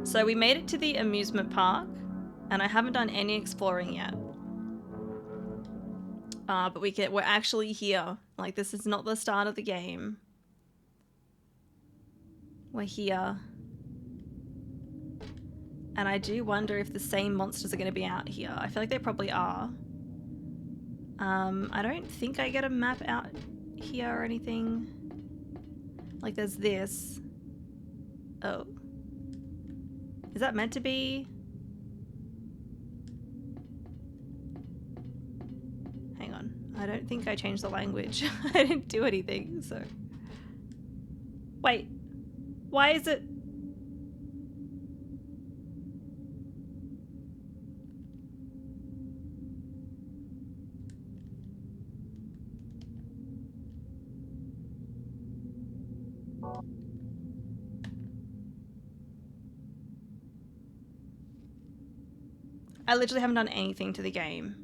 So we made it to the amusement park, and I haven't done any exploring yet. But we're actually here. Like, this is not the start of the game. We're here. And I do wonder if the same monsters are going to be out here. I feel like they probably are. I don't think I get a map out here or anything. Like, there's this. Oh. Is that meant to be? Hang on. I don't think I changed the language. I didn't do anything, so. Wait. Why is it? I literally haven't done anything to the game.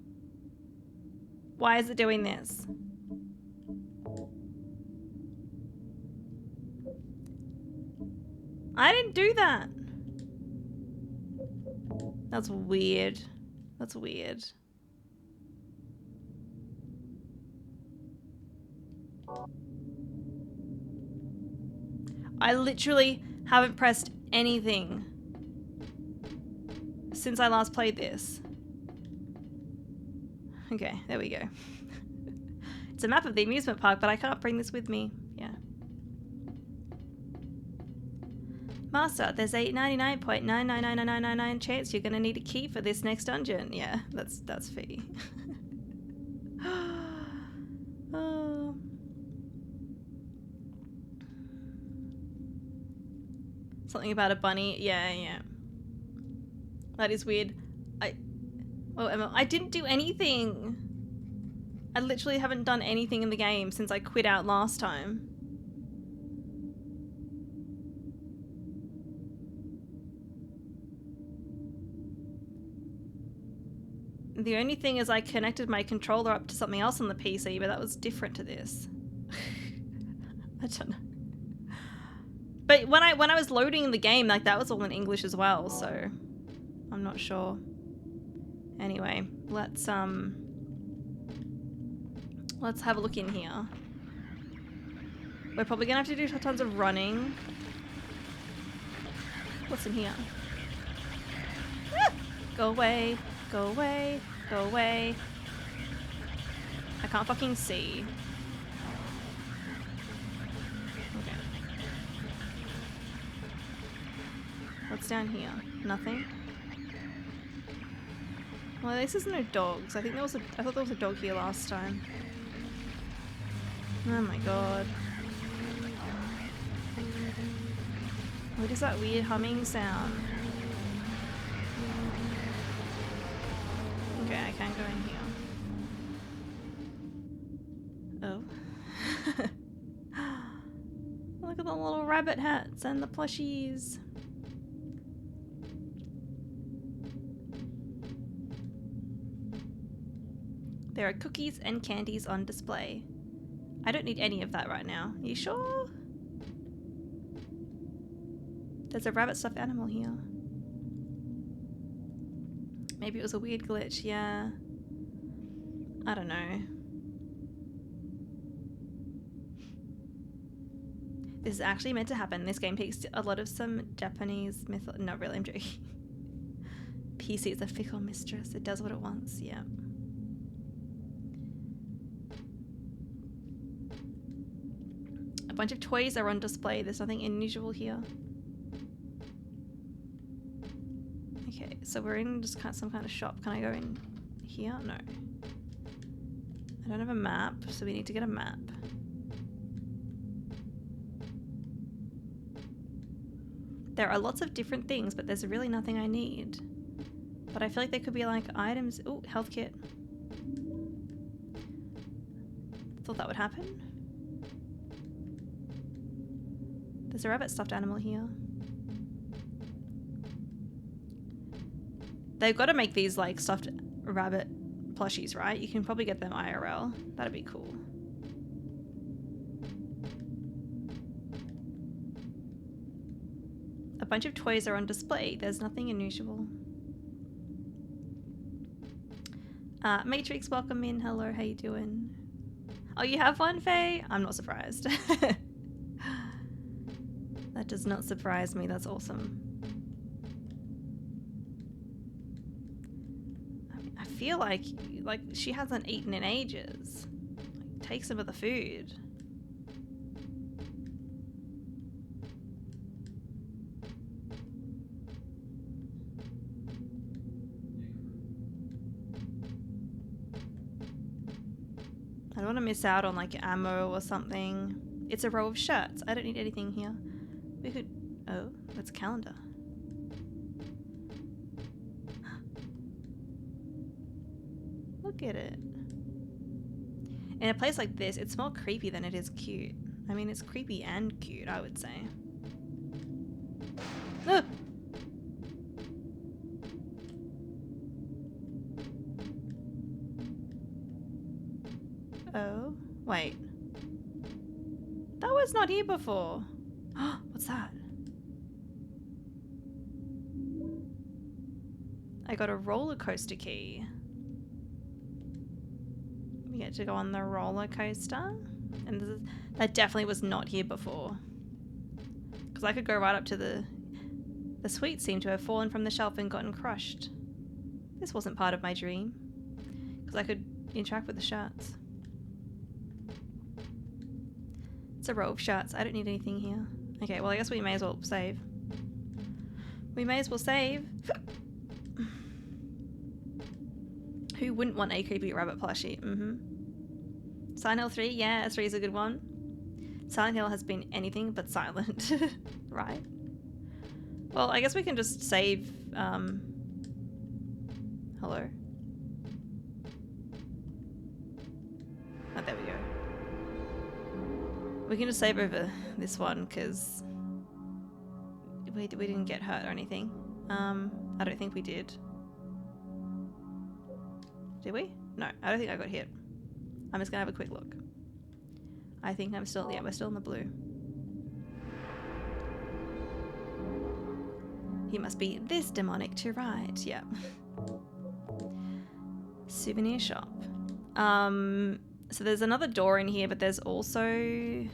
Why is it doing this? I didn't do that. That's weird. That's weird. I literally haven't pressed anything since I last played this. Okay, there we go. It's a map of the amusement park, but I can't bring this with me. Yeah. Master, there's a 99.9999999 chance you're gonna need a key for this next dungeon. Yeah, that's fee. Oh. Something about a bunny. Yeah. That is weird. Oh, Emma, I didn't do anything. I literally haven't done anything in the game since I quit out last time. The only thing is I connected my controller up to something else on the PC, but that was different to this. I don't know. But when I was loading the game, like, that was all in English as well, so I'm not sure. Anyway, let's have a look in here. We're probably gonna have to do tons of running. What's in here? Ah! Go away, go away, go away. I can't fucking see. Okay. What's down here? Nothing? Well, at least there's no dogs. I thought there was a dog here last time. Oh my god. What is that weird humming sound? Okay, I can't go in here. Oh. Look at the little rabbit hats and the plushies. There are cookies and candies on display. I don't need any of that right now. You sure? There's a rabbit stuffed animal here. Maybe it was a weird glitch, yeah. I don't know. This is actually meant to happen. This game takes a lot of some Japanese myth. Not really, I'm joking. PC is a fickle mistress. It does what it wants, yeah. A bunch of toys are on display. There's nothing unusual here. Okay, so we're in just some kind of shop. Can I go in here? No. I don't have a map, so we need to get a map. There are lots of different things, but there's really nothing I need. But I feel like there could be like items. Ooh, health kit. Thought that would happen. There's a rabbit stuffed animal here. They've got to make these like stuffed rabbit plushies, right? You can probably get them IRL. That'd be cool. A bunch of toys are on display. There's nothing unusual. Matrix, welcome in. Hello, how you doing? Oh, you have one, Faye? I'm not surprised. That does not surprise me. That's awesome. I feel like she hasn't eaten in ages. Like, take some of the food. I don't want to miss out on like ammo or something. It's a row of shirts. I don't need anything here. We could... Oh, that's a calendar. Look at it. In a place like this, it's more creepy than it is cute. I mean, it's creepy and cute, I would say. Ah! Oh, wait. That was not here before. What's that? I got a roller coaster key. We get to go on the roller coaster. And that definitely was not here before. Because I could go right up to the sweets seemed to have fallen from the shelf and gotten crushed. This wasn't part of my dream. Because I could interact with the shirts. It's a row of shirts. I don't need anything here. Okay, well I guess we may as well save. We may as well save. Who wouldn't want a creepy rabbit plushie? Silent Hill 3? Yeah, 3 is a good one. Silent Hill has been anything but silent. Right? Well, I guess we can just save, hello? Oh, there we go. We can just save over this one, because we didn't get hurt or anything. I don't think we did. Did we? No, I don't think I got hit. I'm just gonna have a quick look. I think I'm still, yeah, we're still in the blue. He must be this demonic to ride, yeah. Souvenir shop. So there's another door in here, but there's also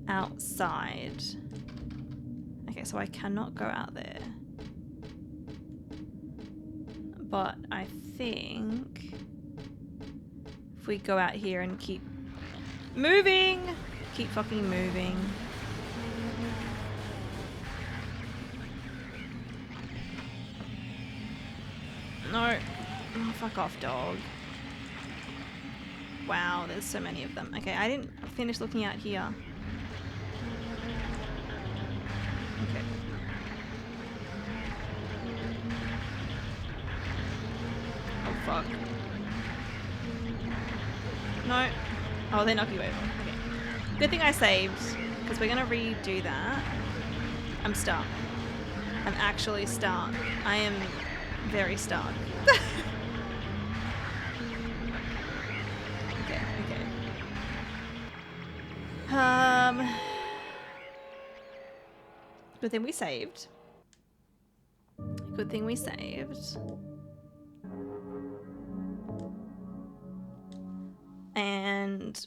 outside. Okay, so I cannot go out there. But I think if we go out here and keep moving, keep fucking moving. No. Oh, fuck off, dog. Wow, there's so many of them. Okay, I didn't finish looking out here. Okay. Oh, fuck. No. Oh, they knock you over. Okay. Good thing I saved, because we're going to redo that. I'm stuck. I'm actually stuck. I am very stuck. Okay. Good thing we saved. Good thing we saved. And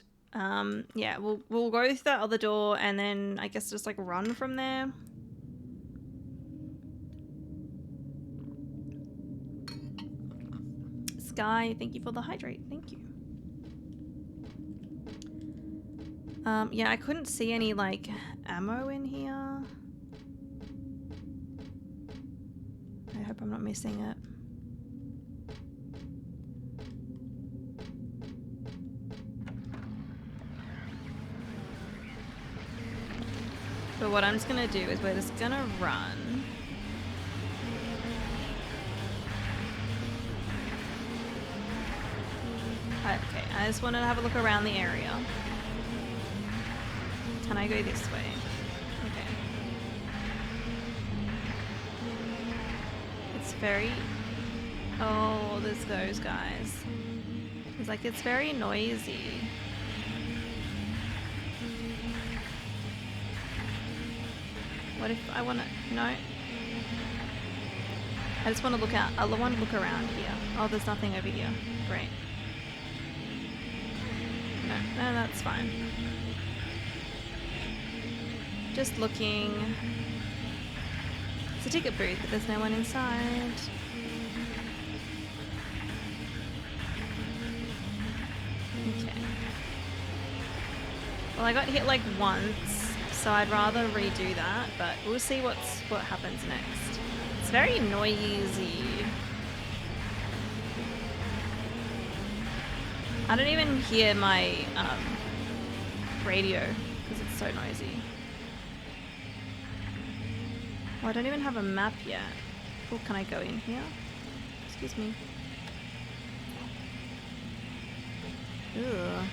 yeah, we'll go through that other door and then I guess just like run from there. Sky, thank you for the hydrate. Thank you. Yeah, I couldn't see any like ammo in here. I hope I'm not missing it. But what I'm just gonna do is we're just gonna run. Okay, I just want to have a look around the area. Can I go this way? Okay. It's very... Oh, there's those guys. It's like, it's very noisy. What if I want to... No. I just want to look out. I want to look around here. Oh, there's nothing over here. Great. No, that's fine. Just looking. It's a ticket booth, but there's no one inside. Okay. Well, I got hit like once, so I'd rather redo that, but we'll see what happens next. It's very noisy. I don't even hear my radio because it's so noisy. Oh, I don't even have a map yet. Oh, can I go in here? Excuse me. Ugh.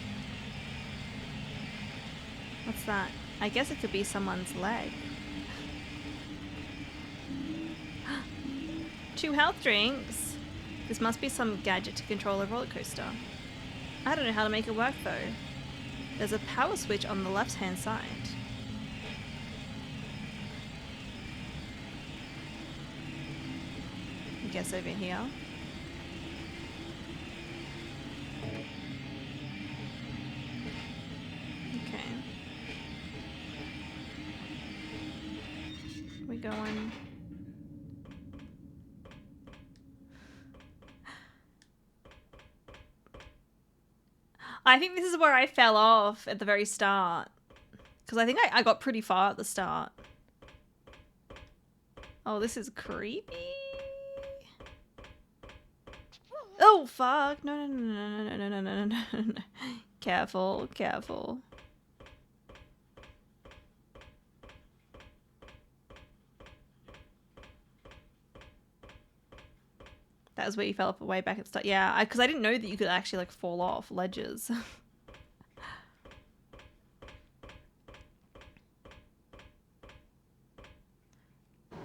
What's that? I guess it could be someone's leg. 2 health drinks. This must be some gadget to control a roller coaster. I don't know how to make it work though. There's a power switch on the left-hand side. I guess over here. Okay. We going? I think this is where I fell off at the very start. Because I think I got pretty far at the start. Oh, this is creepy. Oh, fuck. No, no, no, no, no, no, no, no, no, no. Careful, careful. That was where you fell off way back at the start. Yeah, because I didn't know that you could actually like fall off ledges.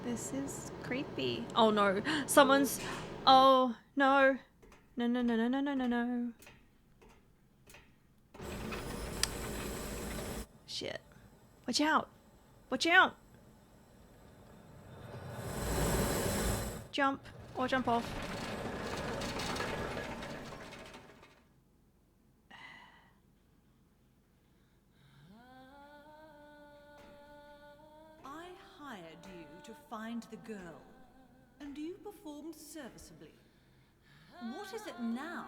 This is creepy. Oh no, someone's... Oh no. No, no, no, no, no, no, no, no. Shit. Watch out. Watch out. Jump or jump off. Find the girl, and you performed serviceably. What is it now?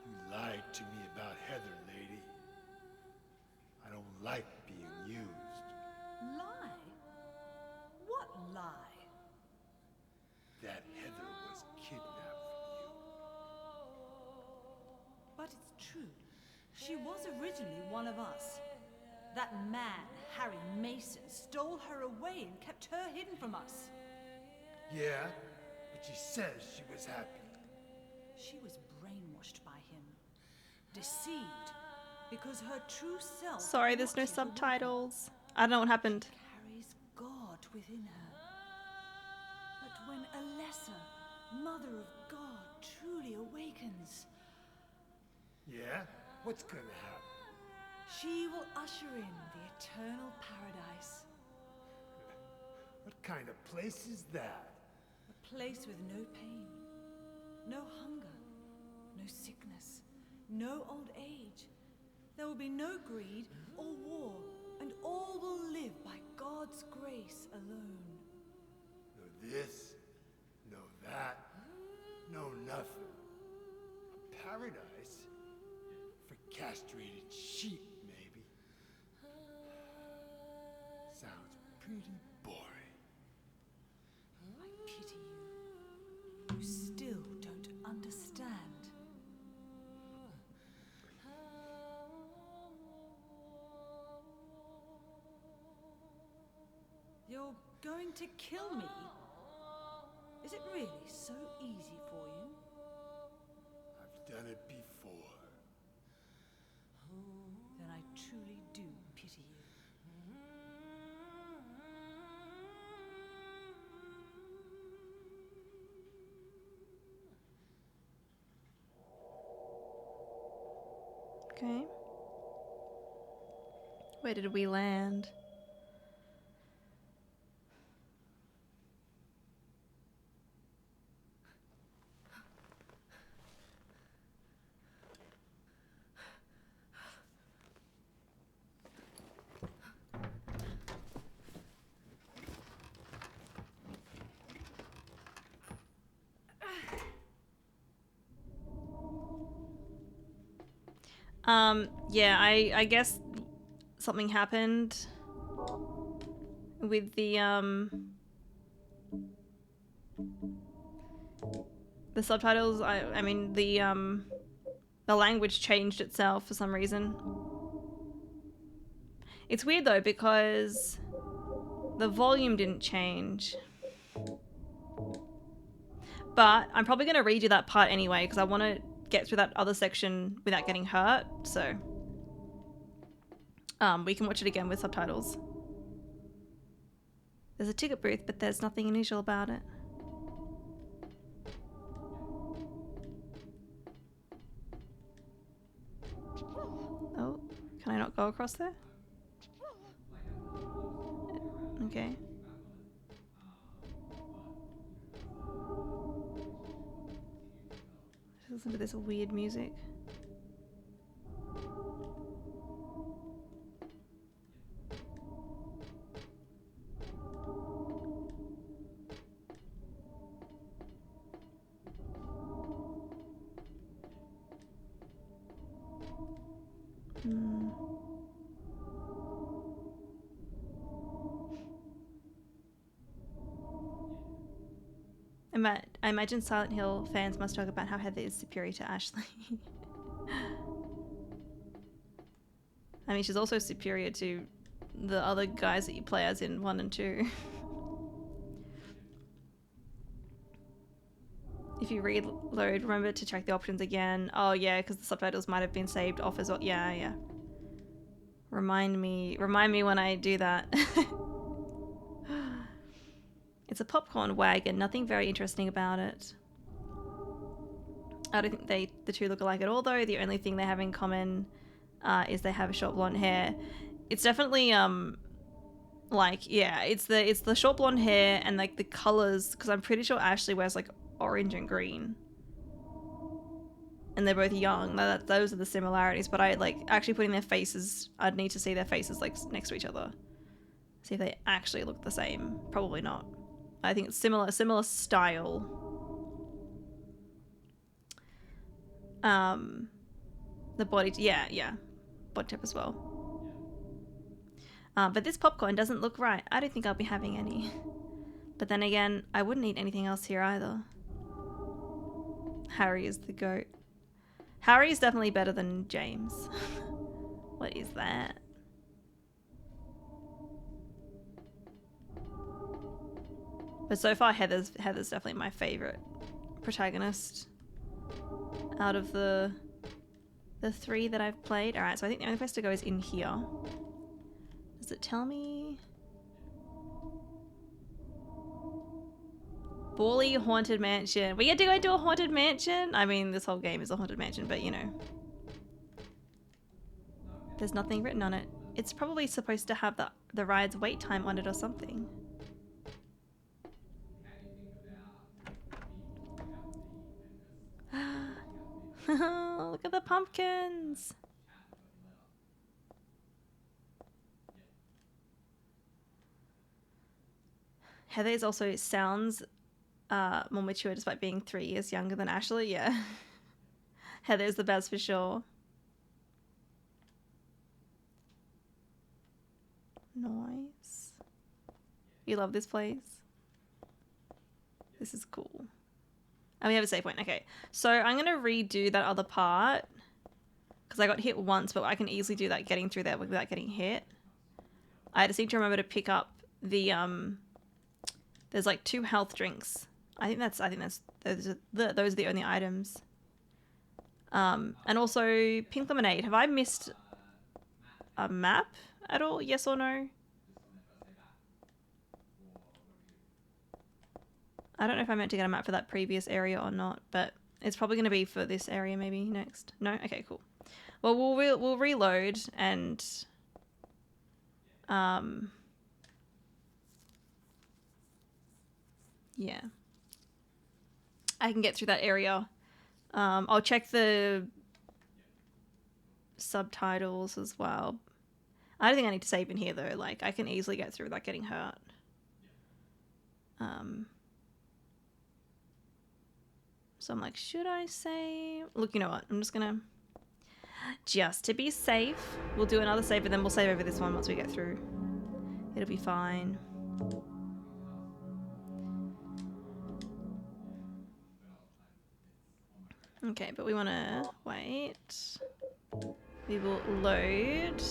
You lied to me about Heather, lady. I don't like being used. Lie? What lie? That Heather was kidnapped from you. But it's true. She was originally one of us. That man, Harry Mason, stole her away and kept her hidden from us. Yeah, but she says she was happy. She was brainwashed by him. Deceived. Because her true self... Sorry, there's no subtitles. I don't know what happened. ...carries God within her. But when Alessa, Mother of God, truly awakens... Yeah? What's gonna happen? She will usher in the eternal paradise. What kind of place is that? A place with no pain, no hunger, no sickness, no old age. There will be no greed or war, and all will live by God's grace alone. No this, no that, no nothing. A paradise? For castrated sheep. Sounds pretty boring. I pity you. You still don't understand. You're going to kill me? Is it really so easy for you? I've done it before. Then I truly do pity you. Okay. Where did we land? Yeah, I guess something happened with the subtitles. I mean the language changed itself for some reason. It's weird though because the volume didn't change. But I'm probably going to redo that part anyway because I want to get through that other section without getting hurt. So we can watch it again with subtitles. There's a ticket booth, but there's nothing unusual about it. Oh, can I not go across there? Okay. Listen to this weird music. I imagine Silent Hill fans must talk about how Heather is superior to Ashley. I mean, she's also superior to the other guys that you play as in 1 and 2. If you reload, remember to check the options again. Oh yeah, because the subtitles might have been saved off as well. Yeah. Remind me when I do that. It's a popcorn wagon, nothing very interesting about it. I don't think the two look alike at all though. The only thing they have in common is they have short blonde hair. It's definitely like, yeah, it's the short blonde hair and like the colors, because I'm pretty sure Ashley wears like orange and green. And they're both young. Those are the similarities, but I like actually putting their faces, I'd need to see their faces like next to each other. See if they actually look the same. Probably not. I think it's similar style. The body, yeah. Body type as well. But this popcorn doesn't look right. I don't think I'll be having any. But then again, I wouldn't eat anything else here either. Harry is the goat. Harry is definitely better than James. What is that? But so far, Heather's definitely my favorite protagonist out of the 3 that I've played. All right, so I think the only place to go is in here. Does it tell me? Borley Haunted Mansion. We get to go into a haunted mansion? I mean, this whole game is a haunted mansion, but you know. There's nothing written on it. It's probably supposed to have the ride's wait time on it or something. Look at the pumpkins. Heather also sounds more mature despite being 3 years younger than Ashley. Yeah. Heather's the best for sure. Nice. You love this place? This is cool. And we have a save point. Okay. So I'm going to redo that other part because I got hit once, but I can easily do that getting through there without getting hit. I just need to remember to pick up the there's like 2 health drinks. I think that's those are the only items. And also pink lemonade. Have I missed a map at all? Yes or no? I don't know if I meant to get a map for that previous area or not, but it's probably going to be for this area maybe next. No? Okay, cool. Well, we'll reload and yeah. I can get through that area. I'll check the subtitles as well. I don't think I need to save in here though. Like, I can easily get through without getting hurt. So I'm like, should I save? Look, you know what? I'm just gonna... just to be safe. We'll do another save, and then we'll save over this one once we get through. It'll be fine. Okay, but we want to wait. We will load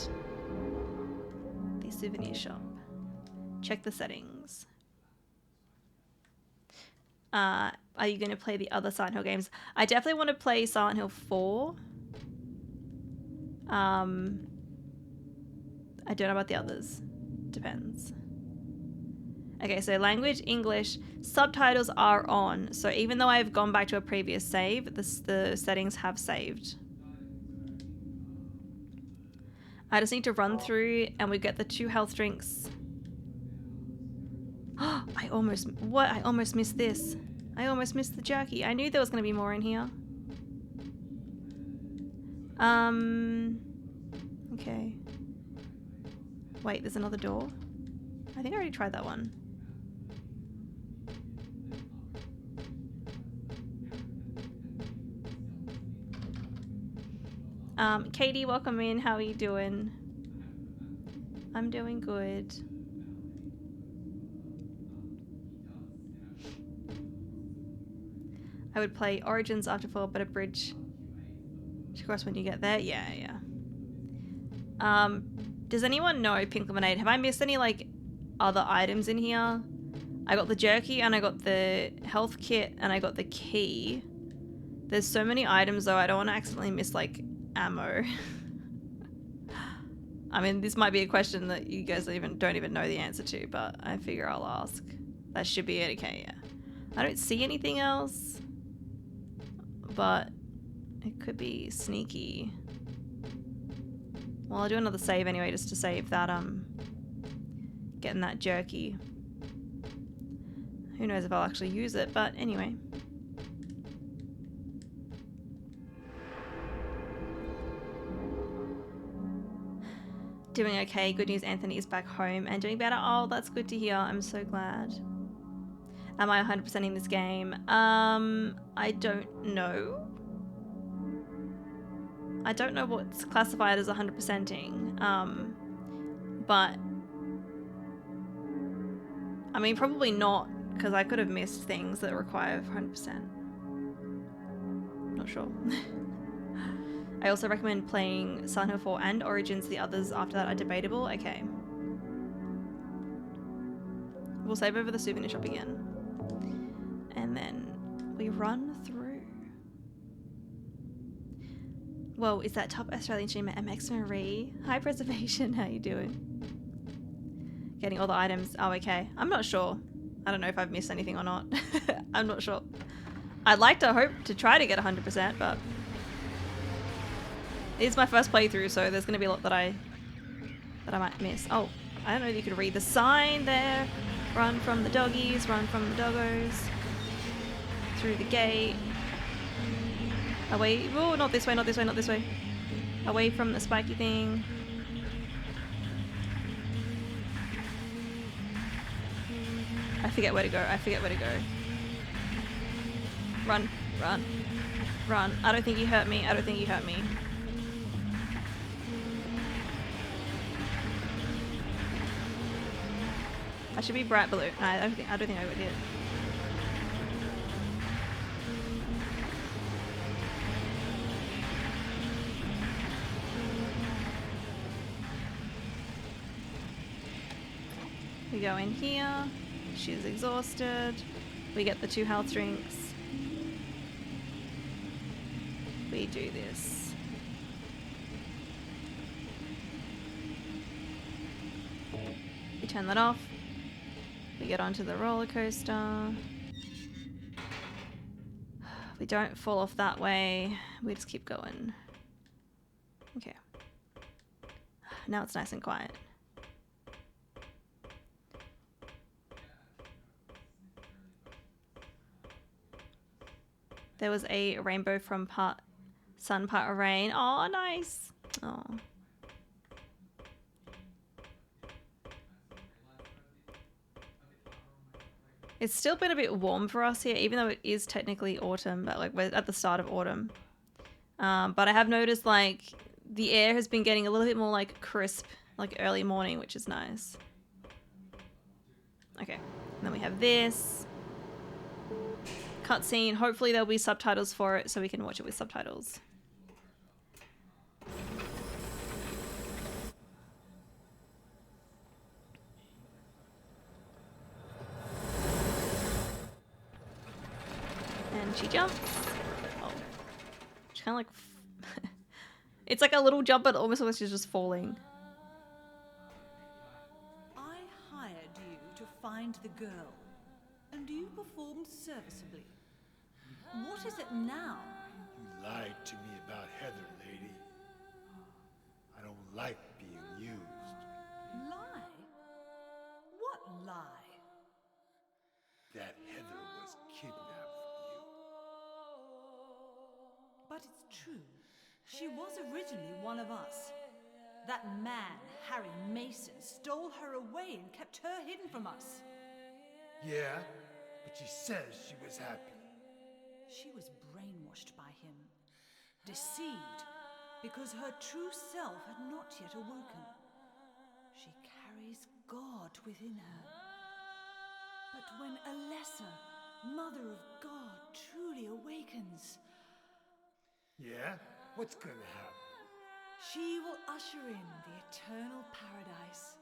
the souvenir shop. Check the settings. Are you going to play the other Silent Hill games? I definitely want to play Silent Hill 4. I don't know about the others. Depends. Okay, so language, English, subtitles are on. So even though I've gone back to a previous save, the settings have saved. I just need to run through and we get the 2 health drinks. I almost missed this. I almost missed the jerky. I knew there was going to be more in here. Okay. Wait, there's another door? I think I already tried that one. Katie, welcome in. How are you doing? I'm doing good. I would play Origins after 4, but a bridge to cross when you get there. Yeah. Does anyone know, Pink Lemonade, have I missed any like other items in here? I got the jerky and I got the health kit and I got the key. There's so many items though, I don't want to accidentally miss like ammo. I mean, this might be a question that you guys don't even know the answer to, but I figure I'll ask. That should be it. Okay, yeah. I don't see anything else, but it could be sneaky. Well, I'll do another save anyway, just to save that, getting that jerky. Who knows if I'll actually use it, but anyway. Doing okay. Good news, Anthony is back home and doing better. Oh, that's good to hear. I'm so glad. Am I 100%ing this game? I don't know. I don't know what's classified as 100%ing. But I mean, probably not, because I could have missed things that require 100%. Not sure. I also recommend playing Silent Hill 4 and Origins. The others after that are debatable. Okay. We'll save over the souvenir shop again. And then we run through. Whoa, is that top Australian streamer MX Marie? Hi Preservation, how you doing? Getting all the items. Oh, okay. I'm not sure. I don't know if I've missed anything or not. I'm not sure. I'd like to hope to try to get 100%, but it's my first playthrough, so there's going to be a lot that I might miss. Oh, I don't know if you could read the sign there. Run from the doggies, run from the doggos. Through the gate. Away. Oh, not this way, not this way, not this way. Away from the spiky thing. I forget where to go. I forget where to go. Run, run, run. I don't think you hurt me. I don't think you hurt me. I should be bright blue. No, I don't think I did. We go in here. She's exhausted. We get the 2 health drinks. We do this. We turn that off. We get onto the roller coaster. We don't fall off that way. We just keep going. Okay. Now it's nice and quiet. There was a rainbow from part sun, part rain. Oh, nice. Oh. It's still been a bit warm for us here, even though it is technically autumn, but like we're at the start of autumn. But I have noticed like the air has been getting a little bit more like crisp, like early morning, which is nice. Okay, and then we have this cutscene. Hopefully there'll be subtitles for it so we can watch it with subtitles. And she jumps. Oh. She kind of like... It's like a little jump, but almost like she's just falling. I hired you to find the girl, and you performed serviceably. What is it now? You lied to me about Heather, lady. I don't like being used. Lie? What lie? That Heather was kidnapped from you. But it's true. She was originally one of us. That man, Harry Mason, stole her away and kept her hidden from us. Yeah, but she says she was happy. She was brainwashed by him, deceived, because her true self had not yet awoken. She carries God within her. But when Alessa, Mother of God, truly awakens, Yeah? What's gonna happen? she will usher in the eternal paradise.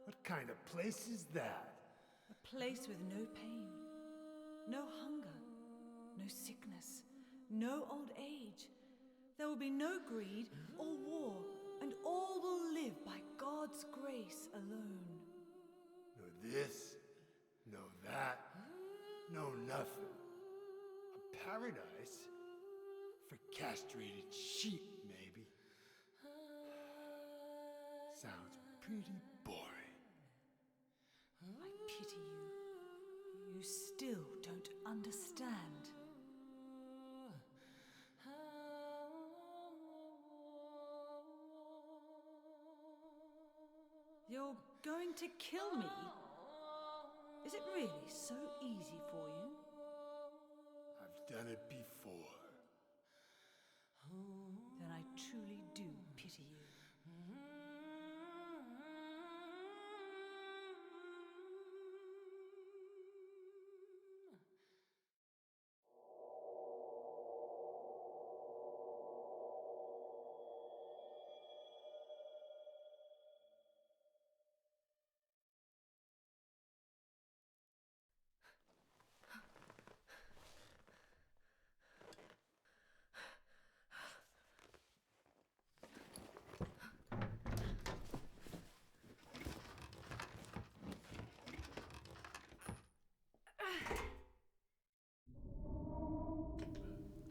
What kind of place is that? A place with no pain, no hunger, no sickness, no old age. There will be no greed or war, and all will live by God's grace alone. No this, no that, no nothing. A paradise? For castrated sheep, maybe. Sounds pretty boring. I pity you. You still don't understand. You're going to kill me? Is it really so easy for you? I've done it before. Then I truly do pity you.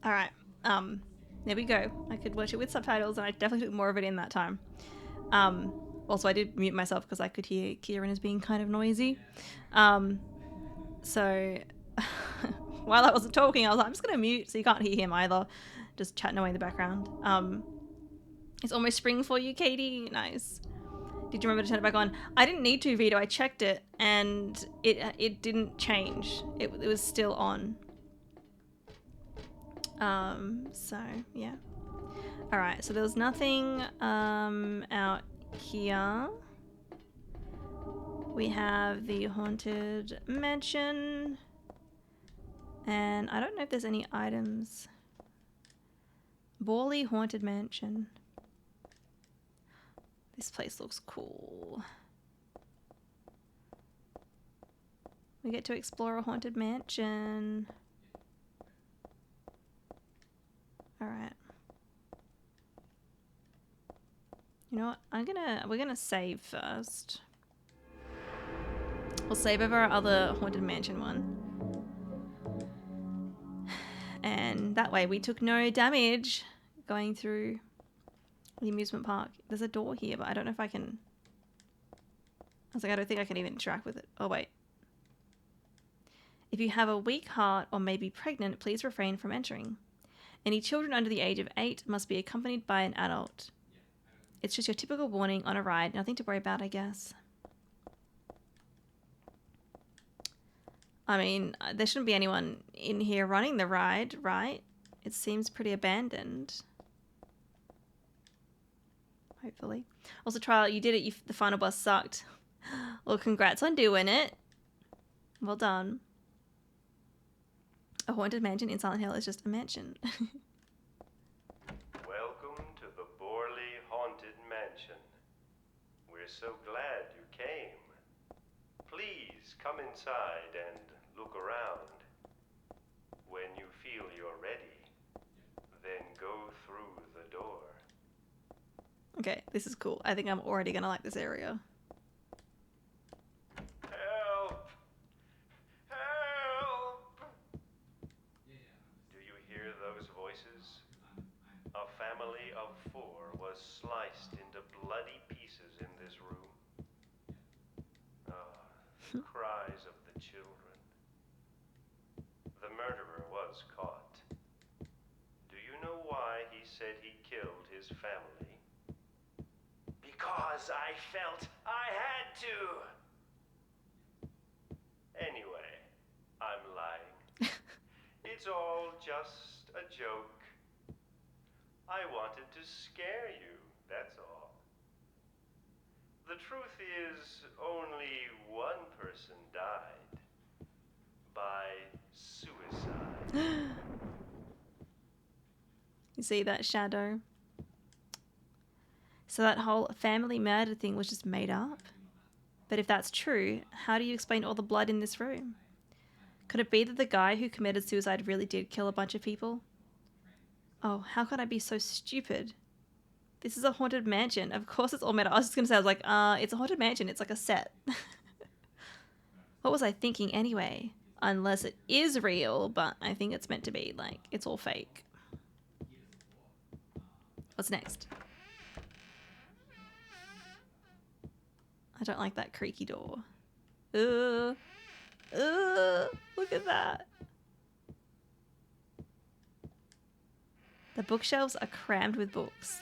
All right. There we go. I could watch it with subtitles, and I definitely took more of it in that time. Also, I did mute myself because I could hear Kieran as being kind of noisy. So while I wasn't talking, I was like, I'm just gonna mute so you can't hear him either. Just chatting away in the background. It's almost spring for you, Katie. Nice. Did you remember to turn it back on? I didn't need to, Vito. I checked it, and it didn't change. It was still on. So yeah. All right. So there was nothing out here. We have the haunted mansion, and I don't know if there's any items. Borley Haunted Mansion. This place looks cool. We get to explore a haunted mansion. All right. You know what? We're gonna save first. We'll save over our other haunted mansion one. And that way we took no damage going through the amusement park. There's a door here, but I don't know if I can... I was like, I don't think I can even interact with it. Oh, wait. If you have a weak heart or may be pregnant, please refrain from entering. Any children under the age of 8 must be accompanied by an adult. It's just your typical warning on a ride. Nothing to worry about, I guess. I mean, there shouldn't be anyone in here running the ride, right? It seems pretty abandoned. hopefully. Also, Trial, you did it. The final boss sucked. Well, congrats on doing it. Well done. A haunted mansion in Silent Hill is just a mansion. Welcome to the Borley Haunted Mansion. We're so glad you came. Please come inside and look around. When you feel you're ready, then go through the door. Okay, this is cool. I think I'm already gonna like this area. Help! Help! Do you hear those voices? A family of 4 was sliced into bloody pieces in this room. The cries of the children. The murderer was caught. Do you know why he said he killed his family? Because I felt I had to! Anyway, I'm lying. It's all just a joke. I wanted to scare you, that's all. The truth is, only one person died. By suicide. You see that shadow? So that whole family murder thing was just made up? But if that's true, how do you explain all the blood in this room? Could it be that the guy who committed suicide really did kill a bunch of people? Oh, how could I be so stupid? This is a haunted mansion. Of course it's all made up. I was just going to say, I was like, it's a haunted mansion. It's like a set. What was I thinking anyway? Unless it is real, but I think it's meant to be. Like, it's all fake. What's next? I don't like that creaky door. Look at that. The bookshelves are crammed with books,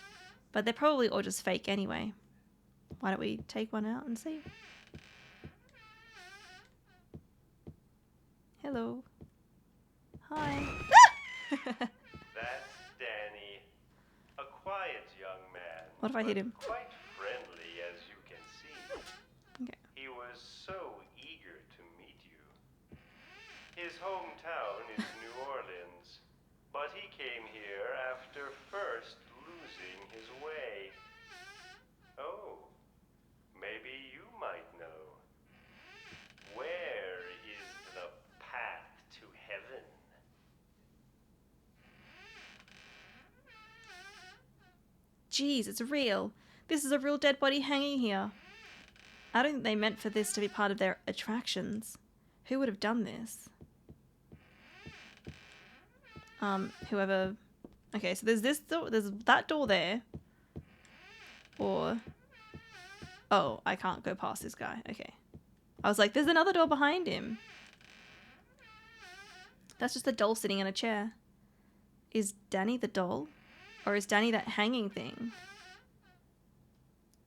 but they're probably all just fake anyway. Why don't we take one out and see? Hello. Hi. That's Danny. A quiet young man. What if I hit him? Quite friendly, as you can see. Okay. He was so eager to meet you. His hometown is New Orleans, but he came here after first losing his way. Oh, maybe you might know. Where is the path to heaven? Jeez, it's real. This is a real dead body hanging here. I don't think they meant for this to be part of their attractions. Who would have done this? Whoever... Okay, so there's this door, there's that door there. Or... Oh, I can't go past this guy. Okay. I was like, there's another door behind him. That's just a doll sitting in a chair. Is Danny the doll? Or is Danny that hanging thing?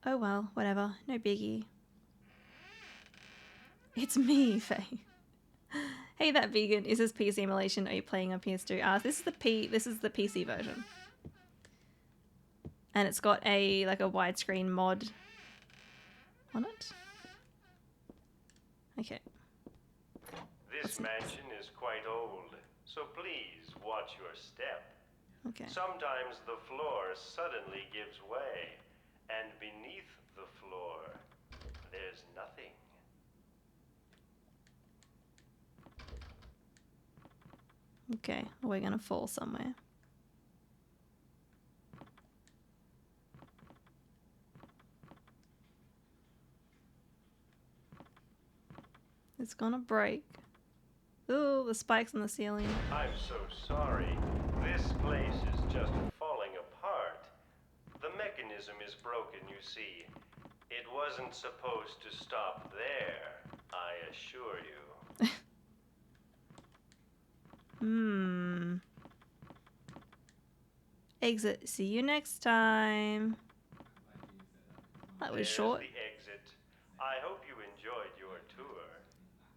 Oh well, whatever. No biggie. It's me, Faye. Hey, that vegan. Is this PC emulation? Are you playing on PS2? This is the PC version. And it's got a widescreen mod on it. Okay. This mansion is quite old, so please watch your step. Okay. Sometimes the floor suddenly gives way, and beneath the floor, there's nothing. Okay, we're gonna fall somewhere. It's gonna break. Ooh, the spikes on the ceiling. I'm so sorry. This place is just falling apart. The mechanism is broken, you see. It wasn't supposed to stop there, I assure you. Exit. See you next time. That was There's short. the exit. I hope you enjoyed your tour.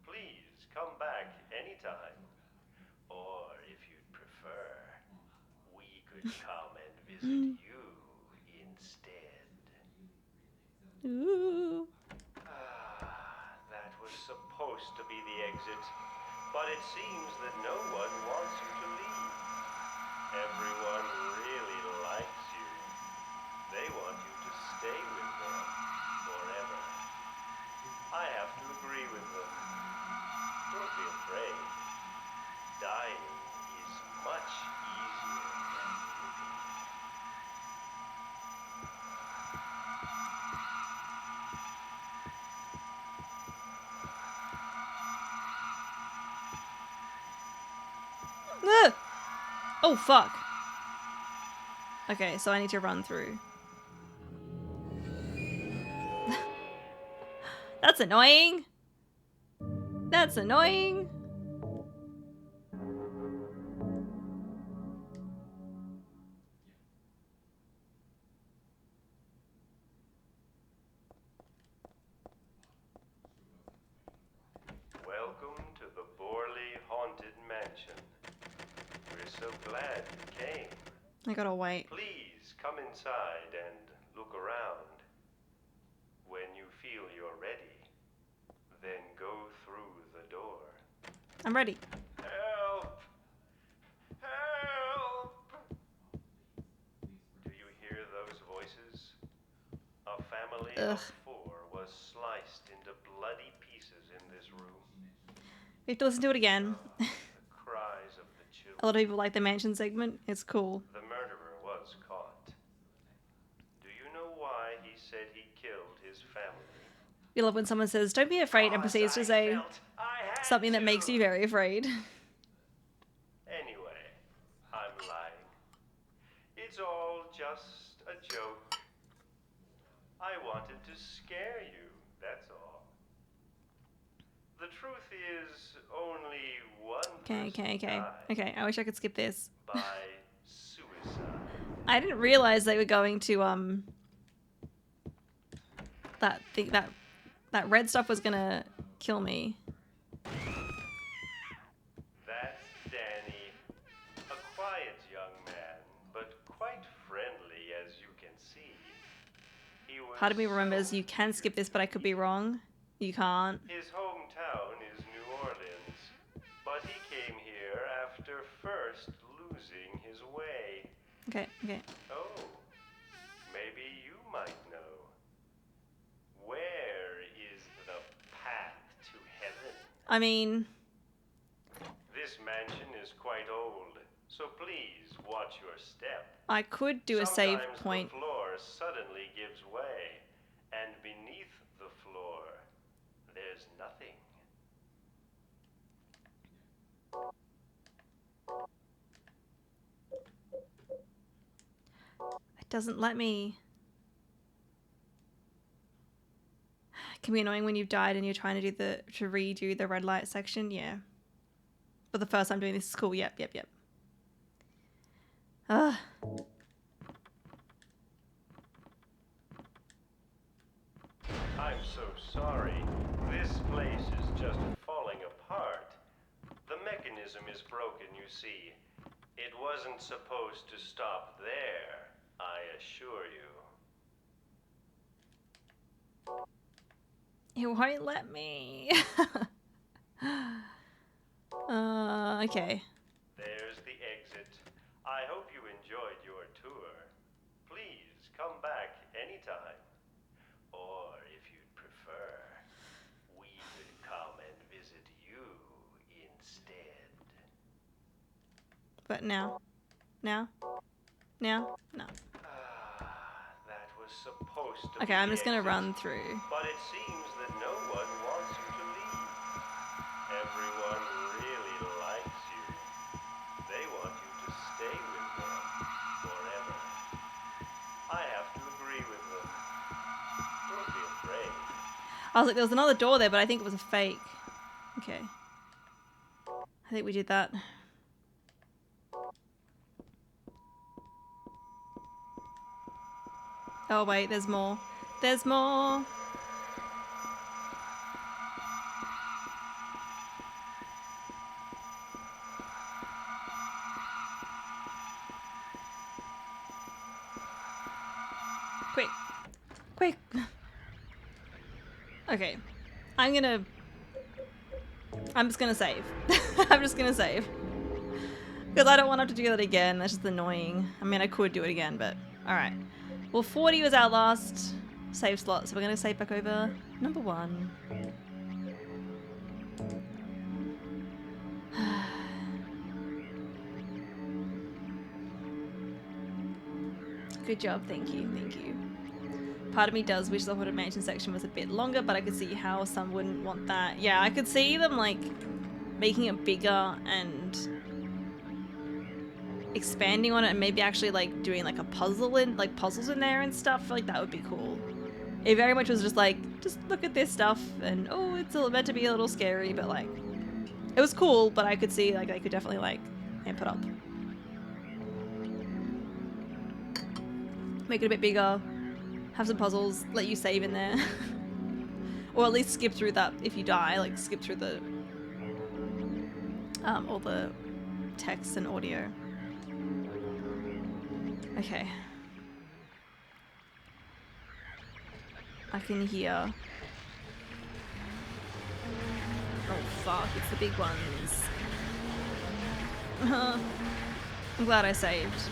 Please come back anytime. Or if you'd prefer, we could come and visit you instead. Ooh. That was supposed to be the exit, but it seems that no one wants you to leave. Everyone really likes you. They want you to stay with them forever. I have to agree with them. Don't be afraid. Dying is much easier than living. Ah! Oh, fuck. Okay, so I need to run through. That's annoying. That's annoying. Welcome to the Borley Haunted Mansion. We're so glad you came. I gotta wait. Please come inside and look around. When you feel you're ready, then go through the door. I'm ready. Help! Help! Do you hear those voices? A family of 4 was sliced into bloody pieces in this room. We have to listen to it again. The cries of the children. A lot of people like the mansion segment. It's cool. The murderer was caught. Do you know why he said he killed his family? We love when someone says, "Don't be afraid," and proceeds to say something that makes you very afraid. Anyway, I'm lying. It's all just a joke. I wanted to scare you, that's all. The truth is, only one Okay. person died Okay, I wish I could skip this. by suicide. I didn't realize they were going to that red stuff was gonna kill me. That's Danny. A quiet young man, but quite friendly, as you can see. He was Part of me remembers so you can skip this, but I could be wrong. You can't. His hometown is New Orleans, but he came here after first losing his way. Okay. Oh, maybe you might know. Where is the path to heaven? I mean, This mansion is quite old, so please watch your step. I could do a save Sometimes point. the floor suddenly gives way, and beneath the floor, there's nothing. It doesn't let me. It can be annoying when you've died and you're trying to redo the red light section. Yeah. But the first time doing this is cool. Yep. Ugh. I'm so sorry. This place is just falling apart. The mechanism is broken, you see. It wasn't supposed to stop there, I assure you. It won't let me. Okay. There's the exit. I hope you enjoyed your tour. Please come back anytime. Or if you'd prefer, we could come and visit you instead. But now. No. That was supposed to Okay, be I'm the just gonna exit. run through. But it seems that no one wants you to leave. Everyone really likes you. They want you to stay with them forever. I have to agree with them. Don't be afraid. I was like, there was another door there, but I think it was a fake. Okay. I think we did that. Oh wait, there's more. There's more. Quick. Okay. I'm just gonna save. I'm just gonna save. Because I don't want to have to do that again. That's just annoying. I mean, I could do it again, but alright. Well, 40 was our last save slot, so we're gonna save back over number 1. Good job, thank you, thank you. Part of me does wish the Haunted Mansion section was a bit longer, but I could see how some wouldn't want that. Yeah, I could see them like making it bigger and expanding on it, and maybe actually like doing like a puzzle in puzzles in there and stuff. Like that would be cool. It very much was just like, just look at this stuff, and oh, it's meant to be a little scary, but like it was cool. But I could see like they could definitely like amp it up, make it a bit bigger. Have some puzzles, let you save in there. Or at least skip through that if you die, like skip through the all the text and audio. Okay. I can hear. Oh fuck, it's the big ones. I'm glad I saved.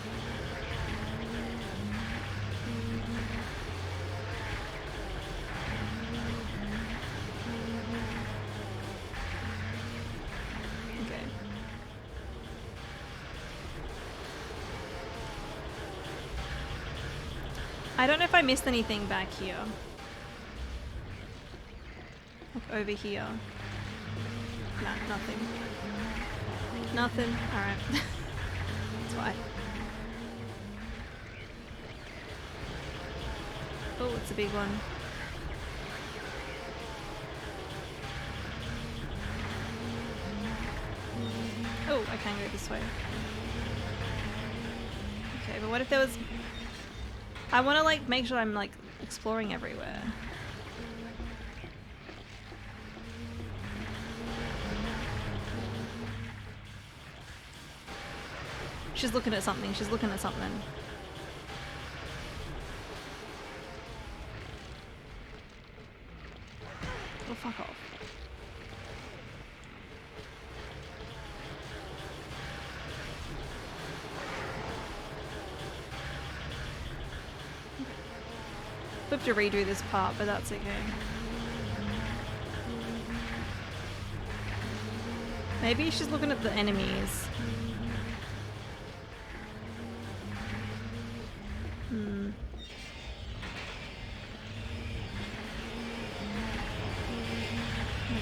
I don't know if I missed anything back here. Like over here. Nah, nothing. Nothing. Alright. That's why. Oh, it's a big one. Oh, I can go this way. Okay, but what if there was... I want to like make sure I'm like exploring everywhere. She's looking at something. She's looking at something. Oh, fuck off. We have to redo this part, but that's okay. Maybe she's looking at the enemies. Oh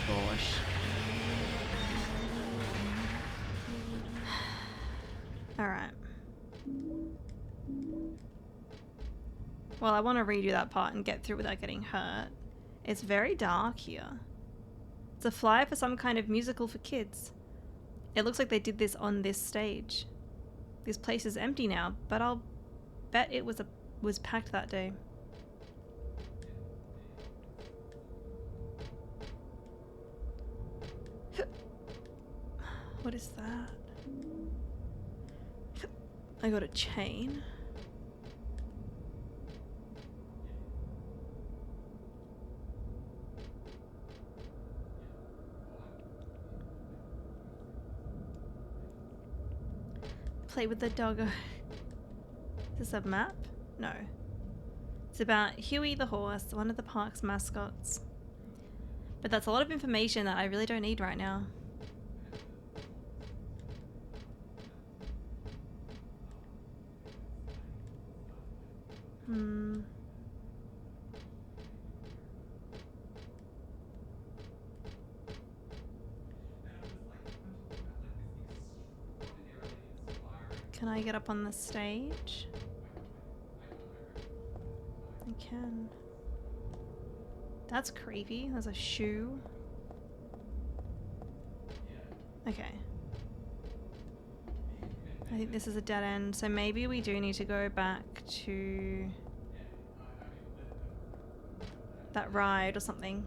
gosh. Alright. Well, I want to redo that part and get through without getting hurt. It's very dark here. It's a flyer for some kind of musical for kids. It looks like they did this on this stage. This place is empty now, but I'll bet it was packed that day. What is that? I got a chain. Play with the doggo. Is this a map? No. It's about Huey the horse, one of the park's mascots. But that's a lot of information that I really don't need right now. Can I get up on the stage? I can. That's creepy. There's a shoe. Okay. I think this is a dead end, so maybe we do need to go back to that ride or something.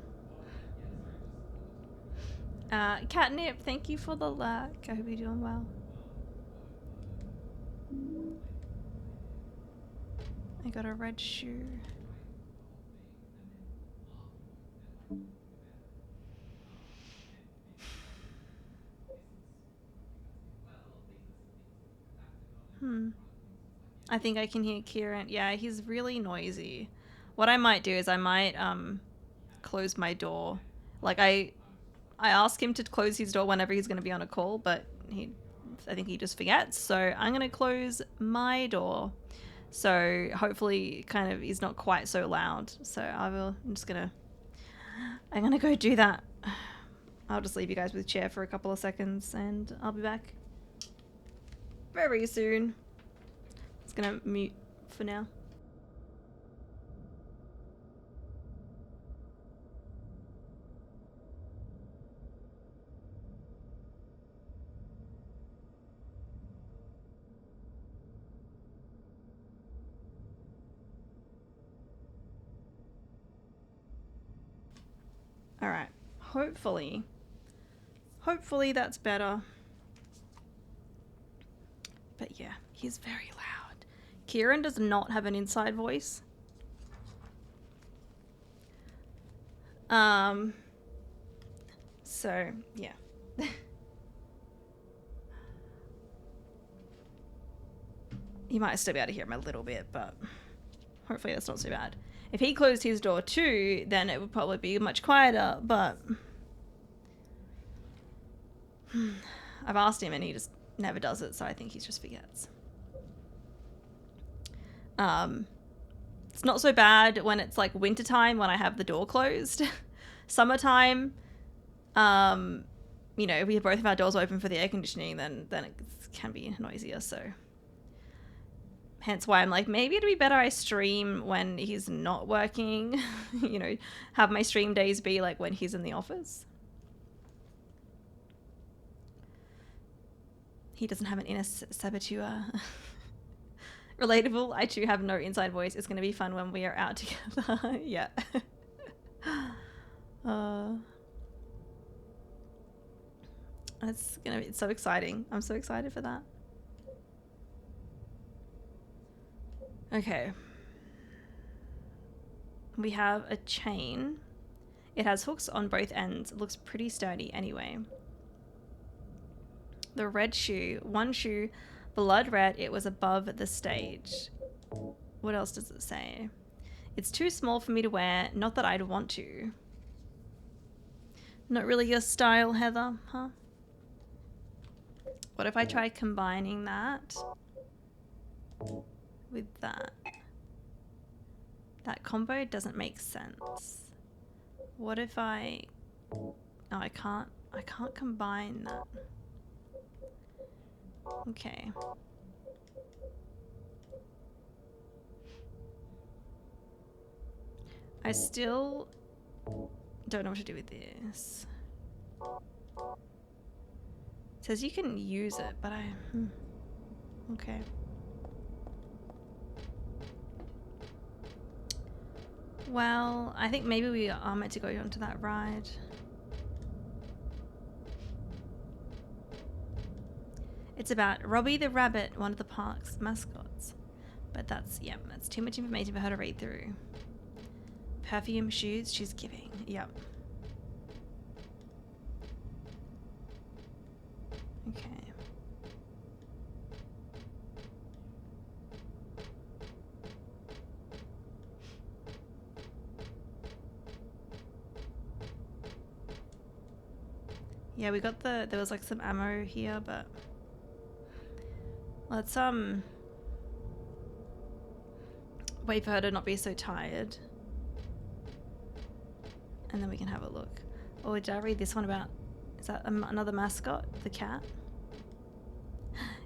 Catnip, thank you for the like. I hope you're doing well. I got a red shoe. I think I can hear Kieran. Yeah, he's really noisy. What I might do is I might close my door. Like I ask him to close his door whenever he's going to be on a call, but I think he just forgets. So I'm going to close my door. So hopefully kind of he's not quite so loud. So I'm going to go do that. I'll just leave you guys with chair for a couple of seconds and I'll be back very soon. Just going to mute for now. All right. Hopefully that's better. But yeah, he's very loud. Kieran does not have an inside voice. So yeah. You might still be able to hear him a little bit, but hopefully that's not so bad. If he closed his door too, then it would probably be much quieter, but I've asked him and he just never does it, so I think he just forgets. It's not so bad when it's like wintertime when I have the door closed. Summertime, you know, if we have both of our doors open for the air conditioning, then it can be noisier, so hence why I'm like, maybe it'd be better I stream when he's not working. You know, have my stream days be like when he's in the office. He doesn't have an inner saboteur. Relatable. I too have no inside voice. It's going to be fun when we are out together. Yeah. It's going to be so exciting. I'm so excited for that. Okay. We have a chain. It has hooks on both ends. It looks pretty sturdy anyway. The red shoe. One shoe, blood red. It was above the stage. What else does it say? It's too small for me to wear. Not that I'd want to. Not really your style, Heather, huh? What if I try combining that with that? That combo doesn't make sense. What if I... Oh, I can't combine that. Okay. I still don't know what to do with this. It says you can use it, but okay. Well, I think maybe we are meant to go onto that ride. It's about Robbie the Rabbit, one of the park's mascots. But that's too much information for her to read through. Perfume, shoes, she's giving. Yep. Okay. Yeah, we got there was like some ammo here, but let's wait for her to not be so tired. And then we can have a look. Oh, did I read this one about, is that another mascot? The cat?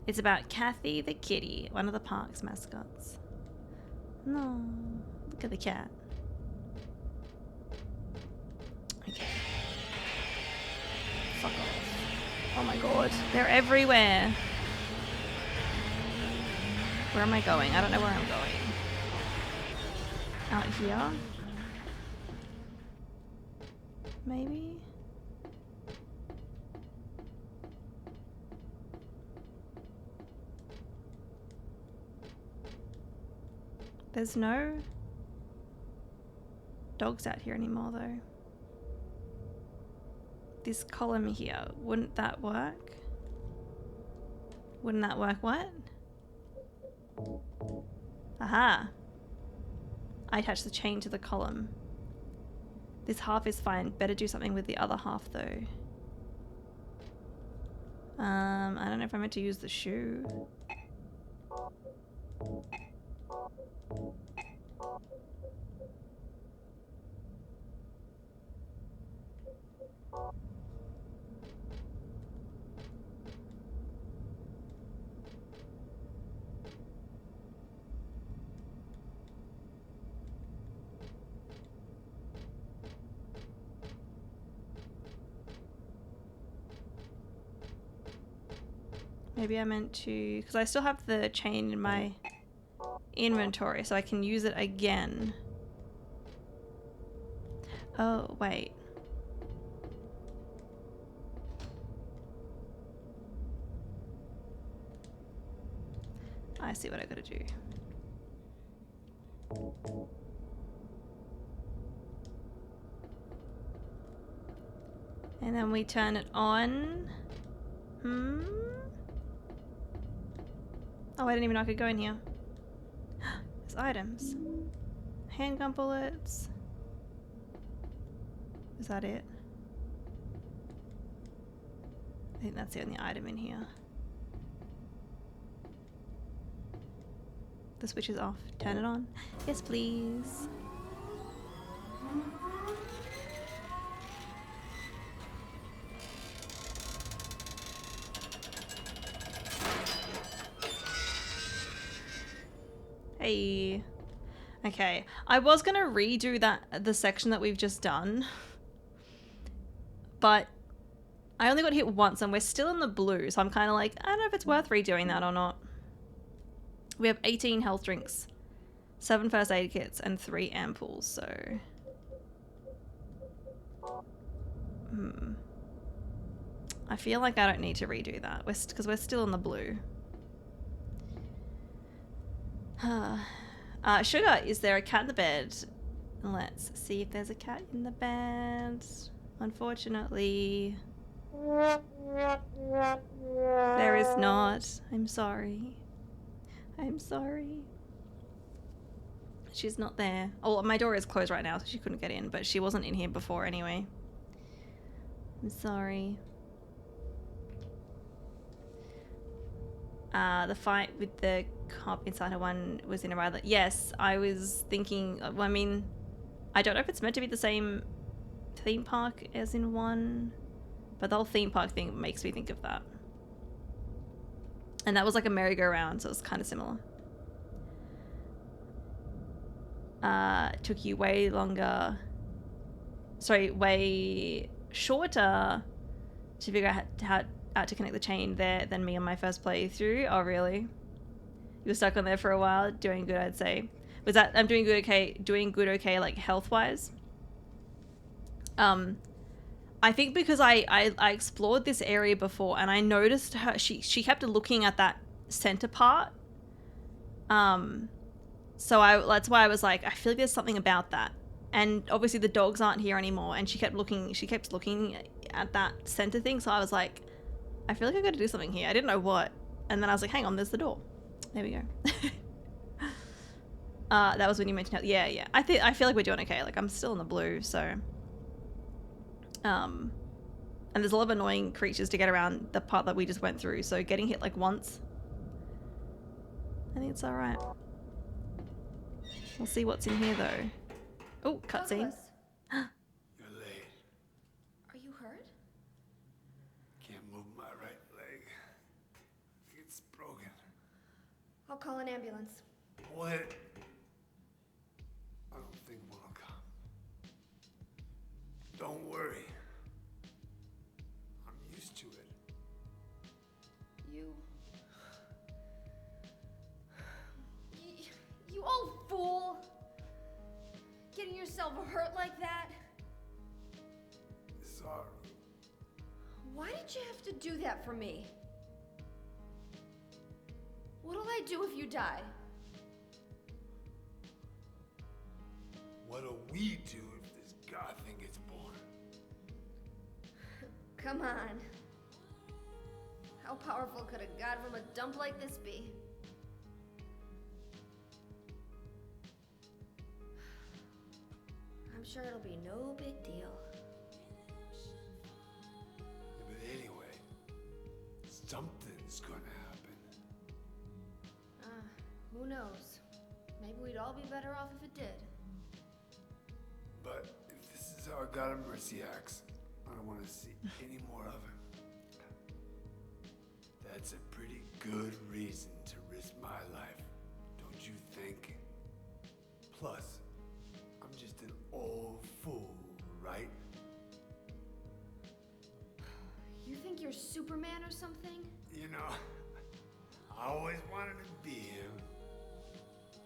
It's about Kathy the kitty, one of the park's mascots. No, look at the cat. Okay. Fuck off. Oh my god, they're everywhere. Where am I going? I don't know where I'm going. Out here? Maybe? There's no dogs out here anymore though. This column here, wouldn't that work? Wouldn't that work? What? Aha. I attach the chain to the column. This half is fine. Better do something with the other half though. I don't know if I meant to use the shoe. Maybe I meant to, because I still have the chain in my inventory, so I can use it again. Oh, wait. I see what I gotta do. And then we turn it on. Oh, I didn't even know I could go in here. There's items. Handgun bullets. Is that it? I think that's the only item in here. The switch is off. Turn it on. Yes, please. Hey. Okay. I was gonna redo the section that we've just done. But I only got hit once and we're still in the blue, so I'm kind of like, I don't know if it's worth redoing that or not. We have 18 health drinks, 7 first aid kits, and 3 ampoules, so... I feel like I don't need to redo that, because we're still in the blue. Sugar, is there a cat in the bed? Let's see if there's a cat in the bed. Unfortunately... there is not. I'm sorry. I'm sorry. She's not there. Oh, my door is closed right now, so she couldn't get in, but she wasn't in here before anyway. I'm sorry. The fight with the cop inside her one was in a rather... Yes, I was thinking... I mean, I don't know if it's meant to be the same theme park as in one, but the whole theme park thing makes me think of that. And that was like a merry-go-round, so it was kind of similar. Took you way longer... Sorry, way shorter to figure out how to connect the chain there than me on my first playthrough. Oh, really? You were stuck on there for a while? Doing good, I'd say. Was that... I'm doing good okay, like, health-wise? I think because I explored this area before and I noticed her... She kept looking at that center part. So that's why I was like, I feel like there's something about that. And obviously the dogs aren't here anymore, and she kept looking at that center thing, so I was like, I feel like I gotta do something here. I didn't know what. And then I was like, hang on, there's the door. There we go. That was when you mentioned how, yeah. I feel like we're doing okay. Like, I'm still in the blue, so. And there's a lot of annoying creatures to get around the part that we just went through, so getting hit like once, I think it's alright. We'll see what's in here though. Oh, cutscene. You're late. Are you hurt? Can't move my right leg. I think it's broken. I'll call an ambulance. What? I don't think one will come. Don't worry. I'm used to it. You old fool! Getting yourself hurt like that? Sorry. Why did you have to do that for me? What'll I do if you die? What'll we do if this god thing gets born? Come on. How powerful could a god from a dump like this be? sure it'll be no big deal. Yeah, but anyway, something's gonna happen. Who knows? Maybe we'd all be better off if it did. But if this is how God of Mercy acts, I don't want to see any more of him. That's a pretty good reason to risk my life, don't you think? Plus, I'm just an old fool, right? You think you're Superman or something? You know, I always wanted to be him.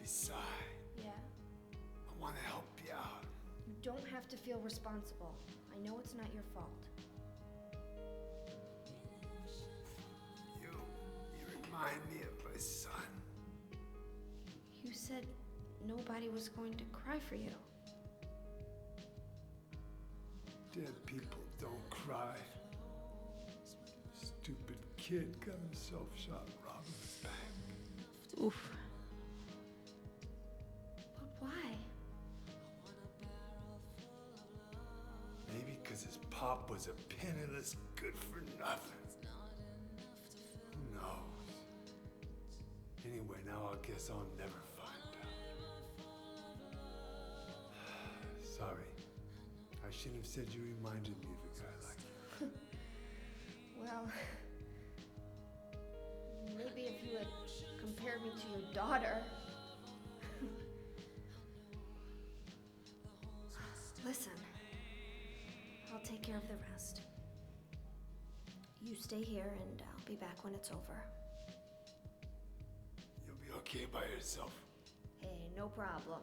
Besides, Yeah. I want to help you out. You don't have to feel responsible. I know it's not your fault. You remind me of my son. You said nobody was going to cry for you. Dead people don't cry. Stupid kid got himself shot robbing the bank. Oof. But why? Maybe because his pop was a penniless good-for-nothing. Who knows? Anyway, now I guess I'll never find out. Sorry. I shouldn't have said you reminded me of a guy like that. Well, maybe if you had compared me to your daughter. Listen, I'll take care of the rest. You stay here and I'll be back when it's over. You'll be okay by yourself. Hey, no problem.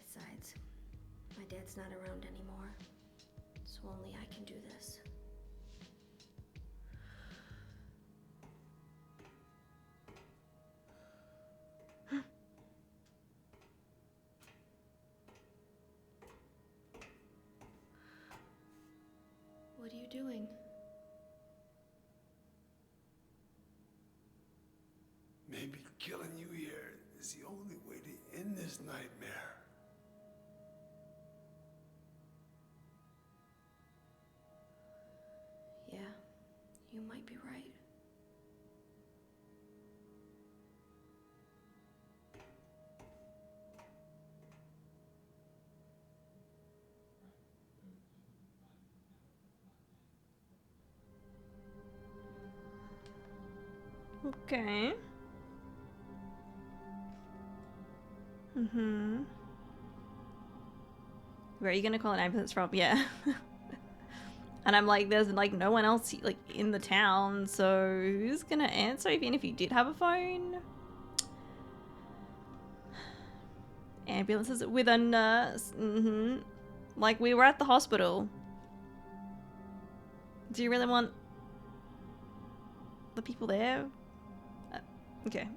Besides, my dad's not around anymore, so only I can do this. What are you doing? Maybe killing you here is the only way to end this nightmare. Yeah, you might be right. Okay. Where are you gonna call an ambulance from? Yeah. And I'm like, there's like no one else like in the town, so who's gonna answer even if you did have a phone? Ambulances with a nurse. Like we were at the hospital. Do you really want the people there? Okay.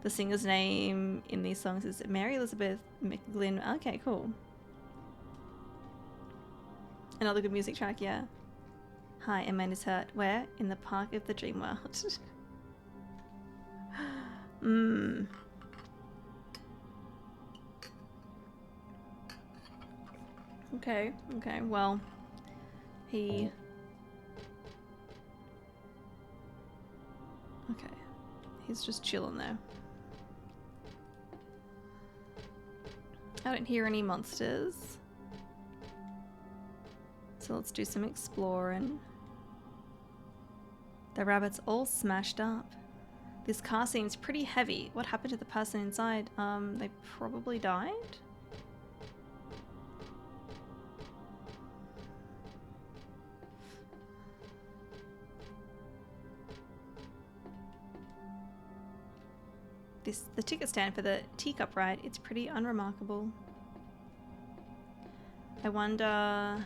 The singer's name in these songs is Mary Elizabeth McGlynn. Okay, cool. Another good music track, yeah. Hi, Amanda's hurt. Where? In the park of the dream world. Okay, okay, well, he... Okay, he's just chilling there. I don't hear any monsters. So let's do some exploring. The rabbit's all smashed up. This car seems pretty heavy. What happened to the person inside? They probably died? The ticket stand for the teacup ride, it's pretty unremarkable. I wonder...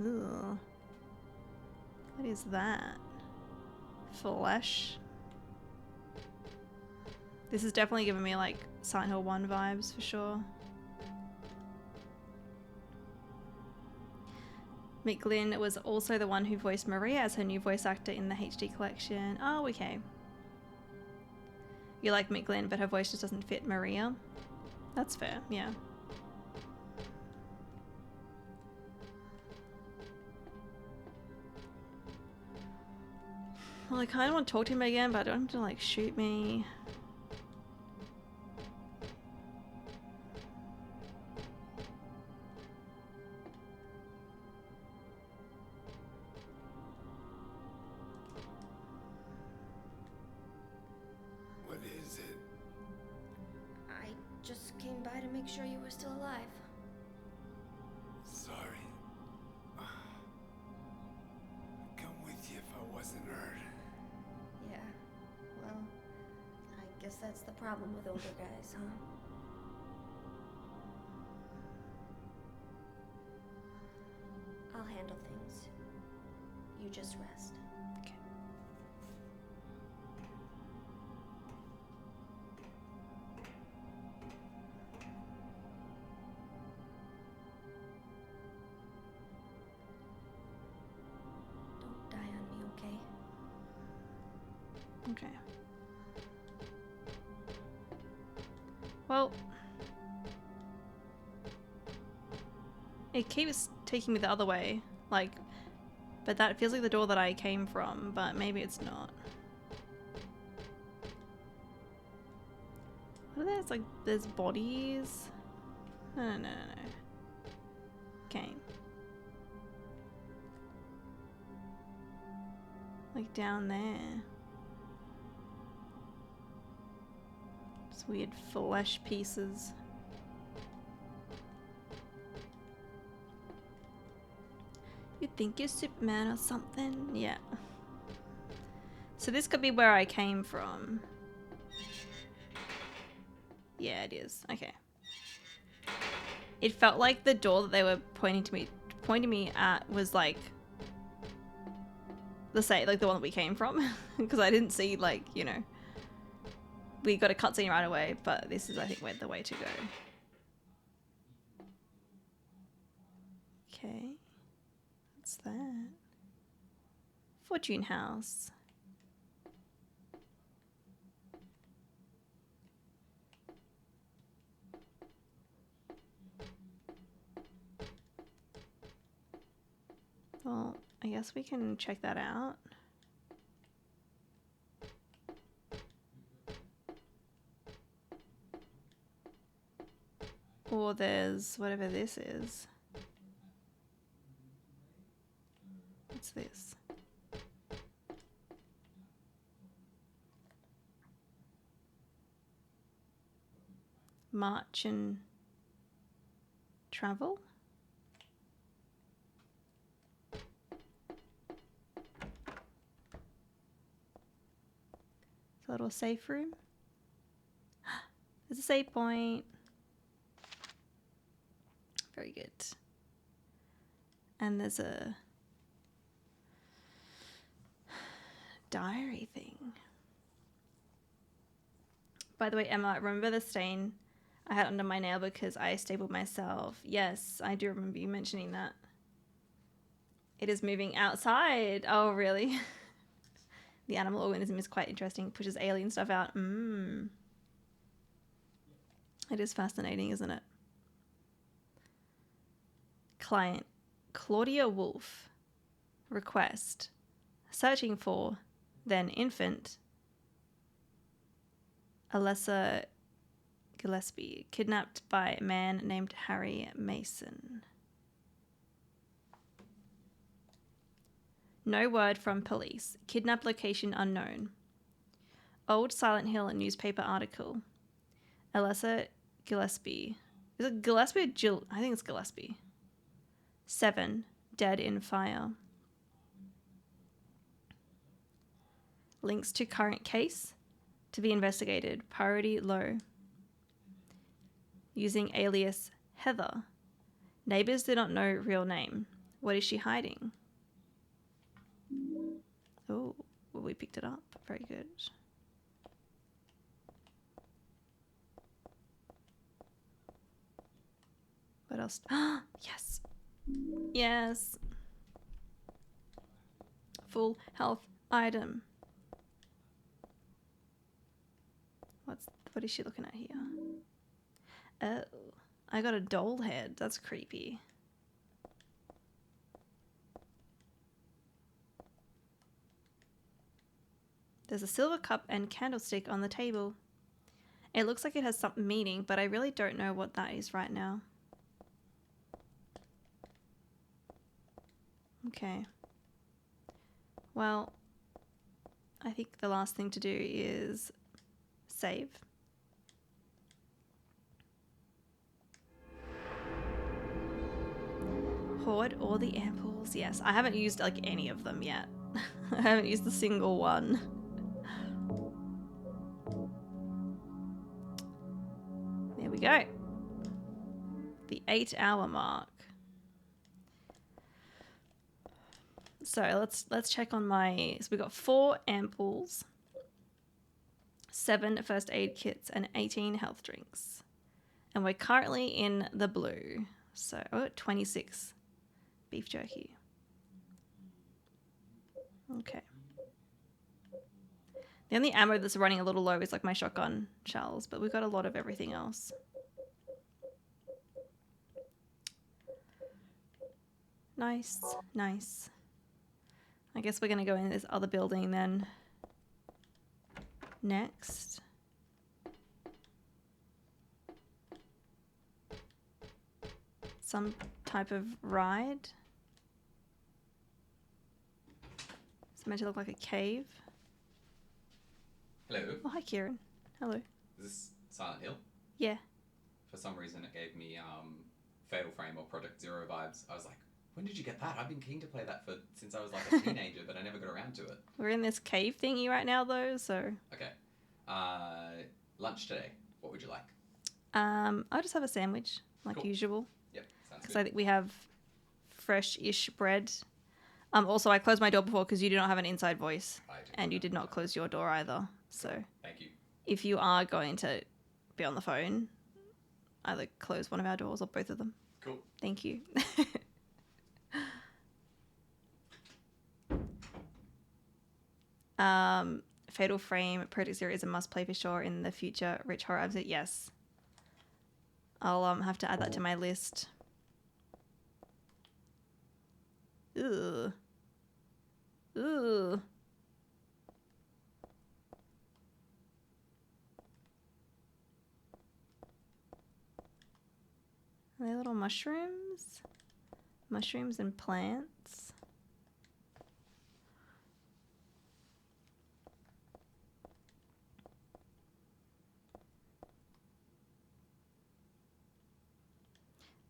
Ooh. What is that? Flesh? This is definitely giving me like Silent Hill 1 vibes for sure. Mick Glynn was also the one who voiced Maria as her new voice actor in the HD collection. Oh, okay. You like Mick Glynn, but her voice just doesn't fit Maria. That's fair, yeah. Well, I kind of want to talk to him again, but I don't want him to like shoot me. What is it? I just came by to make sure you were still alive. Sorry. I'd come with you if I wasn't hurt. Yeah. Well, I guess that's the problem with older guys, huh? I'll handle things. You just rest. Okay. Don't die on me, okay? Okay. Well, it keeps taking me the other way, like, but that feels like the door that I came from, but maybe it's not. What are there? It's like, there's bodies? No. Okay. Like down there. Just weird flesh pieces. You think you're Superman or something? Yeah. So this could be where I came from. Yeah, it is. Okay. It felt like the door that they were pointing me at was like the same, like the one that we came from, because I didn't see, like, you know, we got a cutscene right away, but this is, I think, the way to go. Okay. What's that? Fortune House. Well, I guess we can check that out. Or there's whatever this is. What's this? March and travel? It's a little safe room. There's a save point. Very good. And there's a diary thing. By the way, Emma, remember the stain I had under my nail because I stapled myself? Yes, I do remember you mentioning that. It is moving outside. Oh, really? The animal organism is quite interesting. It pushes alien stuff out. It is fascinating, isn't it? Client, Claudia Wolf. Request, searching for, then infant, Alessa Gillespie, kidnapped by a man named Harry Mason. No word from police. Kidnap location unknown. Old Silent Hill newspaper article. Alessa Gillespie. Is it Gillespie or Jill? I think it's Gillespie. 7. Dead in fire. Links to current case. To be investigated. Priority low. Using alias Heather. Neighbors do not know real name. What is she hiding? Oh, well, we picked it up. Very good. What else? Yes. Yes. full health item. What is she looking at here? Oh, I got a doll head. That's creepy. There's a silver cup and candlestick on the table. It looks like it has some meaning, but I really don't know what that is right now. Okay. Well, I think the last thing to do is save. Hoard all the ampoules. Yes, I haven't used like any of them yet. I haven't used a single one. There we go. The 8-hour mark. So let's check on my. So we got 4 ampoules, 7 first aid kits, and 18 health drinks, and we're currently in the blue. So 26 beef jerky. Okay. The only ammo that's running a little low is like my shotgun shells, but we've got a lot of everything else. Nice, nice. I guess we're going to go in this other building then. Next. Some type of ride. It's meant to look like a cave. Hello. Oh, hi, Kieran. Hello. Is this Silent Hill? Yeah. For some reason, it gave me Fatal Frame or Project Zero vibes. I was like, when did you get that? I've been keen to play that since I was like a teenager, but I never got around to it. We're in this cave thingy right now, though, so... Okay. Lunch today. What would you like? I'll just have a sandwich, like Cool. usual. Yep, sounds Because good. I think we have fresh-ish bread. Also, I closed my door before because you do not have an inside voice. I did And you not did know not that. close your door either. So Thank you. if you are going to be on the phone, either close one of our doors or both of them. Cool. Thank you. Fatal Frame, Project Zero is a must-play for sure in the future. Rich horror, yes. I'll have to add that to my list. Ooh. Ooh. Are they little mushrooms? Mushrooms and plants.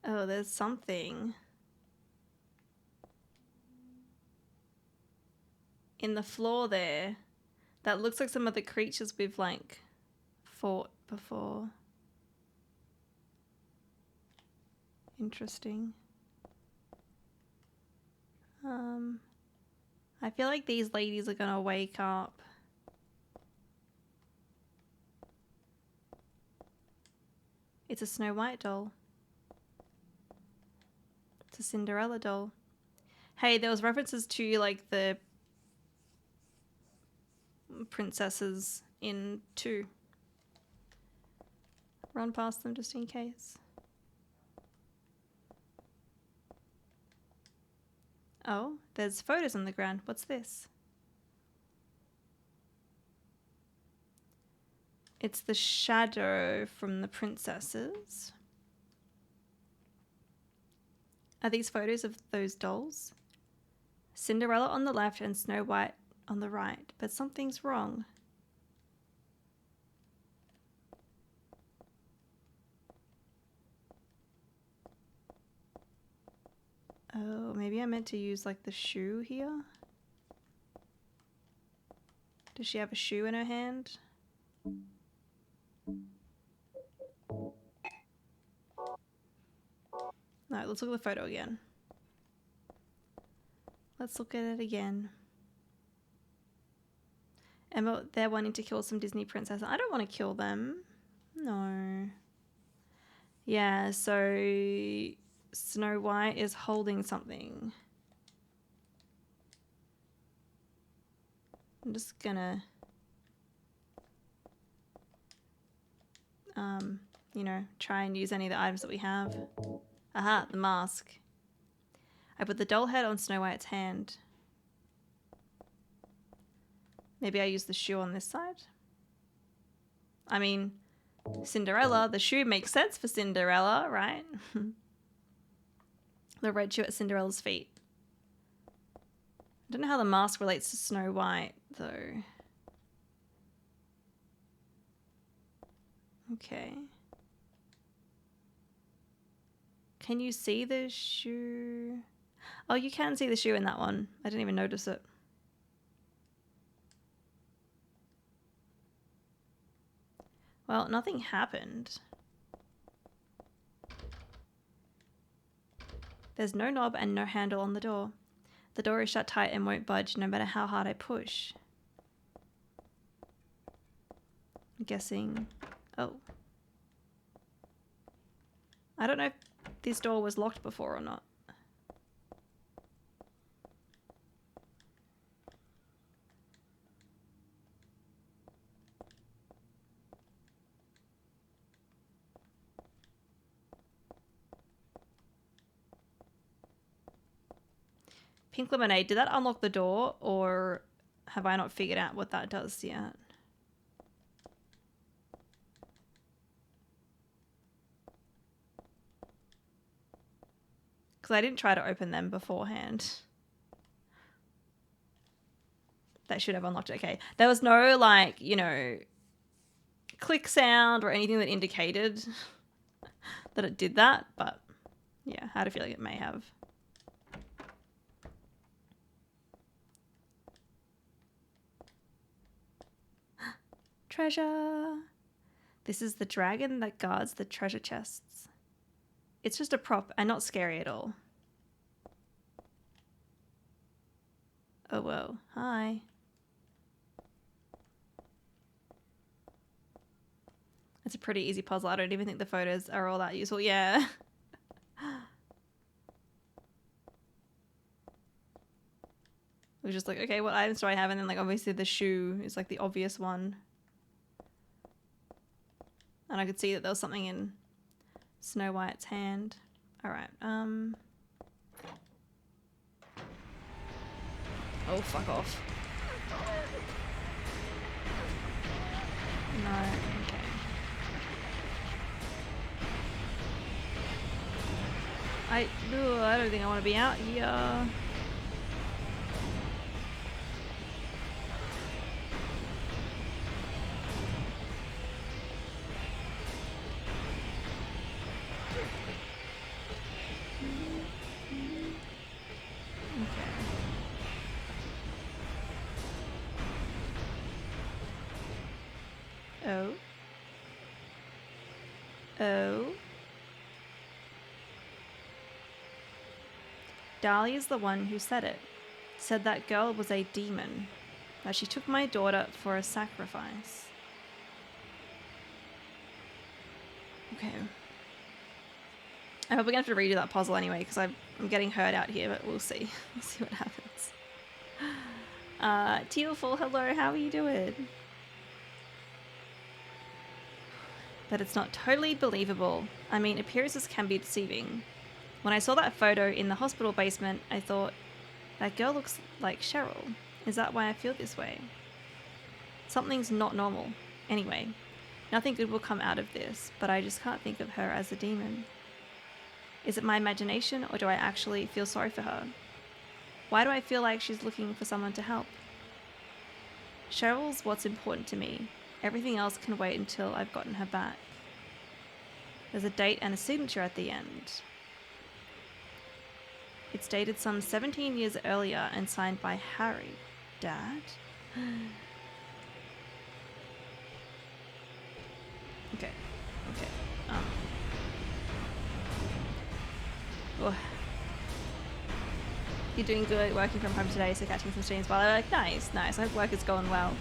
Oh, there's something in the floor there that looks like some of the creatures we've like fought before. Interesting. I feel like these ladies are gonna wake up. It's a Snow White doll. It's a Cinderella doll. Hey, there was references to like the princesses in 2. Run past them just in case. Oh, there's photos on the ground. What's this? It's the shadow from the princesses. Are these photos of those dolls? Cinderella on the left and Snow White on the right, but something's wrong. Oh, maybe I meant to use like the shoe here. Does she have a shoe in her hand? No, let's look at the photo again. Let's look at it again. Emma, they're wanting to kill some Disney princesses. I don't want to kill them. No. Yeah, so Snow White is holding something. I'm just gonna, you know, try and use any of the items that we have. Aha, the mask. I put the doll head on Snow White's hand. Maybe I use the shoe on this side? I mean, Cinderella, the shoe makes sense for Cinderella, right? The red shoe at Cinderella's feet. I don't know how the mask relates to Snow White, though. Okay. Can you see the shoe? Oh, you can see the shoe in that one. I didn't even notice it. Well, nothing happened. There's no knob and no handle on the door. The door is shut tight and won't budge no matter how hard I push. I'm guessing... Oh. I don't know if this door was locked before or not. Pink lemonade, did that unlock the door, or have I not figured out what that does yet? Because I didn't try to open them beforehand. That should have unlocked it. Okay. There was no, like, you know, click sound or anything that indicated that it did that, but yeah, I had a feeling it may have. Treasure! This is the dragon that guards the treasure chests. It's just a prop and not scary at all. Oh, whoa. Hi. It's a pretty easy puzzle. I don't even think the photos are all that useful. Yeah. We're just like, okay, what items do I have? And then, like, obviously the shoe is, like, the obvious one. And I could see that there was something in Snow White's hand. Alright, Oh, fuck off. No, okay. I don't think I want to be out here. Oh. Oh. Dali is the one who said it. Said that girl was a demon. That she took my daughter for a sacrifice. Okay. I'm probably going to have to redo that puzzle anyway because I'm getting hurt out here, but we'll see. We'll see what happens. Tealful, hello, how are you doing? But it's not totally believable. I mean, appearances can be deceiving. When I saw that photo in the hospital basement, I thought, that girl looks like Cheryl. Is that why I feel this way? Something's not normal. Anyway, nothing good will come out of this, but I just can't think of her as a demon. Is it my imagination, or do I actually feel sorry for her? Why do I feel like she's looking for someone to help? Cheryl's what's important to me. Everything else can wait until I've gotten her back. There's a date and a signature at the end. It's dated some 17 years earlier and signed by Harry. Dad? Okay. Okay. Oh. You're doing good, working from home today, so catching some streams while I'm like, nice, nice. I hope work is going well.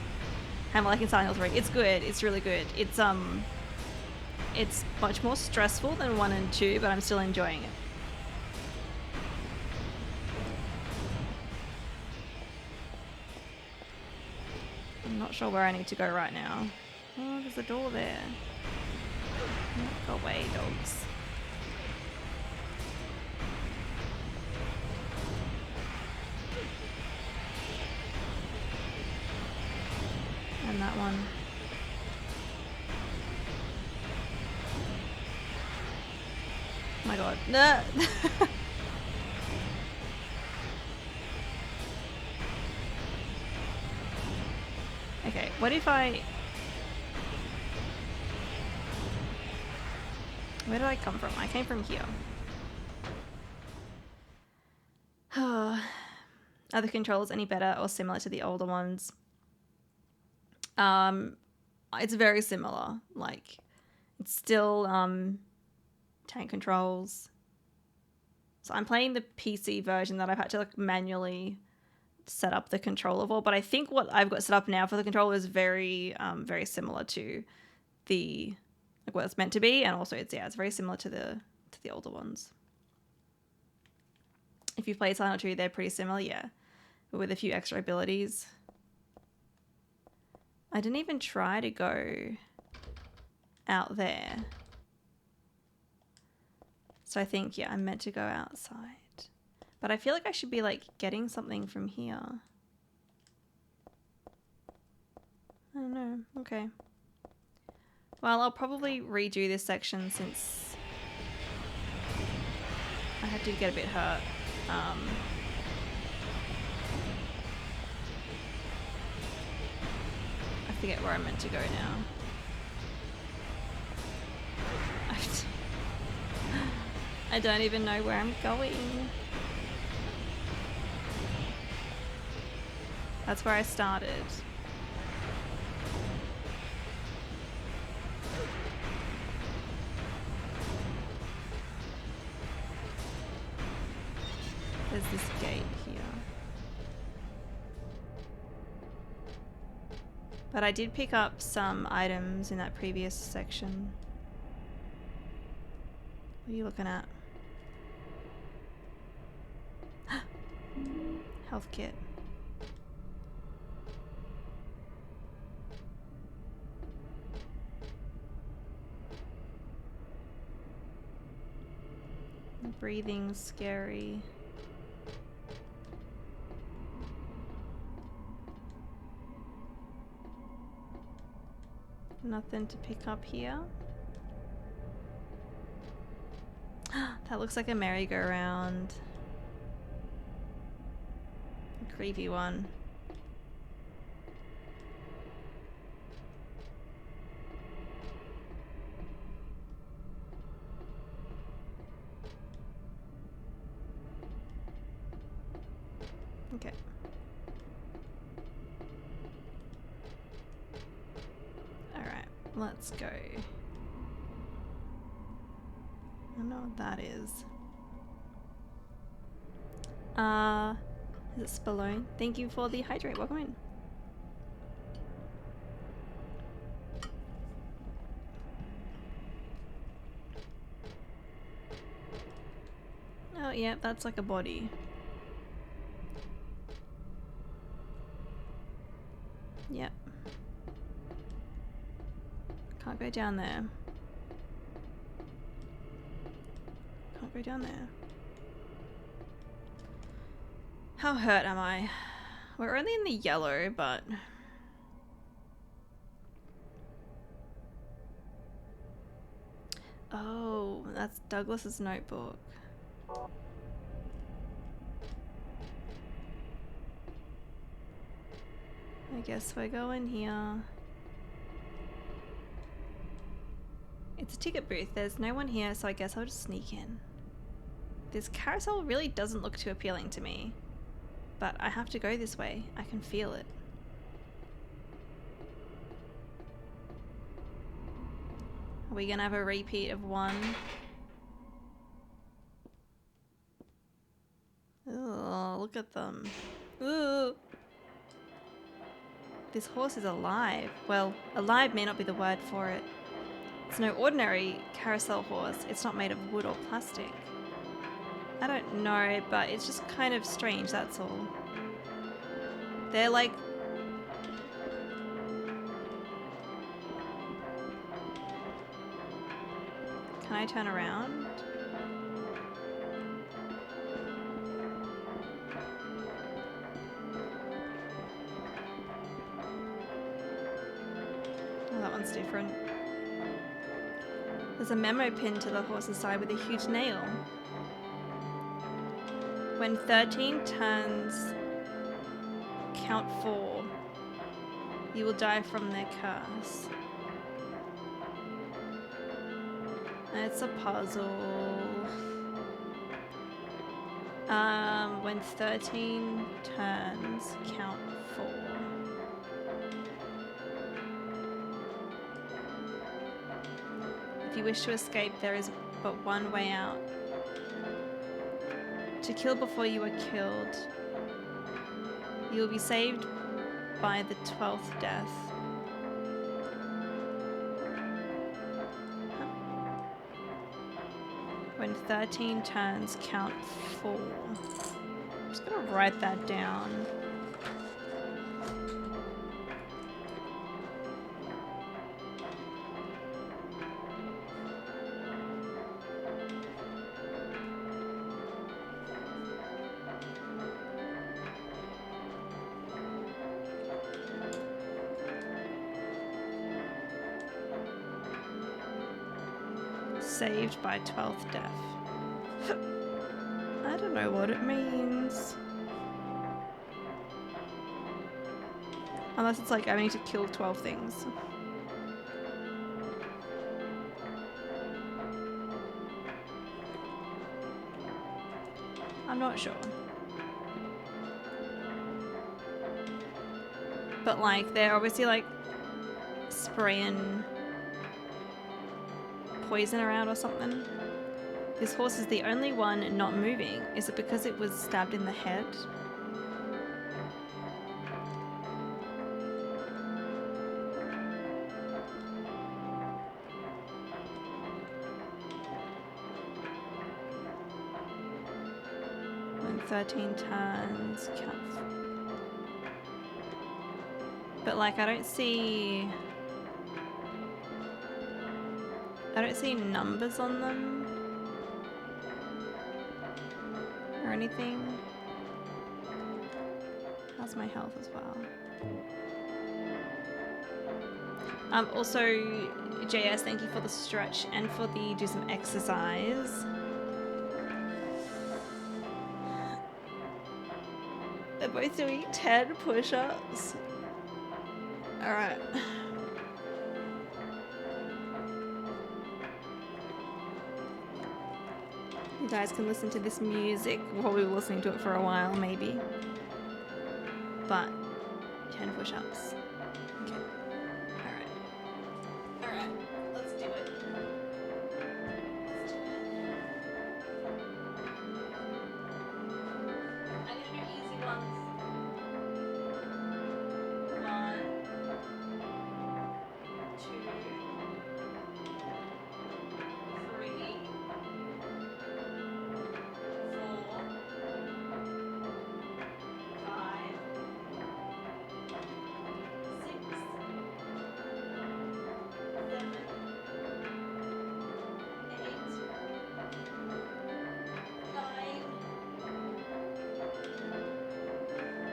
I'm liking Silent Hill 3. It's good. It's really good. It's much more stressful than 1 and 2, but I'm still enjoying it. I'm not sure where I need to go right now. Oh, there's a door there. Go away, dogs. And that one. Oh my god. No. Okay, what if I... Where did I come from? I came from here. Are the controls any better or similar to the older ones? It's very similar. Like, it's still tank controls. So I'm playing the PC version that I've had to like manually set up the controller for, but I think what I've got set up now for the controller is very very similar to the like what it's meant to be, and also it's very similar to the older ones. If you play Silent Hill 2, they're pretty similar, yeah, but with a few extra abilities. I didn't even try to go out there. So I think, yeah, I'm meant to go outside. But I feel like I should be, like, getting something from here. I don't know. Okay. Well, I'll probably redo this section since I had to get a bit hurt. I forget where I'm meant to go now. I don't even know where I'm going. That's where I started. There's this gate here. But I did pick up some items in that previous section. What are you looking at? Health kit. Breathing's scary. Nothing to pick up here. That looks like a merry-go-round. A creepy one. Okay. Alright, let's go. I don't know what that is. Is it Spallone? Thank you for the hydrate. Welcome in. Oh, yeah, that's like a body. Yep. Can't go down there. Can't go down there. How hurt am I? We're only in the yellow, but... Oh, that's Douglas's notebook. I guess we're going here. It's a ticket booth. There's no one here, so I guess I'll just sneak in. This carousel really doesn't look too appealing to me. But I have to go this way. I can feel it. Are we gonna have a repeat of one? Oh, look at them. Ooh. This horse is alive. Well, alive may not be the word for it. It's no ordinary carousel horse. It's not made of wood or plastic. I don't know, but it's just kind of strange, that's all. They're like... Can I turn around? Oh, that one's different. There's a memo pinned to the horse's side with a huge nail. When 13 turns count 4, you will die from their curse. It's a puzzle. When 13 turns count 4. If you wish to escape, there is but one way out. To kill before you are killed. You will be saved by the 12th death. Huh? When 13 turns, count 4. I'm just gonna write that down. Saved by 12th death. I don't know what it means. Unless it's like I need to kill 12 things. I'm not sure. But like they're obviously like spraying poison around or something. This horse is the only one not moving. Is it because it was stabbed in the head? When 13 turns, count. But like I don't see numbers on them or anything. How's my health as well? Also, JS, thank you for the stretch and for the do some exercise. They're both doing 10 push-ups. Alright. You guys can listen to this music while we were listening to it for a while, maybe. But 10 push-ups. Okay. Alright. Alright. Let's do it. Let's do it. I'm gonna do easy ones. 1, 2, 3.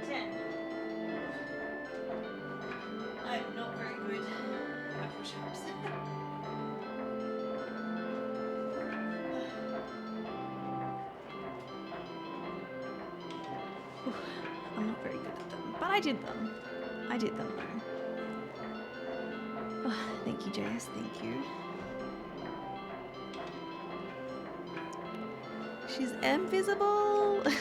10. I'm not very good at push-ups. I'm not very good at them, but I did them. I did them though. Oh, thank you, JS. Thank you. She's invisible. Alright.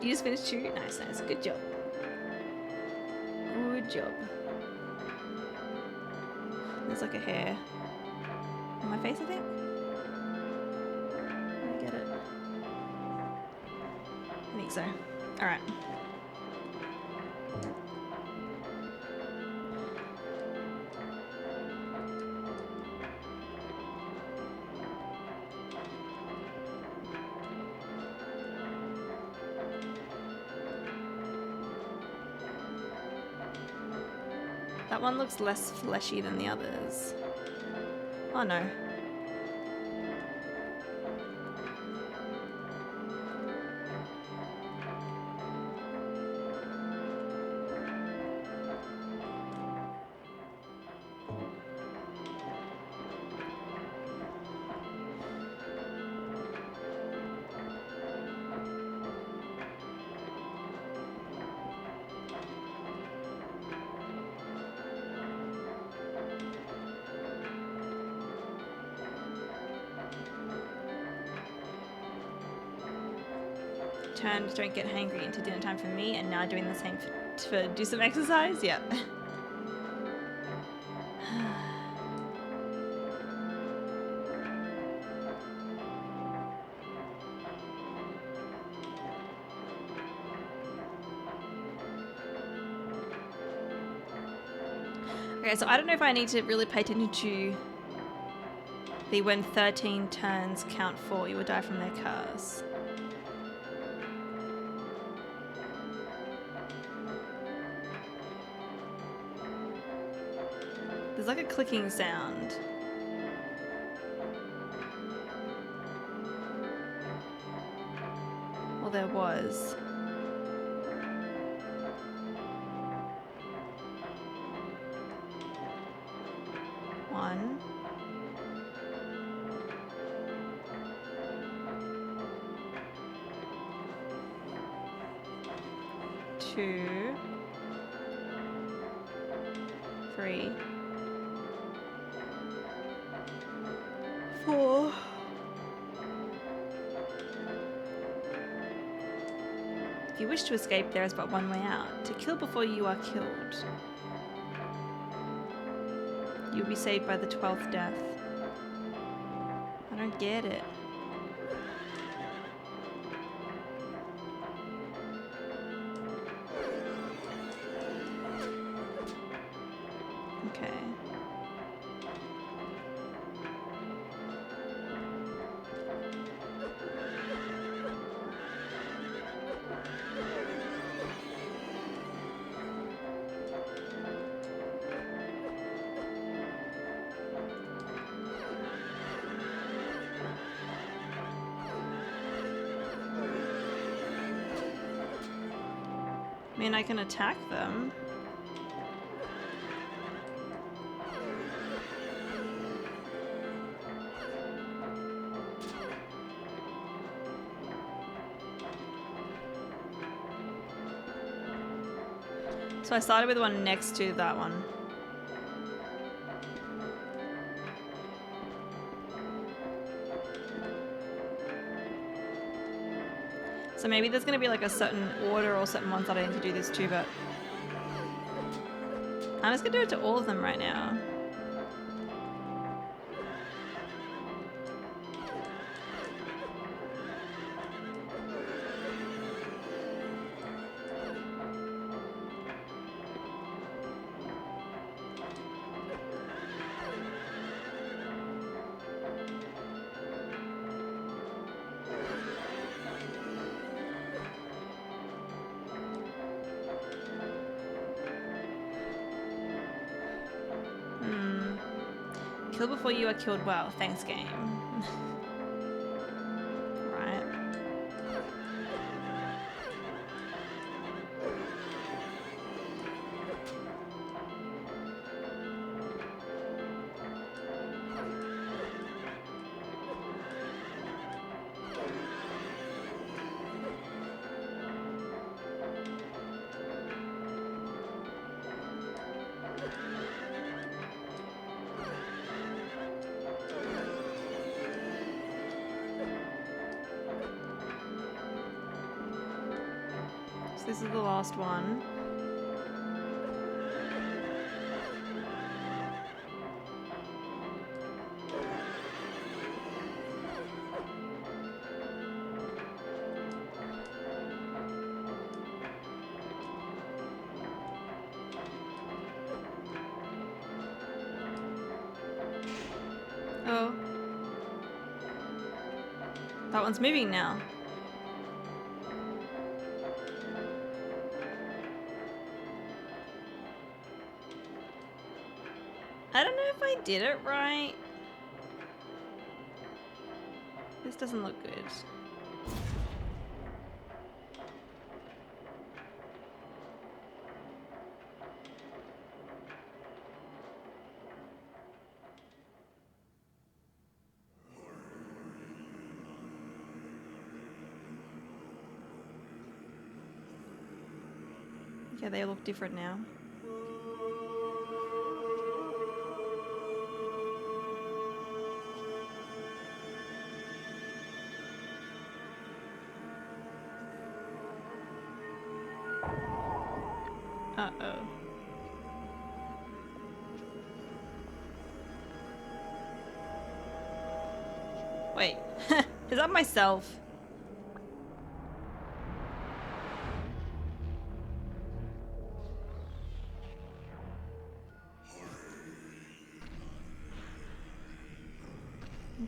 You just finished 2? Nice, nice. Good job. Good job. There's like a hair on my face, I think. Let me get it. I think so. Alright. That one looks less fleshy than the others. Oh no. Turned don't get hangry into dinner time for me, and now doing the same for do some exercise. Yep. Okay, so I don't know if I need to really pay attention to the when 13 turns count 4, you will die from their curse. There's like a clicking sound. Well, there was. One. Two. Three. 4. If you wish to escape, there is but one way out. To kill before you are killed. You will be saved by the 12th death. I don't get it. Okay. I mean, I can attack them. So I started with one next to that one. So maybe there's going to be like a certain order or certain ones that I need to do this to, but I'm just going to do it to all of them right now. Kill before you are killed. Well, thanks, game. Right. This is the last one. Oh. That one's moving now. I don't know if I did it right. This doesn't look good. Yeah, they look different now. Uh-oh. Wait, is that myself?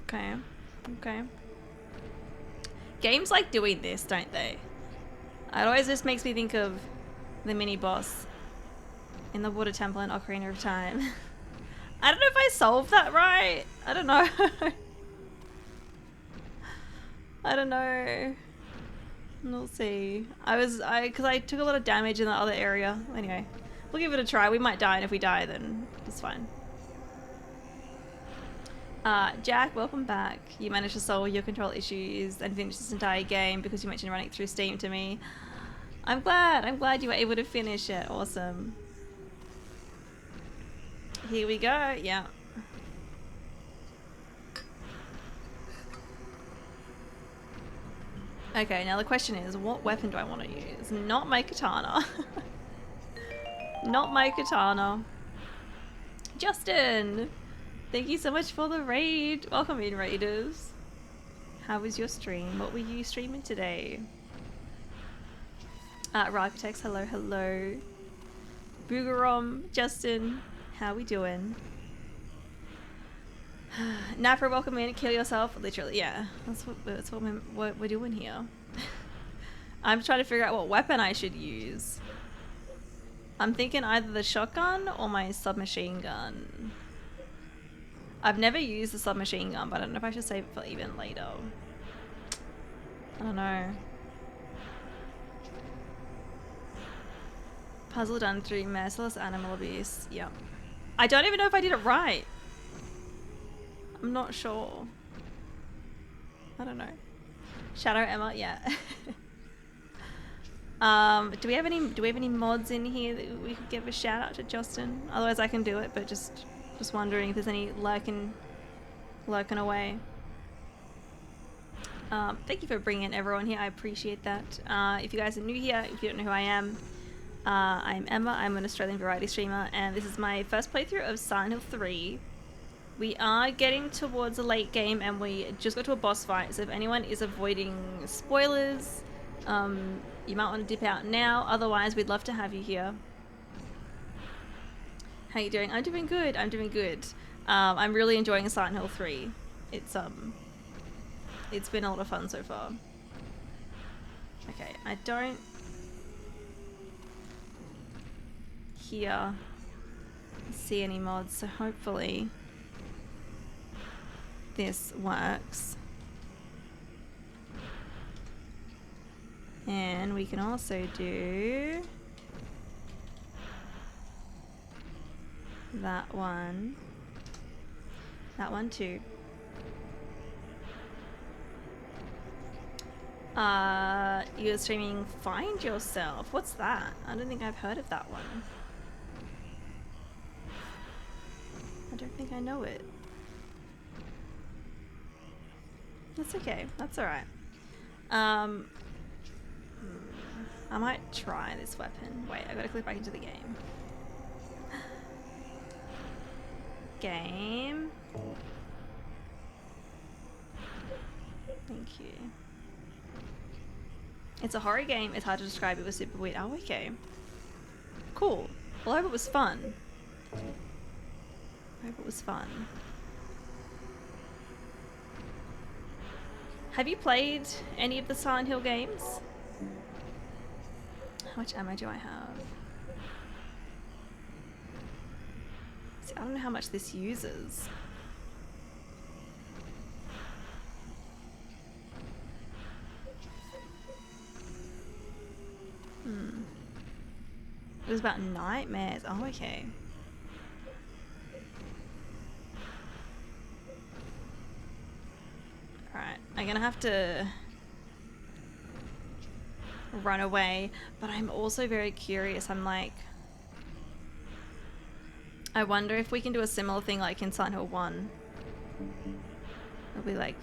Okay, okay. Games like doing this, don't they? It always just makes me think of the mini boss in the Water Temple in Ocarina of Time. I don't know if I solved that right. I don't know. I don't know. We'll see. Because I took a lot of damage in the other area. Anyway, we'll give it a try. We might die, and if we die, then it's fine. Jack, welcome back. You managed to solve your control issues and finish this entire game because you mentioned running it through Steam to me. I'm glad you were able to finish it. Awesome. Here we go. Yeah. Okay, now the question is, what weapon do I want to use? Not my katana. Not my katana. Justin! Thank you so much for the raid. Welcome in, raiders. How was your stream? What were you streaming today? Rypotex, hello, hello. Boogarom, Justin, how we doing? Nafra, welcome in. Kill yourself. Literally, yeah. That's what we're doing here. I'm trying to figure out what weapon I should use. I'm thinking either the shotgun or my submachine gun. I've never used the submachine gun, but I don't know if I should save it for even later. I don't know. Puzzle done through Merciless Animal Abuse. Yep. I don't even know if I did it right. I'm not sure. I don't know. Shadow Emma, yeah. Do we have any mods in here that we could give a shout out to Justin? Otherwise I can do it, but just wondering if there's any lurking away. Thank you for bringing everyone here. I appreciate that. If you guys are new here, if you don't know who I am, I'm Emma. I'm an Australian variety streamer, and this is my first playthrough of Silent Hill 3. We are getting towards a late game, and we just got to a boss fight, so if anyone is avoiding spoilers, you might want to dip out now. Otherwise, we'd love to have you here. How you doing? I'm doing good. I'm doing good. I'm really enjoying Silent Hill 3. It's been a lot of fun so far. Okay, I don't see any mods, so hopefully this works. And we can also do that one too. You're streaming Find Yourself. What's that? I don't think I've heard of that one. I don't think I know it. That's okay. That's alright. I might try this weapon. Wait, I gotta click back into the game. Game. Thank you. It's a horror game. It's hard to describe. It was super weird. Oh, okay. Cool. Well, I hope it was fun. I hope it was fun. Have you played any of the Silent Hill games? How much ammo do I have? I don't know how much this uses. It was about nightmares. Oh, okay. Alright, I'm gonna have to run away, but I'm also very curious. I'm like, I wonder if we can do a similar thing like in Silent Hill 1. It'll be like,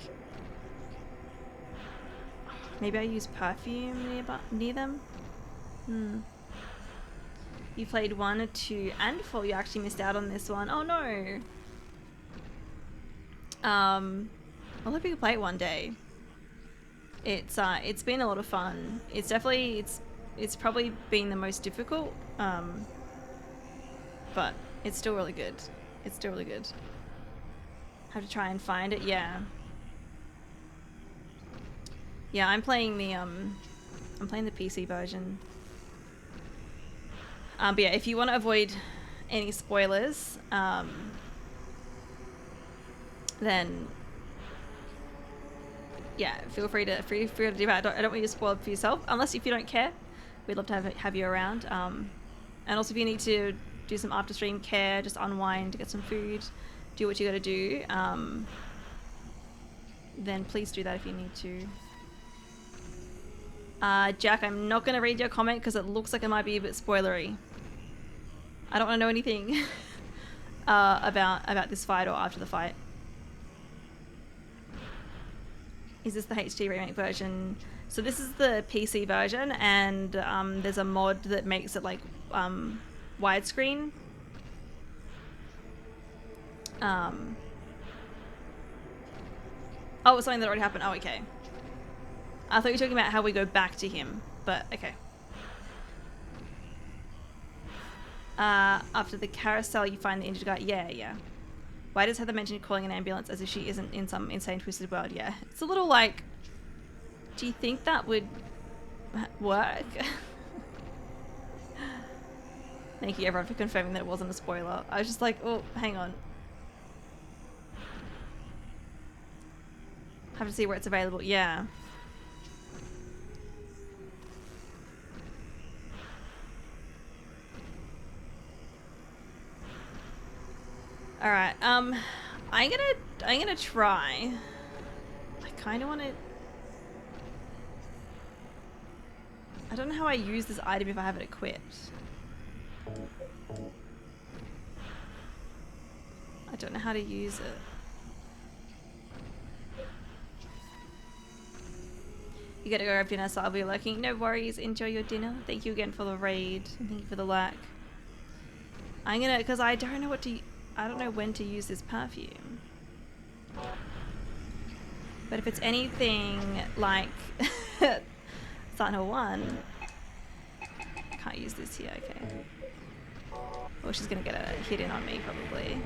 maybe I use perfume near them? You played 1, 2, and 4. You actually missed out on this one. Oh no! I'll hope you can play it one day. It's been a lot of fun. It's definitely, it's probably been the most difficult, but it's still really good. It's still really good. Have to try and find it, yeah. Yeah, I'm playing the PC version. But yeah, if you want to avoid any spoilers, then yeah, feel free to do that. I don't want you to spoil it for yourself, unless if you don't care. We'd love to have you around. And also, if you need to do some after stream care, just unwind, get some food, do what you got to do, then please do that if you need to. Jack, I'm not going to read your comment because it looks like it might be a bit spoilery. I don't want to know anything about this fight or after the fight. Is this the HD remake version? So this is the PC version, and there's a mod that makes it like widescreen. Oh, it's something that already happened. Oh, okay. I thought you were talking about how we go back to him, but okay. After the carousel, you find the injured guy. Yeah. Why does Heather mention calling an ambulance as if she isn't in some insane twisted world? Yeah, it's a little like, do you think that would work? Thank you everyone for confirming that it wasn't a spoiler. I was just like, oh, hang on. Have to see where it's available. Yeah. All right. I'm gonna try. I kind of want to. I don't know how I use this item if I have it equipped. I don't know how to use it. You gotta go grab dinner, so I'll be lurking. No worries. Enjoy your dinner. Thank you again for the raid. And thank you for the like. I'm gonna, because I don't know what to. I don't know when to use this perfume. But if it's anything like Silent Hill 1, I can't use this here, okay. Well, she's gonna get a hit in on me, probably.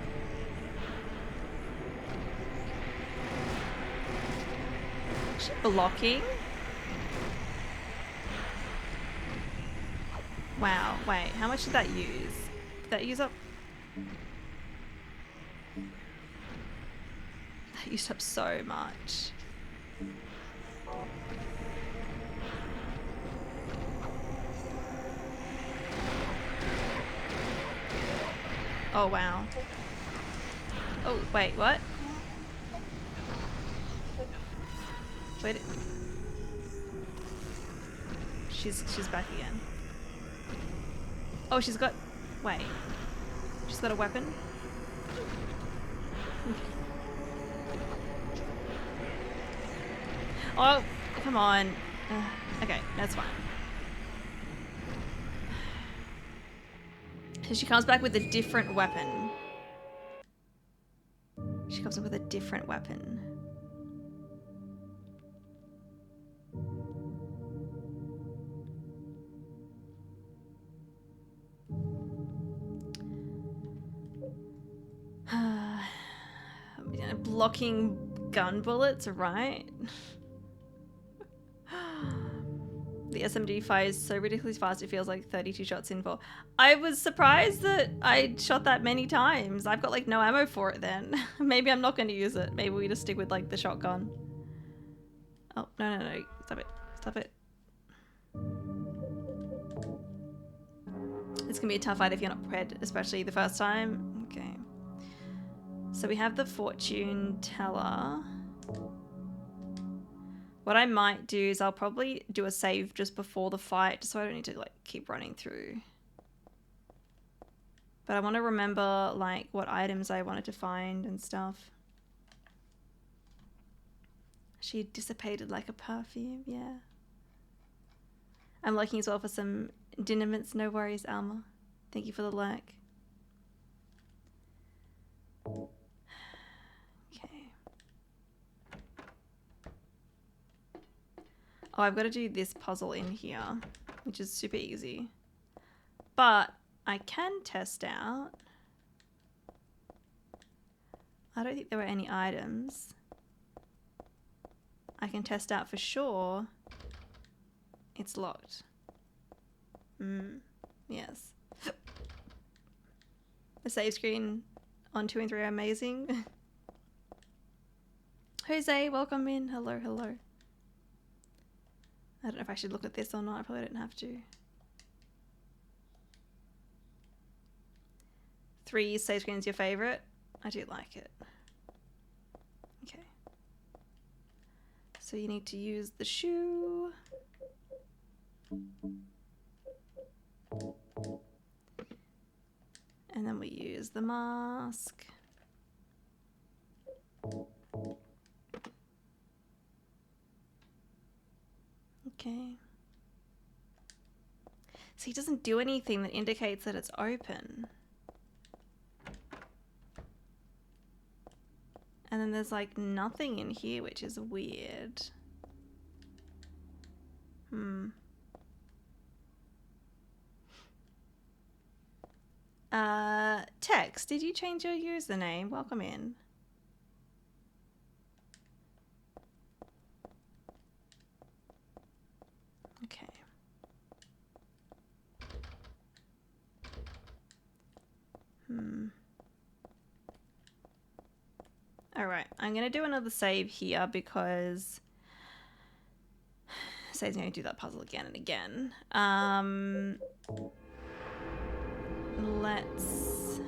Is she blocking? Wow, wait, how much did that use? Did that use up? That used up so much. Oh wow. Oh wait, what? Wait. She's back again. Oh, she's got. Wait. She's got a weapon. Oh, come on. Okay, that's fine. So she comes back with a different weapon. She comes up with a different weapon. Blocking gun bullets, right? The SMG fires so ridiculously fast it feels like 32 shots in for. I was surprised that I shot that many times. I've got like no ammo for it then. Maybe I'm not going to use it. Maybe we just stick with like the shotgun. Oh, no. Stop it. Stop it. It's going to be a tough fight if you're not prepared, especially the first time. Okay. So we have the fortune teller. What I might do is I'll probably do a save just before the fight, just so I don't need to like keep running through. But I want to remember like what items I wanted to find and stuff. She dissipated like a perfume, yeah. I'm looking as well for some dinner mints. No worries, Alma. Thank you for the like. Oh, I've got to do this puzzle in here, which is super easy. But I can test out. I don't think there were any items. I can test out for sure. It's locked. Yes. The save screen on 2 and 3 are amazing. Jose, welcome in. Hello, hello. I don't know if I should look at this or not. I probably don't have to. 3 save screens your favorite? I do like it. Okay. So you need to use the shoe. And then we use the mask. Okay. So he doesn't do anything that indicates that it's open. And then there's like nothing in here, which is weird. Tex, did you change your username? Welcome in. Okay. Alright, I'm going to do another save here because it says I'm going to do that puzzle again and again. Let's...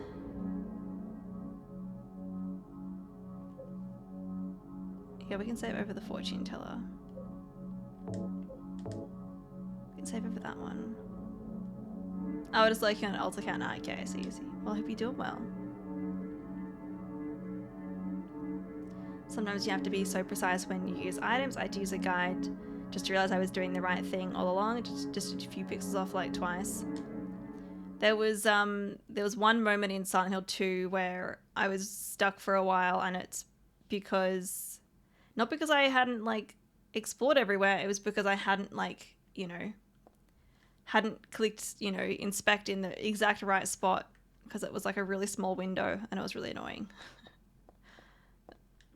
Yeah, we can save over the fortune teller. We can save over that one. Oh, just like an alt account. Ah, okay, I see. Well, I hope you're doing well. Sometimes you have to be so precise when you use items. I had to use a guide just to realize I was doing the right thing all along. Just a few pixels off like twice. There was one moment in Silent Hill 2 where I was stuck for a while, and it's because, not because I hadn't like explored everywhere, it was because I hadn't like, you know, hadn't clicked, you know, inspect in the exact right spot, because it was like a really small window and it was really annoying.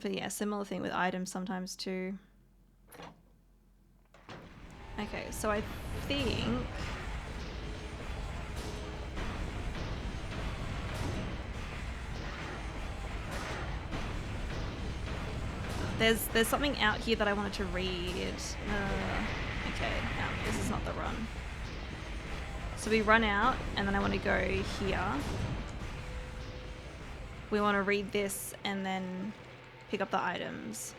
But yeah, similar thing with items sometimes too. Okay, so I think... There's something out here that I wanted to read. Okay, no, this is not the run. So we run out, and then I want to go here. We want to read this and then pick up the items.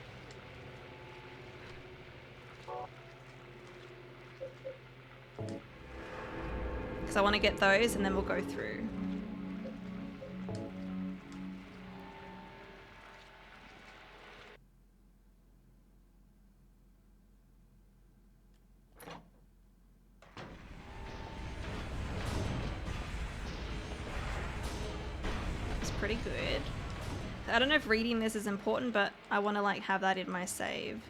Because I want to get those, and then we'll go through. Pretty good. I don't know if reading this is important, but I want to like have that in my save.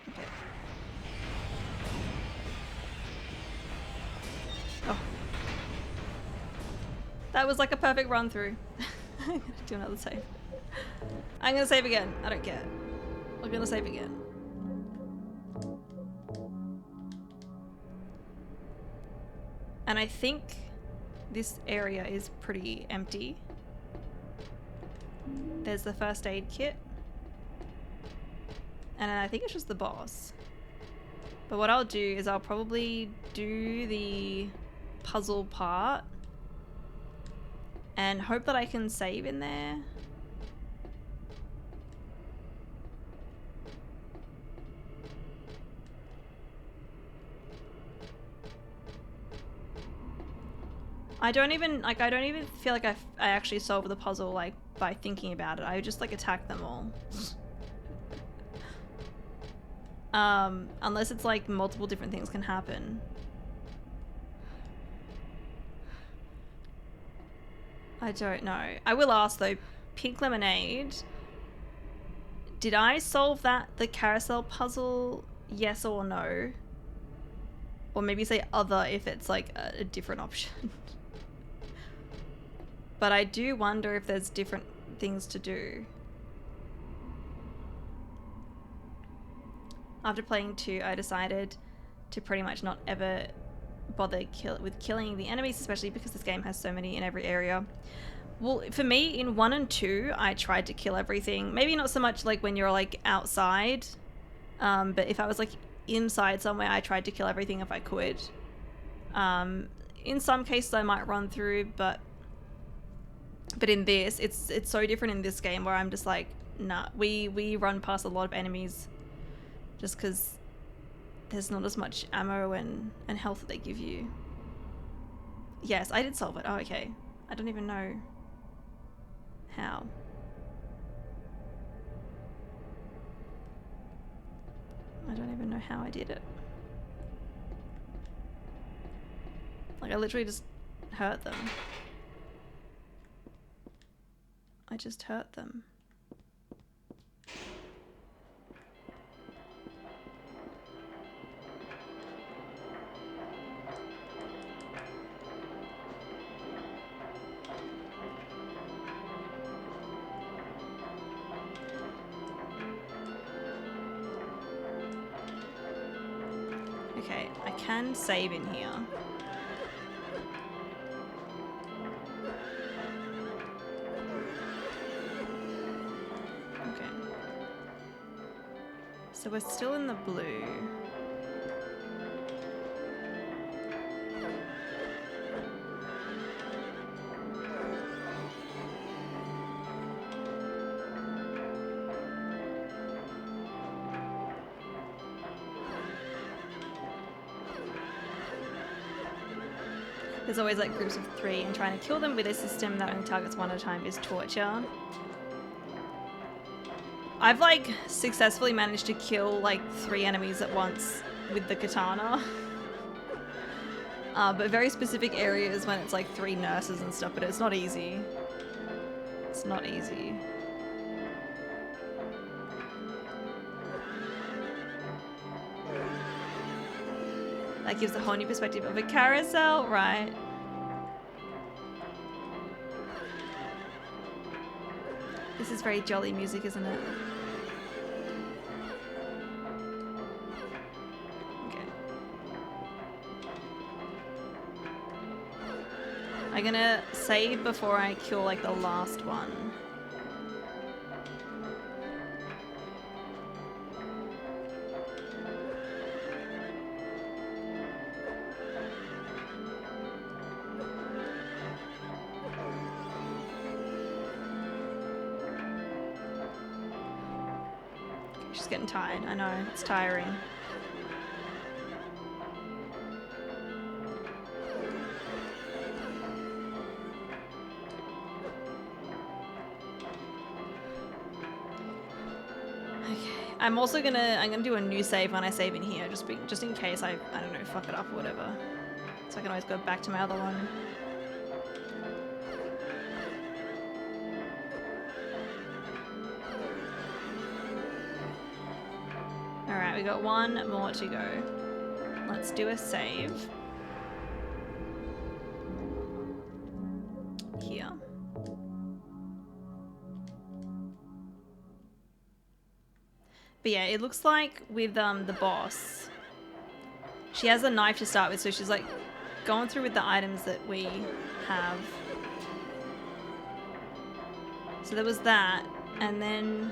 Okay. Oh. That was like a perfect run through. I'm gonna do another save. I'm gonna save again. I don't care. We're gonna save again. And I think this area is pretty empty. There's the first aid kit. And I think it's just the boss. But what I'll do is I'll probably do the puzzle part and hope that I can save in there. I don't even feel like I actually solve the puzzle like by thinking about it. I just like attack them all. Unless it's like multiple different things can happen. I don't know. I will ask though, Pink Lemonade, did I solve the carousel puzzle, yes or no? Or maybe say other if it's like a different option. But I do wonder if there's different things to do. After playing 2, I decided to pretty much not ever bother with killing the enemies, especially because this game has so many in every area. Well, for me, in 1 and 2, I tried to kill everything. Maybe not so much like when you're like outside, but if I was like inside somewhere, I tried to kill everything if I could. In some cases, I might run through, but in this, it's so different in this game where I'm just like, nah, we run past a lot of enemies just because there's not as much ammo and health that they give you. Yes, I did solve it. Oh, okay. I don't even know how. I don't even know how I did it. Like, I literally just hurt them. I just hurt them. Okay, I can save in here. Okay. So we're still in the blue. There's always like groups of 3 and trying to kill them with a system that only targets one at a time is torture. I've like successfully managed to kill like 3 enemies at once with the katana. But very specific areas when it's like 3 nurses and stuff, but it's not easy. It's not easy. That gives a whole new perspective of a carousel, right? This is very jolly music, isn't it? Okay. I'm gonna save before I kill like the last one. She's getting tired. I know, it's tiring. Okay, I'm gonna do a new save when I save in here, just in case I don't know, fuck it up or whatever. So I can always go back to my other one. Alright, we got 1 more to go. Let's do a save. Here. But yeah, it looks like with the boss, she has a knife to start with, so she's like going through with the items that we have. So there was that, and then...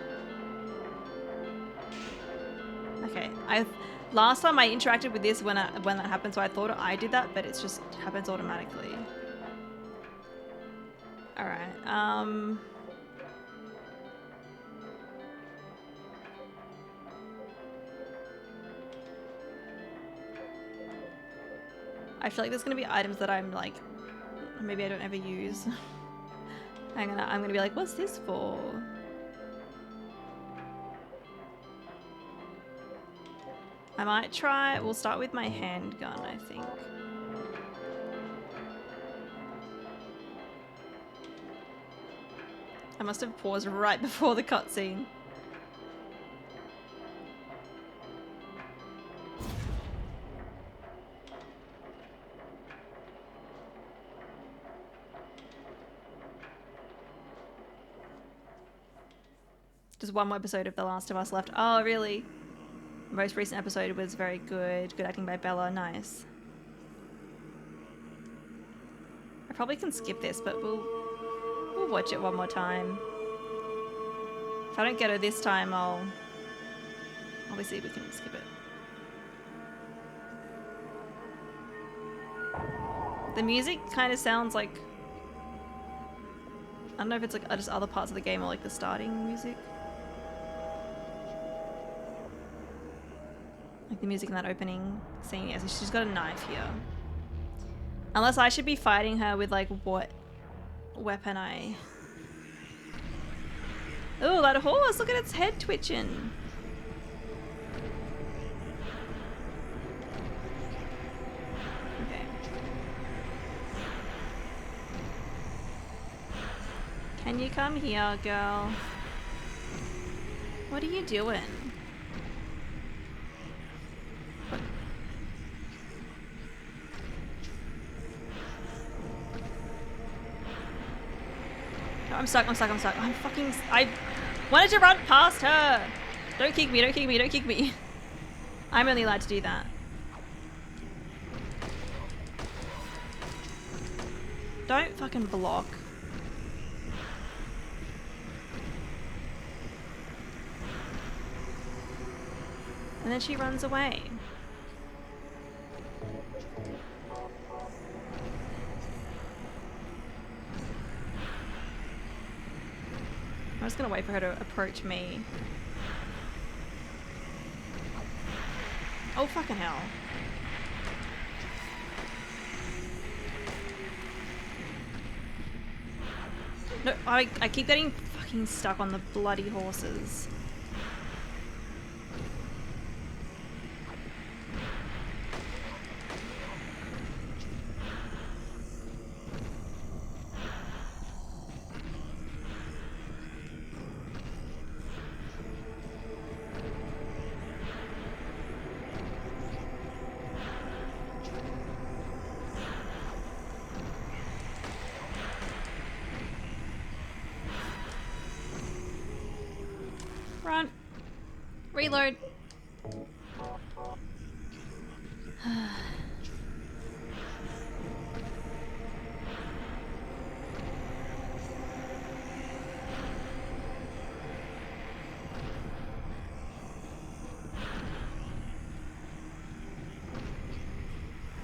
Okay, last time I interacted with this when that happened, so I thought I did that, but it's just happens automatically. Alright, I feel like there's gonna be items that I'm like, maybe I don't ever use. I'm gonna be like, what's this for? I might try, we'll start with my handgun, I think. I must have paused right before the cutscene. Just one more episode of The Last of Us left. Oh, really? Most recent episode was very good. Good acting by Bella. Nice. I probably can skip this, but we'll watch it one more time. If I don't get her this time, I'll obviously we can skip it. The music kind of sounds like, I don't know if it's like just other parts of the game or like the starting music. Like the music in that opening scene. Yeah, so she's got a knife here. Unless I should be fighting her with like what weapon I... Oh, that horse! Look at its head twitching. Okay. Can you come here, girl? What are you doing? I'm stuck. I wanted to run past her! Don't kick me, don't kick me, don't kick me. I'm only allowed to do that. Don't fucking block. And then she runs away. I'm just gonna wait for her to approach me. Oh, fucking hell. No, I keep getting fucking stuck on the bloody horses. Run. Reload. I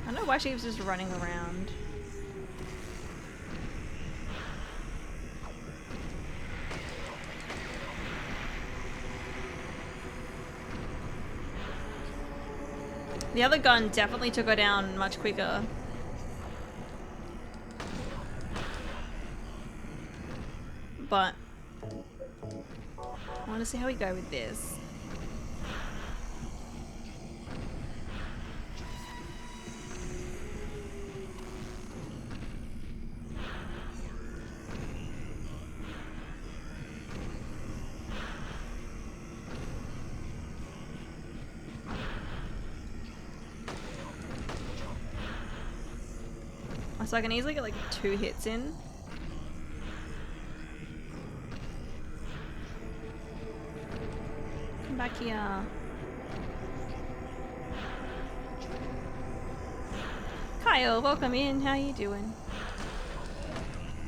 don't know why she was just running around. The other gun definitely took her down much quicker. But I want to see how we go with this. So I can easily get like 2 hits in. Come back here. Kyle, welcome in. How you doing?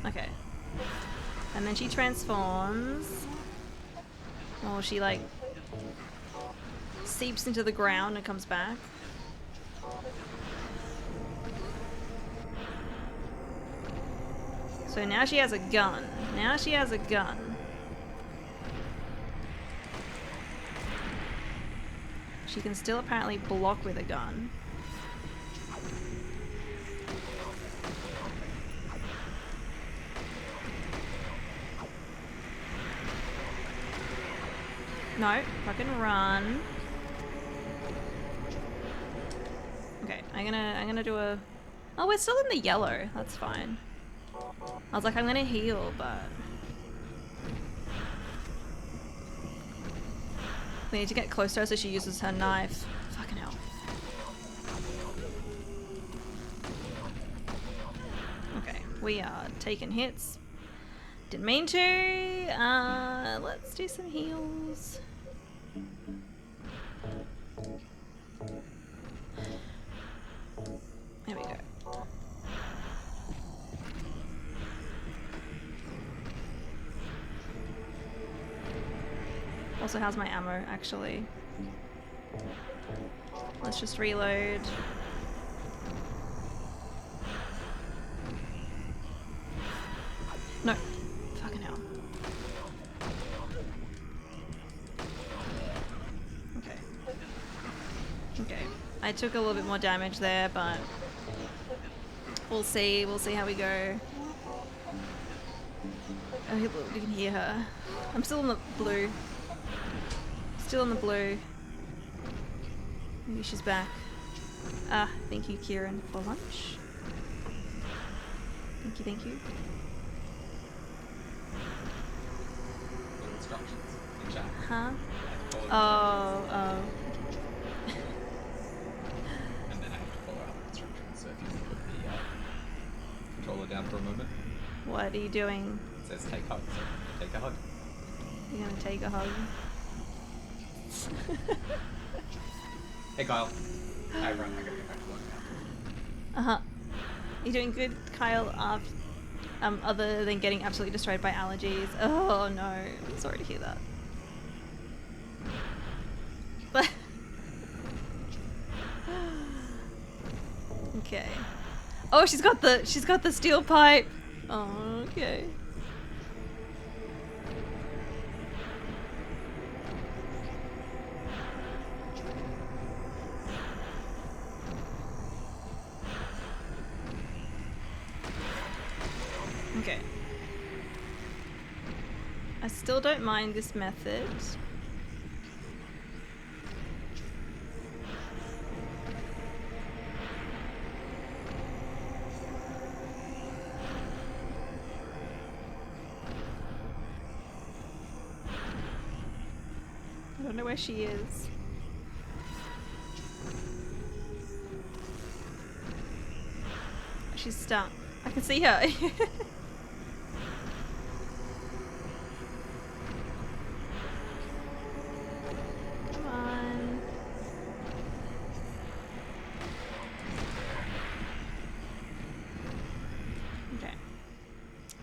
Okay. And then she transforms. Or she like seeps into the ground and comes back. So now she has a gun. Now she has a gun. She can still apparently block with a gun. No, fucking run. Okay, I'm gonna do a... Oh, we're still in the yellow. That's fine. I was like, I'm gonna heal, but... We need to get close to her so she uses her knife. Fucking hell. Okay, we are taking hits. Didn't mean to. Let's do some heals. There we go. Also, how's my ammo, actually? Let's just reload. No. Fucking hell. Okay. Okay. I took a little bit more damage there, but we'll see. We'll see how we go. Oh, you can hear her. I'm still in the blue. Still in the blue. Maybe she's back. Ah, thank you, Kieran, for lunch. Thank you, thank you. Instructions in chat. Huh? Follow Oh. and then I have to follow other instructions. So if you can put the controller down for a moment, What are you doing? it says take hug. So take a hug. You're gonna take a hug. Hey Kyle. I gotta get back to work now. Uh-huh. You're doing good, Kyle, other than getting absolutely destroyed by allergies. Oh no, I'm sorry to hear that. But okay. Oh, she's got the steel pipe. Oh, okay. Okay. I still don't mind this method. I don't know where she is. She's stuck. I can see her. Come on. Okay.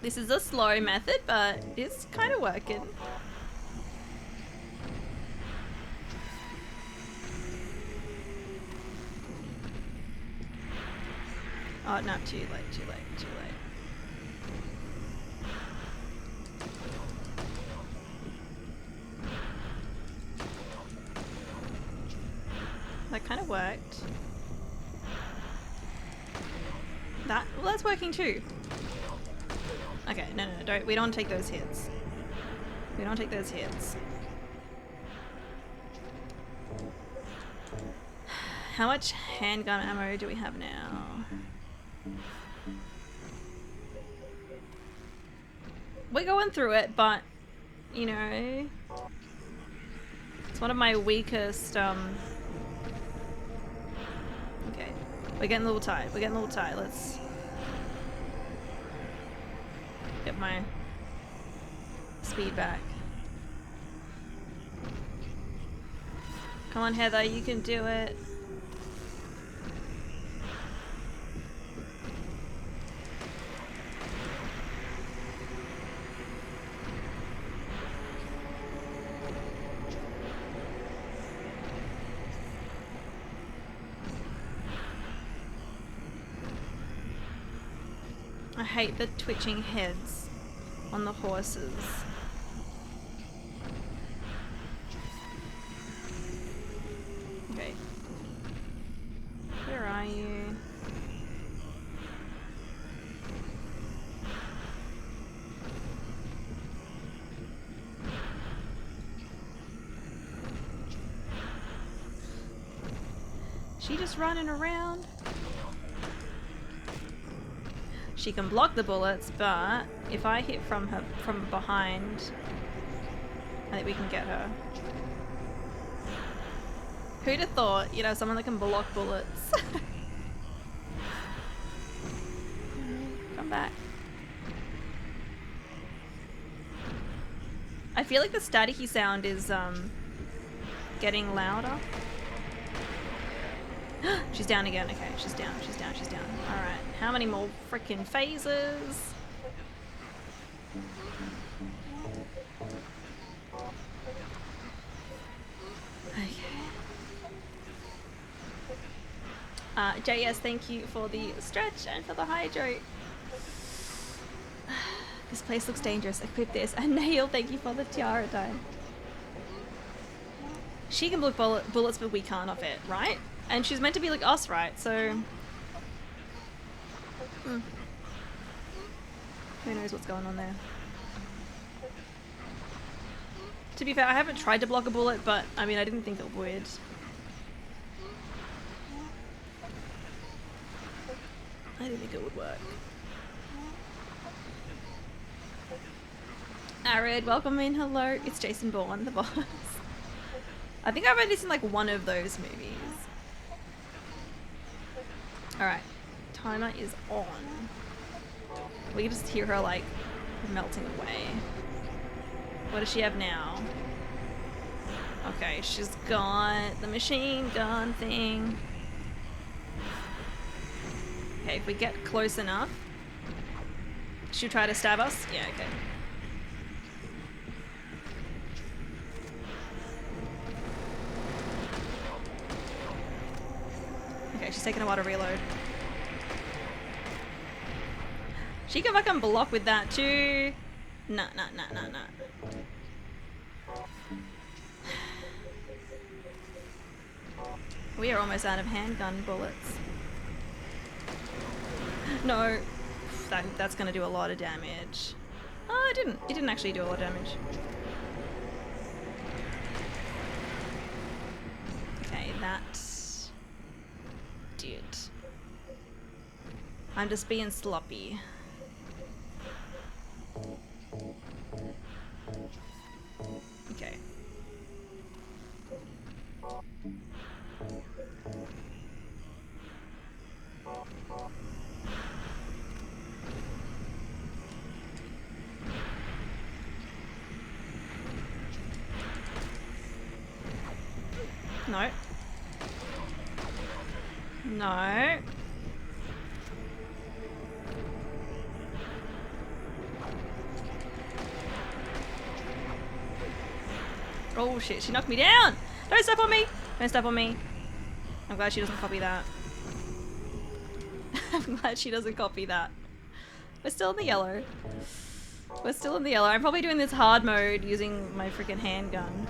This is a slow method, but it's kind of working. Oh, no, too late, too late, too late. That kind of worked. Well, that's working too. Okay, no, we don't take those hits. We don't take those hits. How much handgun ammo do we have now? We're going through it, but, you know, it's one of my weakest, okay. We're getting a little tired. Let's get my speed back. Come on, Heather, you can do it. I hate the twitching heads on the horses. Okay. Where are you? She just running around. She can block the bullets, but if I hit from behind, I think we can get her. Who'd have thought, you know, someone that can block bullets. Come back. I feel like the staticky sound is getting louder. She's down again. Okay, she's down, she's down, she's down. Alright, how many more freaking phases? Okay. JS, thank you for the stretch and for the hydro. This place looks dangerous. Equip this. And Nail, thank you for the tiara time. She can block bullets, but we can't of it, right? And she's meant to be like us, right? So... Who knows what's going on there. To be fair, I haven't tried to block a bullet, but I mean, I didn't think it would. I didn't think it would work. Arid, welcome in, hello. It's Jason Bourne, the boss. I think I've only seen like one of those movies. Alright, timer is on. We can just hear her like melting away. What does she have now? Okay, she's got the machine gun thing. Okay, if we get close enough. She'll try to stab us? Yeah, okay. Okay, she's taking a while to reload. She can fucking block with that too. Nah. We are almost out of handgun bullets. No, that's gonna do a lot of damage. Oh, it didn't. It didn't actually do a lot of damage. Okay, that did. I'm just being sloppy. Okay. No. No. Oh shit, she knocked me down! Don't step on me! Don't step on me. I'm glad she doesn't copy that. I'm glad she doesn't copy that. We're still in the yellow. We're still in the yellow. I'm probably doing this hard mode using my freaking handgun.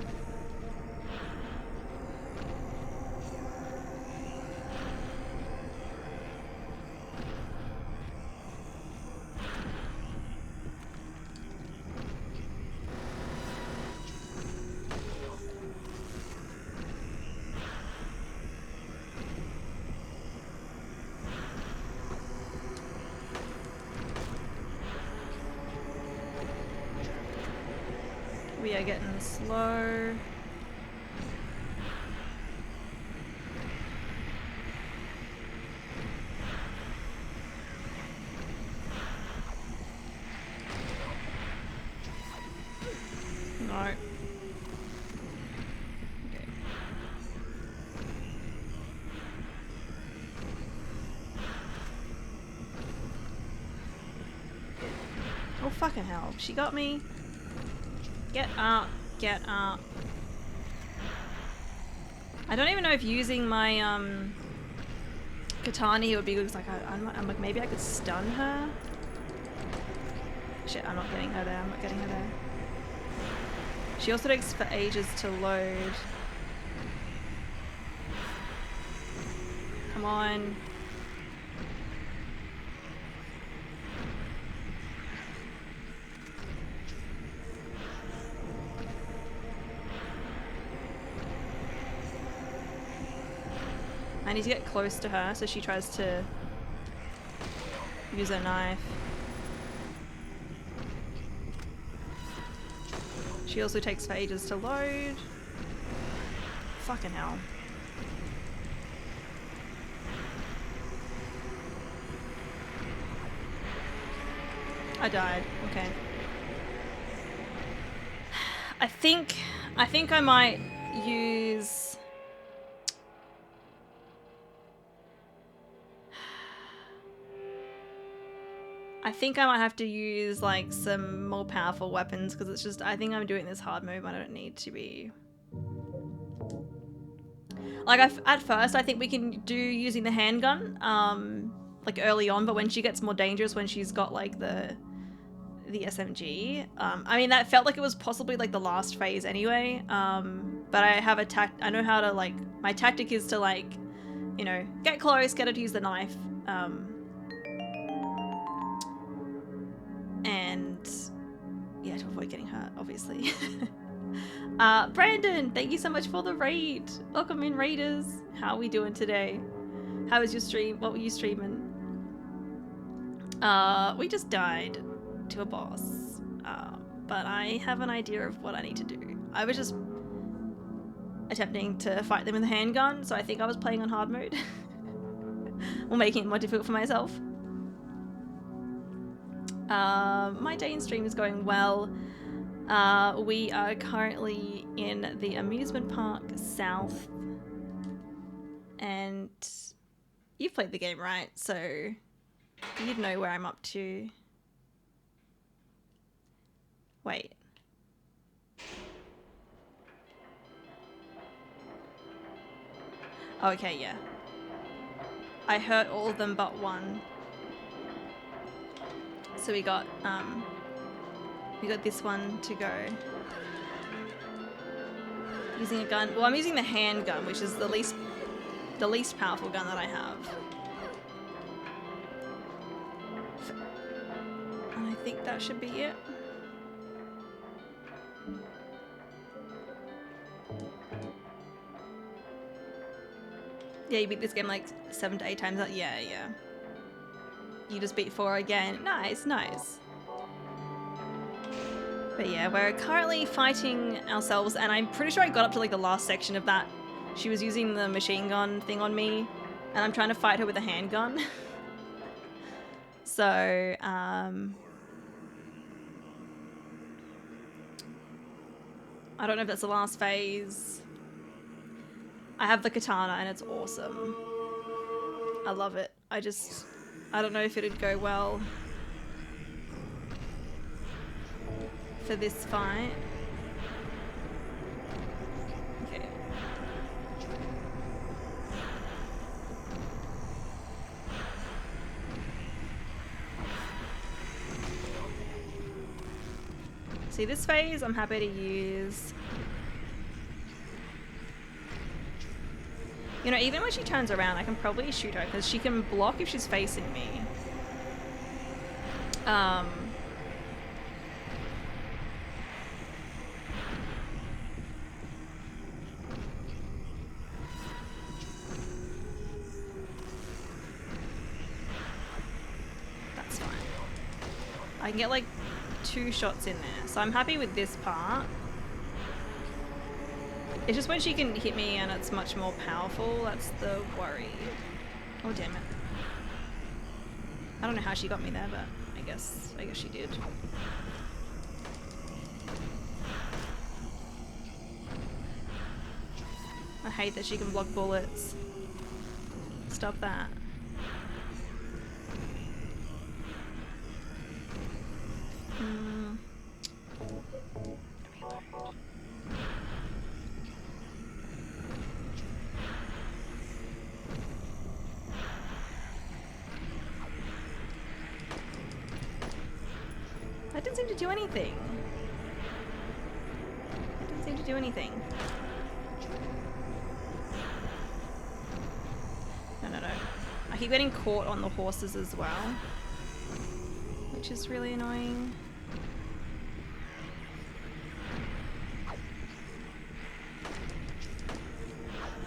We are getting slow. No. Okay. Oh fucking hell, she got me. Get up, get up. I don't even know if using my katana here would be good, because like I'm like maybe I could stun her. Shit, I'm not getting her there. I'm not getting her there. She also takes for ages to load. Come on. I need to get close to her so she tries to use her knife. She also takes for ages to load. Fucking hell. I died. Okay. I think I might use... I think I might have to use like some more powerful weapons because it's just, I think I'm doing this hard move. I don't need to be. Like at first I think we can do using the handgun like early on, but when she gets more dangerous, when she's got like the SMG, I mean that felt like it was possibly like the last phase anyway, but I have a I know how to like, my tactic is to like, you know, get close, get her to use the knife, and yeah, to avoid getting hurt, obviously. Brandon, thank you so much for the raid. Welcome in, raiders. How are we doing today? How was your stream? What were you streaming? We just died to a boss, but I have an idea of what I need to do. I was just attempting to fight them with a handgun, so I think I was playing on hard mode. Or making it more difficult for myself. My day in stream is going well. We are currently in the amusement park south, and you've played the game, right? So you'd know where I'm up to. Wait. Okay, yeah. I hurt all of them but one. So we got this one to go. Using a gun. Well, I'm using the handgun, which is the least powerful gun that I have. And I think that should be it. Yeah, you beat this game like 7 to 8 times. Yeah, yeah. You just beat 4 again. Nice, nice. But yeah, we're currently fighting ourselves, and I'm pretty sure I got up to like the last section of that. She was using the machine gun thing on me, and I'm trying to fight her with a handgun. So, I don't know if that's the last phase. I have the katana, and it's awesome. I love it. I don't know if it'd go well for this fight. Okay. See, this phase I'm happy to use. You know, even when she turns around, I can probably shoot her because she can block if she's facing me. That's fine. I can get like 2 shots in there, so I'm happy with this part. It's just when she can hit me and it's much more powerful, that's the worry. Oh damn it. I don't know how she got me there, but I guess she did. I hate that she can block bullets. Stop that. That didn't seem to do anything. That didn't seem to do anything. No, no, no. I keep getting caught on the horses as well, which is really annoying.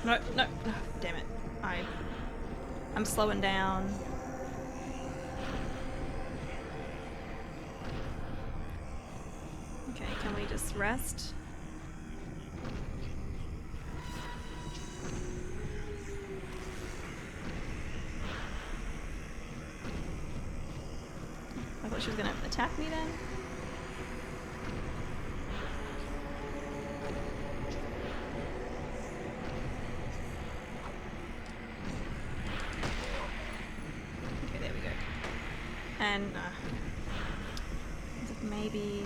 No, no, no, damn it. I'm slowing down. Okay, can we just rest? I thought she was gonna attack me then. Okay, there we go. And maybe.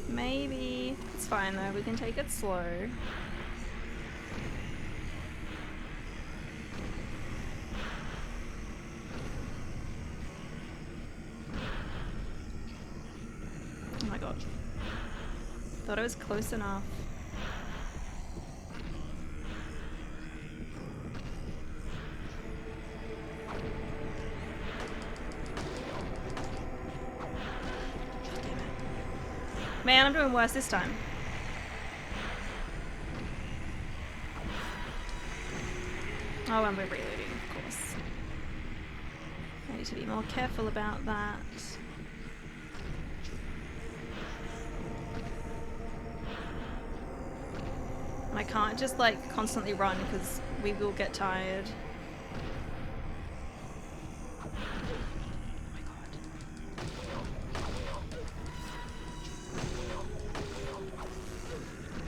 Maybe it's fine though. We can take it slow. Oh my god. Thought I was close enough. God damn it. Man, I'm doing worse this time. Oh, and we're reloading, of course. I need to be more careful about that. I can't just like constantly run because we will get tired.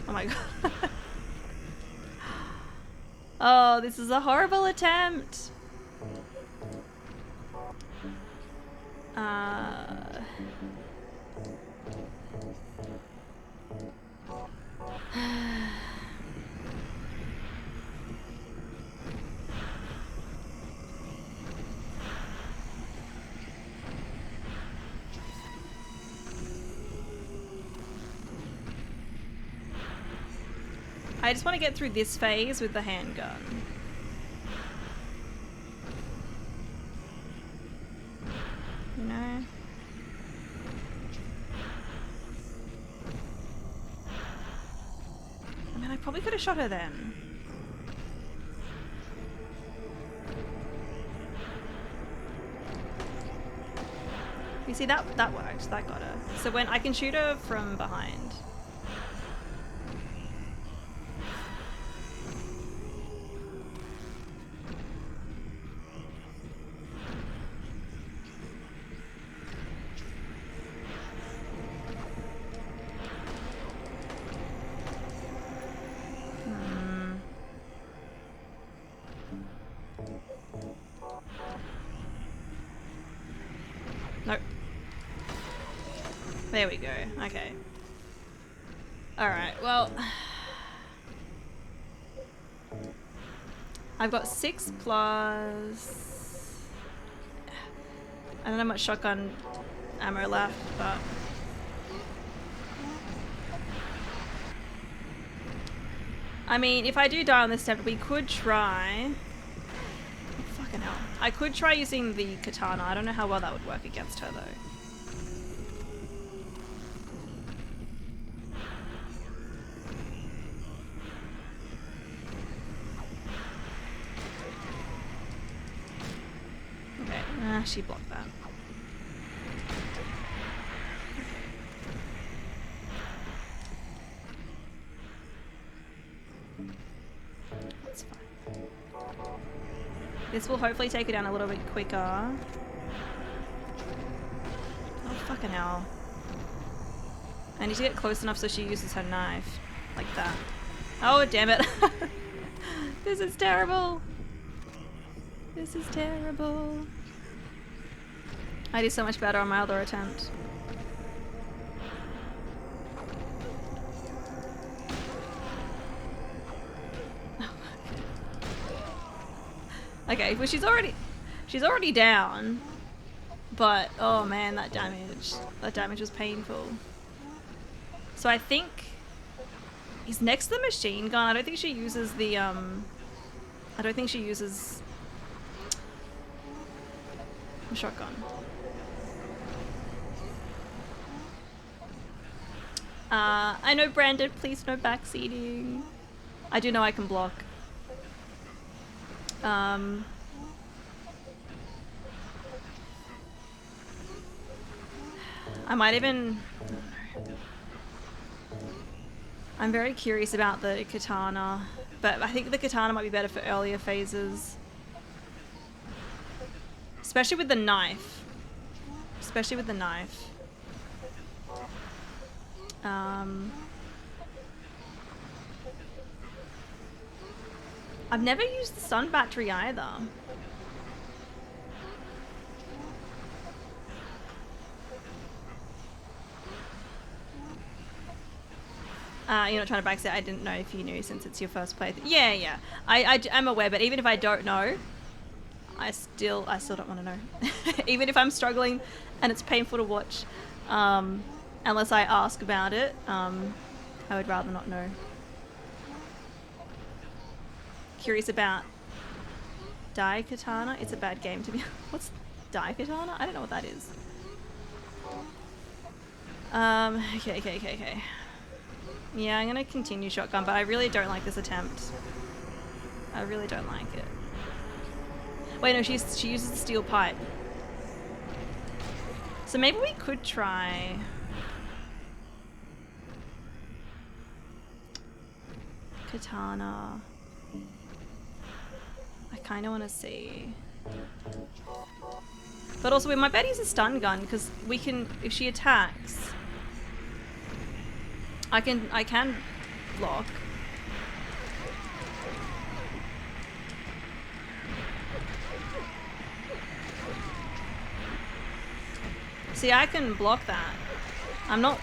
Oh my god. Oh, this is a horrible attempt. I just want to get through this phase with the handgun. You know? I mean, I probably could have shot her then. You see, that worked. That got her. So when I can shoot her from behind. Nope. There we go. Okay. Alright, well. I've got 6 plus. I don't have much shotgun ammo left, but. I mean, if I do die on this step, we could try. Fucking hell. I could try using the katana. I don't know how well that would work against her though. Okay, she blocked that. That's fine. This will hopefully take her down a little bit quicker. Oh, fucking hell. I need to get close enough so she uses her knife. Like that. Oh, damn it. This is terrible. This is terrible. I did so much better on my other attempt. Okay, well she's already She's already down. But, oh man, that damage. That damage was painful. So I think... He's next to the machine gun. I don't think she uses the, I don't think she uses... a shotgun. I know, Brandon, please no backseating. I do know I can block. I might even... I'm very curious about the katana, but I think the katana might be better for earlier phases. Especially with the knife. Especially with the knife. I've never used the stun battery either. You're not trying to backseat. I didn't know if you knew since it's your first playthrough. Yeah. I'm aware, but even if I don't know, I still don't want to know. Even if I'm struggling and it's painful to watch, unless I ask about it, I would rather not know. Curious about Dai Katana. It's a bad game to be. What's Dai Katana? I don't know what that is. Okay. Yeah, I'm gonna continue shotgun, but I really don't like this attempt. I really don't like it. Wait, no, she uses the steel pipe. So maybe we could try... Katana. I kind of want to see. But also, we might better use a stun gun, because we can, if she attacks... I can block. See, I can block that. I'm not...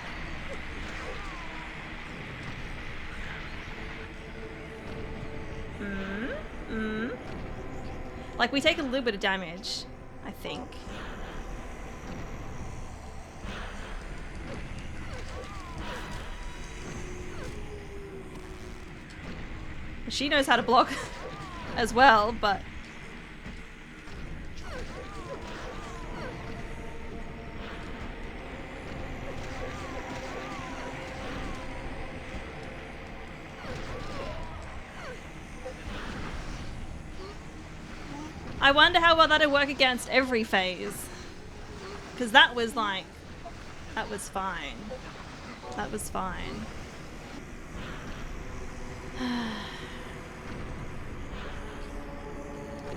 Like, we take a little bit of damage, I think. She knows how to block as well, but... I wonder how well that'd work against every phase. Because that was like... That was fine. That was fine.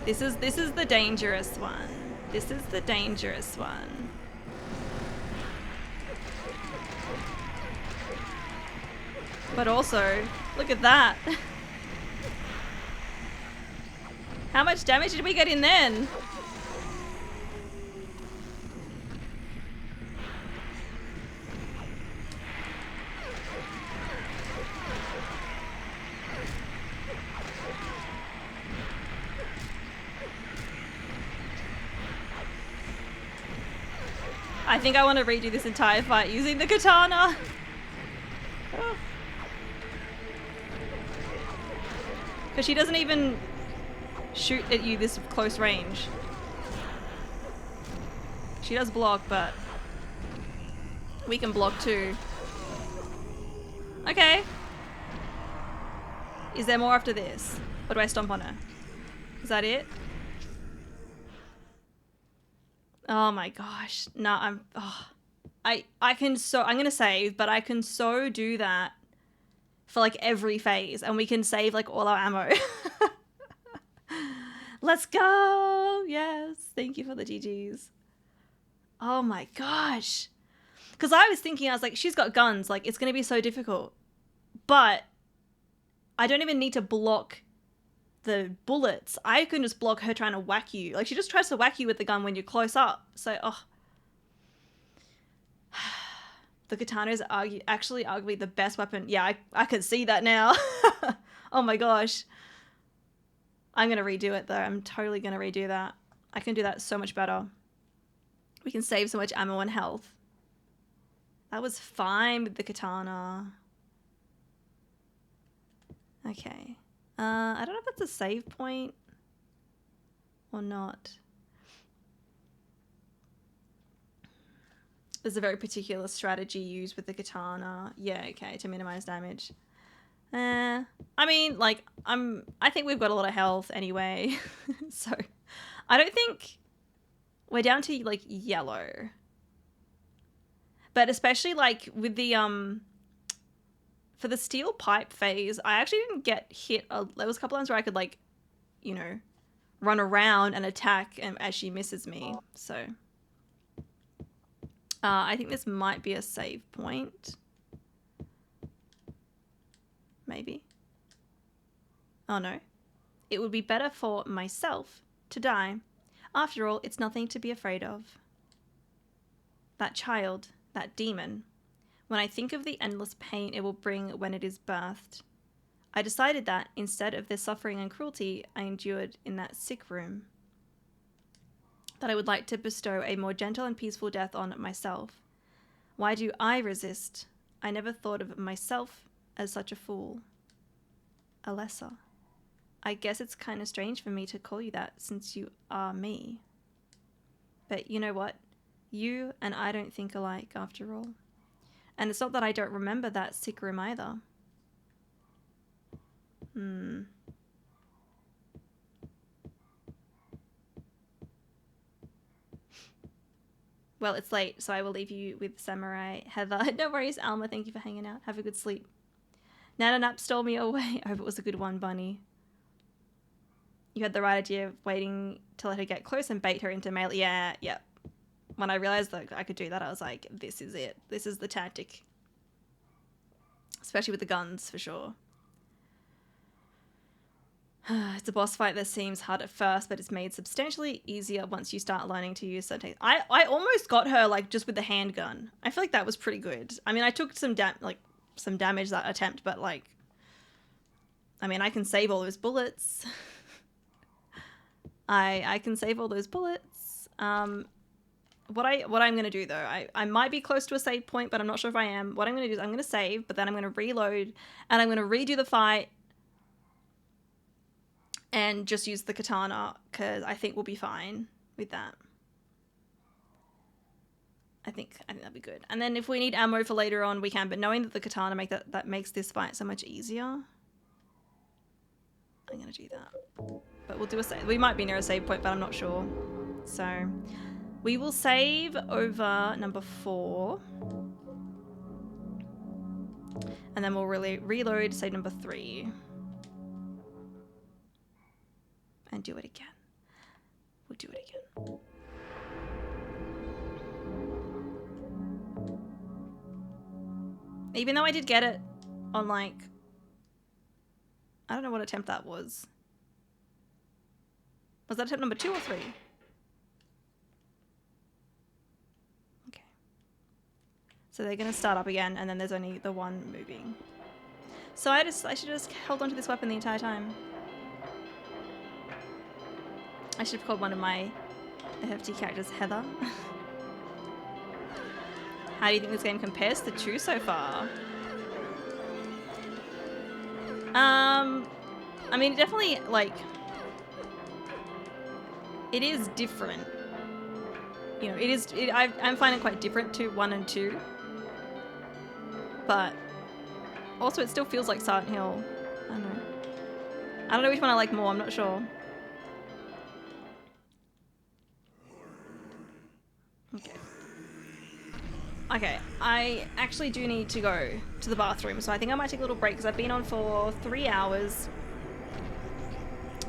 This is the dangerous one. This is the dangerous one. But also, look at that. How much damage did we get in then? I think I want to redo this entire fight using the katana. Because she doesn't even shoot at you this close range. She does block, but we can block too. Okay. Is there more after this? Or do I stomp on her? Is that it? Oh my gosh. No, I'm gonna save, but I can so do that for like every phase, and we can save like all our ammo. Let's go. Yes. Thank you for the GGs. Oh my gosh. Because I was thinking, I was like, she's got guns, like it's gonna be so difficult. But I don't even need to block the bullets. I can just block her trying to whack you. Like, she just tries to whack you with the gun when you're close up. So, oh. The katana is actually arguably the best weapon. Yeah, I can see that now. Oh my gosh. I'm going to redo it though. I'm totally going to redo that. I can do that so much better. We can save so much ammo and health. That was fine with the katana. Okay. I don't know if that's a save point or not. There's a very particular strategy used with the katana. Yeah, okay, to minimize damage. I mean, like, I think we've got a lot of health anyway. So, I don't think we're down to, like, yellow. But especially, like, with the, for the steel pipe phase, I actually didn't get hit. There was a couple times where I could, like, you know, run around and attack as she misses me. So, I think this might be a save point. Maybe. Oh no. It would be better for myself to die. After all, it's nothing to be afraid of. That child, that demon. When I think of the endless pain it will bring when it is birthed, I decided that instead of the suffering and cruelty I endured in that sick room, that I would like to bestow a more gentle and peaceful death on myself. Why do I resist? I never thought of myself as such a fool. Alessa. I guess it's kind of strange for me to call you that since you are me. But you know what? You and I don't think alike after all. And it's not that I don't remember that sick room either. Well, it's late, so I will leave you with Samurai Heather. No worries, Alma. Thank you for hanging out. Have a good sleep. Nana Nap stole me away. I hope it was a good one, Bunny. You had the right idea of waiting to let her get close and bait her into melee. Yeah. When I realized that I could do that, I was like, this is it. This is the tactic. Especially with the guns, for sure. It's a boss fight that seems hard at first, but it's made substantially easier once you start learning to use certain... I almost got her, like, just with the handgun. I feel like that was pretty good. I mean, I took some damage that attempt, but, like... I mean, I can save all those bullets. I can save all those bullets. What I'm going to do, though, I might be close to a save point, but I'm not sure if I am. What I'm going to do is I'm going to save, but then I'm going to reload, and I'm going to redo the fight, and just use the katana, because I think we'll be fine with that. I think that'd be good. And then if we need ammo for later on, we can, but knowing that the katana that makes this fight so much easier, I'm going to do that. But we'll do a save. We might be near a save point, but I'm not sure. So we will save over number 4. And then we'll really reload, save number 3. And do it again. We'll do it again. Even though I did get it on, like... I don't know what attempt that was. Was that attempt number 2 or 3? Okay. So they're going to start up again, and then there's only the one moving. So I should just held onto this weapon the entire time. I should have called one of my FFT characters Heather. How do you think this game compares to 2 so far? I mean, definitely, like, it is different. You know, I'm finding it quite different to 1 and 2. But also it still feels like Silent Hill. I don't know which one I like more, I'm not sure. Okay, I actually do need to go to the bathroom, so I think I might take a little break because I've been on for 3 hours.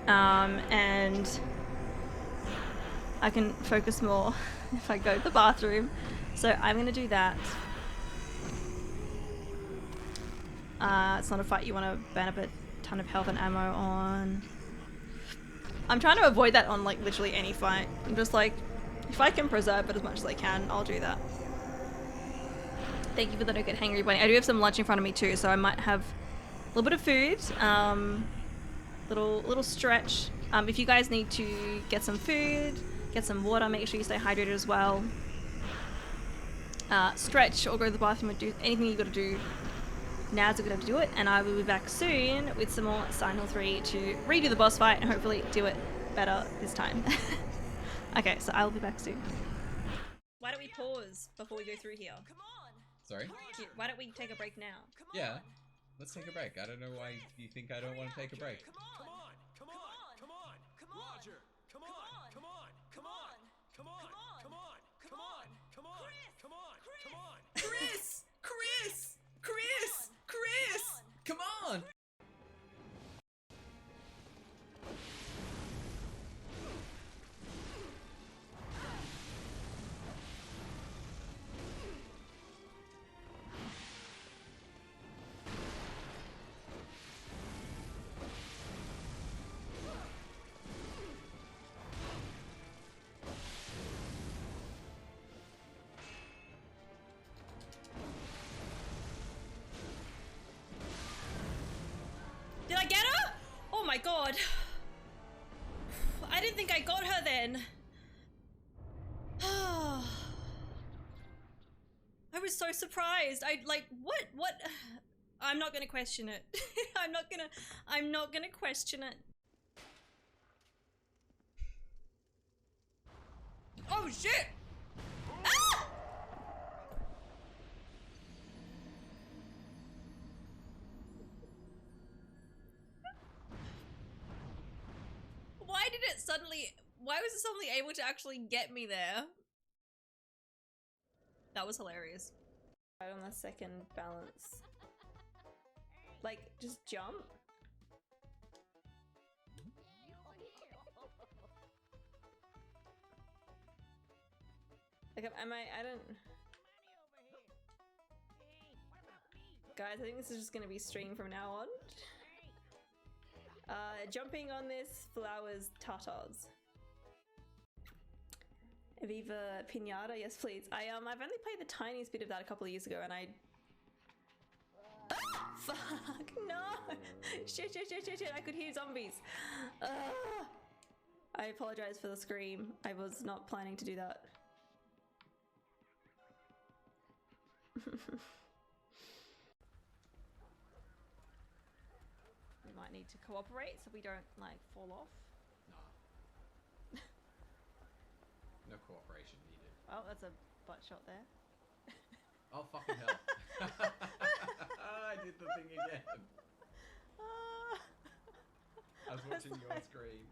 And I can focus more if I go to the bathroom. So I'm going to do that. It's not a fight you want to burn up a ton of health and ammo on. I'm trying to avoid that on, like, literally any fight. I'm just like, if I can preserve it as much as I can, I'll do that. Thank you for the no get hangry bunny. I do have some lunch in front of me too, so I might have a little bit of food. Little stretch. If you guys need to get some food, get some water, make sure you stay hydrated as well. Stretch or go to the bathroom and do anything you gotta do. Now's a good time to do it, and I will be back soon with some more Silent Hill 3 to redo the boss fight and hopefully do it better this time. Okay, so I'll be back soon. Why don't we pause before we go through here? Sorry? Why don't we take a break now? Yeah. Let's take a break. I don't know why you think I don't want to take a break. Chris! Come on! Did I get her? Oh my god. I didn't think I got her then. I was so surprised. What? I'm not gonna question it. I'm not gonna question it. Oh shit! Ah! Why was it suddenly able to actually get me there? That was hilarious. Right on the second balance. Like, just jump? Like, I don't... Guys, I think this is just gonna be stream from now on. Jumping on this flowers tartars. Viva Pinata, yes please. I've only played the tiniest bit of that a couple of years ago and I... Ah, fuck, no! Shit, I could hear zombies. I apologize for the scream. I was not planning to do that. We might need to cooperate so we don't, like, fall off. No. No cooperation needed. Oh, that's a butt shot there. Oh, fucking hell. I did the thing again. I was watching your screen.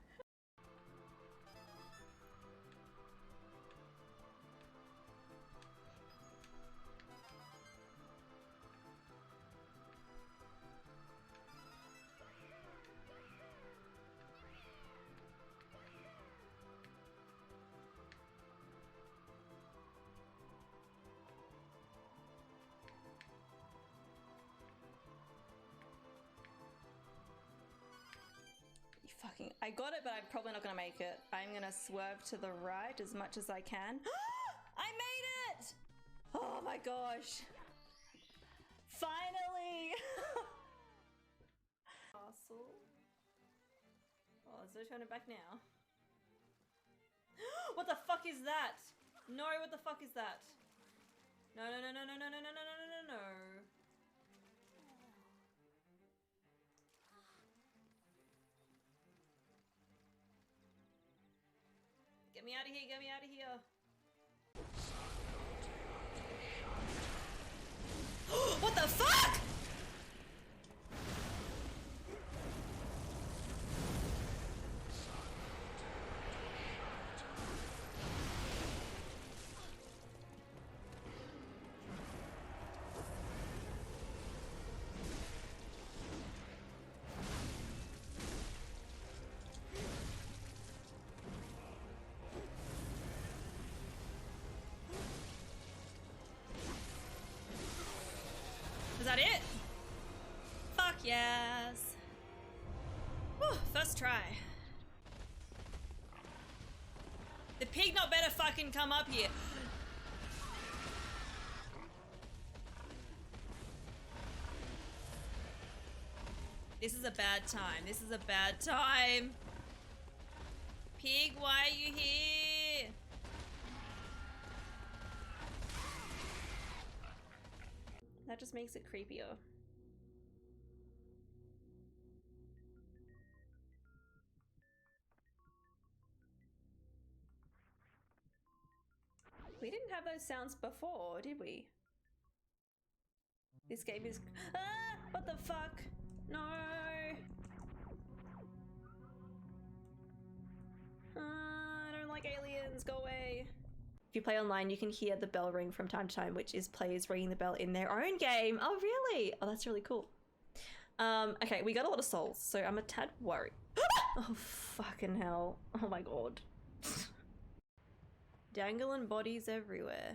Fucking, I got it, but I'm probably not gonna make it. I'm gonna swerve to the right as much as I can. I made it! Oh my gosh. Finally! Castle. Oh, so turn it back now. What the fuck is that? No, what the fuck is that? No. Get me out of here, get me out of here. What the fuck? Is that it? Fuck yes. Whew, first try. The pig not better fucking come up here. This is a bad time. This is a bad time. Pig, why are you here? just makes it creepier. We didn't have those sounds before, did we? This game is... Ah! What the fuck? No! I don't like aliens, go away. If you play online, you can hear the bell ring from time to time, which is players ringing the bell in their own game. Oh, really? Oh, that's really cool. Okay, we got a lot of souls, so I'm a tad worried. Oh, fucking hell. Oh my god. Dangling bodies everywhere.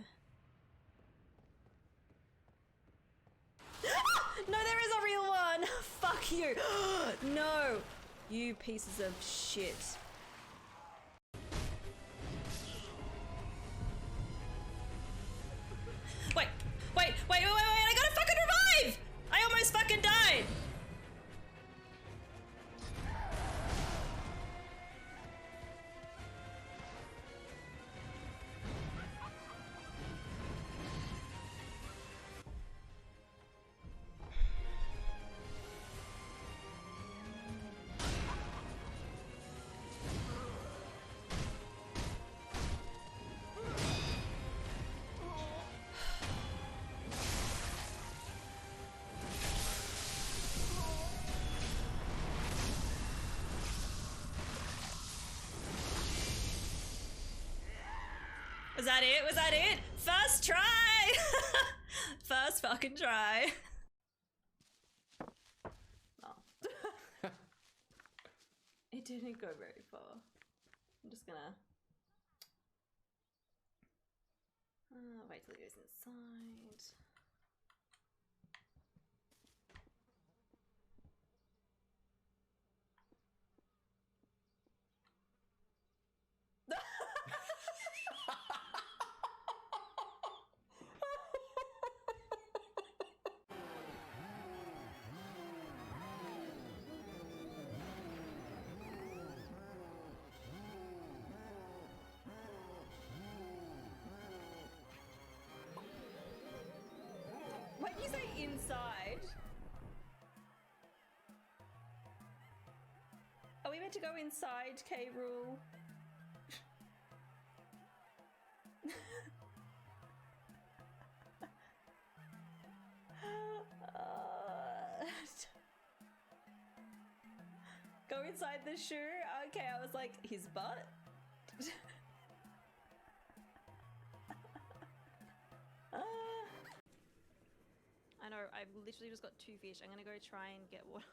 No, there is a real one! Fuck you! No! You pieces of shit. Wait! I gotta fucking revive! I almost fucking died! Was that it? Was that it? First try! First fucking try. Oh. It didn't go very far. I'm just gonna... wait till it goes inside. Why did you say inside? Are we meant to go inside, K. Rool? Go inside the shoe? Okay, I was like, his butt? I know, I've literally just got 2 fish. I'm gonna go try and get water.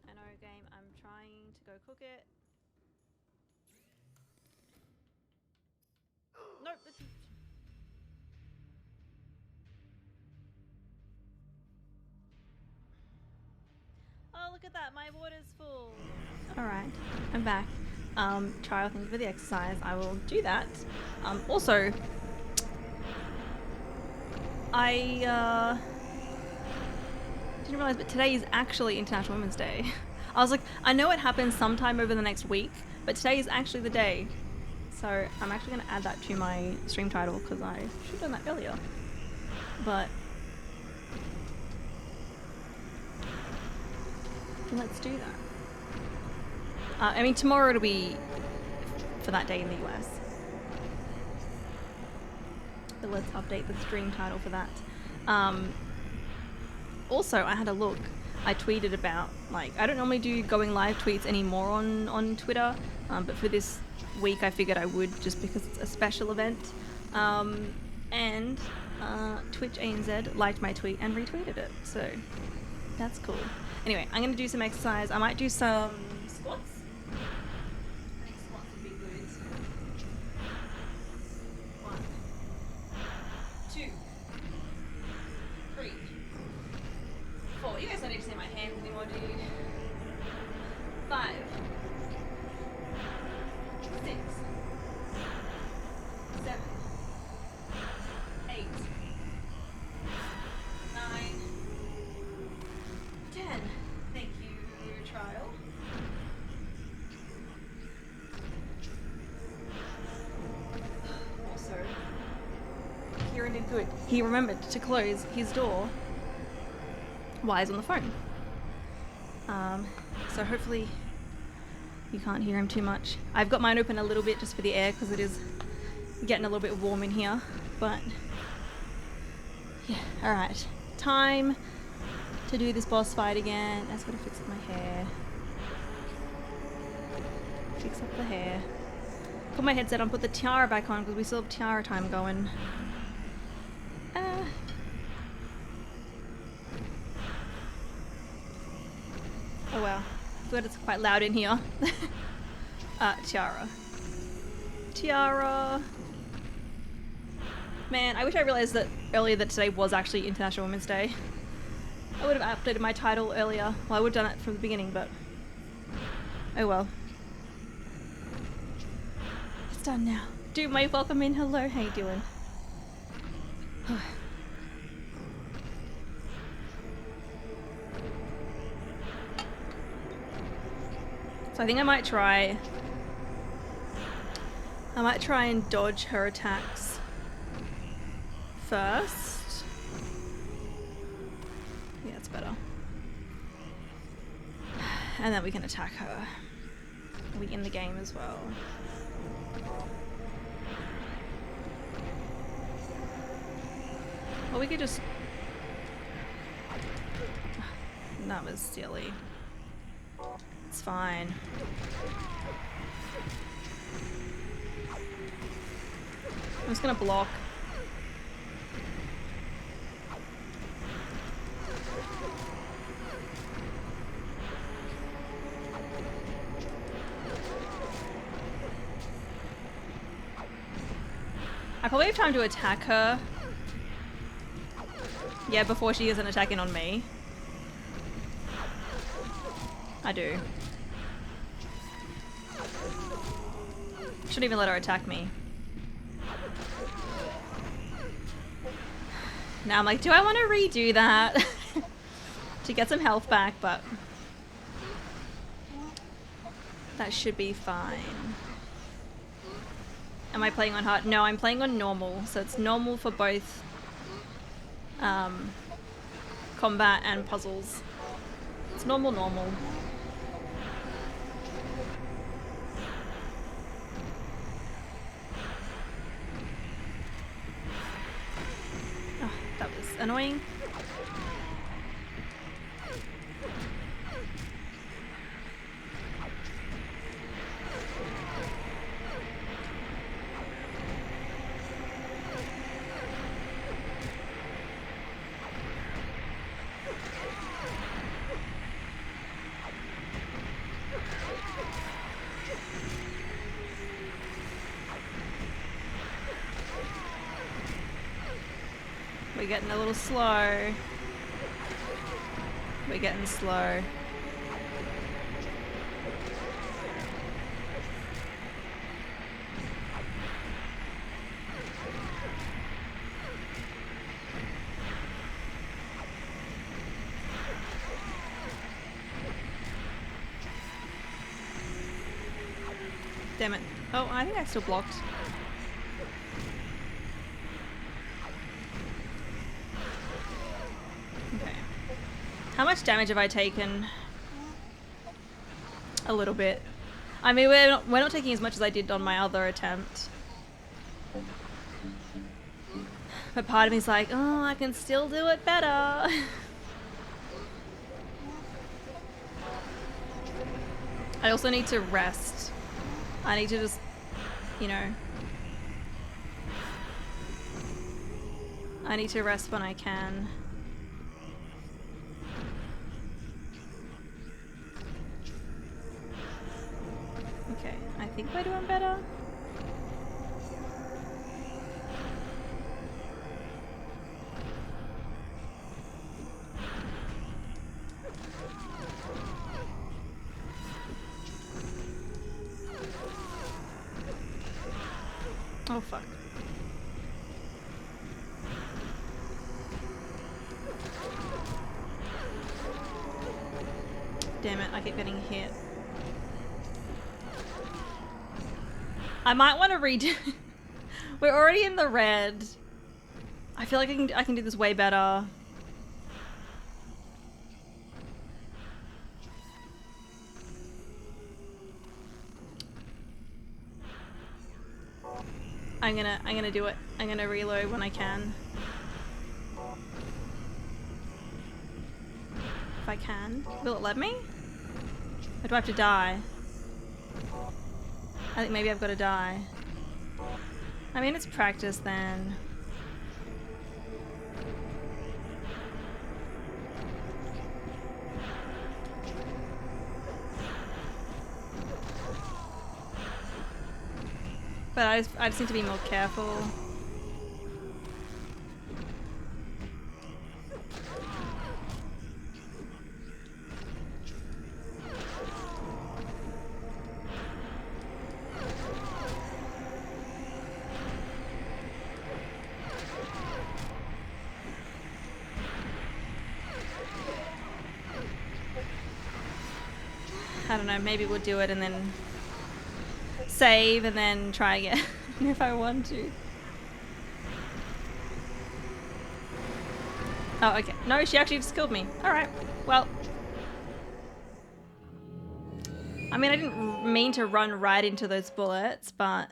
I know, game, I'm trying to go cook it. Nope. Oh, look at that, my water's full. Alright, I'm back. Trial, thank you for the exercise. I will do that. Also, I didn't realize, but today is actually International Women's Day. I was like, I know it happens sometime over the next week, but today is actually the day. So I'm actually going to add that to my stream title because I should have done that earlier. But let's do that. I mean, tomorrow it'll be for that day in the US. But let's update the stream title for that. Also, I had a look. I tweeted about, like, I don't normally do going live tweets anymore on Twitter, but for this week I figured I would just because it's a special event. And Twitch ANZ liked my tweet and retweeted it, so that's cool. Anyway, I'm going to do some exercise. I might do some squats. I think squats would be good. 1, 2, 3, 4. You guys don't need to see my hands anymore, do you? 5, 6, 7, 8, 9, 10. Thank you for your trial. he remembered to close his door while he's on the phone. So hopefully you can't hear him too much. I've got mine open a little bit just for the air because it is getting a little bit warm in here, but yeah, alright. Time to do this boss fight again. I just gotta fix up my hair. Fix up the hair. Put my headset on, put the tiara back on because we still have tiara time going. Oh wow. I thought it's quite loud in here. Tiara. Tiara. Man, I wish I realized that earlier that today was actually International Women's Day. I would have updated my title earlier. Well, I would have done it from the beginning, but oh well. It's done now. Dude, my welcome in. Hello, how you doing? So I think I might try and dodge her attacks first. Yeah, it's better. And then we can attack her. We in the game as well. Or we could just... That was silly. It's fine. I'm just gonna block. I probably have time to attack her. Yeah, before she isn't attacking on me. I do. Shouldn't even let her attack me. Now I'm like, do I want to redo that? To get some health back, but that should be fine. Am I playing on hard? No, I'm playing on normal. So it's normal for both combat and puzzles. It's normal. Oh, that was annoying. We're getting a little slow. We're getting slow. Damn it. Oh, I think I still blocked. Okay. How much damage have I taken? A little bit. I mean, we're not taking as much as I did on my other attempt. But part of me's like, oh, I can still do it better. I also need to rest. I need to just, you know, I need to rest when I can. Okay, I think we're doing better. Oh fuck. Damn it, I keep getting hit. I might want to redo. We're already in the red. I feel like I can do this way better. I'm gonna do it. I'm gonna reload when I can. If I can. Will it let me? Or do I have to die? I think maybe I've got to die. I mean, it's practice then. But I just need to be more careful. I don't know, maybe we'll do it and then save and then try again if I want to. Oh, okay. No, she actually just killed me. Alright, well. I mean, I didn't mean to run right into those bullets, but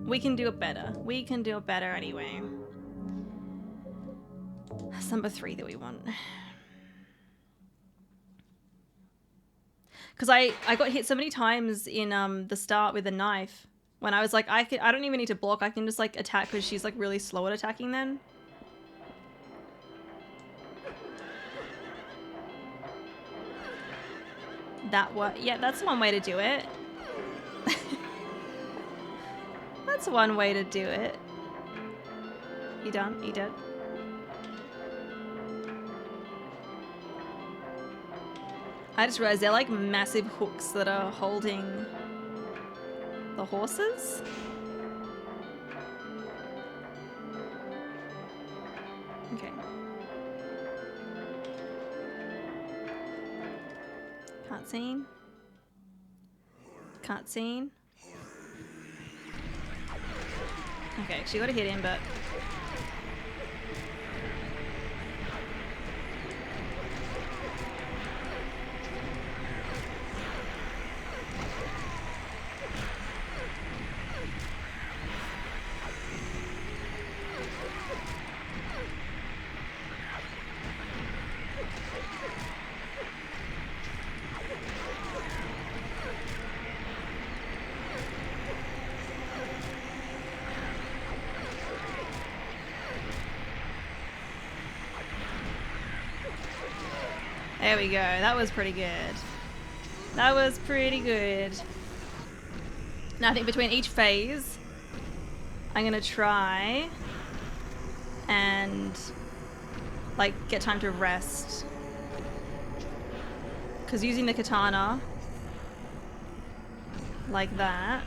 we can do it better. We can do it better anyway. That's number 3 that we want. Because I got hit so many times in the start with a knife when I was like, I don't even need to block, I can just like attack because she's like really slow at attacking then. Yeah, that's one way to do it. That's one way to do it. You done? You dead? I just realized they're like massive hooks that are holding the horses. Okay. Cutscene. Cutscene. Okay, she got to hit him, but... There we go. That was pretty good. That was pretty good. Now I think between each phase, I'm gonna try and like get time to rest. Because using the katana like that.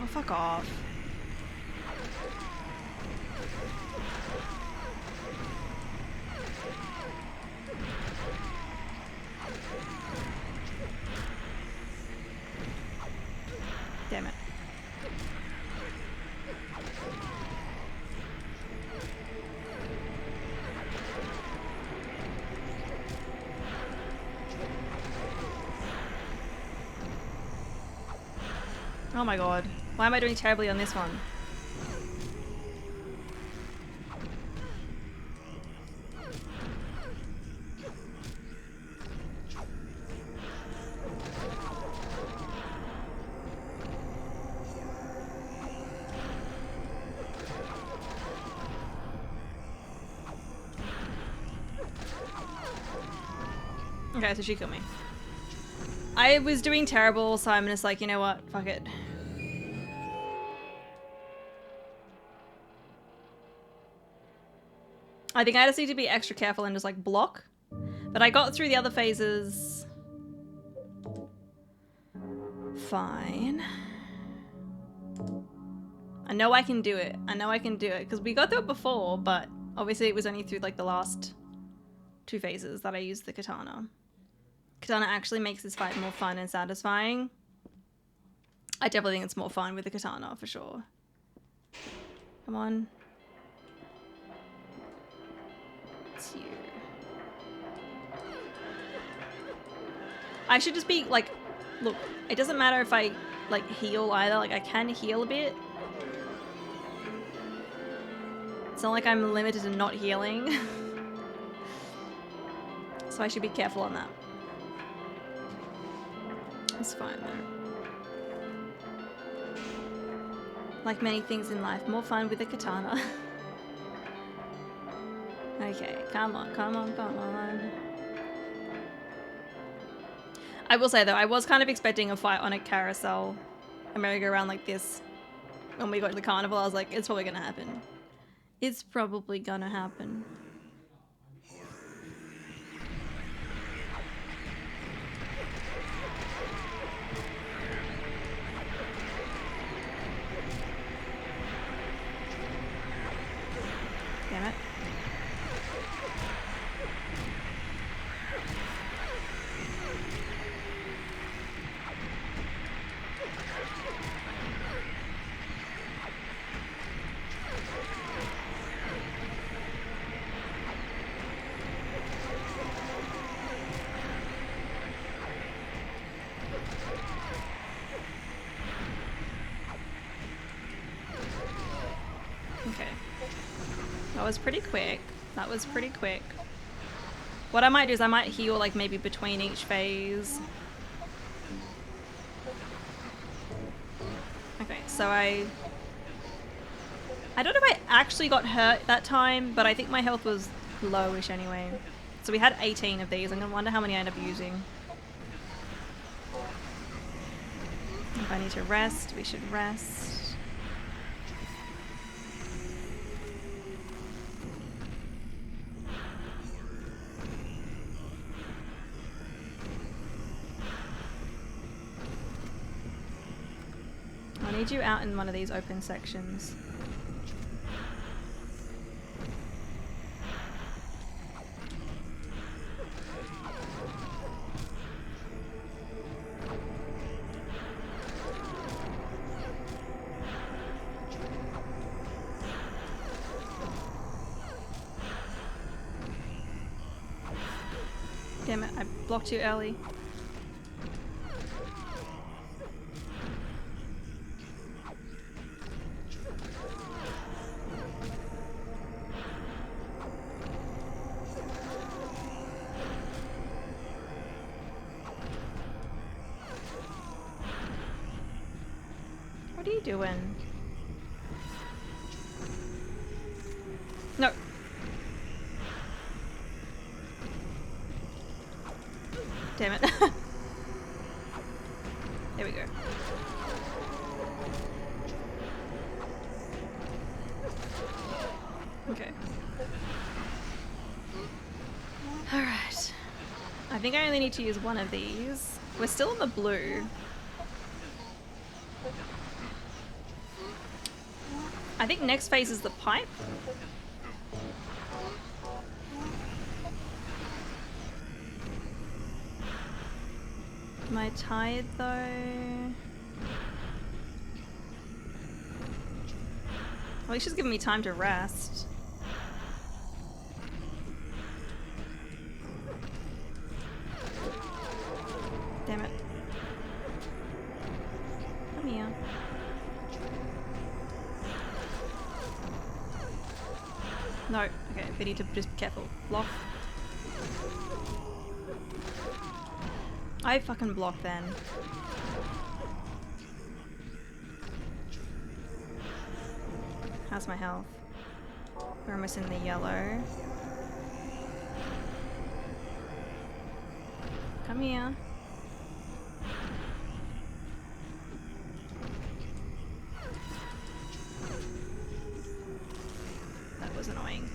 Fuck off. Damn it. Oh my god. Why am I doing terribly on this one? Okay, so she killed me. I was doing terrible, so I'm just like, you know what? Fuck it. I think I just need to be extra careful and just like block. But I got through the other phases fine. I know I can do it. I know I can do it because we got through it before, but Obviously, it was only through like the last 2 phases that I used the katana. Katana actually makes this fight more fun and satisfying. I definitely think it's more fun with the katana for sure. Come on. It's you. I should just be like, look, it doesn't matter if I like heal either. Like I can heal a bit. It's not like I'm limited to not healing. So I should be careful on that. It's fine though. Like many things in life, more fun with a katana. Okay, come on, come on, come on. I will say though, I was kind of expecting a fight on a carousel, a merry-go-round like this. When we got to the carnival, I was like, it's probably gonna happen. It's probably gonna happen. Damn it. Okay. That was pretty quick. That was pretty quick. What I might do is I might heal like maybe between each phase. Okay, so I don't know if I actually got hurt that time, but I think my health was lowish anyway. So we had 18 of these. I'm gonna wonder how many I end up using. If I need to rest, we should rest. I need you out in one of these open sections. Damn it, I blocked you early. What are you doing? No. Damn it. There we go. Okay. Alright. I think I only need to use one of these. We're still in the blue. I think next phase is the pipe. Am I tired though? At least she's giving me time to rest. Damn it. Come here. No, okay, we need to just be careful. Block. I fucking blocked then. How's my health? We're almost in the yellow. Come here. That was annoying.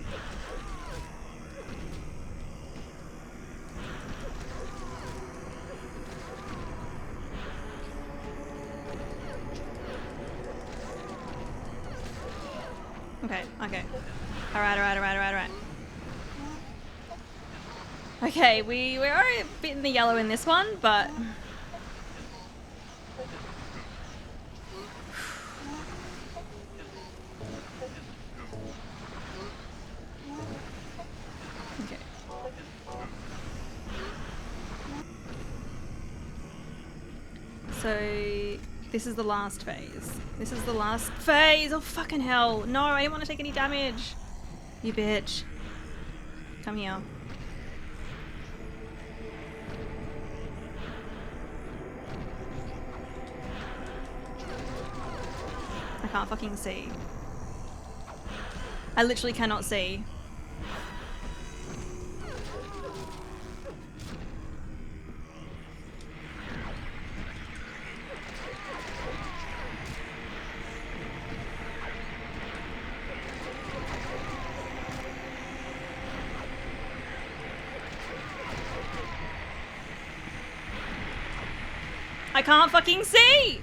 Okay, okay. Alright. Okay, we're a bit in the yellow in this one, but... Okay. So... This is the last phase. This is the last phase! Oh, fucking hell! No, I didn't want to take any damage! You bitch. Come here. I can't fucking see. I literally cannot see. I can't fucking see!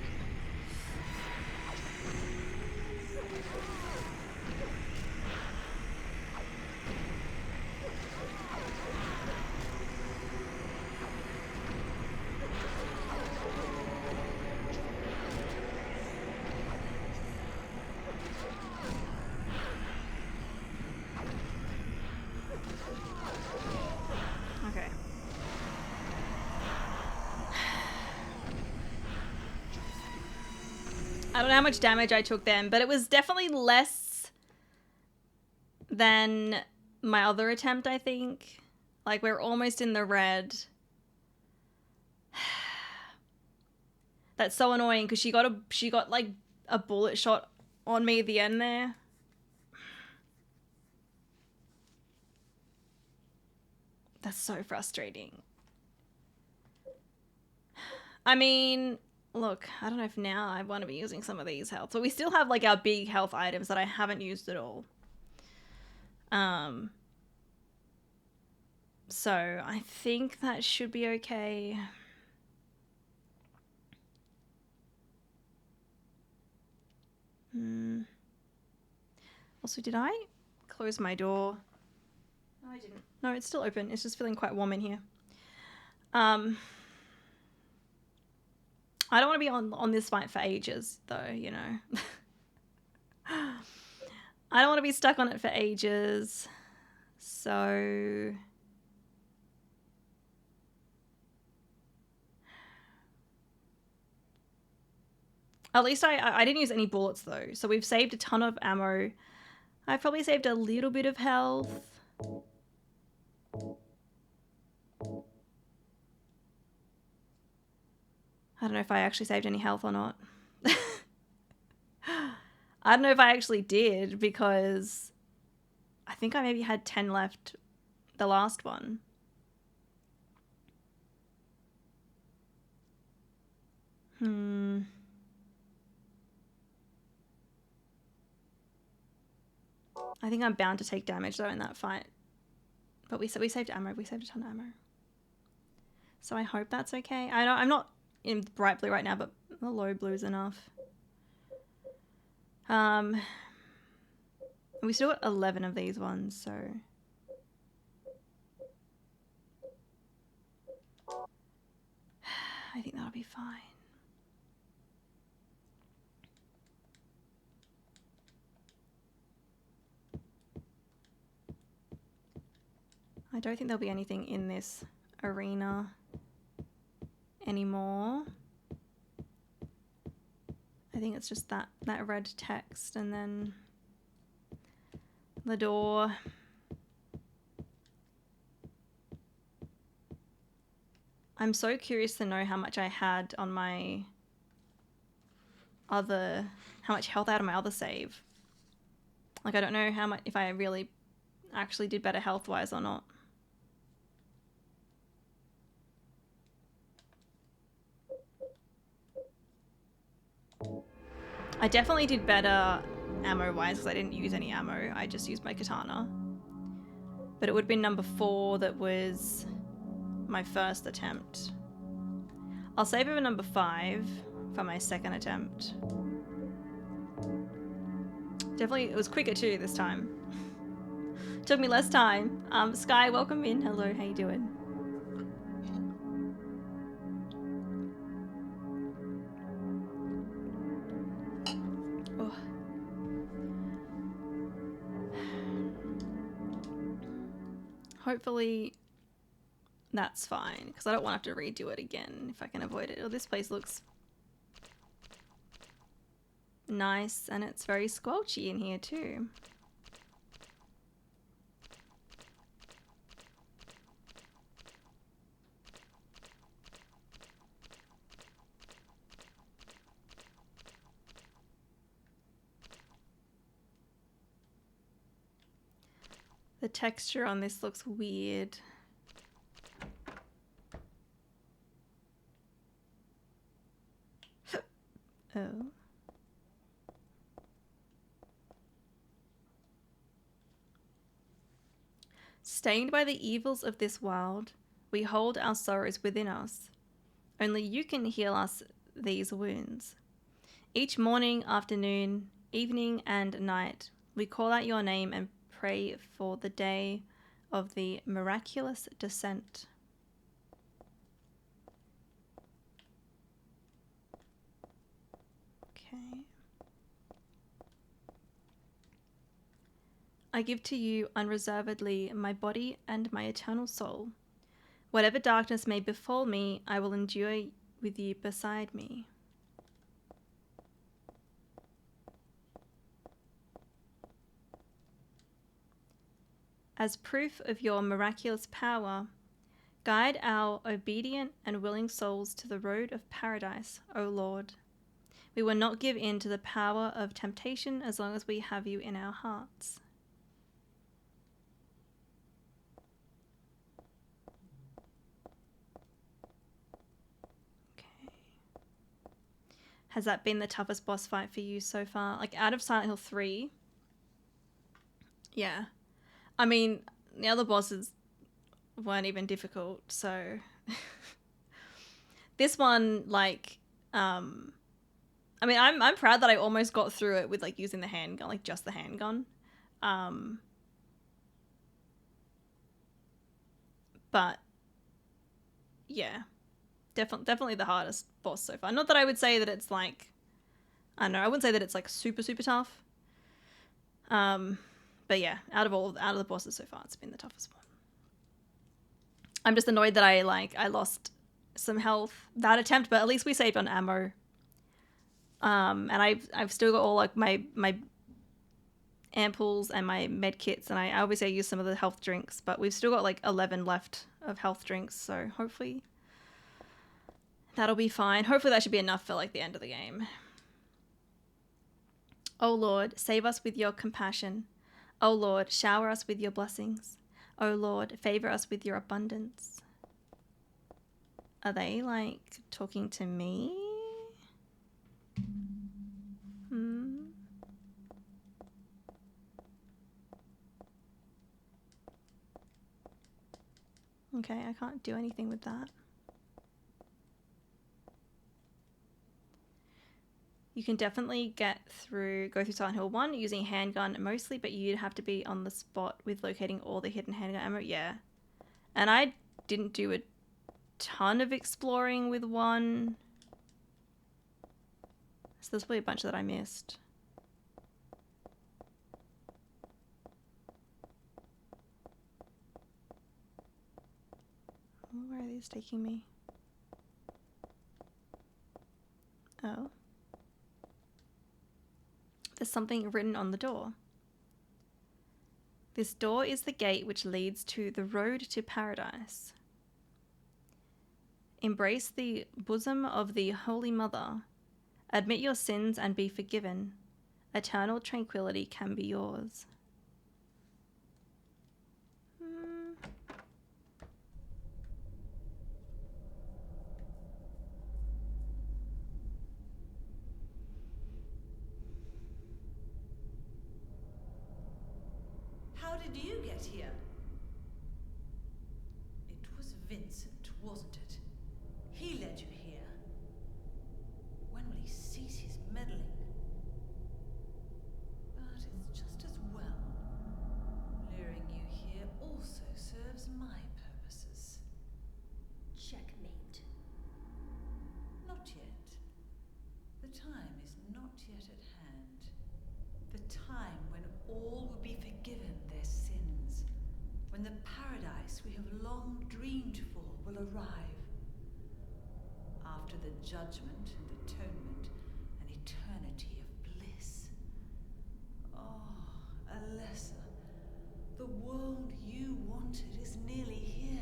Okay. I don't know how much damage I took then, but it was definitely less than my other attempt, I think. Like, we're almost in the red. That's so annoying because she got like a bullet shot on me at the end there. That's so frustrating. I mean, look, I don't know if now I want to be using some of these health, but we still have like our big health items that I haven't used at all. So I think that should be okay. Also, did I close my door? No, I didn't. No, it's still open. It's just feeling quite warm in here. I don't want to be on this fight for ages, though, you know. I don't want to be stuck on it for ages. So... At least I didn't use any bullets, though. So we've saved a ton of ammo. I've probably saved a little bit of health. I don't know if I actually saved any health or not. I don't know if I actually did, because I think I maybe had 10 left the last one. I think I'm bound to take damage though in that fight. But we saved ammo. We saved a ton of ammo. So I hope that's okay. I'm not in bright blue right now, but the low blue's enough. We still got 11 of these ones, so... I think that'll be fine. I don't think there'll be anything in this arena anymore. I think it's just that red text and then the door. I'm so curious to know how much I had on my other, how much health out of my other save. Like, I don't know how much, if I really actually did better health-wise or not. I definitely did better ammo-wise because I didn't use any ammo. I just used my katana. But it would have been number 4 that was my first attempt. I'll save over number 5 for my second attempt. Definitely, it was quicker too this time. Took me less time. Sky, welcome in. Hello, how you doing? Oh. Hopefully that's fine, because I don't want to have to redo it again if I can avoid it. Oh, this place looks nice, and it's very squelchy in here too. The texture on this looks weird. Oh. Stained by the evils of this world, we hold our sorrows within us. Only you can heal us these wounds. Each morning, afternoon, evening, and night, we call out your name and pray for the day of the miraculous descent. Okay. I give to you unreservedly my body and my eternal soul. Whatever darkness may befall me, I will endure with you beside me. As proof of your miraculous power, guide our obedient and willing souls to the road of paradise, O Lord. We will not give in to the power of temptation as long as we have you in our hearts. Okay. Has that been the toughest boss fight for you so far? Like, out of Silent Hill 3? Yeah. I mean, the other bosses weren't even difficult, so... This one, like, I mean, I'm proud that I almost got through it with, like, using the handgun, like, just the handgun. But, yeah. Definitely the hardest boss so far. Not that I would say that it's, like... I don't know, I wouldn't say that it's, like, super, super tough. But yeah, out of the bosses so far, it's been the toughest one. I'm just annoyed that I lost some health that attempt, but at least we saved on ammo. And I've still got all like my ampoules and my med kits, and I obviously use some of the health drinks, but we've still got like 11 left of health drinks, so hopefully that'll be fine. Hopefully that should be enough for like the end of the game. O Lord, save us with your compassion. O Lord, shower us with your blessings. O Lord, favor us with your abundance. Are they, like, talking to me? Okay, I can't do anything with that. You can definitely go through Silent Hill 1 using handgun mostly, but you'd have to be on the spot with locating all the hidden handgun ammo. Yeah. And I didn't do a ton of exploring with 1. So there's probably a bunch that I missed. Where are these taking me? Oh. There's something written on the door. This door is the gate which leads to the road to paradise. Embrace the bosom of the Holy Mother. Admit your sins and be forgiven. Eternal tranquility can be yours. How did you get here? It was Vincent, wasn't it? He led you here. When will he cease his meddling? But long dreamed for will arrive. After the judgment and atonement, an eternity of bliss. Oh, Alessa, the world you wanted is nearly here.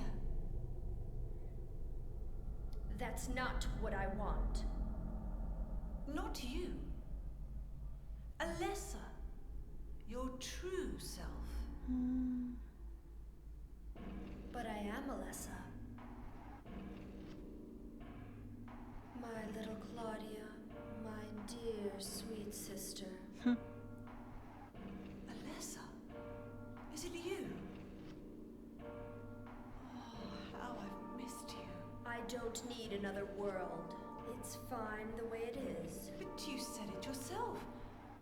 That's not what I want. Not you. Alessa, your true self. But I am Alessa. My little Claudia, my dear sweet sister. Alessa, is it you? Oh, how I've missed you. I don't need another world. It's fine the way it is. But you said it yourself.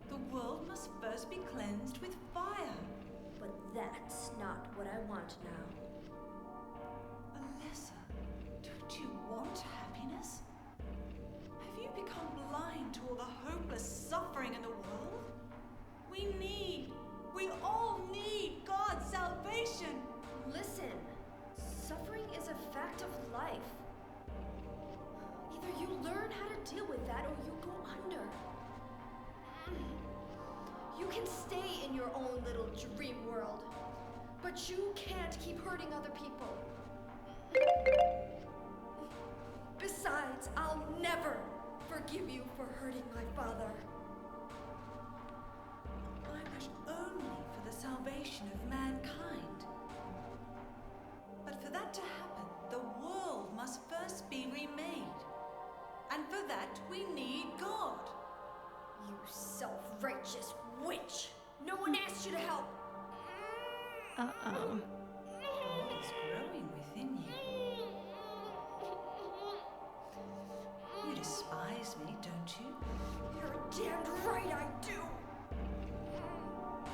The world must first be cleansed with fire. But that's not what I want now. Alessa, don't you want happiness? Have you become blind to all the hopeless suffering in the world? We all need God's salvation. Listen, suffering is a fact of life. Either you learn how to deal with that or you go under. You can stay in your own little dream world, but you can't keep hurting other people. Besides, I'll never forgive you for hurting my father. I wish only for the salvation of mankind. But for that to happen, the world must first be remade. And for that, we need God. You self-righteous witch! No one asked you to help! Uh-oh. God is growing within you. You despise me, don't you? You're damned right I do!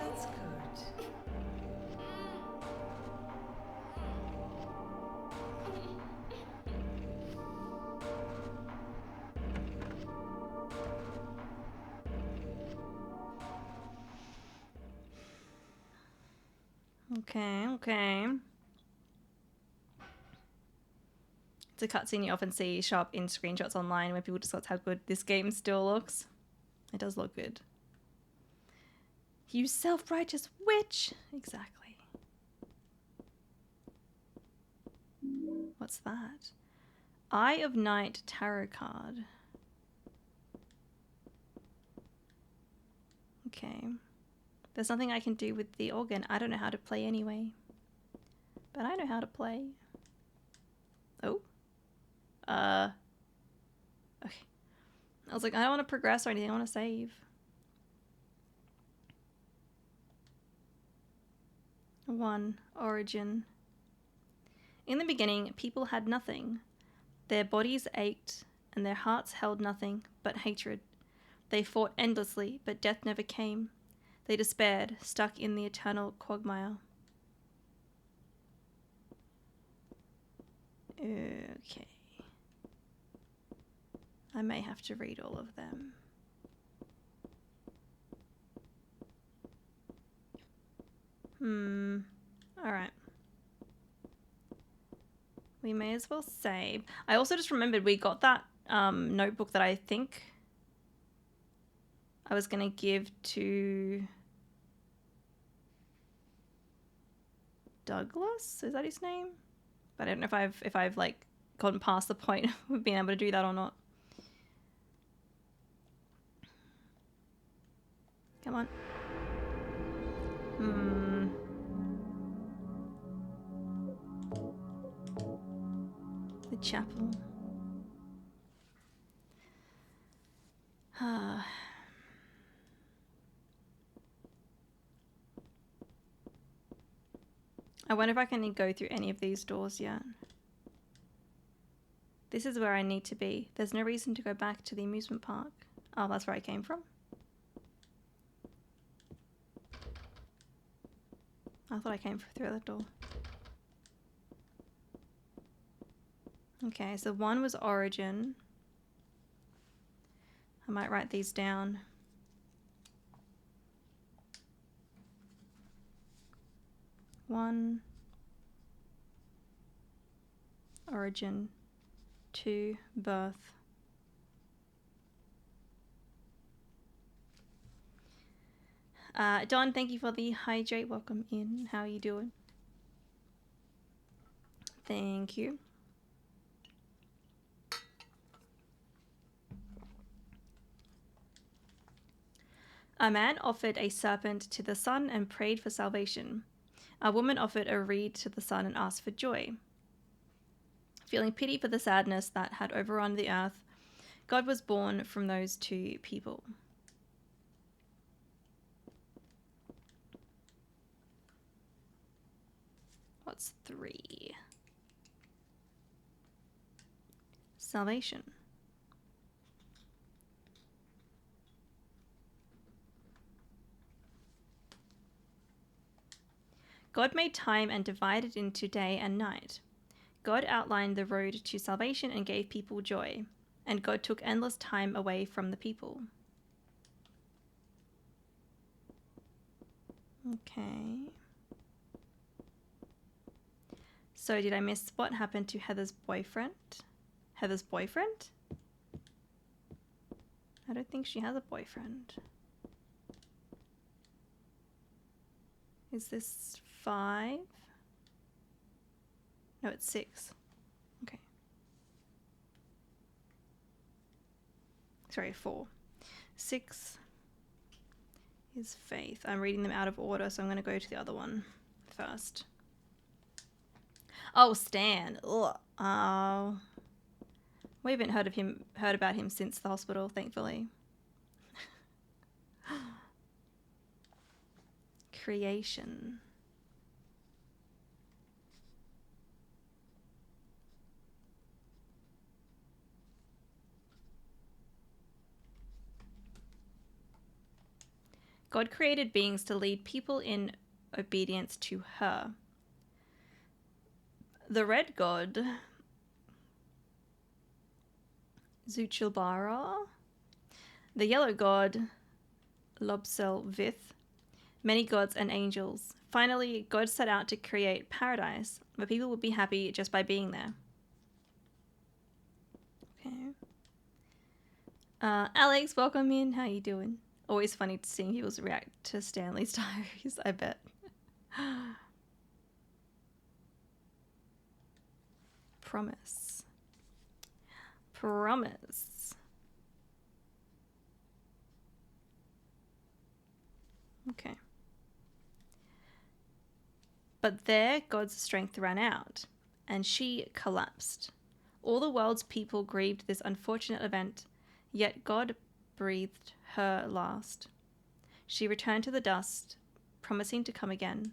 That's good. Okay. It's a cutscene you often see show up in screenshots online when people discuss how good this game still looks. It does look good. You self-righteous witch! Exactly. What's that? Eye of Night tarot card. Okay. There's nothing I can do with the organ. I don't know how to play anyway. But I know how to play. Oh. Okay. I was like, I don't want to progress or anything. I want to save. 1. Origin. In the beginning, people had nothing. Their bodies ached, and their hearts held nothing but hatred. They fought endlessly, but death never came. They despaired, stuck in the eternal quagmire. Okay. I may have to read all of them. Alright. We may as well save. I also just remembered we got that notebook that I think I was going to give to Douglas. Is that his name? But I don't know if I've like gotten past the point of being able to do that or not. Come on. The chapel. I wonder if I can go through any of these doors yet. This is where I need to be. There's no reason to go back to the amusement park. Oh, that's where I came from. I thought I came through that door. Okay, so 1 was Origin. I might write these down. One, origin to birth. Don, thank you for the hydrate. Welcome in. How are you doing? Thank you. A man offered a serpent to the sun and prayed for salvation. A woman offered a reed to the sun and asked for joy. Feeling pity for the sadness that had overrun the earth, God was born from those two people. What's 3? Salvation. God made time and divided into day and night. God outlined the road to salvation and gave people joy, and God took endless time away from the people. Okay. So did I miss what happened to Heather's boyfriend? Heather's boyfriend? I don't think she has a boyfriend. Is this 5? No, it's 6. Okay. Sorry, 4. 6 is Faith. I'm reading them out of order, so I'm going to go to the other one first. Oh, Stan. Ugh. Oh. We haven't heard about him since the hospital, thankfully. Creation. God created beings to lead people in obedience to her. The red god, Zuchilbara, the yellow god, Lobsel Vith, many gods and angels. Finally, God set out to create paradise, where people would be happy just by being there. Okay. Alex, welcome in. How you doing? Always funny to seeing people react to Stanley's diaries, I bet. Promise. Promise. Okay. But there, God's strength ran out, and she collapsed. All the world's people grieved this unfortunate event, yet God breathed her last. She returned to the dust, promising to come again.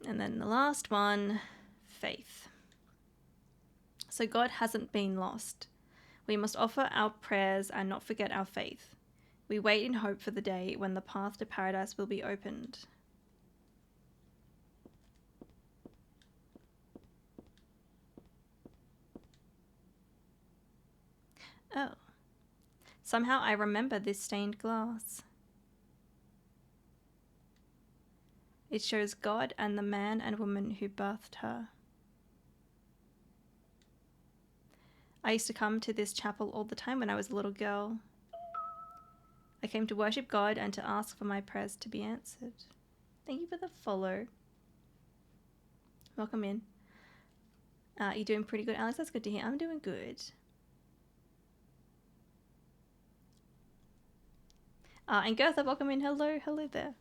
And then the last one, faith. So God hasn't been lost. We must offer our prayers and not forget our faith. We wait in hope for the day when the path to paradise will be opened. Oh. Somehow I remember this stained glass. It shows God and the man and woman who birthed her. I used to come to this chapel all the time when I was a little girl. I came to worship God and to ask for my prayers to be answered. Thank you for the follow. Welcome in. You're doing pretty good, Alex. That's good to hear. I'm doing good. And Gertha, welcome in. Hello, hello there.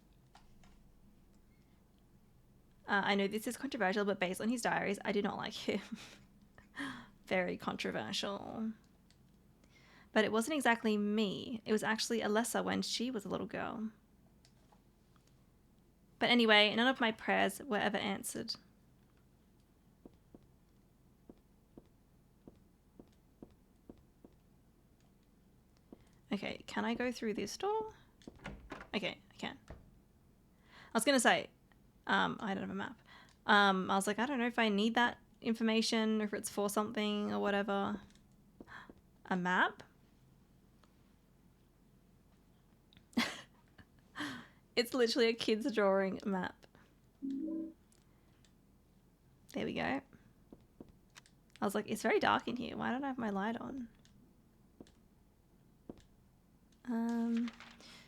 I know this is controversial, but based on his diaries, I do not like him. Very controversial. But it wasn't exactly me. It was actually Alessa when she was a little girl. But anyway, none of my prayers were ever answered. Okay, can I go through this door? Okay, I can. I was going to say, I don't have a map. I was like, I don't know if I need that information, or if it's for something or whatever. A map? It's literally a kid's drawing map. There we go. I was like, it's very dark in here. Why don't I have my light on?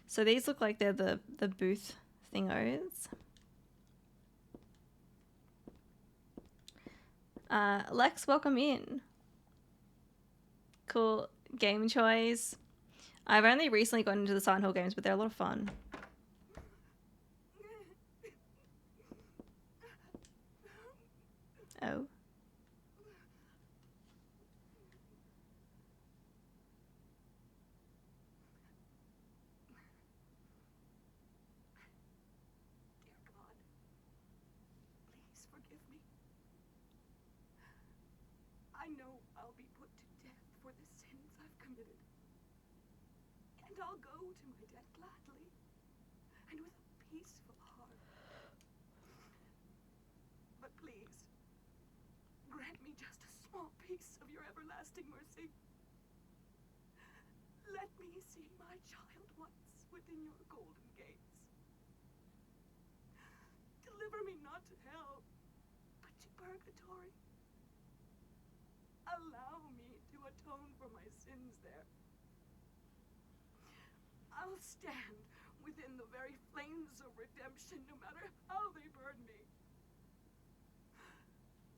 So these look like they're the booth thingos. Lex, welcome in. Cool game choice. I've only recently gotten into the Silent Hill games, but they're a lot of fun. Oh. Dear God, please forgive me. I know I'll be put to death for the sins I've committed. And I'll go to my death gladly and with a peaceful heart. But please, grant me just a small piece of your everlasting mercy. Let me see my child once within your golden gates. Deliver me not to hell, but to purgatory. Allow me to atone for my sins there. I'll stand within the very flames of redemption, no matter how they burn me.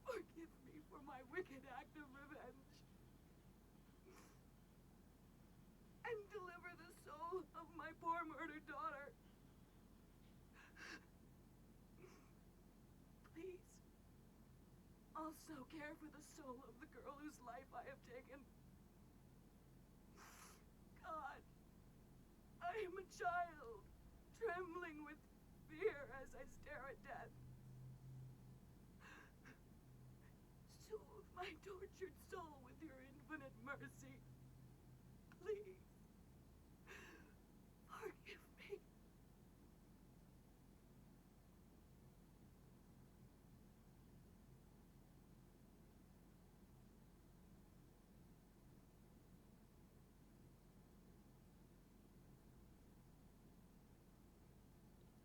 Forgive me for my wicked act of revenge. And deliver the soul of my poor murdered daughter. Please, also care for the soul of the girl whose life I have taken. God, I am a child, trembling with fear as I stare at death. Soothe my tortured soul with your infinite mercy. Please, forgive me.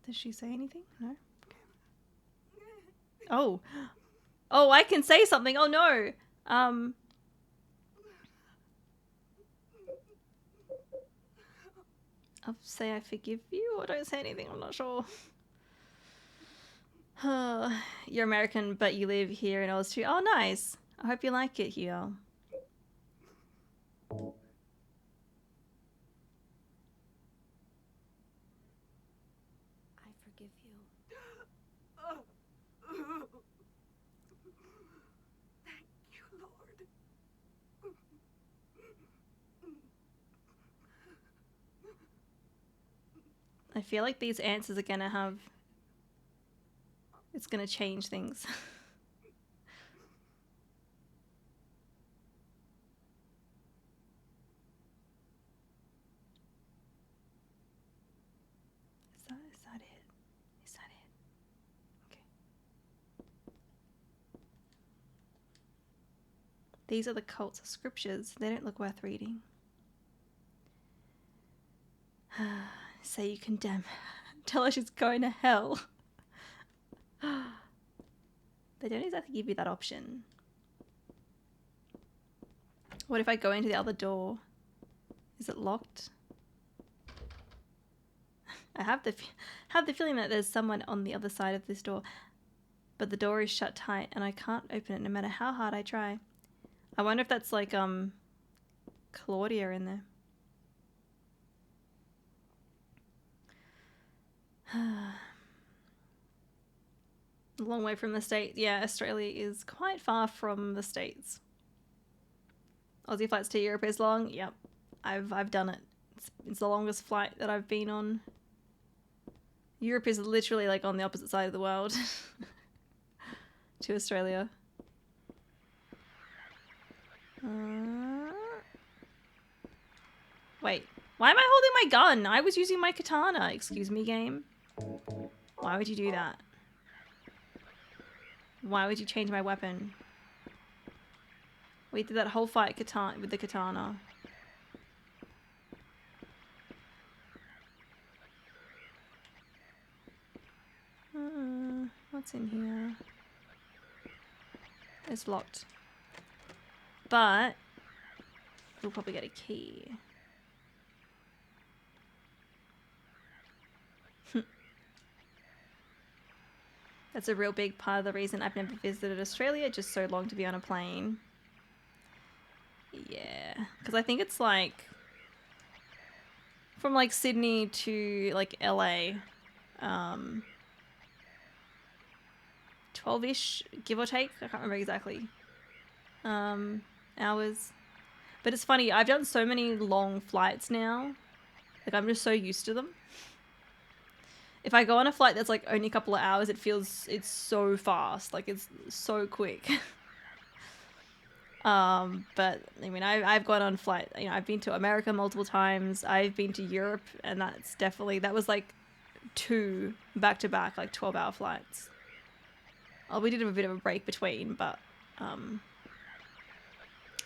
Does she say anything? No? Oh. Oh, I can say something. Oh, no. I'll say I forgive you or don't say anything. I'm not sure. You're American, but you live here in Oz too. Oh, nice. I hope you like it here. I forgive you. Thank you, Lord. I feel like these answers are gonna have... It's gonna change things. Is that it? Is that it? Okay. These are the cult's scriptures. They don't look worth reading. Say you condemn. Tell her she's going to hell. They don't exactly give you that option. What if I go into the other door? Is it locked? I have the feeling that there's someone on the other side of this door, but the door is shut tight and I can't open it no matter how hard I try. I wonder if that's like Claudia in there. A long way from the States. Yeah, Australia is quite far from the States. Aussie flights to Europe is long. Yep, I've done it. It's the longest flight that I've been on. Europe is literally like on the opposite side of the world to Australia. Wait, why am I holding my gun? I was using my katana. Excuse me, game. Why would you do that? Why would you change my weapon? We did that whole fight with the katana. What's in here? It's locked. But we'll probably get a key. That's a real big part of the reason I've never visited Australia, just so long to be on a plane. Yeah, because I think it's like from like Sydney to like LA, 12-ish, give or take. I can't remember exactly. Hours. But it's funny, I've done so many long flights now. Like, I'm just so used to them. If I go on a flight that's like only a couple of hours, it's so fast. Like, it's so quick. But I mean, I've gone on flight, you know, I've been to America multiple times. I've been to Europe, and that was like 2 back-to-back, like 12-hour flights. Oh, we did have a bit of a break between, but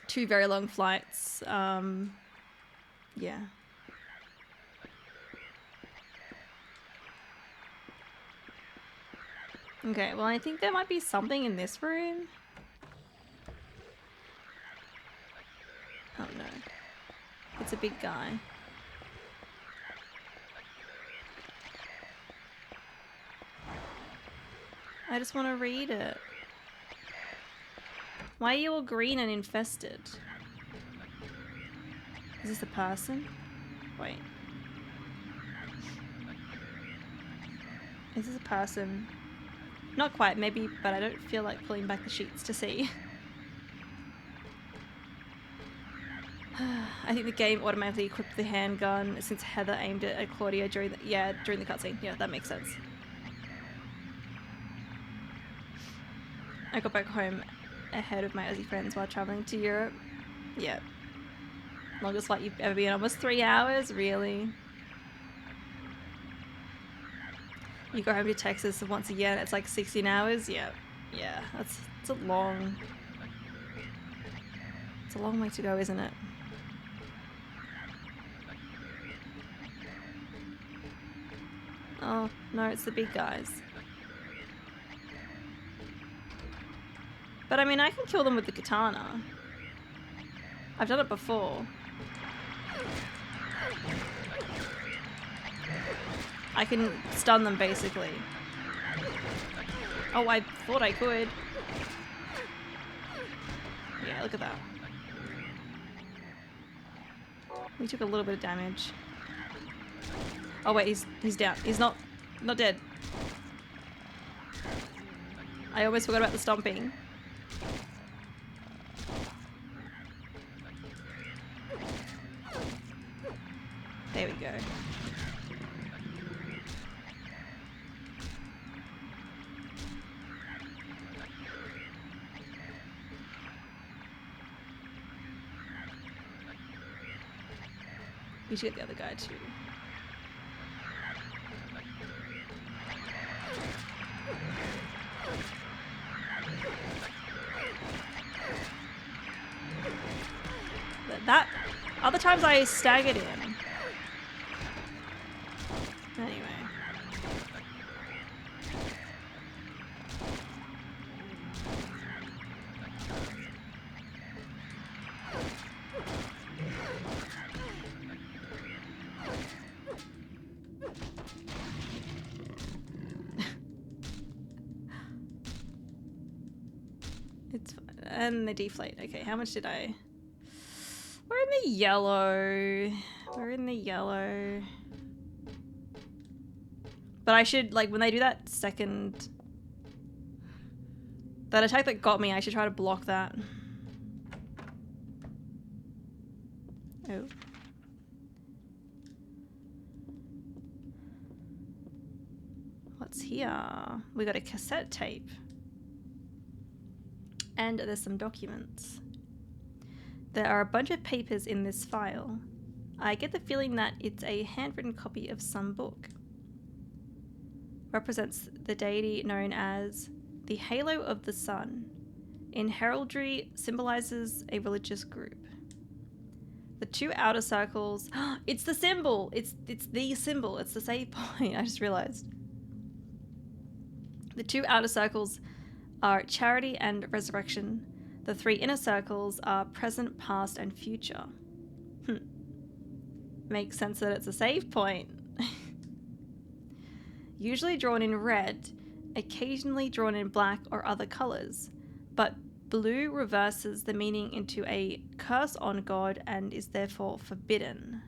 2 very long flights. Yeah. Okay, well, I think there might be something in this room. Oh no. It's a big guy. I just want to read it. Why are you all green and infested? Is this a person? Wait. Is this a person? Not quite, maybe, but I don't feel like pulling back the sheets to see. I think the game automatically equipped the handgun since Heather aimed it at Claudia during the cutscene. Yeah, that makes sense. I got back home ahead of my Aussie friends while traveling to Europe. Yeah. Longest flight you've ever been on was 3 hours? Really? You go home to Texas once a year and it's like 16 hours? Yeah. Yeah, it's a long way to go, isn't it? Oh, no, it's the big guys. But I mean, I can kill them with the katana. I've done it before. I can stun them, basically. Oh, I thought I could. Yeah, look at that. We took a little bit of damage. Oh wait, he's down. He's not dead. I almost forgot about the stomping. There we go. We should get the other guy too. That other times I staggered him. Anyway. It's fine. And they deflate. Okay, how much did I... We're in the yellow. We're in the yellow. But I should, like, when they do that second... That attack that got me, I should try to block that. Oh. What's here? We got a cassette tape. And there's some documents. There are a bunch of papers in this file. I get the feeling that it's a handwritten copy of some book. Represents the deity known as the Halo of the Sun. In heraldry, symbolizes a religious group. The 2 outer circles... It's the symbol! It's the symbol. It's the save point. I just realized. The 2 outer circles are charity and resurrection. The 3 inner circles are present, past, and future. Makes sense that it's a save point. Usually drawn in red, occasionally drawn in black or other colors, but blue reverses the meaning into a curse on God and is therefore forbidden.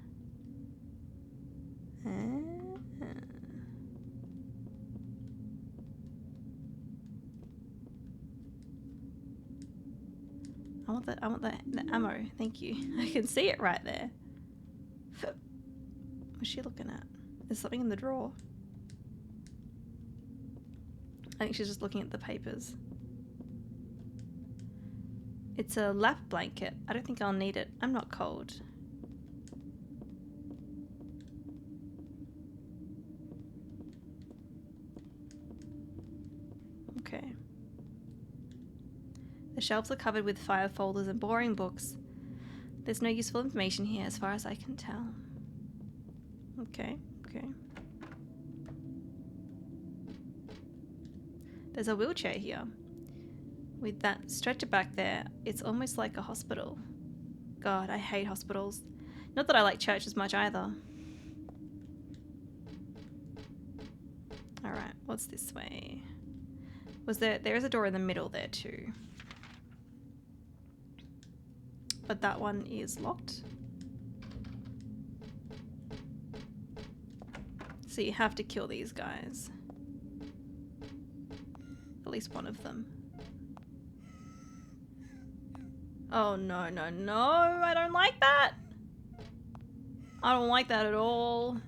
I want the ammo. Thank you. I can see it right there. What's she looking at? There's something in the drawer. I think she's just looking at the papers. It's a lap blanket. I don't think I'll need it. I'm not cold. Okay. The shelves are covered with file folders and boring books. There's no useful information here as far as I can tell. Okay, okay. There's a wheelchair here. With that stretcher back there, it's almost like a hospital. God, I hate hospitals. Not that I like churches much either. Alright, what's this way? There is a door in the middle there too. But that one is locked. So you have to kill these guys. At least one of them. Oh no, no, no, I don't like that. I don't like that at all.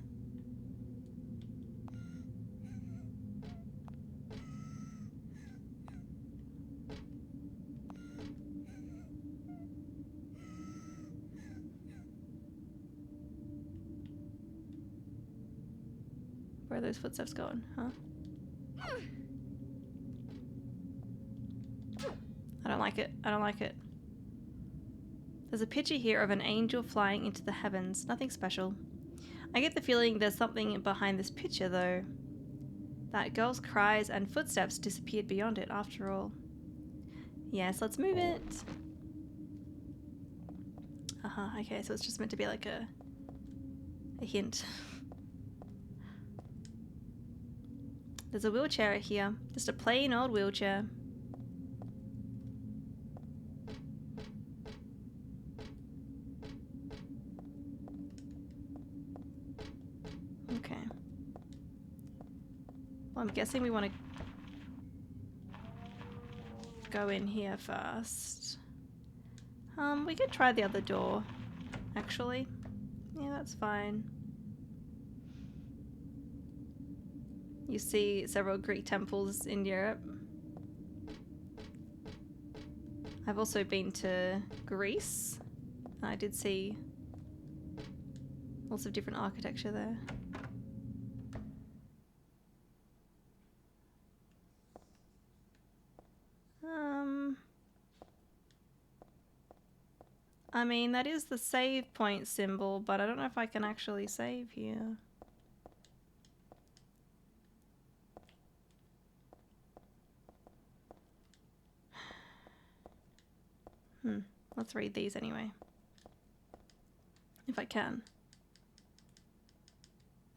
Where are those footsteps going, huh? I don't like it. I don't like it. There's a picture here of an angel flying into the heavens. Nothing special. I get the feeling there's something behind this picture, though. That girl's cries and footsteps disappeared beyond it, after all. Yes, let's move it. Okay, so it's just meant to be like a hint. There's a wheelchair here. Just a plain old wheelchair. Okay. Well, I'm guessing we want to go in here first. We could try the other door, actually. Yeah, that's fine. You see several Greek temples in Europe. I've also been to Greece. I did see lots of different architecture there. I mean, that is the save point symbol, but I don't know if I can actually save here. Let's read these anyway. If I can.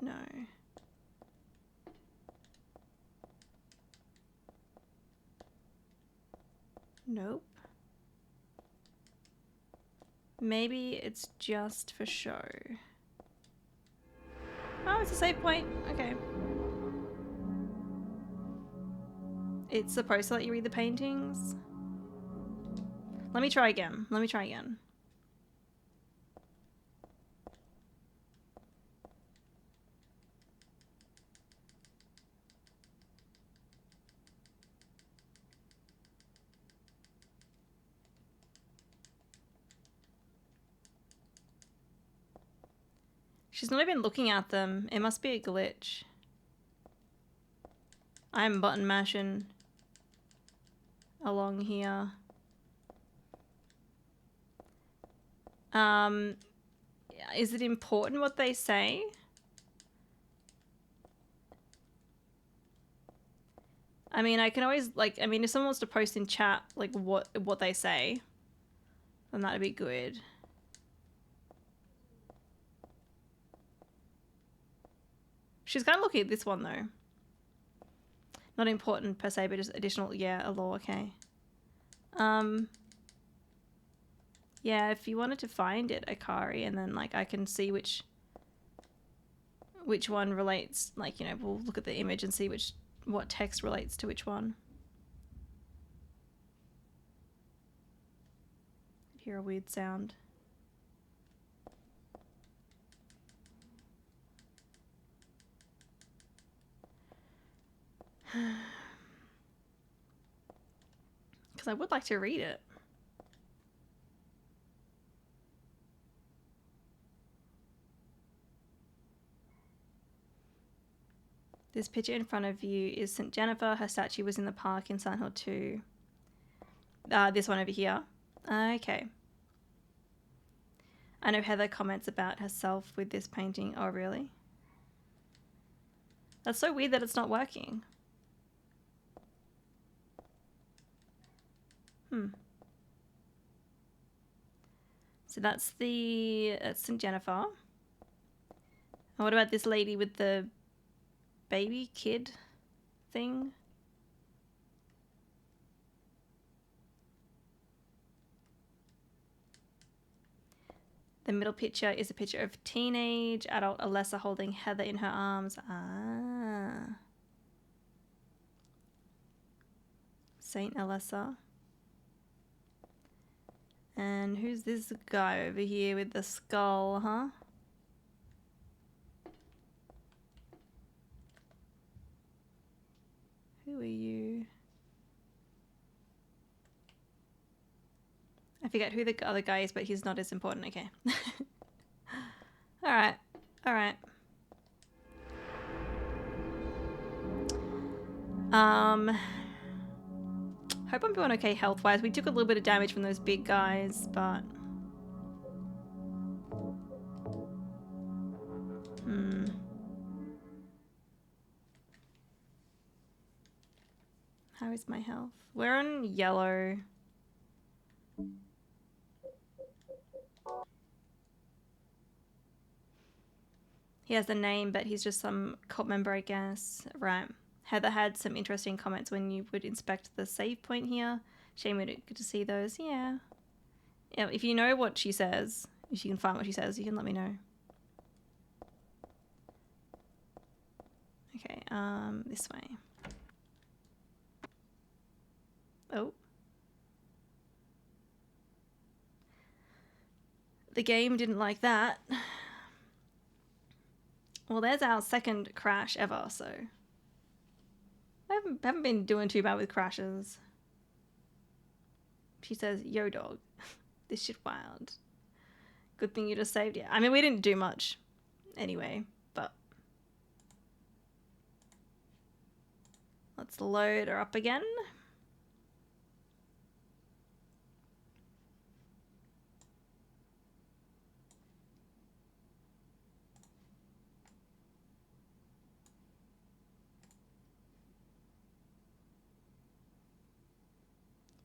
No. Nope. Maybe it's just for show. Oh, it's a save point. Okay. It's supposed to let you read the paintings. Let me try again. Let me try again. She's not even looking at them. It must be a glitch. I'm button mashing along here. Is it important what they say? I mean, I can always, like, I mean, if someone wants to post in chat, like, what they say, then that'd be good. She's kind of looking at this one, though. Not important per se, but just additional, yeah, a law, okay. Yeah, if you wanted to find it, Akari, and then, like, I can see which one relates, like, you know, we'll look at the image and see what text relates to which one. Hear a weird sound. Because I would like to read it. This picture in front of you is St. Jennifer. Her statue was in the park in Silent Hill 2. This one over here. Okay. I know Heather comments about herself with this painting. Oh, really? That's so weird that it's not working. So that's St. Jennifer. And what about this lady with the baby kid thing? The middle picture is a picture of teenage adult Alessa holding Heather in her arms. Ah. Saint Alessa. And who's this guy over here with the skull, huh? Who are you? I forget who the other guy is, but he's not as important. Okay. Alright. Alright. Hope I'm doing okay health-wise. We took a little bit of damage from those big guys, but... How is my health? We're on yellow. He has a name, but he's just some cult member, I guess. Right. Heather had some interesting comments when you would inspect the save point here. Shame we didn't get to see those. Yeah. Yeah. If you know what she says, if you can find what she says, you can let me know. Okay. This way. Oh. The game didn't like that. Well, there's our second crash ever, so... I haven't been doing too bad with crashes. She says, yo dog, this shit wild. Good thing you just saved it. I mean, we didn't do much anyway, but... Let's load her up again.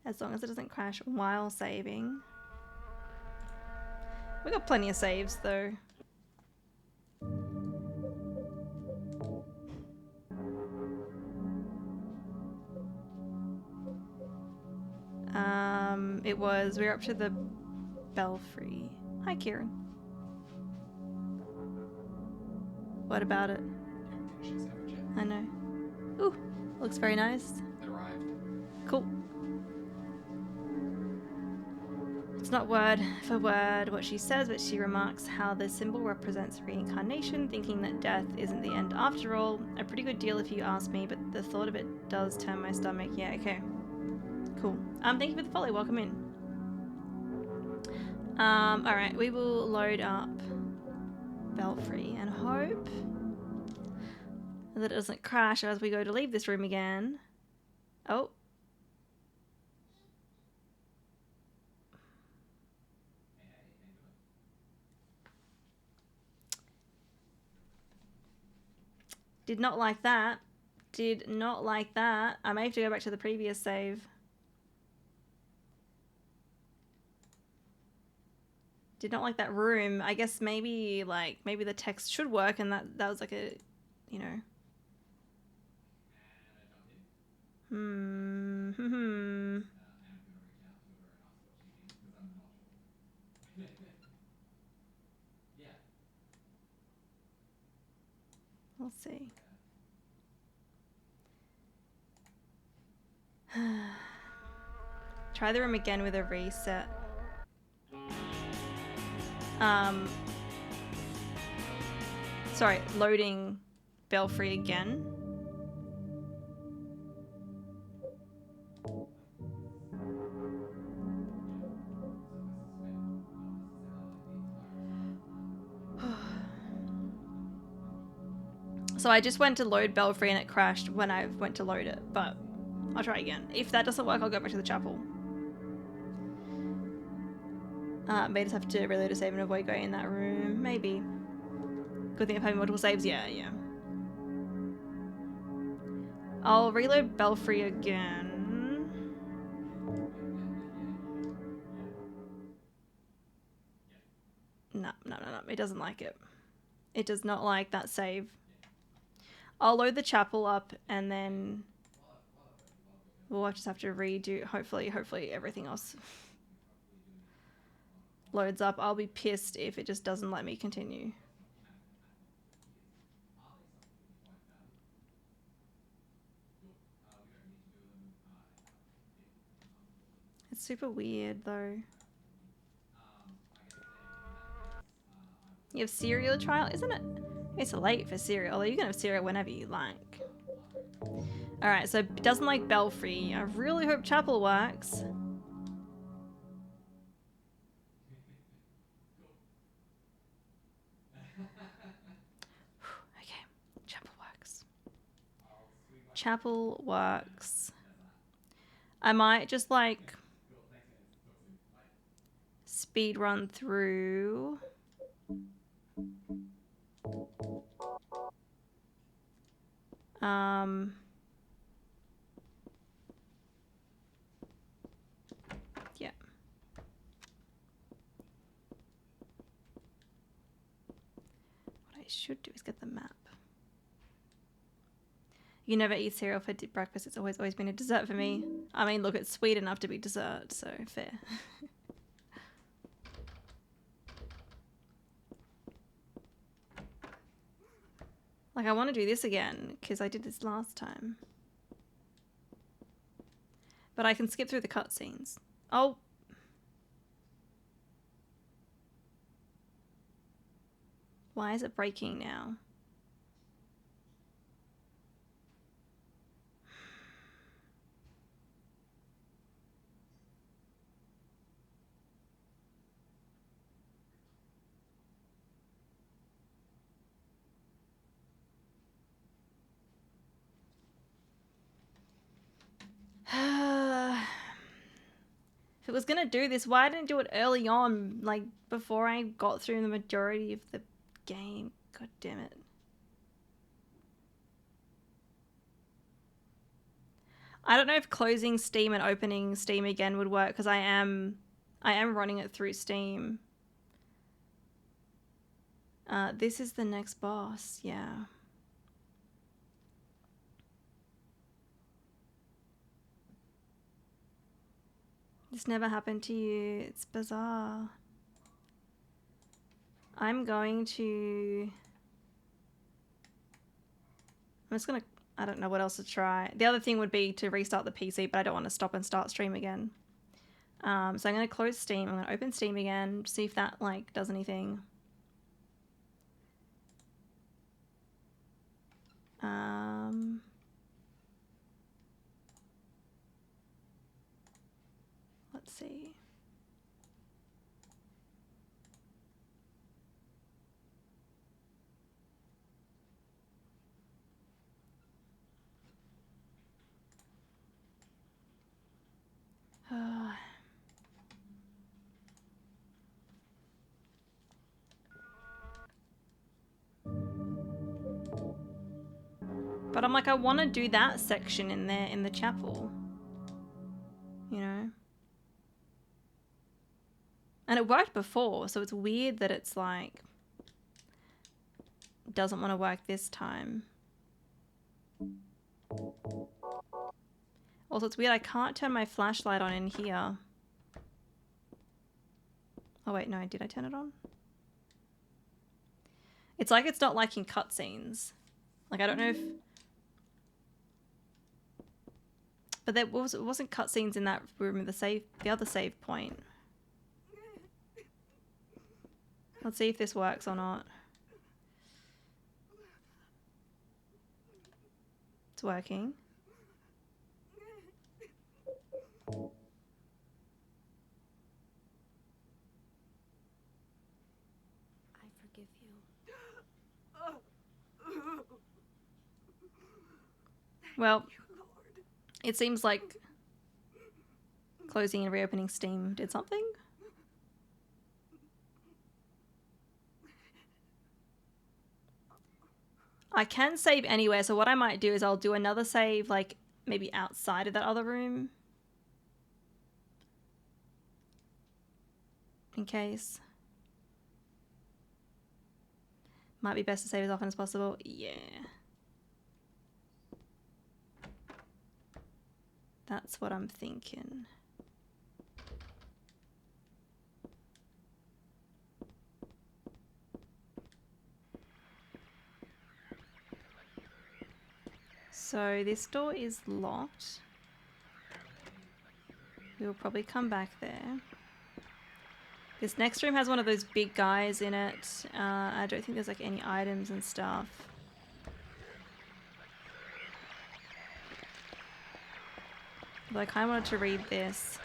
As long as it doesn't crash while saving. We got plenty of saves though. We were up to the belfry. Hi, Kieran. What about it? I know. Ooh, looks very nice. It arrived. Cool. It's not word for word what she says, but she remarks how the symbol represents reincarnation, thinking that death isn't the end after all. A pretty good deal if you ask me, but the thought of it does turn my stomach. Yeah, okay. Cool. Thank you for the follow. Welcome in. Alright, we will load up Belfry and hope that it doesn't crash as we go to leave this room again. Oh. Did not like that. Did not like that. I may have to go back to the previous save. Did not like that room. I guess maybe the text should work, and that was like a, you know. We'll see. Try the room again with a reset. Sorry, loading Belfry again. So I just went to load Belfry and it crashed when I went to load it, but I'll try again. If that doesn't work, I'll go back to the chapel. May just have to reload a save and avoid going in that room. Maybe. Good thing of having multiple saves. Yeah. I'll reload Belfry again. No. It doesn't like it. It does not like that save. I'll load the chapel up and then we'll just have to redo. Hopefully everything else loads up. I'll be pissed if it just doesn't let me continue. It's super weird though. You have cereal trial, isn't it? It's late for cereal, although you can have cereal whenever you like. Alright, so it doesn't like Belfry. I really hope chapel works. Okay, chapel works. Chapel works. I might just like speed run through. Yeah. What I should do is get the map. You never eat cereal for breakfast. It's always been a dessert for me. I mean, look, it's sweet enough to be dessert, so fair. Like, I want to do this again, because I did this last time. But I can skip through the cutscenes. Oh. Why is it breaking now? If it was gonna do this, why didn't it do it early on, like before I got through the majority of the game? God damn it. I don't know if closing Steam and opening Steam again would work, because I am running it through Steam. This is the next boss, yeah. This never happened to you. It's bizarre. I'm just gonna, I don't know what else to try. The other thing would be to restart the PC, but I don't want to stop and start stream again. So I'm gonna close Steam. I'm gonna open Steam again, see if that like does anything. Let's see. But I'm like, I want to do that section in there in the chapel. You know? And it worked before, so it's weird that it's like doesn't want to work this time. Also, it's weird, I can't turn my flashlight on in here. Oh wait, no, did I turn it on? It's like it's not liking cutscenes. Like, I don't know if... But it wasn't cutscenes in that room, the other save point. Let's see if this works or not. It's working. I forgive you. Well, it seems like closing and reopening Steam did something. I can save anywhere, so what I might do is I'll do another save, like, maybe outside of that other room. In case. Might be best to save as often as possible. Yeah. That's what I'm thinking. So this door is locked. We'll probably come back there. This next room has one of those big guys in it. I don't think there's like any items and stuff. But I kind of wanted to read this.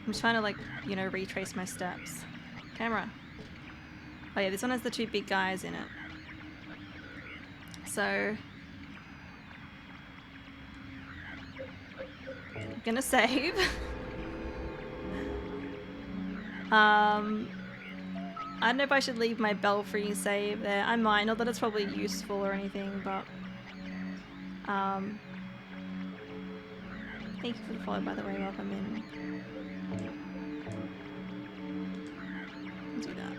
I'm just trying to, like, you know, retrace my steps. Camera. Oh yeah, this one has the two big guys in it. So... I'm gonna save. I don't know if I should leave my Belfry save there. I might, not that it's probably useful or anything, but... Thank you for the follow, by the way. Welcome in. Do that.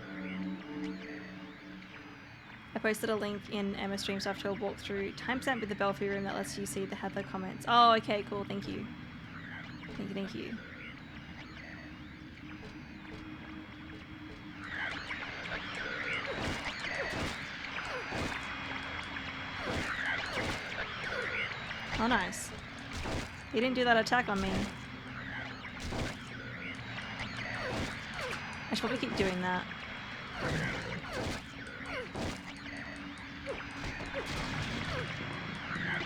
I posted a link in Emma Stream so after a walkthrough timestamp with the Belfry room that lets you see the Heather comments. Oh, okay, cool. Thank you. Thank you, thank you. Oh, nice. He didn't do that attack on me. I should probably keep doing that.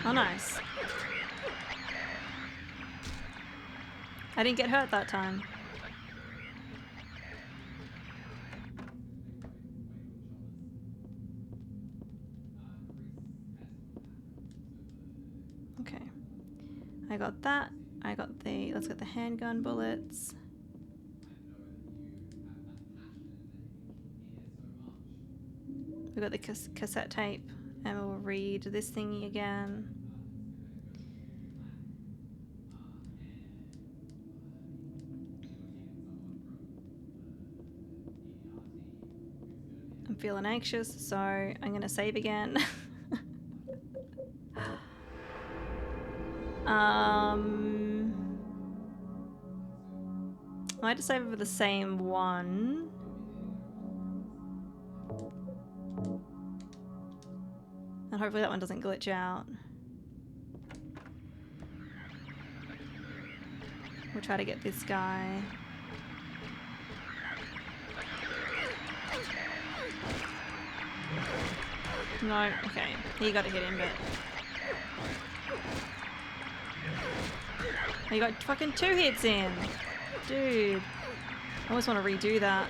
Oh, nice. I didn't get hurt that time. Okay. I got that. I got the... Let's get the handgun bullets. We got the cassette tape. And we'll read this thingy again. I'm feeling anxious, so I'm gonna save again. I might just save it for the same one. And hopefully that one doesn't glitch out. We'll try to get this guy. No, okay. You gotta hit him, but... You got fucking 2 hits in! Dude. I always want to redo that.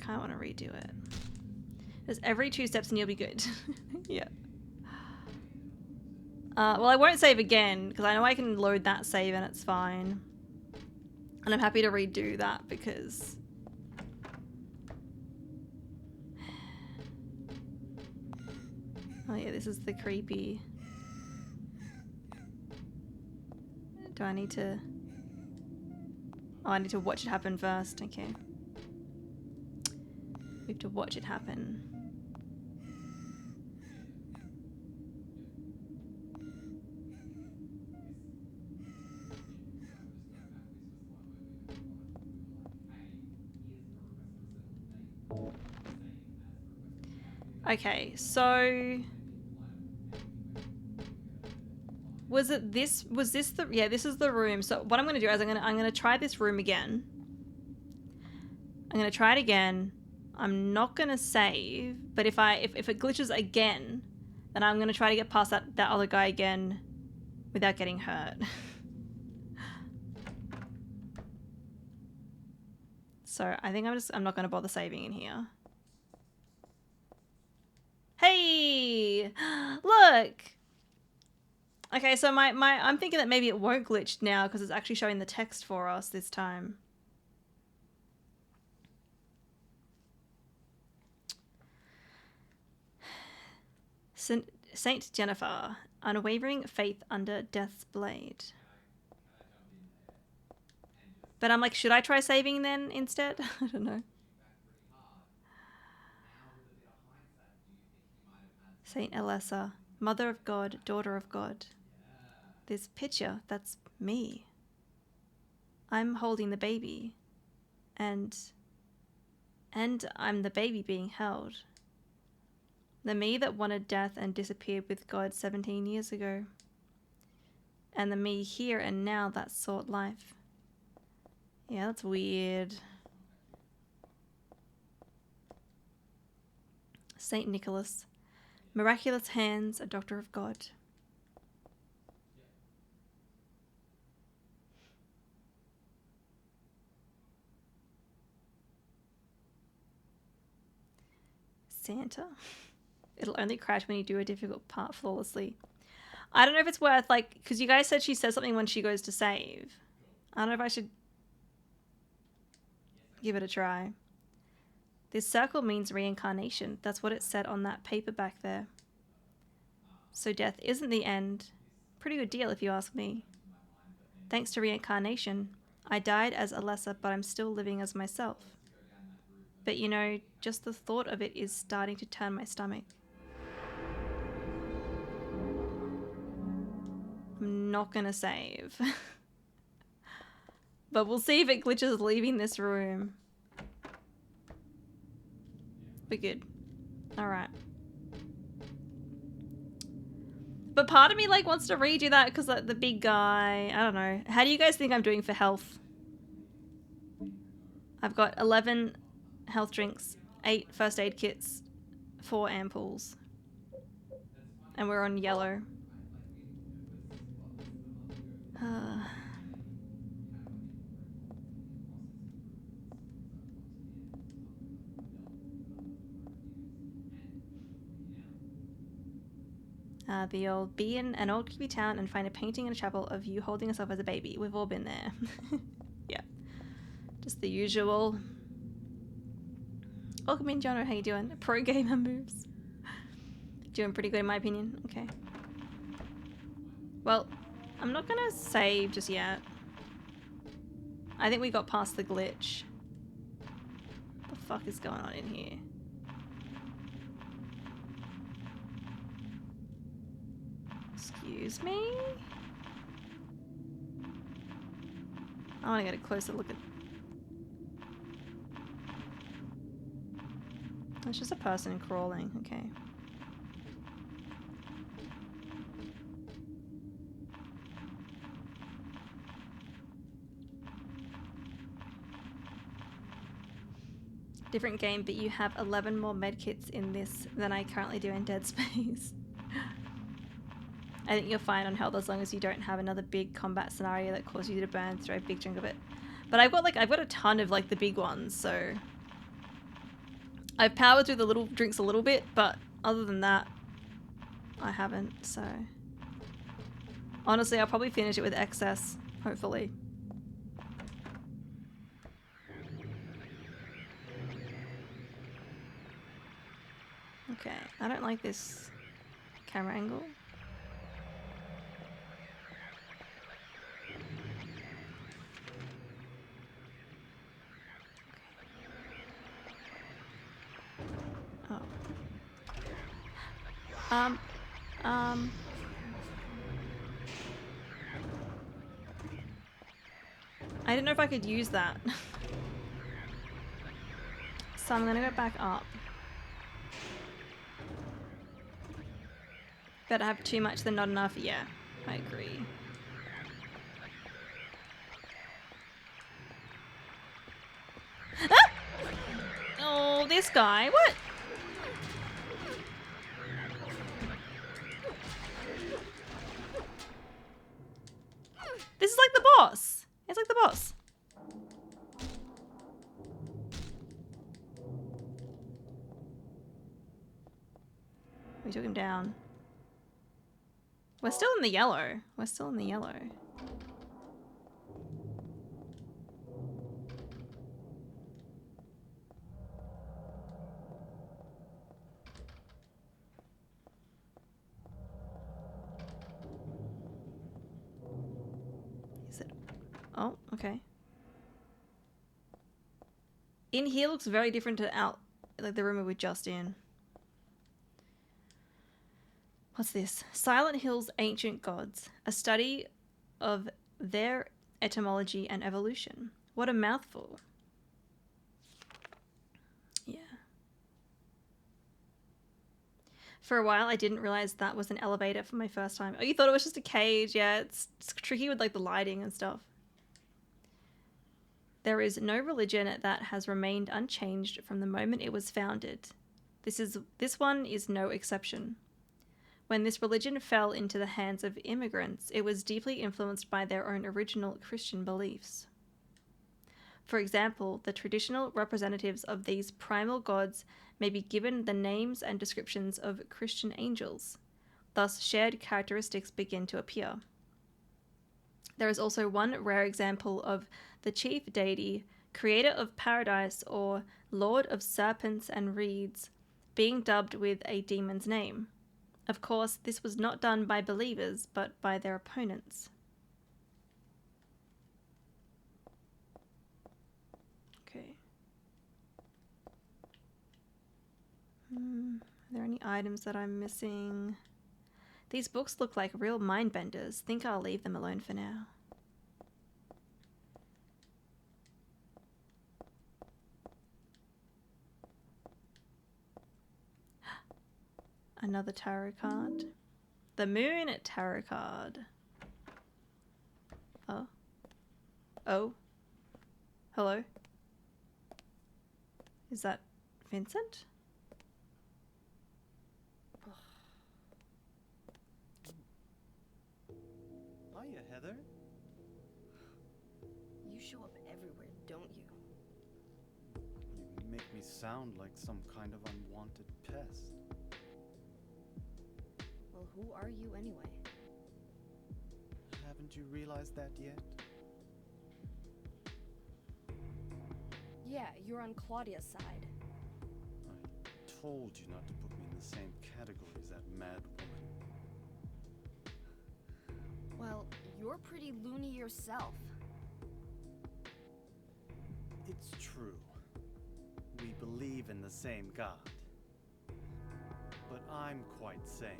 kind of want to redo it. There's every 2 steps and you'll be good. Yeah. Well, I won't save again because I know I can load that save and it's fine. And I'm happy to redo that because... Oh yeah, this is the creepy... Do I need to... Oh, I need to watch it happen first. Okay. We have to watch it happen. Okay, so... Was this the... Yeah, this is the room. So what I'm going to do is I'm going to try this room again. I'm going to try it again. I'm not going to save, but if it glitches again, then I'm going to try to get past that other guy again without getting hurt. So I think I'm not going to bother saving in here. Hey! Look! Okay, so I'm thinking that maybe it won't glitch now because it's actually showing the text for us this time. Saint Jennifer, unwavering faith under death's blade. But I'm like, should I try saving then instead? I don't know. Saint Alessa, Mother of God, Daughter of God. This picture, that's me. I'm holding the baby. And I'm the baby being held. The me that wanted death and disappeared with God 17 years ago. And the me here and now that sought life. Yeah, that's weird. Saint Nicholas. Miraculous hands, a doctor of God. Santa. It'll only crash when you do a difficult part flawlessly. I don't know if it's worth, like, because you guys said she says something when she goes to save. I don't know if I should give it a try. This circle means reincarnation. That's what it said on that paper back there. So death isn't the end. Pretty good deal if you ask me. Thanks to reincarnation, I died as Alessa, but I'm still living as myself. But you know, just the thought of it is starting to turn my stomach. I'm not gonna save. But we'll see if it glitches leaving this room. We're good. Alright. But part of me like wants to redo that because like the big guy, I don't know. How do you guys think I'm doing for health? I've got 11 health drinks, 8 first aid kits, 4 ampoules. And we're on yellow. The old be in an old creepy town and find a painting in a chapel of you holding yourself as a baby. We've all been there. Yeah. Just the usual. Welcome in, Jono. How you doing? Pro gamer moves. Doing pretty good in my opinion. Okay. Well, I'm not gonna save just yet. I think we got past the glitch. What the fuck is going on in here? Excuse me? I want to get a closer look at... It's just a person crawling, okay. Different game, but you have 11 more medkits in this than I currently do in Dead Space. I think you're fine on health as long as you don't have another big combat scenario that causes you to burn through a big chunk of it. But I've got a ton of like the big ones, so I've powered through the little drinks a little bit, but other than that, I haven't, so... Honestly, I'll probably finish it with excess, hopefully. Okay, I don't like this camera angle. Oh. I didn't know if I could use that. So I'm gonna go back up. Better have too much than not enough. Yeah, I agree. Ah! Oh, this guy. What? This is like the boss. It's like the boss. We took him down. We're still in the yellow. We're still in the yellow. Is it? Oh, okay. In here looks very different to out, like the room we were just in. What's this? Silent Hill's Ancient Gods, a study of their etymology and evolution. What a mouthful. Yeah. For a while, I didn't realize that was an elevator for my first time. Oh, you thought it was just a cage? Yeah, it's tricky with like the lighting and stuff. There is no religion that has remained unchanged from the moment it was founded. This one is no exception. When this religion fell into the hands of immigrants, it was deeply influenced by their own original Christian beliefs. For example, the traditional representatives of these primal gods may be given the names and descriptions of Christian angels. Thus, shared characteristics begin to appear. There is also one rare example of the chief deity, creator of paradise or lord of serpents and reeds, being dubbed with a demon's name. Of course, this was not done by believers, but by their opponents. Okay. Are there any items that I'm missing? These books look like real mind benders. Think I'll leave them alone for now. Another tarot card. The Moon tarot card. Oh. Oh. Hello? Is that Vincent? Hiya, Heather. You show up everywhere, don't you? You make me sound like some kind of unwanted pest. Well, who are you anyway? Haven't you realized that yet? Yeah, you're on Claudia's side. I told you not to put me in the same category as that mad woman. Well, you're pretty loony yourself. It's true. We believe in the same God. But I'm quite sane.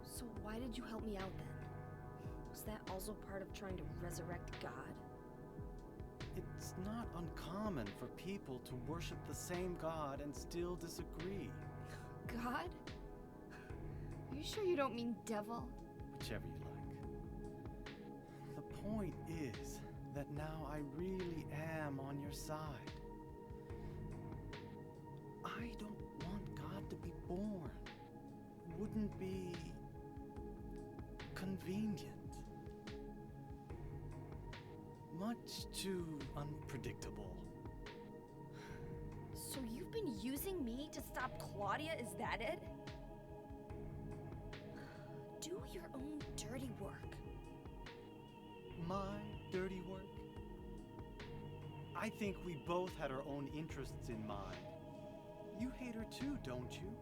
So why did you help me out then? Was that also part of trying to resurrect God? It's not uncommon for people to worship the same God and still disagree. God? Are you sure you don't mean devil? Whichever you like. The point is that now I really am on your side. I don't want God to be born. Wouldn't be convenient. Much too unpredictable. So you've been using me to stop Claudia, is that it? Do your own dirty work. My dirty work? I think we both had our own interests in mind. You hate her too, don't you?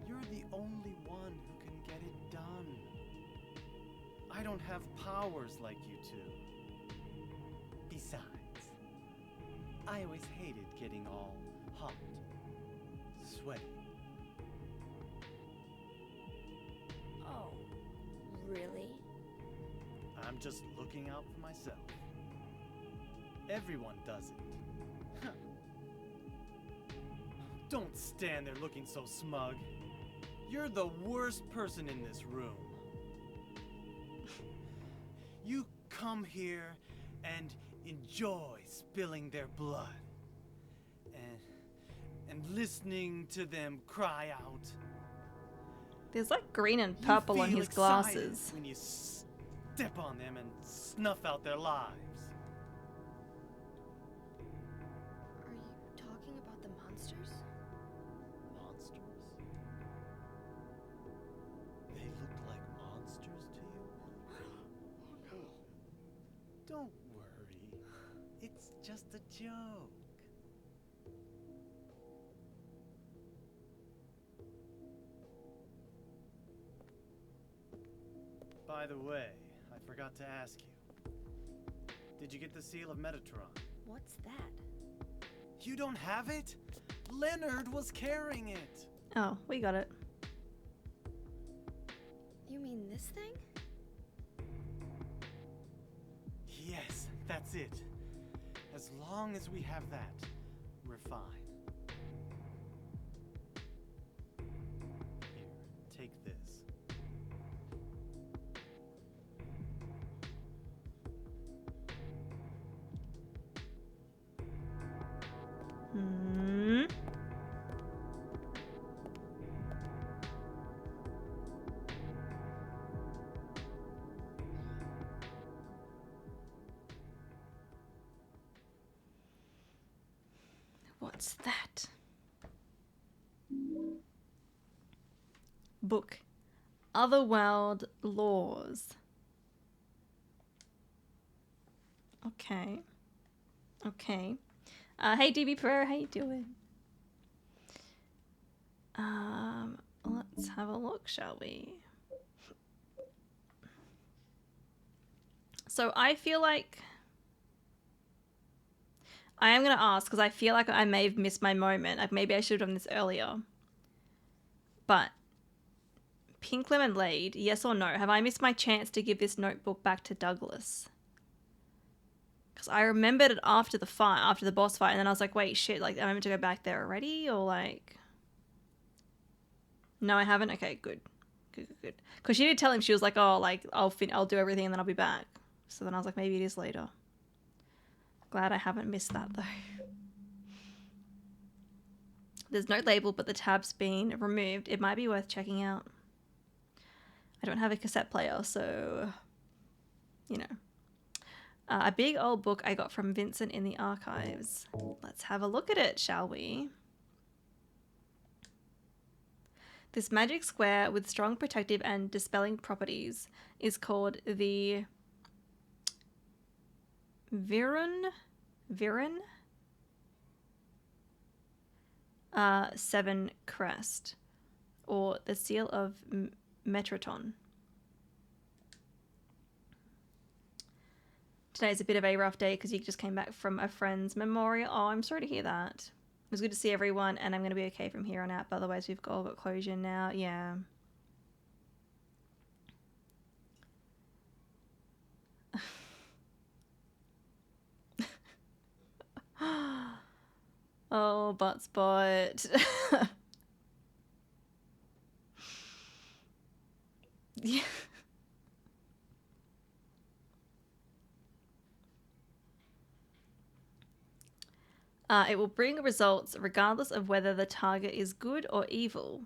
You're the only one who can get it done. I don't have powers like you two. Besides, I always hated getting all hot, sweaty. Oh, really? I'm just looking out for myself. Everyone does it. Huh. Don't stand there looking so smug. You're the worst person in this room. You come here and enjoy spilling their blood. And listening to them cry out. There's like green and purple on You his feel excited glasses. when you step on them and snuff out their lives. Are you talking about the monsters? Monsters? They look like monsters to you? Don't worry. It's just a joke. By the way, I forgot to ask you. Did you get the Seal of Metatron? What's that? You don't have it? Leonard was carrying it. Oh, we got it. You mean this thing? Yes, that's it. As long as we have that, we're fine. Here, take this. Hmm. What's that? Book. Otherworld Laws. Okay. Okay. Hey DB Pereira, how you doing? Let's have a look, shall we? So I feel like I am gonna ask because I feel like I may have missed my moment. Like maybe I should have done this earlier. But Pink Lemonade, yes or no? Have I missed my chance to give this notebook back to Douglas? Because I remembered it after the fight, after the boss fight, and then I was like, wait, shit, like, am I meant to go back there already? Or like... No, I haven't? Okay, good. Good, good, good. Because she did tell him, she was like, oh, like, I'll do everything and then I'll be back. So then I was like, maybe it is later. Glad I haven't missed that, though. There's no label, but the tab's been removed. It might be worth checking out. I don't have a cassette player, so... You know. A big old book I got from Vincent in the archives. Let's have a look at it, shall we? This magic square with strong protective and dispelling properties is called the Viren 7 Crest, or the Seal of Metatron. Today's a bit of a rough day because you just came back from a friend's memorial. Oh, I'm sorry to hear that. It was good to see everyone, and I'm going to be okay from here on out. But otherwise, we've all got closure now. Yeah. Oh, butt spot. Yeah. It will bring results regardless of whether the target is good or evil.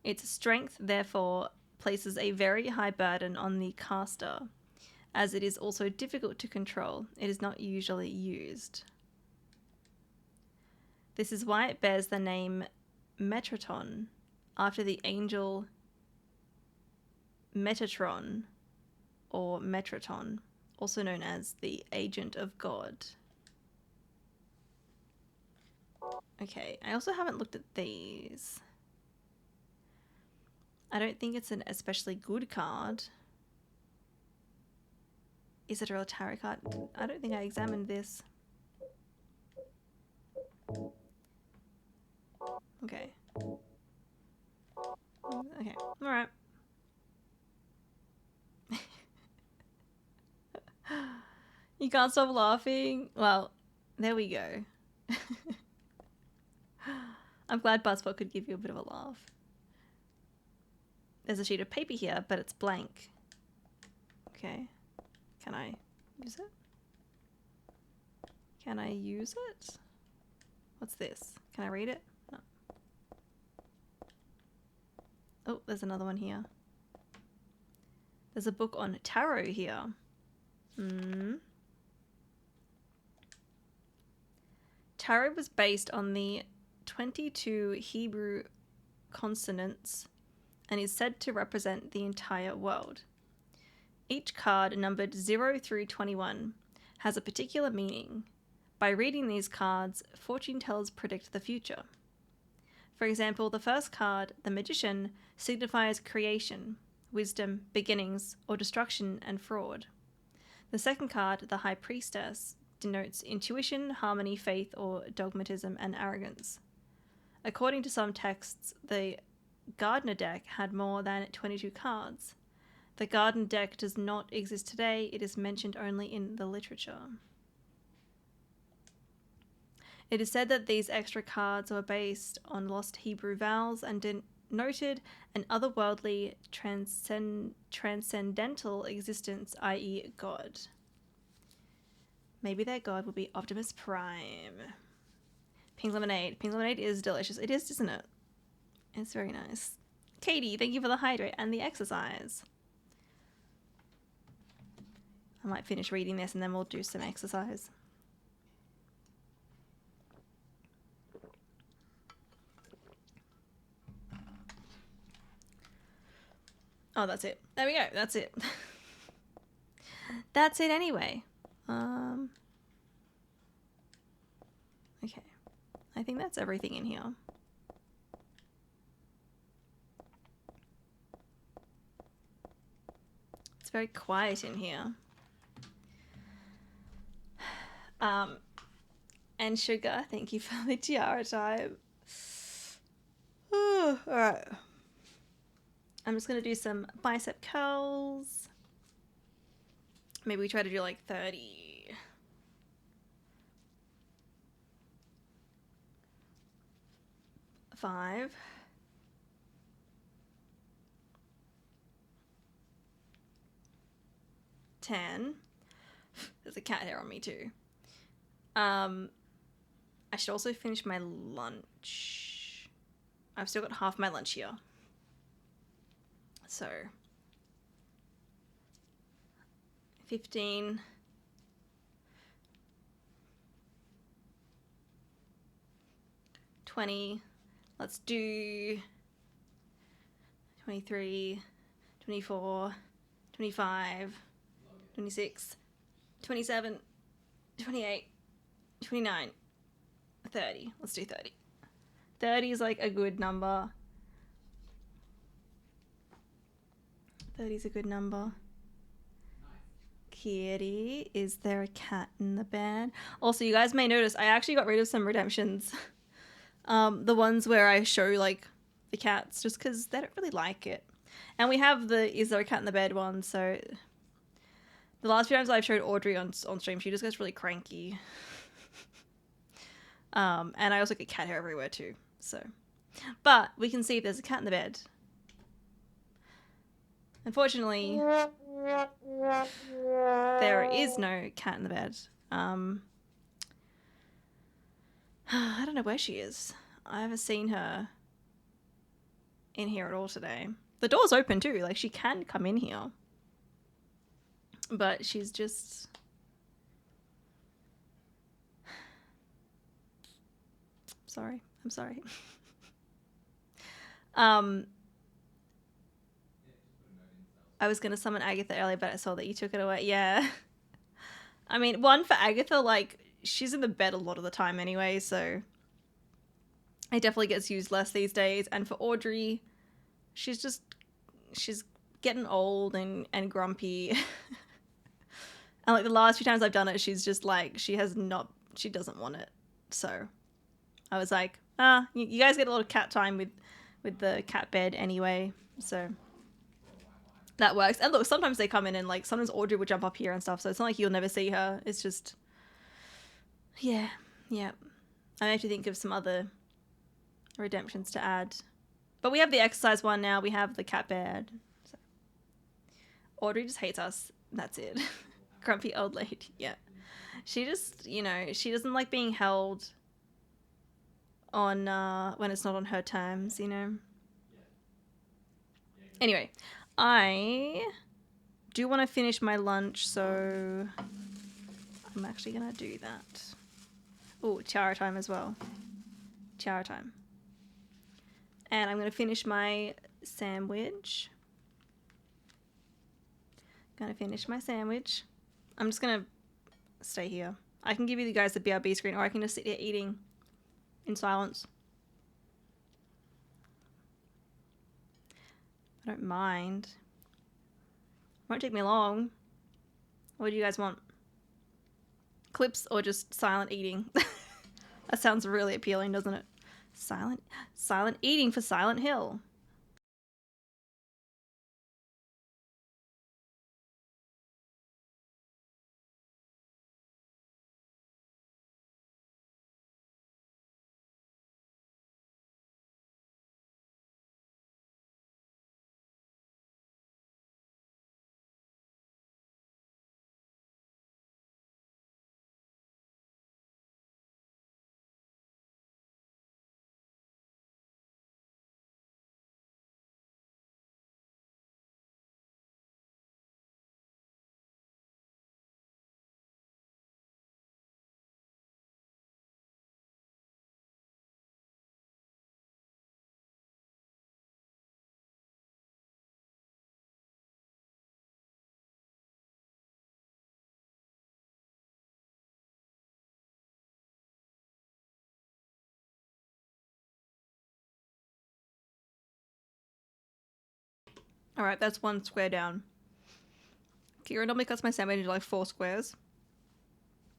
Its strength, therefore, places a very high burden on the caster, as it is also difficult to control. It is not usually used. This is why it bears the name Metatron, after the angel Metatron, or Metraton, also known as the Agent of God. Okay, I also haven't looked at these. I don't think it's an especially good card. Is it a real tarot card? I don't think I examined this. Okay. Okay, alright. You can't stop laughing? Well, there we go. I'm glad Buzzspot could give you a bit of a laugh. There's a sheet of paper here, but it's blank. Okay. Can I use it? Can I use it? What's this? Can I read it? No. Oh, there's another one here. There's a book on tarot here. Tarot was based on the 22 Hebrew consonants and is said to represent the entire world. Each card, numbered 0 through 21, has a particular meaning. By reading these cards, fortune tellers predict the future. For example, the first card, the Magician, signifies creation, wisdom, beginnings, or destruction and fraud. The second card, the High Priestess, denotes intuition, harmony, faith, or dogmatism and arrogance. According to some texts, the Gardner deck had more than 22 cards. The Garden deck does not exist today. It is mentioned only in the literature. It is said that these extra cards were based on lost Hebrew vowels and denoted an otherworldly, transcendental existence, i.e. God. Maybe their god will be Optimus Prime. Pink lemonade. Pink lemonade is delicious. It is, isn't it? It's very nice. Katie, thank you for the hydrate and the exercise. I might finish reading this and then we'll do some exercise. Oh, that's it. There we go. That's it. That's it anyway. Okay. I think that's everything in here. It's very quiet in here. And Sugar, thank you for the tiara time. Alright. I'm just going to do some bicep curls. Maybe we try to do like 30. Five. 10. There's a cat hair on me too. I should also finish my lunch. I've still got half my lunch here. So 15. 20. Let's do 23, 24, 25, 26, 27, 28, 29, 30. Let's do 30. 30 is like a good number. 30 is a good number. Kitty, is there a cat in the bed? Also, you guys may notice I actually got rid of some redemptions. The ones where I show like the cats, just because they don't really like it. And we have the is there a cat in the bed one, so the last few times I've showed Audrey on stream, she just gets really cranky. And I also get cat hair everywhere too, so. But we can see if there's a cat in the bed. Unfortunately, there is no cat in the bed. I don't know where she is. I haven't seen her in here at all today. The door's open too, like she can come in here. But she's just... Sorry. I'm sorry. I was gonna summon Agatha earlier, but I saw that you took it away. Yeah. I mean, one for Agatha, like, she's in the bed a lot of the time anyway, so it definitely gets used less these days. And for Audrey, she's getting old and grumpy. And like the last few times I've done it, she's just like, she doesn't want it. So I was like, you guys get a lot of cat time with the cat bed anyway, so that works. And look, sometimes they come in and like sometimes Audrey would jump up here and stuff, so it's not like you'll never see her. It's just, yeah. I have to think of some other redemptions to add, but we have the exercise one now. We have the cat bed. So. Audrey just hates us. That's it. Grumpy old lady. Yeah, she just, you know, she doesn't like being held on when it's not on her terms, you know. Anyway, I do want to finish my lunch, so I'm actually gonna do that. Oh, tiara time as well. Tiara time. And I'm gonna finish my sandwich. I'm just gonna stay here. I can give you guys the BRB screen, or I can just sit here eating in silence. I don't mind. Won't take me long. What do you guys want? Clips or just silent eating? That sounds really appealing, doesn't it? Silent eating for Silent Hill. Alright, that's 1 square down. Kira normally cuts my sandwich into like 4 squares.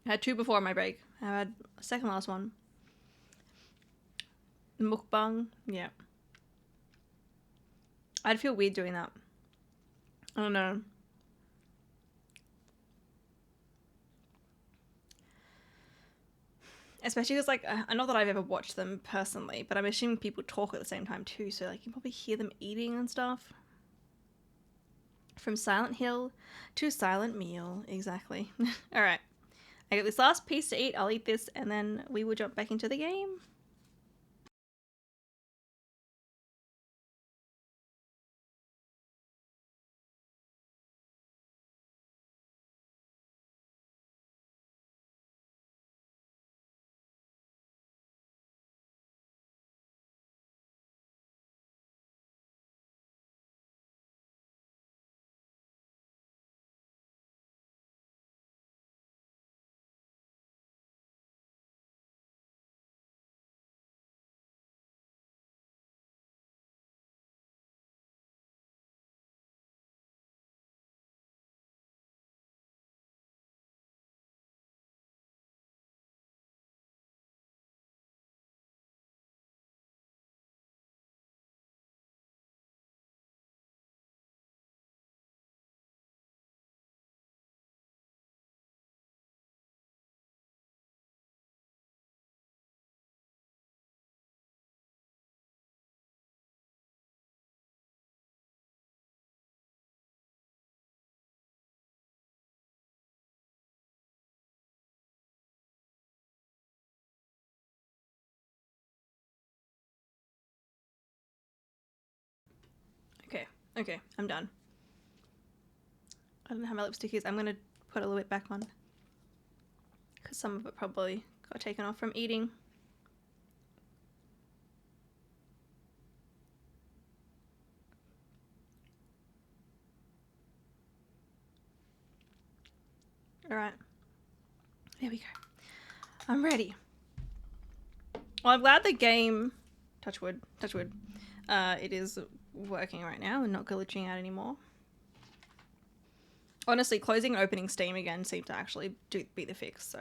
I had 2 before my break. I had a second last one. Mukbang, yeah. I'd feel weird doing that. I don't know. Especially because, like, not that I've ever watched them personally, but I'm assuming people talk at the same time too, so like you can probably hear them eating and stuff. From Silent Hill to Silent Meal, exactly. Alright. I got this last piece to eat, I'll eat this, and then we will jump back into the game. Okay, I'm done. I don't know how my lipstick is. I'm gonna put a little bit back on. Because some of it probably got taken off from eating. Alright. There we go. I'm ready. Well, I'm glad the game, touch wood, it is working right now and not glitching out anymore. Honestly, closing and opening Steam again seemed to actually be the fix, so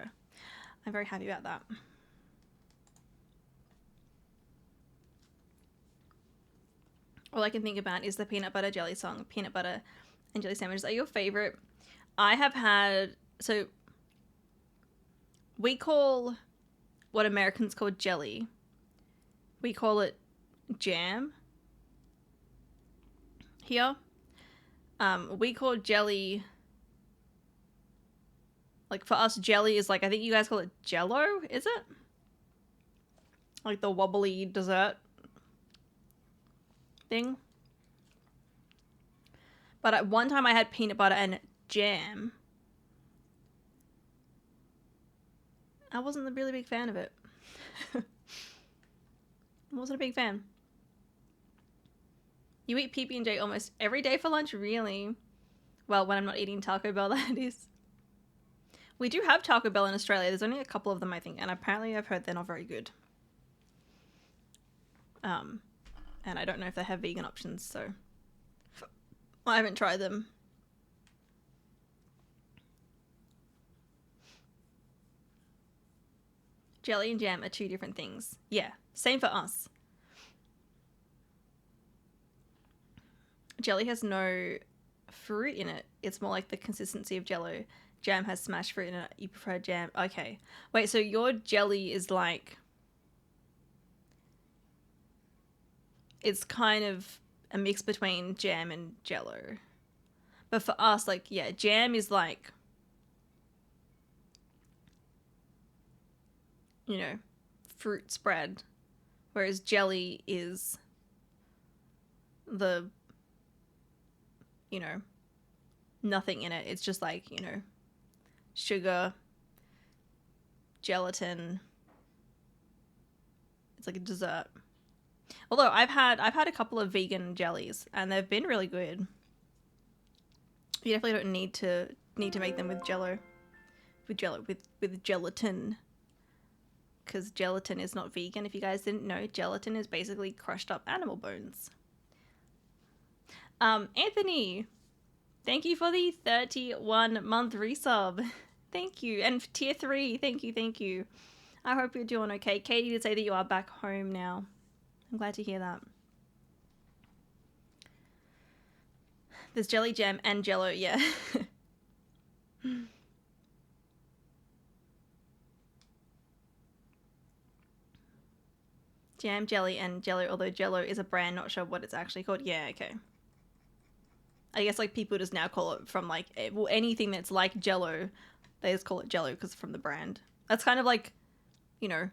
I'm very happy about that. All I can think about is the peanut butter jelly song. Peanut butter and jelly sandwiches are your favorite. I have had, so we call what Americans call jelly, we call it jam here. We call jelly, like for us, jelly is like, I think you guys call it Jello, is it? Like the wobbly dessert thing. But at one time I had peanut butter and jam. I wasn't a really big fan of it. I wasn't a big fan. You eat PB&J almost every day for lunch, really? Well, when I'm not eating Taco Bell, that is. We do have Taco Bell in Australia. There's only a couple of them, I think, and apparently I've heard they're not very good. And I don't know if they have vegan options, so I haven't tried them. Jelly and jam are two different things. Yeah, same for us. Jelly has no fruit in it. It's more like the consistency of Jello. Jam has smashed fruit in it. You prefer jam. Okay. Wait, so your jelly is like... It's kind of a mix between jam and Jello. But for us, like, yeah, jam is like... you know, fruit spread. Whereas jelly is the... you know, nothing in it. It's just like, you know, sugar, gelatin. It's like a dessert. Although I've had a couple of vegan jellies and they've been really good. You definitely don't need to make them with Jello. With gelatin. Because gelatin is not vegan. If you guys didn't know, gelatin is basically crushed up animal bones. Anthony, thank you for the 31-month resub. Thank you. And tier 3, thank you. I hope you're doing okay. Katie did say that you are back home now. I'm glad to hear that. There's jelly, jam, and Jello, yeah. Jam, jelly, and Jello, although Jello is a brand, not sure what it's actually called. Yeah, okay. I guess, like, people just now call it from, like, well, anything that's like Jello, they just call it Jello because from the brand. That's kind of like, you know,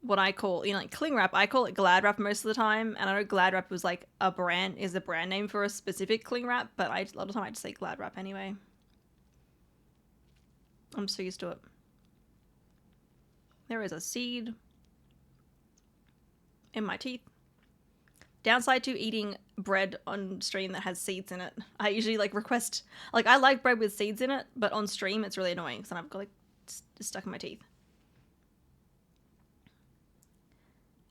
what I call, you know, like cling wrap. I call it Glad Wrap most of the time, and I know Glad Wrap was, like, a brand name for a specific cling wrap, but a lot of the time I just say Glad Wrap anyway. I'm so used to it. There is a seed in my teeth. Downside to eating bread on stream that has seeds in it. I usually like request, like I like bread with seeds in it, but on stream it's really annoying because then I've got like stuck in my teeth.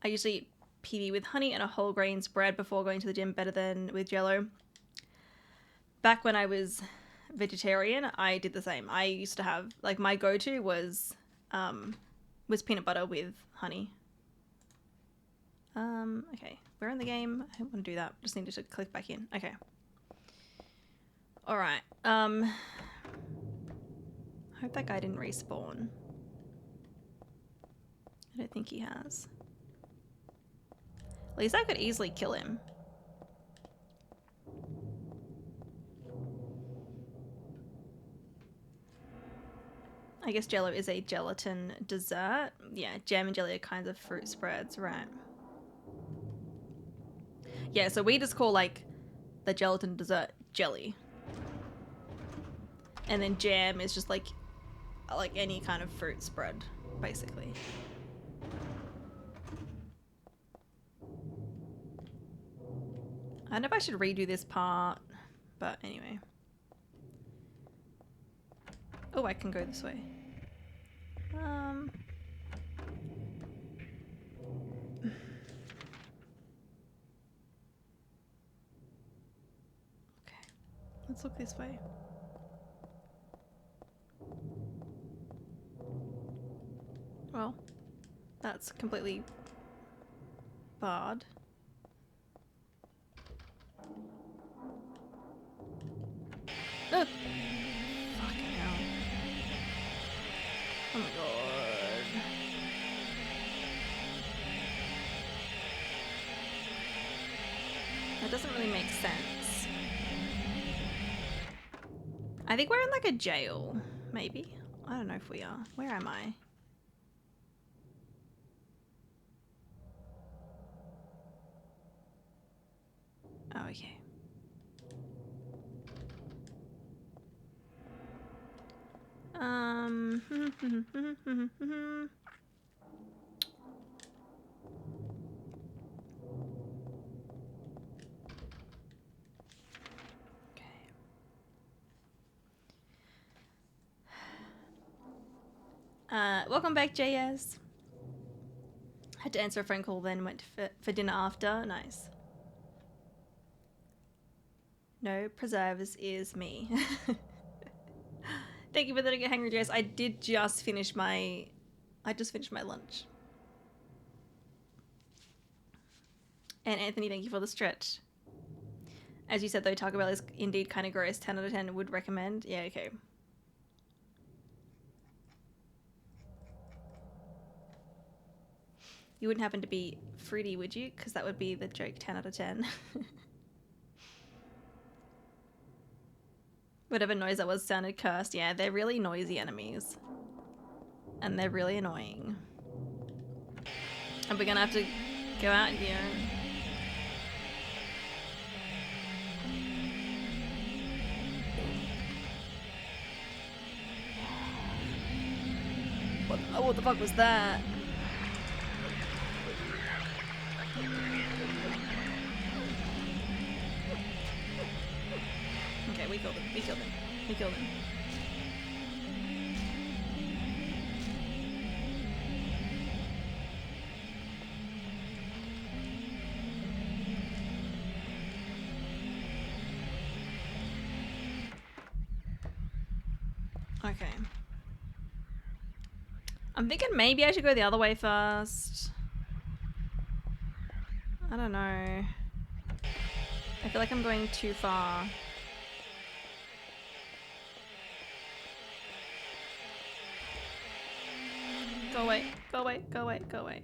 I usually eat PB with honey and a whole grains bread before going to the gym, better than with Jello. Back when I was vegetarian, I did the same. I used to have, like, my go-to was peanut butter with honey. Okay, we're in the game. I don't want to do that. Just needed to click back in. Okay. Alright. I hope that guy didn't respawn. I don't think he has. At least I could easily kill him. I guess Jello is a gelatin dessert. Yeah, jam and jelly are kinds of fruit spreads, right? Yeah, so we just call, like, the gelatin dessert jelly. And then jam is just, like any kind of fruit spread, basically. I don't know if I should redo this part, but anyway. Oh, I can go this way. Okay, let's look this way. Well, that's completely barred. Oh! Fucking hell. Oh my god. That doesn't really make sense. I think we're in like a jail, maybe. I don't know if we are. Where am I? Oh, okay. Okay. Welcome back, JS. Had to answer a phone call, then went for dinner after. Nice. No preserves is me. Thank you for letting it hangry, JS. I did just finish my... I just finished my lunch. And Anthony, thank you for the stretch. As you said though, Taco Bell is indeed kind of gross. 10 out of 10 would recommend. Yeah, okay. You wouldn't happen to be fruity, would you? Because that would be the joke 10 out of 10. Whatever noise that was sounded cursed. Yeah, they're really noisy enemies. And they're really annoying. And we're gonna have to go out here. What the fuck was that? Okay, we killed him. We killed him. We killed him. Okay. I'm thinking maybe I should go the other way first. I don't know. I feel like I'm going too far. Go away, go away, go away, go away.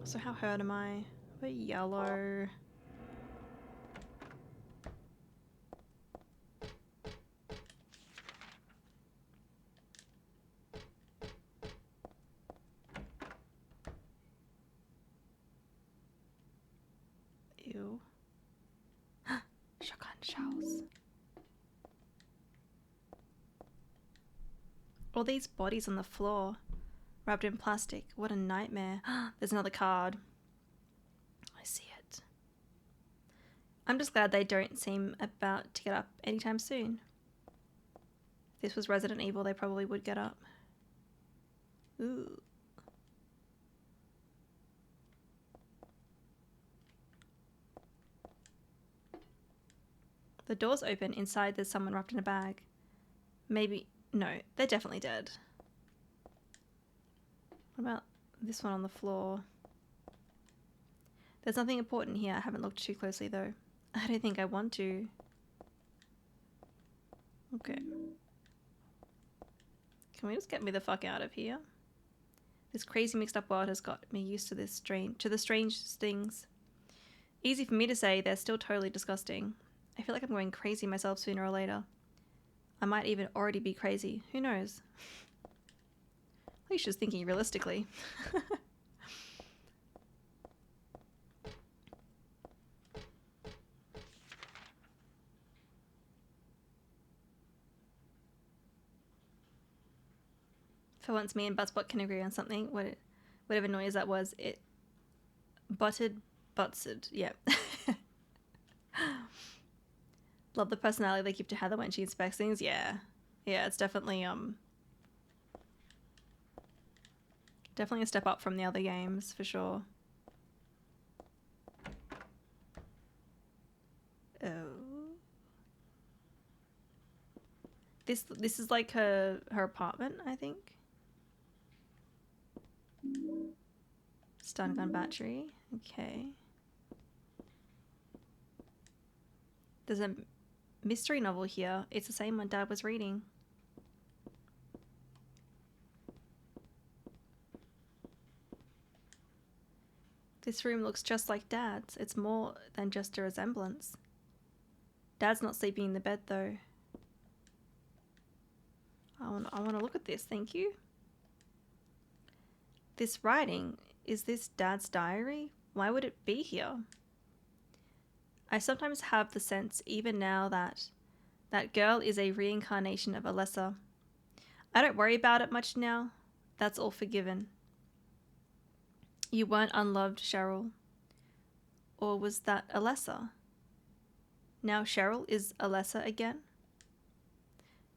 So how hurt am I? What yellow? Ew. Shotgun shells. All these bodies on the floor, wrapped in plastic. What a nightmare. There's another card. I see it. I'm just glad they don't seem about to get up anytime soon. If this was Resident Evil, they probably would get up. Ooh. The door's open. Inside there's someone wrapped in a bag. Maybe... No, they're definitely dead. What about this one on the floor? There's nothing important here. I haven't looked too closely though. I don't think I want to. Okay. Can we just get me the fuck out of here? This crazy mixed up world has got me used to this the strangest things. Easy for me to say, they're still totally disgusting. I feel like I'm going crazy myself sooner or later. I might even already be crazy. Who knows? At least she's thinking realistically. For once, me and Buzzbot can agree on something. What? whatever noise that was, it buttsed. Yep. Love the personality they give to Heather when she inspects things. Yeah. Yeah, it's definitely definitely a step up from the other games for sure. Oh. This is like her apartment, I think. Stun gun battery. Okay. There's a mystery novel here. It's the same one Dad was reading. This room looks just like Dad's. It's more than just a resemblance. Dad's not sleeping in the bed though. I want to look at this, thank you. This writing, is this Dad's diary? Why would it be here? I sometimes have the sense, even now, that that girl is a reincarnation of Alessa. I don't worry about it much now. That's all forgiven. You weren't unloved, Cheryl. Or was that Alessa? Now Cheryl is Alessa again?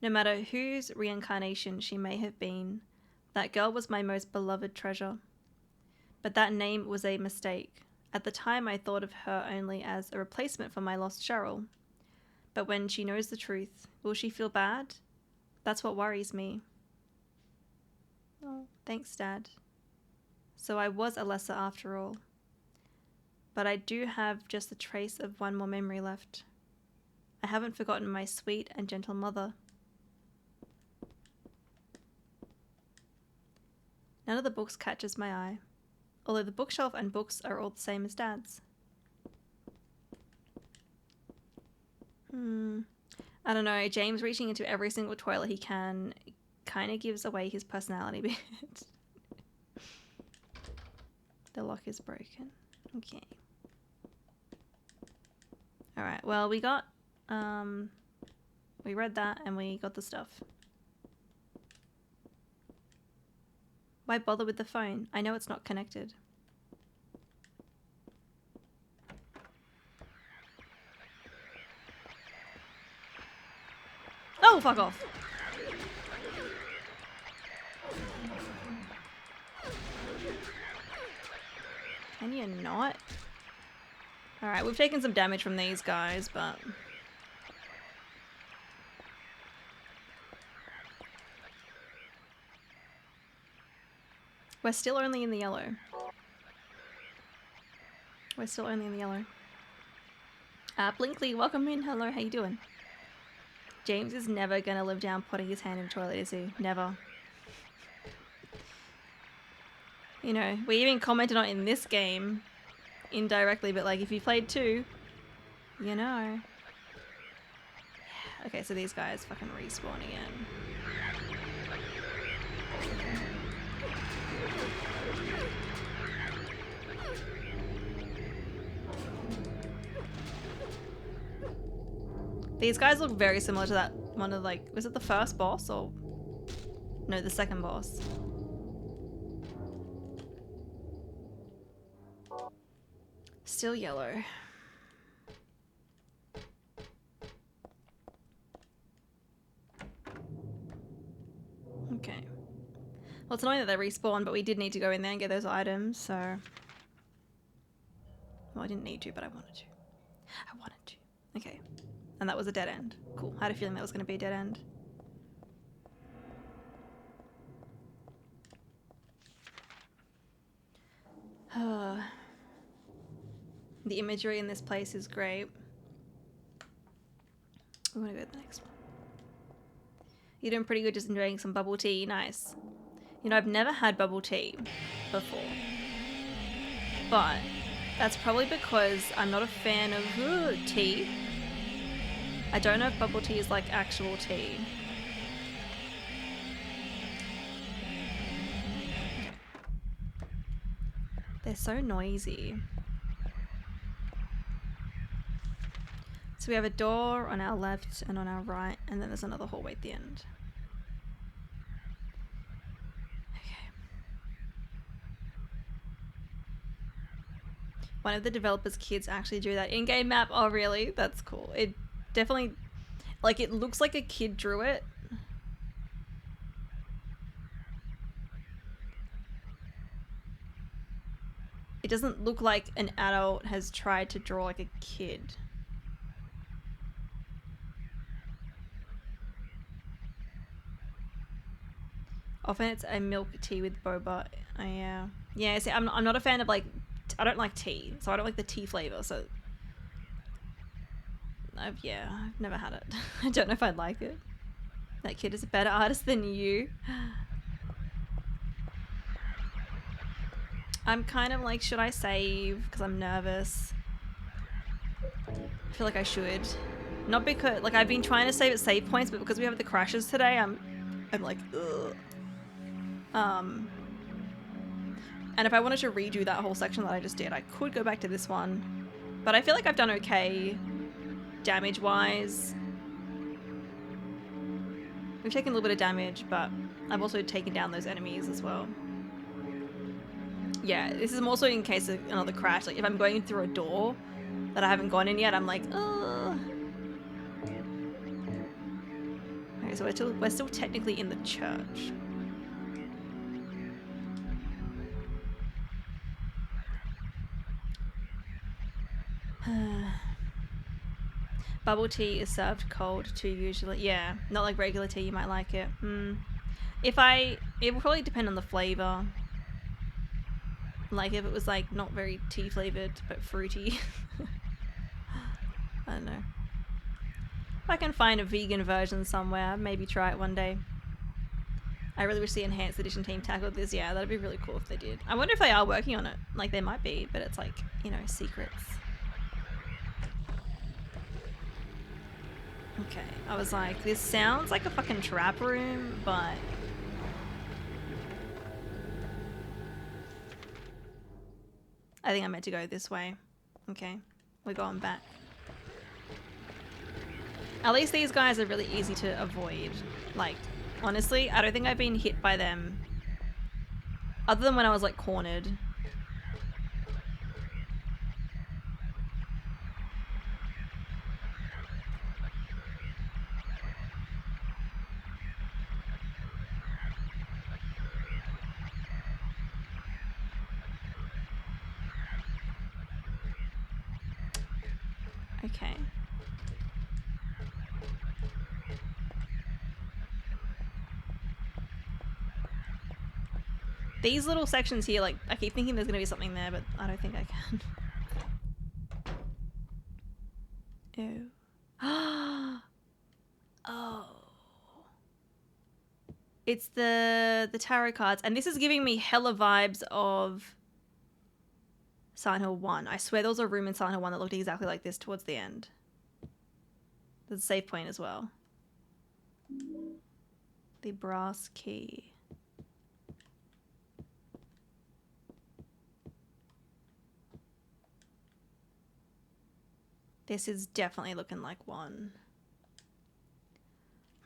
No matter whose reincarnation she may have been, that girl was my most beloved treasure. But that name was a mistake. At the time I thought of her only as a replacement for my lost Cheryl. But when she knows the truth, will she feel bad? That's what worries me. Oh, thanks, Dad. So I was Alessa after all. But I do have just a trace of one more memory left. I haven't forgotten my sweet and gentle mother. None of the books catches my eye, although the bookshelf and books are all the same as Dad's. I don't know, James reaching into every single toilet he can kind of gives away his personality a bit. The lock is broken. Okay. Alright, well we got, we read that and we got the stuff. Why bother with the phone? I know it's not connected. Oh, fuck off. Can you not? Alright, we've taken some damage from these guys, but... we're still only in the yellow. We're still only in the yellow. Blinkley, welcome in. Hello, how you doing? James is never gonna live down putting his hand in the toilet, is he? Never. You know, we even commented on it in this game, indirectly, but like if you played 2, you know. Yeah. Okay, so these guys fucking respawn again. These guys look very similar to that one of like, was it the first boss or? No, the second boss. Still yellow. Okay. Well, it's annoying that they respawn, but we did need to go in there and get those items, so... well, I didn't need to, but I wanted to. I wanted to. Okay. And that was a dead end. Cool. I had a feeling that was going to be a dead end. The imagery in this place is great. I'm going to go to the next one. You're doing pretty good, just enjoying some bubble tea. Nice. You know, I've never had bubble tea before. But that's probably because I'm not a fan of tea. I don't know if bubble tea is like actual tea. They're so noisy. So we have a door on our left and on our right, and then there's another hallway at the end. Okay. One of the developers' kids actually drew that in-game map. Oh, really? That's cool. It definitely, like, it looks like a kid drew it. It doesn't look like an adult has tried to draw like a kid. Often it's a milk tea with boba. Yeah. Yeah, see, I'm not a fan of like, I don't like tea, so I don't like the tea flavor, so. I've never had it. I don't know if I'd like it. That kid is a better artist than you. I'm kind of like, should I save? Because I'm nervous. I feel like I should. Not because, like, I've been trying to save at save points, but because we have the crashes today, I'm like, ugh. And if I wanted to redo that whole section that I just did, I could go back to this one. But I feel like I've done okay damage-wise. We've taken a little bit of damage, but I've also taken down those enemies as well. Yeah, this is more so in case of another crash. Like, if I'm going through a door that I haven't gone in yet, I'm like, ugh. Okay, so we're still technically in the church. Bubble tea is served cold too usually. Yeah, not like regular tea, you might like it. It will probably depend on the flavor. Like if it was like not very tea flavored but fruity. I don't know. If I can find a vegan version somewhere, maybe try it one day. I really wish the Enhanced Edition team tackled this. Yeah, that'd be really cool if they did. I wonder if they are working on it. Like they might be, but it's like, you know, secrets. Okay, I was like, this sounds like a fucking trap room, but... I think I'm meant to go this way. Okay, we're going back. At least these guys are really easy to avoid. Like, honestly, I don't think I've been hit by them. Other than when I was like cornered. Okay. These little sections here, like, I keep thinking there's gonna be something there, but I don't think I can. Ew. Oh. It's the tarot cards, and this is giving me hella vibes of Silent Hill 1. I swear there was a room in Silent Hill 1 that looked exactly like this towards the end. There's a save point as well. The brass key. This is definitely looking like one.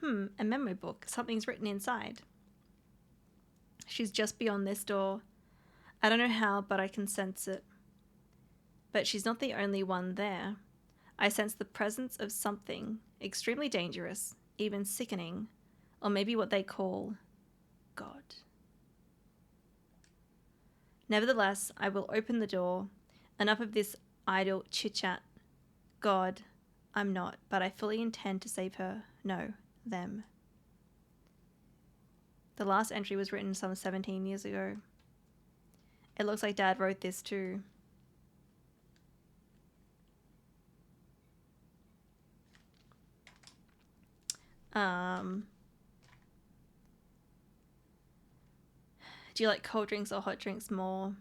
A memo book. Something's written inside. She's just beyond this door. I don't know how, but I can sense it. But she's not the only one there. I sense the presence of something extremely dangerous, even sickening, or maybe what they call God. Nevertheless, I will open the door. Enough of this idle chit-chat. God, I'm not, but I fully intend to save her. No, them. The last entry was written some 17 years ago. It looks like Dad wrote this too. Do you like cold drinks or hot drinks more?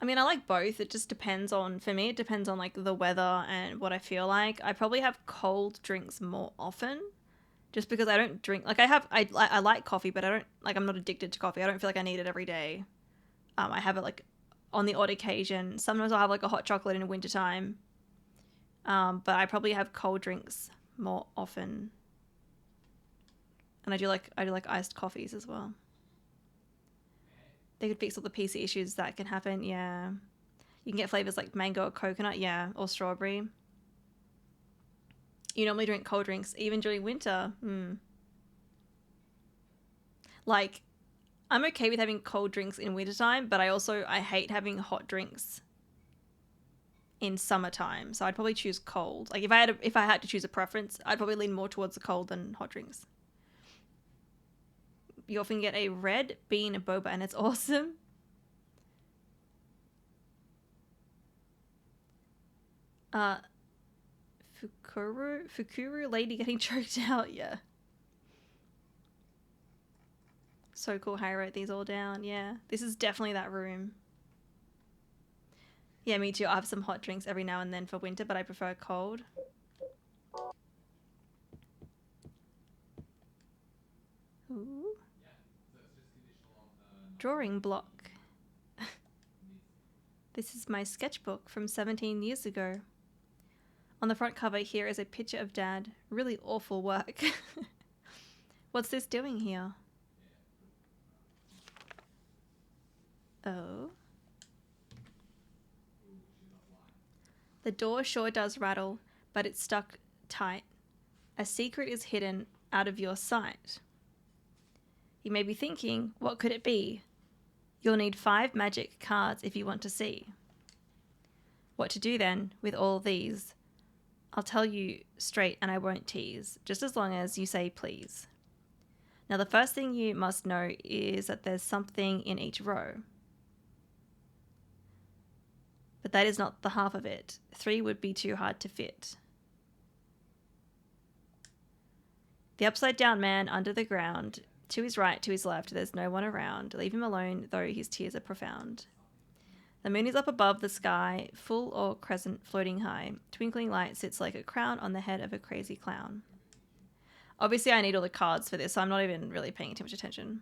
I mean, I like both. It just depends on, for me, it depends on like the weather and what I feel like. I probably have cold drinks more often just because I don't drink, like I like coffee, but I don't, like I'm not addicted to coffee. I don't feel like I need it every day. I have it like on the odd occasion. Sometimes I'll have like a hot chocolate in the wintertime. But I probably have cold drinks more often. And I do like iced coffees as well. They could fix all the PC issues that can happen. Yeah. You can get flavors like mango or coconut. Yeah. Or strawberry. You normally drink cold drinks even during winter. Like, I'm okay with having cold drinks in wintertime, but I hate having hot drinks in summertime. So I'd probably choose cold. Like if I had to choose a preference, I'd probably lean more towards the cold than hot drinks. You often get a red bean boba and it's awesome. Fukuru lady getting choked out, yeah. So cool, I wrote these all down, yeah. This is definitely that room. Yeah, me too. I have some hot drinks every now and then for winter, but I prefer cold. Ooh. Drawing block. This is my sketchbook from 17 years ago. On the front cover here is a picture of Dad. Really awful work. What's this doing here? Oh. The door sure does rattle, but it's stuck tight. A secret is hidden out of your sight. You may be thinking, what could it be? You'll need 5 magic cards if you want to see. What to do then with all these? I'll tell you straight and I won't tease, just as long as you say please. Now the first thing you must know is that there's something in each row. But that is not the half of it. 3 would be too hard to fit. The upside down man under the ground. To his right, to his left, there's no one around. Leave him alone, though his tears are profound. The moon is up above the sky, full or crescent floating high. Twinkling light sits like a crown on the head of a crazy clown. Obviously, I need all the cards for this, so I'm not even really paying too much attention.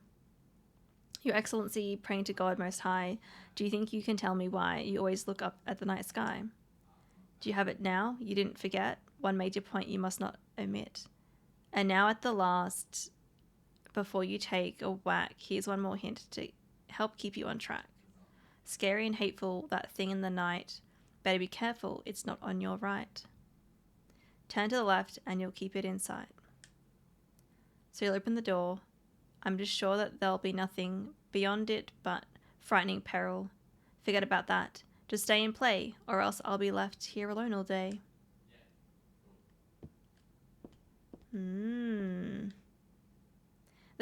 Your Excellency, praying to God Most High, do you think you can tell me why you always look up at the night sky? Do you have it now? You didn't forget? One major point you must not omit. And now at the last, before you take a whack, here's one more hint to help keep you on track. Scary and hateful, that thing in the night. Better be careful, it's not on your right. Turn to the left and you'll keep it in sight. So you'll open the door. I'm just sure that there'll be nothing beyond it but frightening peril. Forget about that. Just stay and play, or else I'll be left here alone all day. The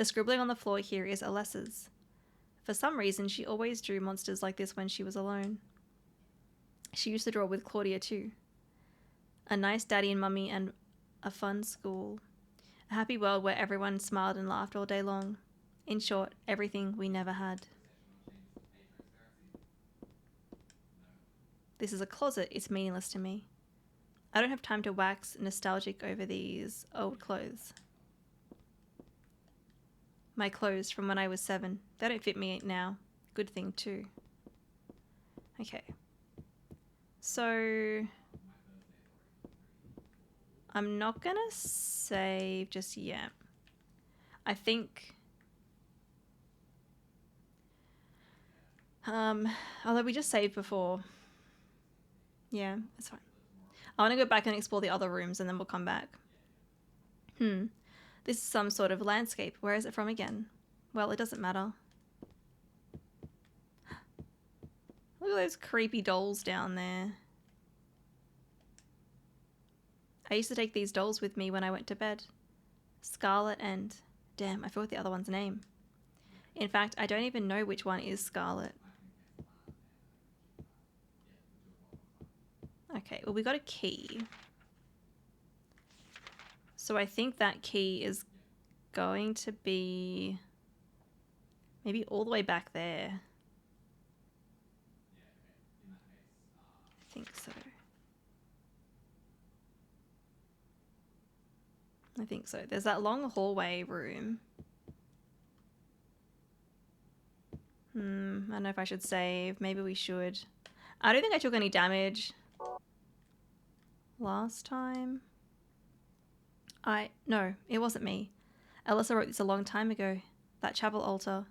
scribbling on the floor here is Alessa's. For some reason, she always drew monsters like this when she was alone. She used to draw with Claudia too. A nice daddy and mummy and a fun school. A happy world where everyone smiled and laughed all day long. In short, everything we never had. This is a closet, it's meaningless to me. I don't have time to wax nostalgic over these old clothes. My clothes from when I was 7. They don't fit me now. Good thing too. Okay. So I'm not gonna save just yet. I think although we just saved before. Yeah, that's fine. I want to go back and explore the other rooms and then we'll come back. This is some sort of landscape. Where is it from again? Well, it doesn't matter. Look at those creepy dolls down there. I used to take these dolls with me when I went to bed. Scarlet and... Damn, I forgot the other one's name. In fact, I don't even know which one is Scarlet. Okay, well we got a key. So I think that key is going to be maybe all the way back there. I think so. I think so. There's that long hallway room. I don't know if I should save. Maybe we should. I don't think I took any damage last time. No, it wasn't me. Alyssa wrote this a long time ago. That chapel altar.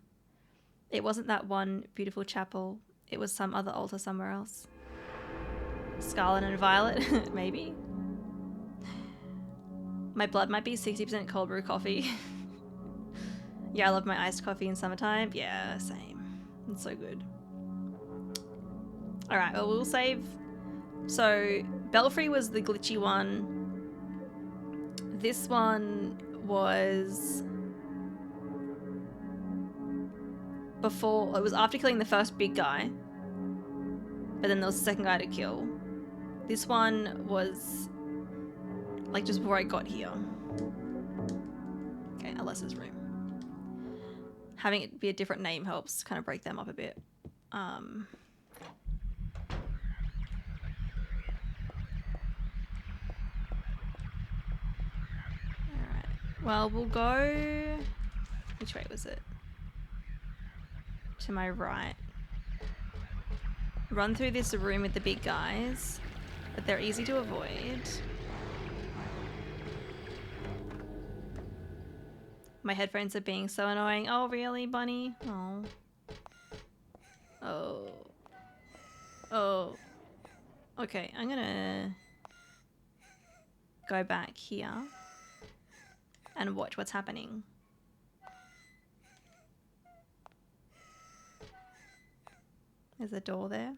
It wasn't that one beautiful chapel. It was some other altar somewhere else. Scarlet and Violet, maybe. My blood might be 60% cold brew coffee. Yeah, I love my iced coffee in summertime. Yeah, same. It's so good. Alright, well, we'll save. So, Belfry was the glitchy one. This one was before, it was after killing the first big guy. But then there was the second guy to kill. This one was like just before I got here. Okay, Alessa's room. Having it be a different name helps kind of break them up a bit. Alright. Well, we'll go... Which way was it? To my right. Run through this room with the big guys, but they're easy to avoid. My headphones are being so annoying. Oh, really, Bunny? Oh. Oh. Oh. Okay, I'm gonna go back here and watch what's happening. There's a door there.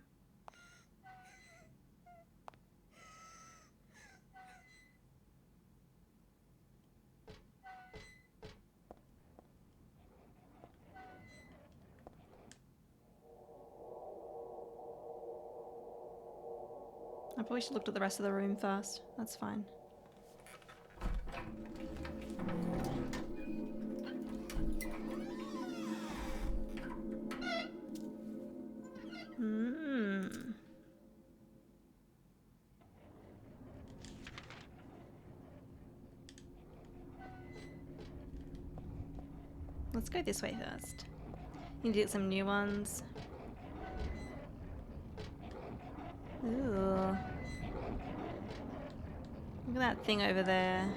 I probably should look at the rest of the room first. That's fine. Let's go this way first. Need to get some new ones. Ooh. Look at that thing over there.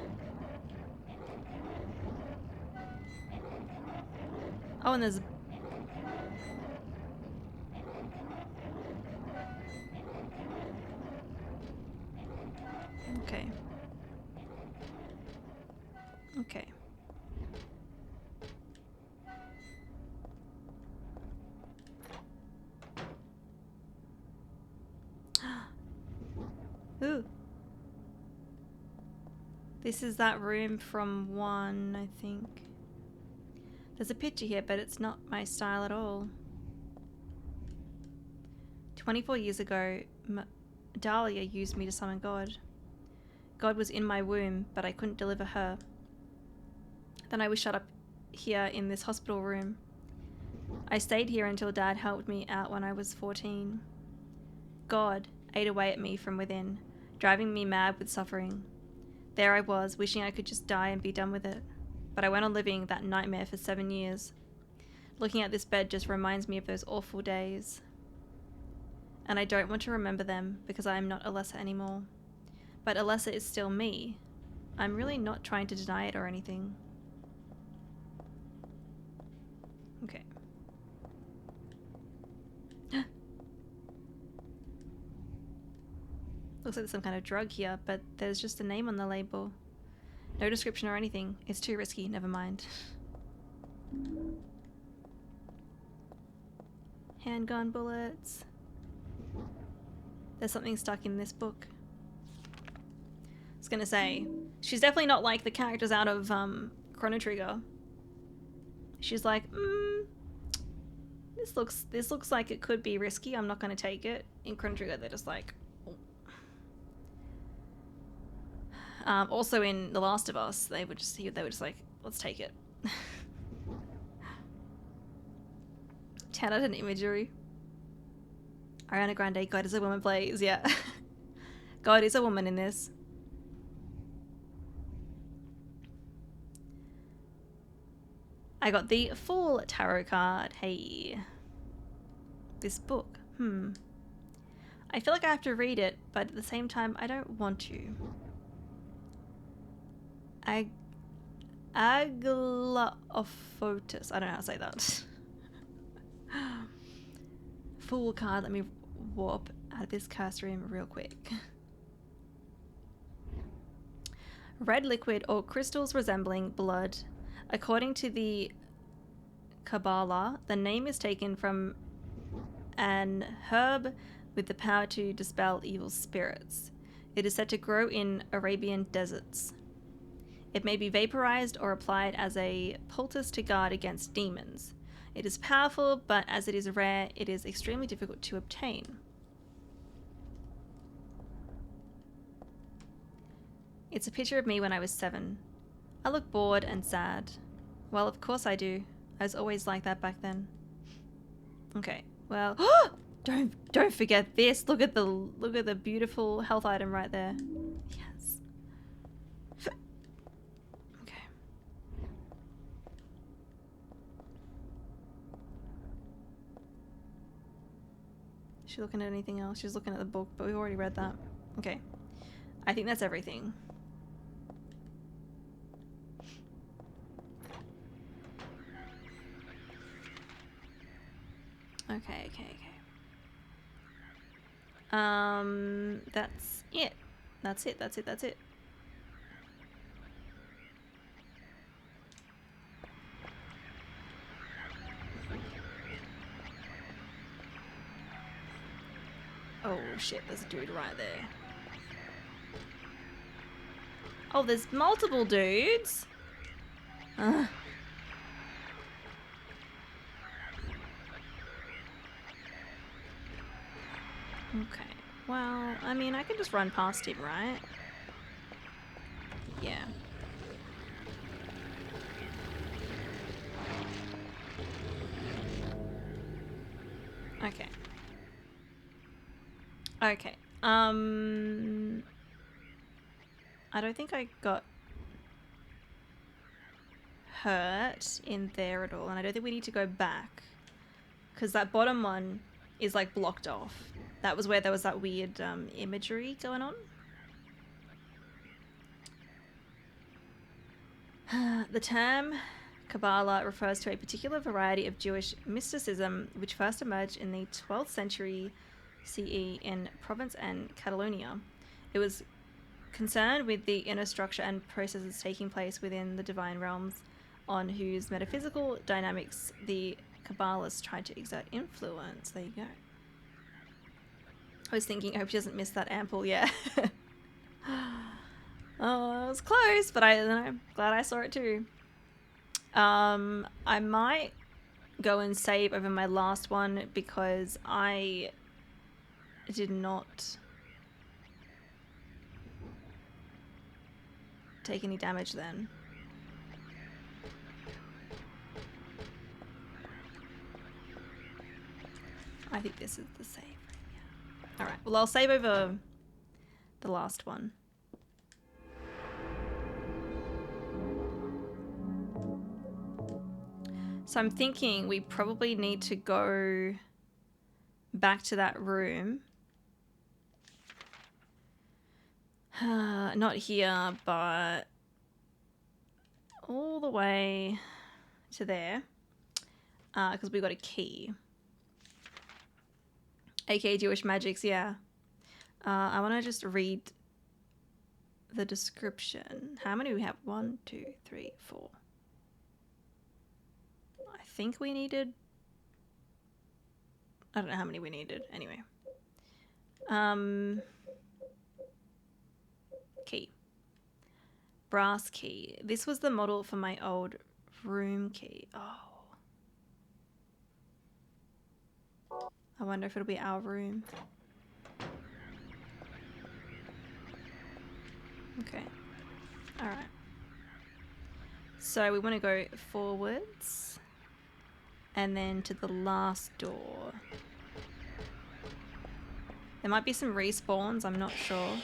Oh, and there's... Okay. Okay. Ooh. This is that room from 1, I think. There's a picture here, but it's not my style at all. 24 years ago, Dahlia used me to summon God. God was in my womb, but I couldn't deliver her. Then I was shut up here in this hospital room. I stayed here until Dad helped me out when I was 14. God ate away at me from within, driving me mad with suffering. There I was, wishing I could just die and be done with it. But I went on living that nightmare for 7 years. Looking at this bed just reminds me of those awful days. And I don't want to remember them because I am not Alessa anymore. But Alessa is still me. I'm really not trying to deny it or anything. Okay. Looks like there's some kind of drug here, but there's just a name on the label. No description or anything. It's too risky, never mind. Handgun bullets. There's something stuck in this book. I was gonna say, she's definitely not like the characters out of Chrono Trigger. She's like, this looks like it could be risky. I'm not gonna take it. In Chrono Trigger, they're just like. Also in The Last of Us, they were just like, let's take it. 10 out of imagery. Ariana Grande, God is a woman plays, yeah. God is a woman in this. I got the full tarot card, hey. This book, I feel like I have to read it, but at the same time, I don't want to. Aglaophotis. I don't know how to say that. Fool card. Let me warp out of this curse room real quick. Red liquid or crystals resembling blood. According to the Kabbalah, the name is taken from an herb with the power to dispel evil spirits. It is said to grow in Arabian deserts. It may be vaporized or applied as a poultice to guard against demons. It is powerful, but as it is rare, it is extremely difficult to obtain. It's a picture of me when I was 7. I look bored and sad. Well, of course I do. I was always like that back then. Okay, well, don't forget this. Look at the beautiful health item right there. Yes. Okay. Is she looking at anything else? She's looking at the book, but we've already read that. Okay. I think that's everything. Okay. That's it. That's it. Oh shit, there's a dude right there. Oh, there's multiple dudes? Ugh. Okay, well, I mean, I can just run past him, right? Yeah. Okay. Okay. I don't think I got hurt in there at all, and I don't think we need to go back, because that bottom one is like blocked off. That was where there was that weird imagery going on. The term Kabbalah refers to a particular variety of Jewish mysticism which first emerged in the 12th century CE in Provence and Catalonia. It was concerned with the inner structure and processes taking place within the divine realms, on whose metaphysical dynamics the Kabbalists tried to exert influence. There you go. I was thinking, I hope she doesn't miss that ample, yeah. Oh, it was close, but I'm glad I saw it too. I might go and save over my last one because I did not take any damage then. I think this is the save. Yeah. Alright, well I'll save over the last one. So I'm thinking we probably need to go back to that room. Not here, but all the way to there. Because we got a key. aka Jewish Magics, yeah. I want to just read the description. How many do we have? 1, 2, 3, 4. I think we needed... I don't know how many we needed. Anyway. Key. Brass key. This was the model for my old room key. Oh. I wonder if it'll be our room. Okay. Alright. So we want to go forwards. And then to the last door. There might be some respawns, I'm not sure.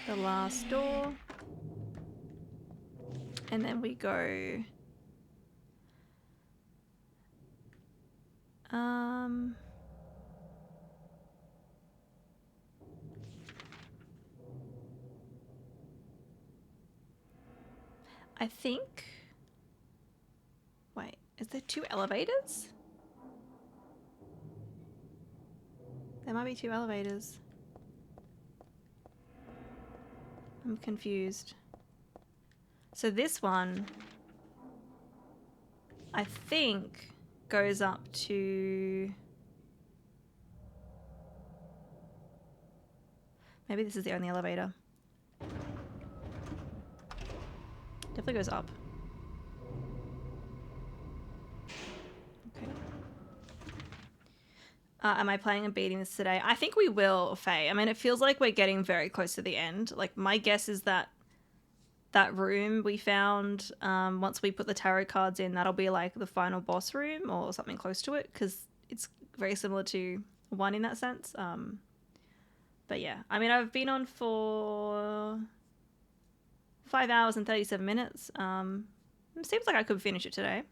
The last door. And then we go... I think... Wait, is there 2 elevators? There might be 2 elevators. I'm confused. So this one, I think, goes up to... Maybe this is the only elevator. Definitely goes up. Okay. Am I planning on beating this today? I think we will, Faye. I mean, it feels like we're getting very close to the end. Like, my guess is that that room we found, once we put the tarot cards in, that'll be like the final boss room or something close to it, because it's very similar to 1 in that sense. But yeah, I mean, I've been on for 5 hours and 37 minutes. It seems like I could finish it today.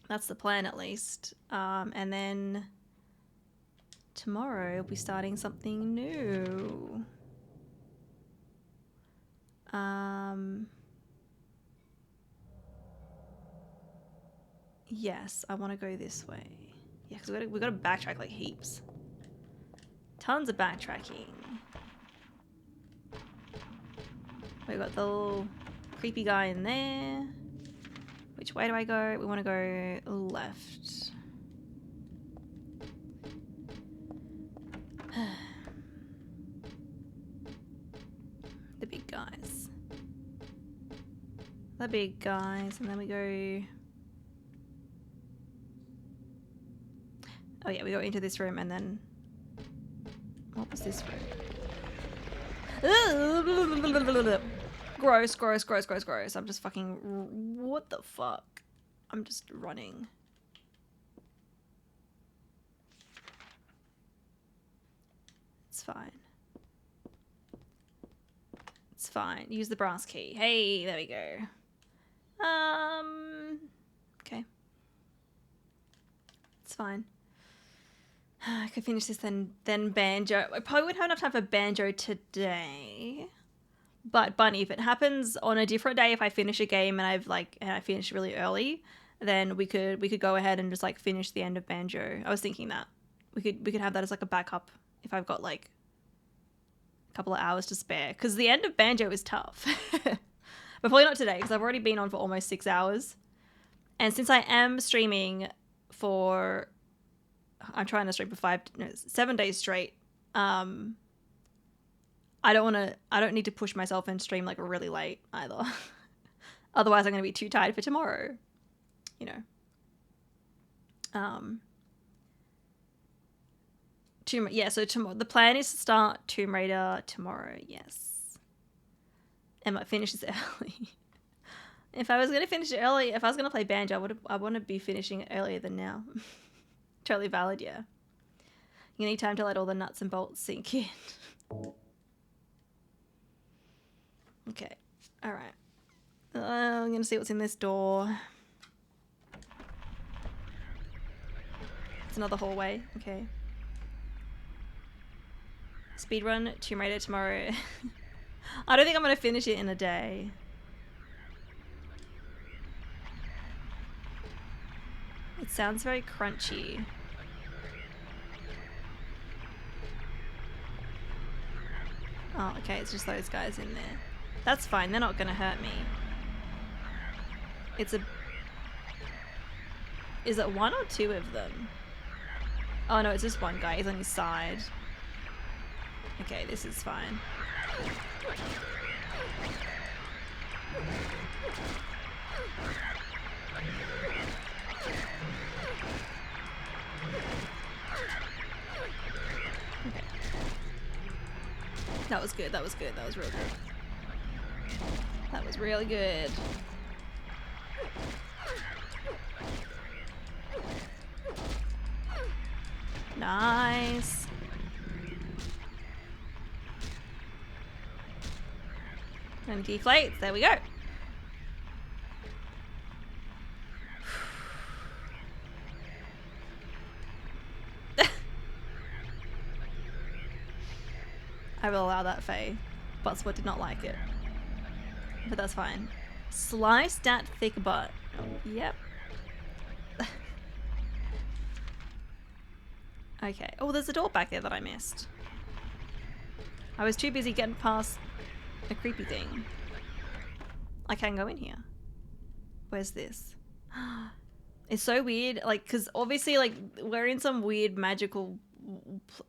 That's the plan, at least. And then tomorrow we'll be starting something new. Yes, I want to go this way. Yeah, because we've got to backtrack like heaps. Tons of backtracking. We've got the little creepy guy in there. Which way do I go? We want to go left. The big guys. The big guys, and then we go... Oh yeah, we go into this room and then... What was this room? Gross, gross, gross, gross, gross. I'm just fucking... What the fuck? I'm just running. It's fine. It's fine. Use the brass key. Hey, there we go. Okay. It's fine. I could finish this then Banjo. I probably wouldn't have enough time for Banjo today. But Bunny, if it happens on a different day, if I finish a game and I finish really early, then we could go ahead and just like finish the end of Banjo. I was thinking that we could have that as like a backup if I've got like a couple of hours to spare, because the end of Banjo is tough. But probably not today, because I've already been on for almost 6 hours, and since I am streaming for, I'm trying to stream for 7 days straight. I don't need to push myself and stream like really late either. Otherwise I'm going to be too tired for tomorrow, you know. So tomorrow, the plan is to start Tomb Raider tomorrow, yes. And might finish this early. If I was going to finish it early, if I was going to play Banjo, I want to be finishing it earlier than now. Totally valid, yeah. You need time to let all the nuts and bolts sink in. Okay, alright. I'm gonna see what's in this door. It's another hallway, okay. Speedrun Tomb Raider tomorrow. I don't think I'm gonna finish it in a day. It sounds very crunchy. Oh, okay, it's just those guys in there. That's fine, they're not gonna hurt me. Is it 1 or 2 of them? Oh no, it's just one guy, he's on his side. Okay, this is fine. Okay. That was good, that was good, that was real good. That was really good. Nice. And deflates, there we go. I will allow that, Faye. Buzzword did not like it. but that's fine. Sliced that thick butt. Yep. Okay. Oh, there's a door back there that I missed. I was too busy getting past a creepy thing. I can go in here. Where's this? It's so weird, like, because obviously, like, we're in some weird magical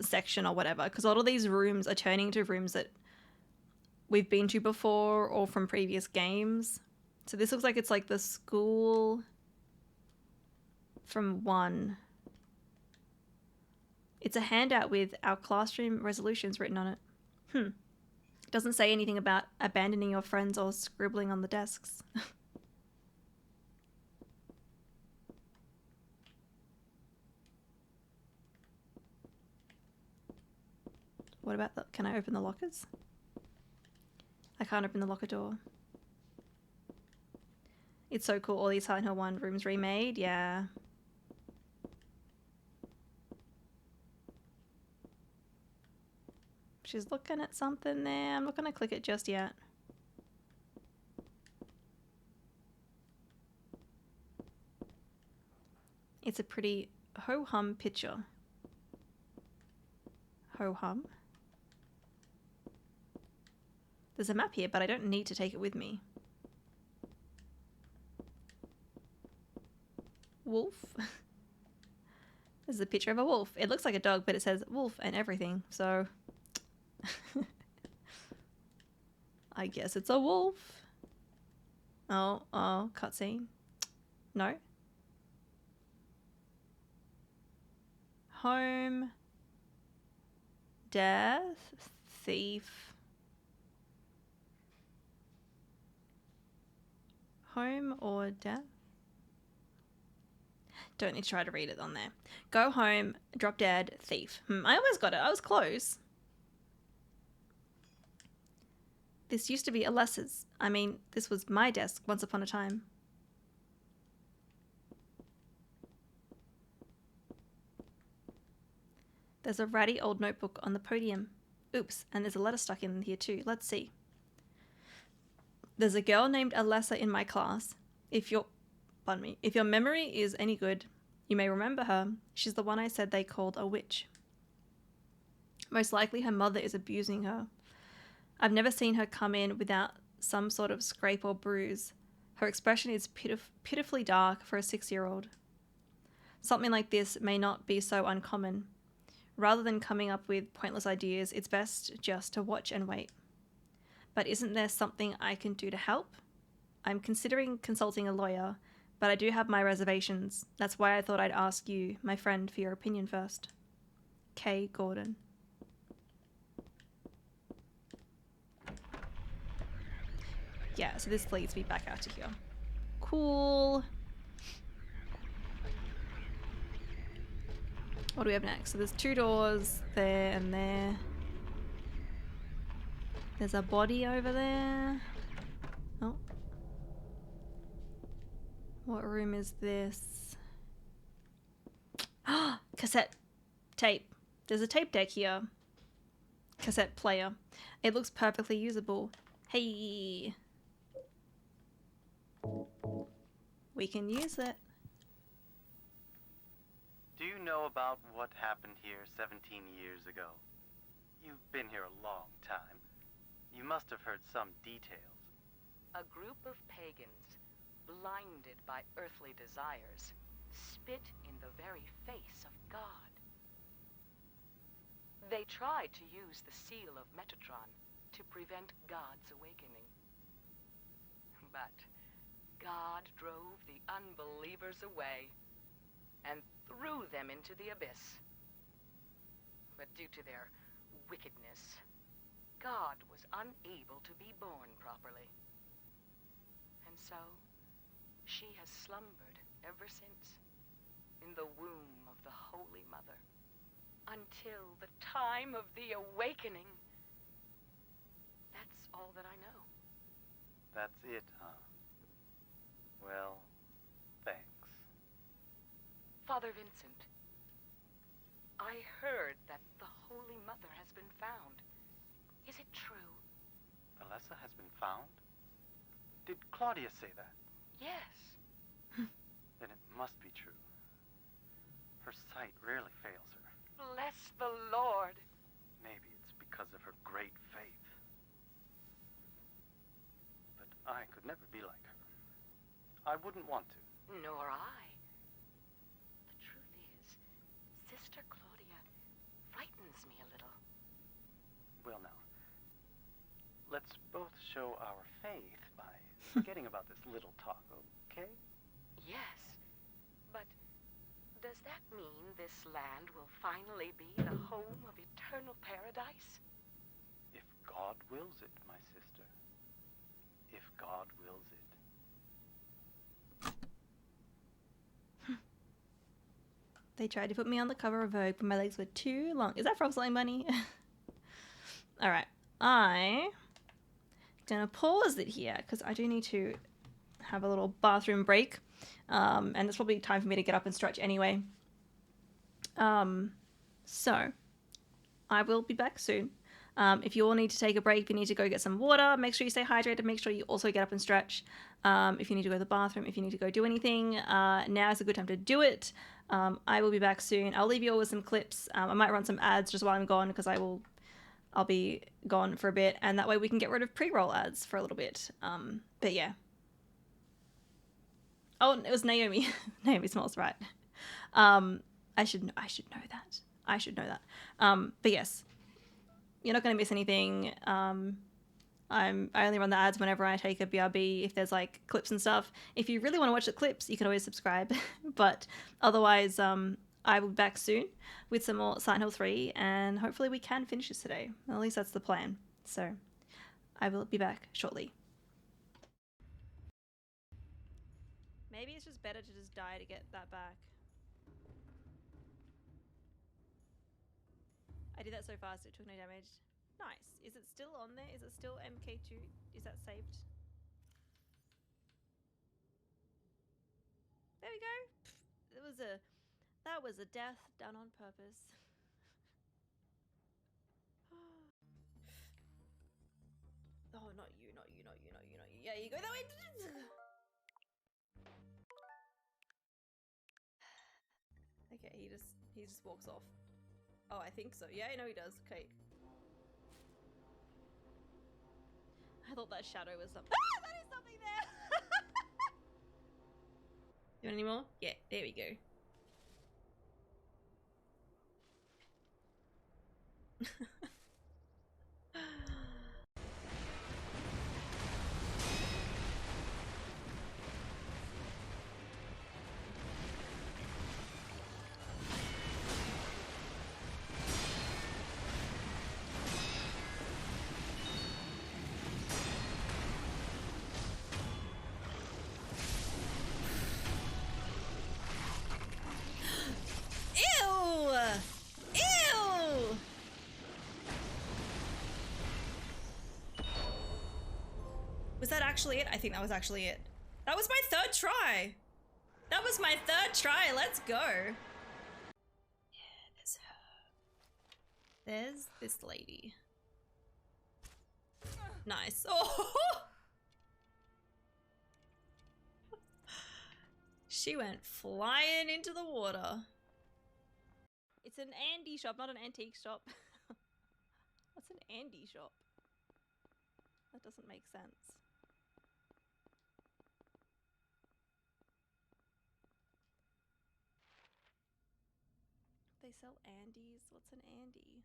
section or whatever, because all of these rooms are turning into rooms that we've been to before or from previous games. So this looks like it's like the school from 1. It's a handout with our classroom resolutions written on it. It doesn't say anything about abandoning your friends or scribbling on the desks. What about the... Can I open the lockers? I can't open the locker door. It's so cool. All these Silent Hill 1 rooms remade. Yeah. She's looking at something there. I'm not going to click it just yet. It's a pretty ho-hum picture. Ho-hum. There's a map here, but I don't need to take it with me. Wolf. There's a picture of a wolf. It looks like a dog, but it says wolf and everything, so... I guess it's a wolf. Oh, cutscene. No. Home. Death. Thief. Home or death? Don't need to try to read it on there. Go home, drop dead, thief. I almost got it. I was close. This used to be Alessa's. I mean, this was my desk once upon a time. There's a ratty old notebook on the podium. Oops, and there's a letter stuck in here too. Let's see. There's a girl named Alessa in my class. If your memory is any good, you may remember her. She's the one I said they called a witch. Most likely her mother is abusing her. I've never seen her come in without some sort of scrape or bruise. Her expression is pitifully dark for a 6-year-old. Something like this may not be so uncommon. Rather than coming up with pointless ideas, it's best just to watch and wait. But isn't there something I can do to help? I'm considering consulting a lawyer, but I do have my reservations. That's why I thought I'd ask you, my friend, for your opinion first. Kay Gordon. Yeah, so this leads me back out to here. Cool. What do we have next? So there's 2 doors there and there. There's a body over there. Oh. What room is this? Ah, cassette tape. There's a tape deck here. Cassette player. It looks perfectly usable. Hey. We can use it. Do you know about what happened here 17 years ago? You've been here a long time. You must have heard some details. A group of pagans, blinded by earthly desires, spit in the very face of God. They tried to use the seal of Metatron to prevent God's awakening. But God drove the unbelievers away and threw them into the abyss. But due to their wickedness, God was unable to be born properly. And so, she has slumbered ever since, in the womb of the Holy Mother, until the time of the awakening. That's all that I know. That's it, huh? Well, thanks. Father Vincent, I heard that the Holy Mother has been found. Is it true? Alessa has been found? Did Claudia say that? Yes. Then it must be true. Her sight rarely fails her. Bless the Lord. Maybe it's because of her great faith. But I could never be like her. I wouldn't want to. Nor I. The truth is, Sister Claudia frightens me a little. Well now, let's both show our faith by forgetting about this little talk, okay? Yes. But does that mean this land will finally be the home of eternal paradise? If God wills it, my sister. If God wills it. They tried to put me on the cover of Vogue, but my legs were too long. Is that Frog Selling Bunny? Alright. I'm gonna pause it here because I do need to have a little bathroom break. And it's probably time for me to get up and stretch anyway. So I will be back soon. If you all need to take a break, if you need to go get some water, make sure you stay hydrated. Make sure you also get up and stretch. If you need to go to the bathroom, if you need to go do anything, now is a good time to do it. I will be back soon. I'll leave you all with some clips. I might run some ads just while I'm gone because I'll be gone for a bit, and that way we can get rid of pre-roll ads for a little bit. But yeah. Oh, it was Naomi. Naomi Smalls, right? I should know that. I should know that. But yes, you're not going to miss anything. I only run the ads whenever I take a BRB, if there's like clips and stuff. If you really want to watch the clips, you can always subscribe. But otherwise, I will be back soon with some more Silent Hill 3, and hopefully we can finish this today. At least that's the plan. So I will be back shortly. Maybe it's just better to just die to get that back. I did that so fast it took no damage. Nice. Is it still on there? Is it still MK2? Is that saved? There we go. That was a death done on purpose. Oh, not you, not you, not you, not you, not you. Yeah, you go that way. Okay, he just walks off. Oh, I think so. Yeah, I know he does. Okay. I thought that shadow was something. Ah, that is something there. You want any more? Yeah, there we go. Was that actually it? I think that was actually it. That was my third try. That was my third try. Let's go. Yeah, there's her. There's this lady. Nice. Oh! She went flying into the water. It's an Andy shop, not an antique shop. What's an Andy shop? That doesn't make sense. They sell Andes. What's an Andy?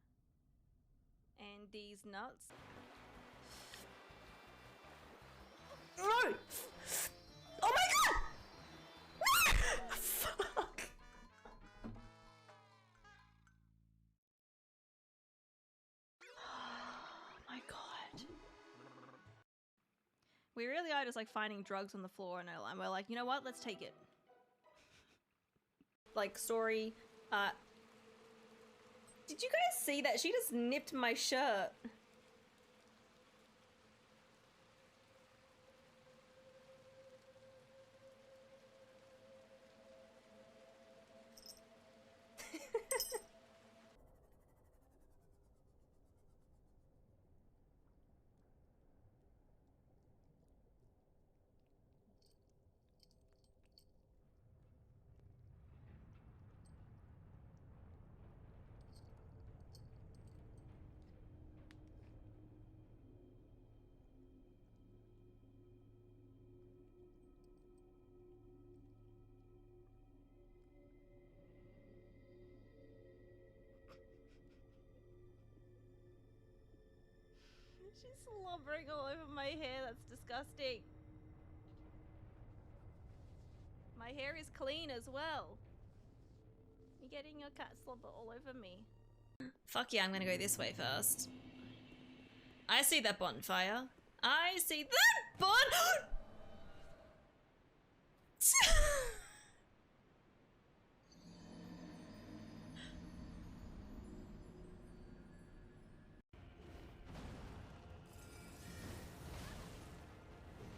Andy's nuts. No! Oh my god! Fuck! Oh my god. We really are just like finding drugs on the floor and we're like, you know what? Let's take it. Like story, did you guys see that? She just nipped my shirt. She's slobbering all over my hair. That's disgusting. My hair is clean as well. You're getting your cat slobber all over me. Fuck yeah, I'm gonna go this way first. I see that bonfire. I see that bon-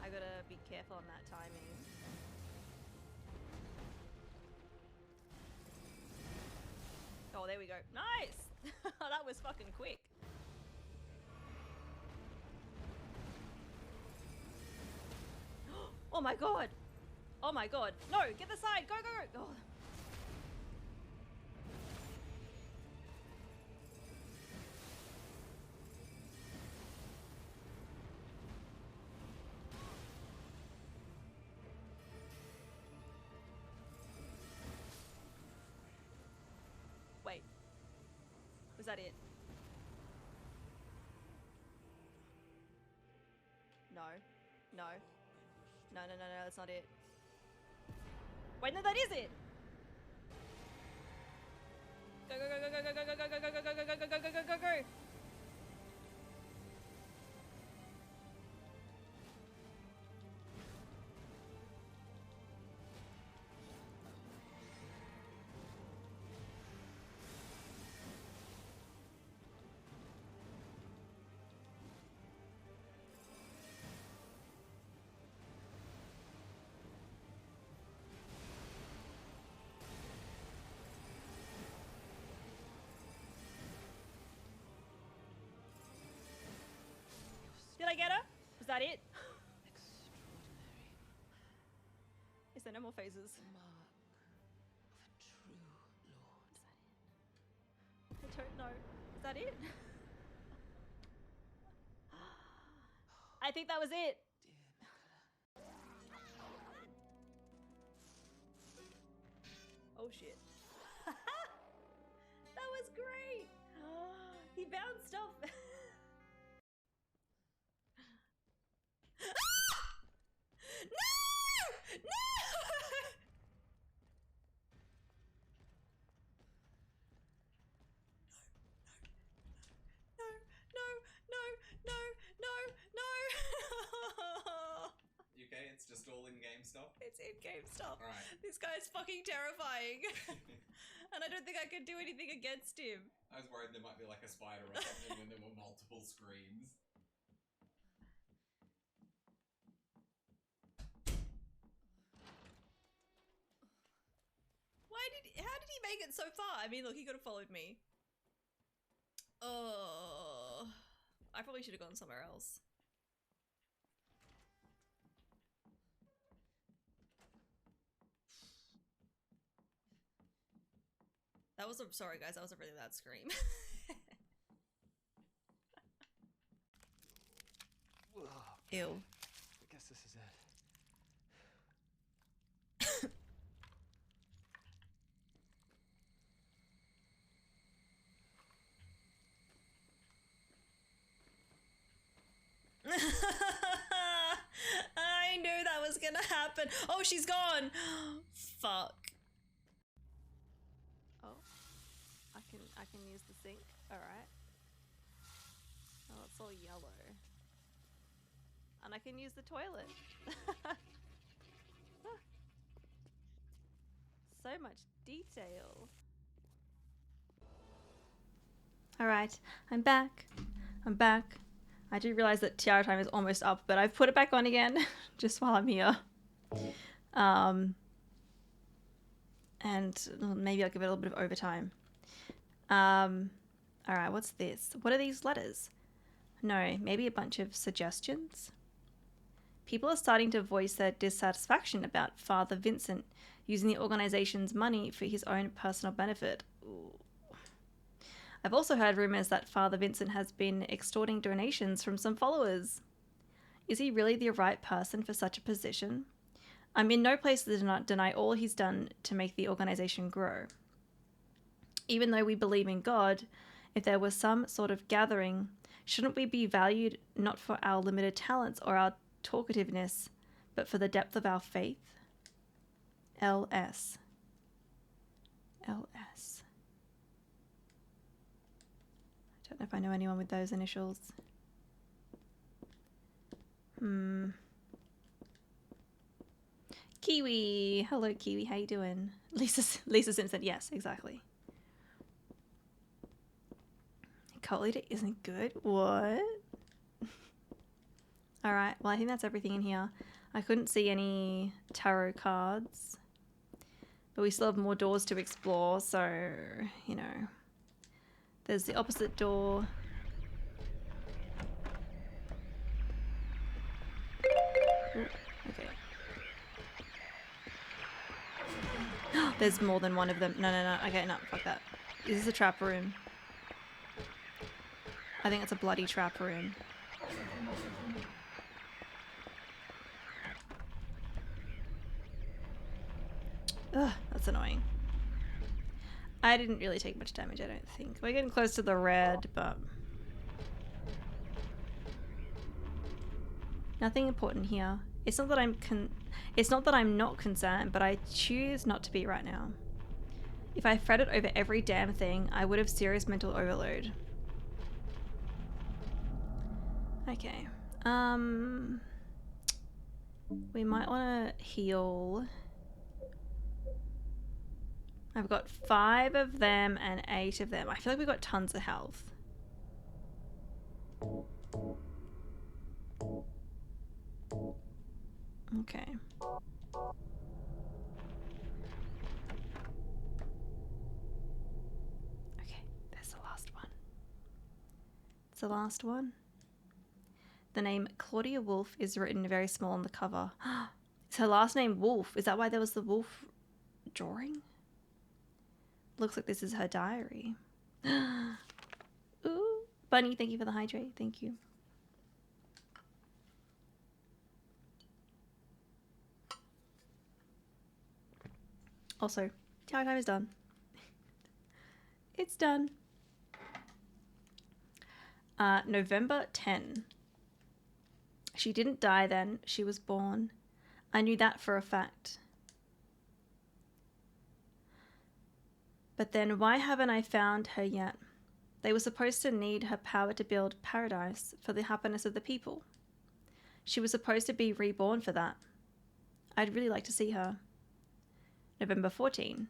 I gotta be careful on that timing. Oh, there we go. Nice! That was fucking quick. Oh my god! Oh my god. No, get the side! Go, go, go! Oh. Wait. Was that it? No. No. No, no, no, no, that's not it. Wait, no, that is it! Go, go, go, go, go, go, go, go, go, go, go, go, go, go, go, go, go, go! Did I get her? Was that it? Extraordinary. Is there no more phases? Mark of a true lord. I don't know. Is that it? I think that was it. Dear Oh shit. That was great. He bounced off. No! No! No, no, no, no. UK, it's just all in-game stuff. It's in-game stuff. Alright. This guy's fucking terrifying. And I don't think I can do anything against him. I was worried there might be like a spider or something when there were multiple screams. How did he make it so far? I mean, look, he could have followed me. Oh, I probably should have gone somewhere else. That was a, sorry guys, that was a really loud scream. Ew. I guess this is it. I knew that was gonna happen. Oh, she's gone. Fuck. Oh, I can use the sink. All right. Oh, it's all yellow. And I can use the toilet. So much detail. All right, I'm back. I'm back. I do realize that tiara time is almost up, but I've put it back on again just while I'm here. And maybe I'll give it a little bit of overtime. All right, what's this? What are these letters? No, maybe a bunch of suggestions? People are starting to voice their dissatisfaction about Father Vincent using the organization's money for his own personal benefit. Ooh. I've also heard rumors that Father Vincent has been extorting donations from some followers. Is he really the right person for such a position? I'm in no place to deny all he's done to make the organization grow. Even though we believe in God, if there was some sort of gathering Shouldn't we be valued not for our limited talents or our talkativeness, but for the depth of our faith? LS. LS. I don't know if I know anyone with those initials. Kiwi. Hello, Kiwi. How you doing? Lisa Simpson. Yes, exactly. Cult Leader isn't good. What? All right. Well, I think that's everything in here. I couldn't see any tarot cards, but we still have more doors to explore. So, you know, there's the opposite door. Ooh, okay. There's more than one of them. No, no, no. Okay, no, fuck that. Is this a trap room? I think it's a bloody trap room. Ugh, that's annoying. I didn't really take much damage, I don't think. We're getting close to the red, but... nothing important here. It's not that I'm not concerned, but I choose not to be right now. If I fretted over every damn thing, I would have serious mental overload. Okay. We might want to heal. I've got 5 of them and 8 of them. I feel like we've got tons of health. Okay. Okay, there's the last one. It's the last one. The name Claudia Wolf is written very small on the cover. Is her last name Wolf? Is that why there was the wolf drawing? Looks like this is her diary. Ooh, Bunny, thank you for the hydrate. Thank you. Also, tower time is done. It's done. November 10. She didn't die then. She was born. I knew that for a fact. But then why haven't I found her yet? They were supposed to need her power to build paradise for the happiness of the people. She was supposed to be reborn for that. I'd really like to see her. November 14.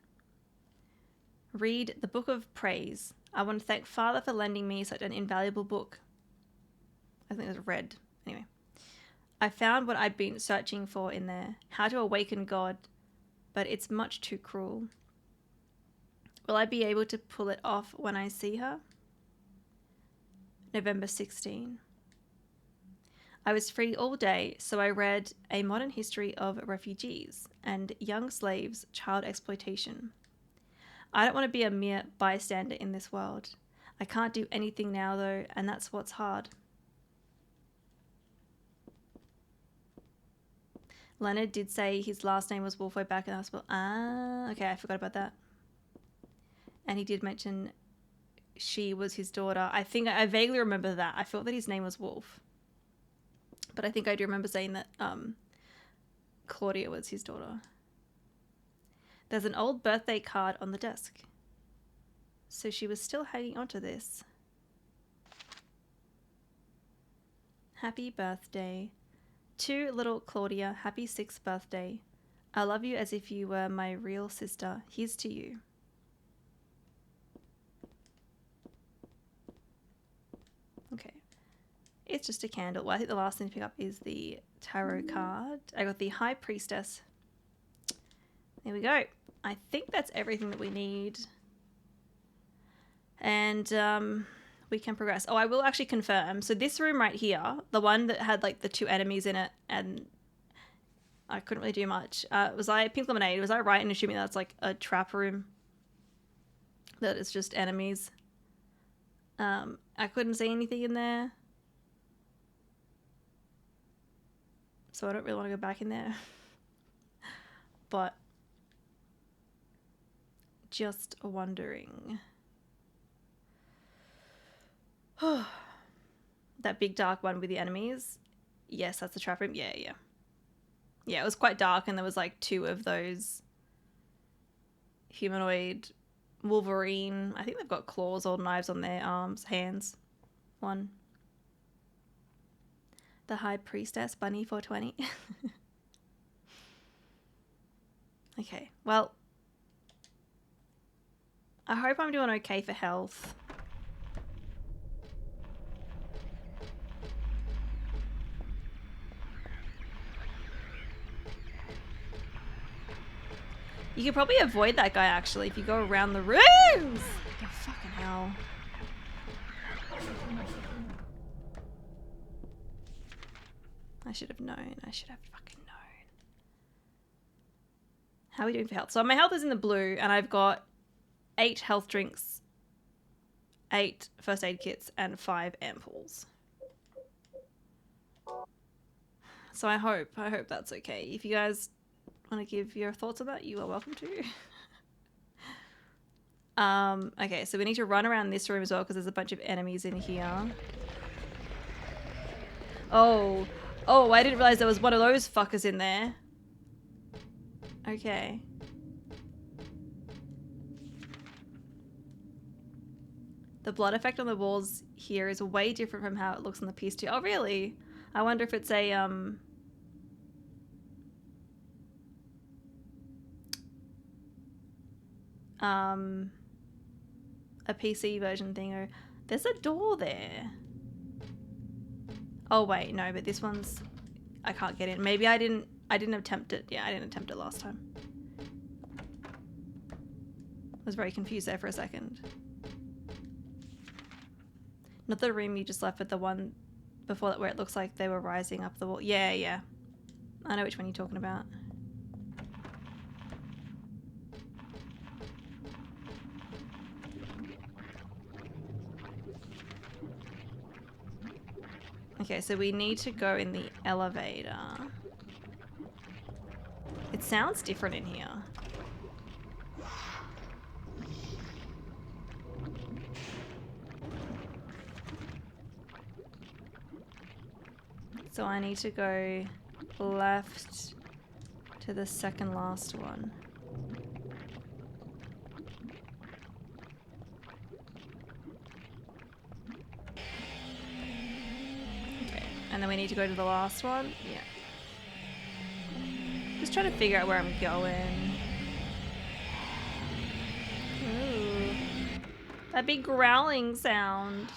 Read the Book of Praise. I want to thank Father for lending me such an invaluable book. I think it was red. Anyway. I found what I'd been searching for in there. How to awaken God. But it's much too cruel. Will I be able to pull it off when I see her? November 16. I was free all day, so I read A Modern History of Refugees and Young Slaves' Child Exploitation. I don't want to be a mere bystander in this world. I can't do anything now, though, and that's what's hard. Leonard did say his last name was Wolf way back in the hospital. Ah, okay, I forgot about that. And he did mention she was his daughter. I think I vaguely remember that. I felt that his name was Wolf. But I think I do remember saying that Claudia was his daughter. There's an old birthday card on the desk. So she was still hanging onto this. Happy birthday. To little Claudia, happy 6th birthday. I love you as if you were my real sister. Here's to you. Okay. It's just a candle. Well, I think the last thing to pick up is the tarot card. I got the High Priestess. There we go. I think that's everything that we need. And we can progress. Oh, I will actually confirm. So this room right here, the one that had like the 2 enemies in it, and I couldn't really do much. Was I Pink Lemonade? Was I right in assuming that's like a trap room? That it's just enemies? I couldn't see anything in there. So I don't really want to go back in there. But just wondering. That big dark one with the enemies. Yes, that's the trap room. Yeah, yeah. Yeah, it was quite dark and there was like 2 of those humanoid Wolverine. I think they've got claws or knives on their arms, hands. One. The High Priestess, Bunny 420. Okay, well, I hope I'm doing okay for health. You could probably avoid that guy actually if you go around the rooms. Oh, fucking hell. I should have known. I should have fucking known. How are we doing for health? So my health is in the blue and I've got 8 health drinks, 8 first aid kits, and 5 ampoules. So I hope that's okay. If you guys want to give your thoughts on that, you are welcome to. Okay, so we need to run around this room as well because there's a bunch of enemies in here. Oh, I didn't realize there was one of those fuckers in there. Okay. The blood effect on the walls here is way different from how it looks on the PS2. Oh, really? I wonder if it's a PC version thing. Or there's a door there. Oh wait, no, but this one's, I can't get in. Maybe I didn't attempt it. Yeah, I didn't attempt it last time. I was very confused there for a second. Not the room you just left, but the one before that where it looks like they were rising up the wall. Yeah, yeah. I know which one you're talking about. Okay, so we need to go in the elevator. It sounds different in here. So I need to go left to the second last one. Okay, and then we need to go to the last one. Yeah. Just trying to figure out where I'm going. Ooh. That big growling sound.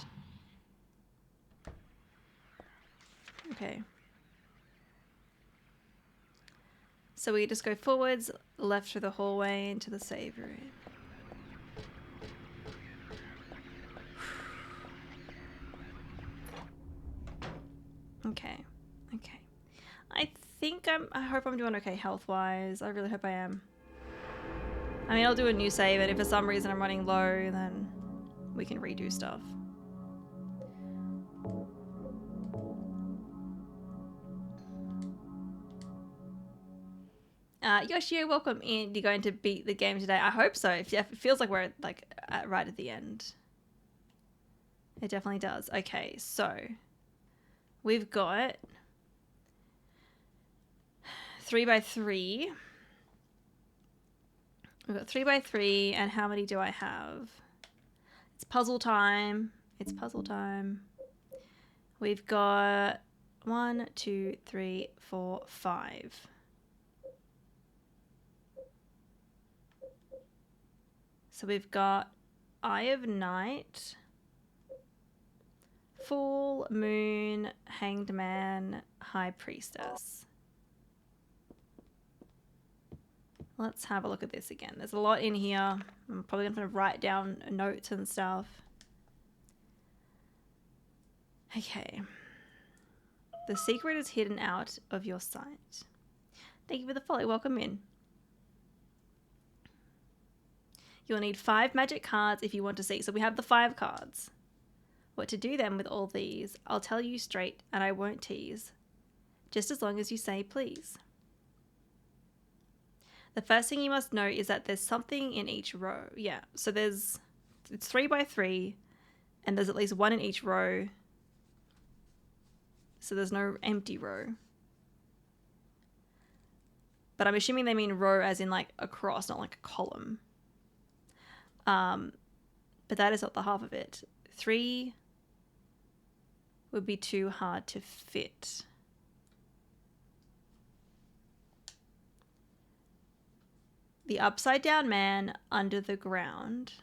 Okay. So we just go forwards, left through the hallway into the save room. Okay. Okay. I hope I'm doing okay health-wise. I really hope I am. I mean, I'll do a new save, and if for some reason I'm running low, then we can redo stuff. Yoshio, welcome in. You're going to beat the game today. I hope so. It feels like we're like right at the end. It definitely does. Okay, so we've got 3x3. We've got 3x3, and how many do I have? It's puzzle time. It's puzzle time. We've got 1, 2, 3, 4, 5. So we've got Eye of Night, Full Moon, Hanged Man, High Priestess. Let's have a look at this again. There's a lot in here. I'm probably going to write down notes and stuff. Okay. The secret is hidden out of your sight. Thank you for the follow. Welcome in. You'll need 5 magic cards if you want to see. So we have the 5 cards. What to do then with all these, I'll tell you straight and I won't tease. Just as long as you say please. The first thing you must know is that there's something in each row. Yeah, so it's 3x3 and there's at least 1 in each row. So there's no empty row. But I'm assuming they mean row as in like a cross, not like a column. But that is not the half of it. 3 would be too hard to fit. The upside down man under the ground.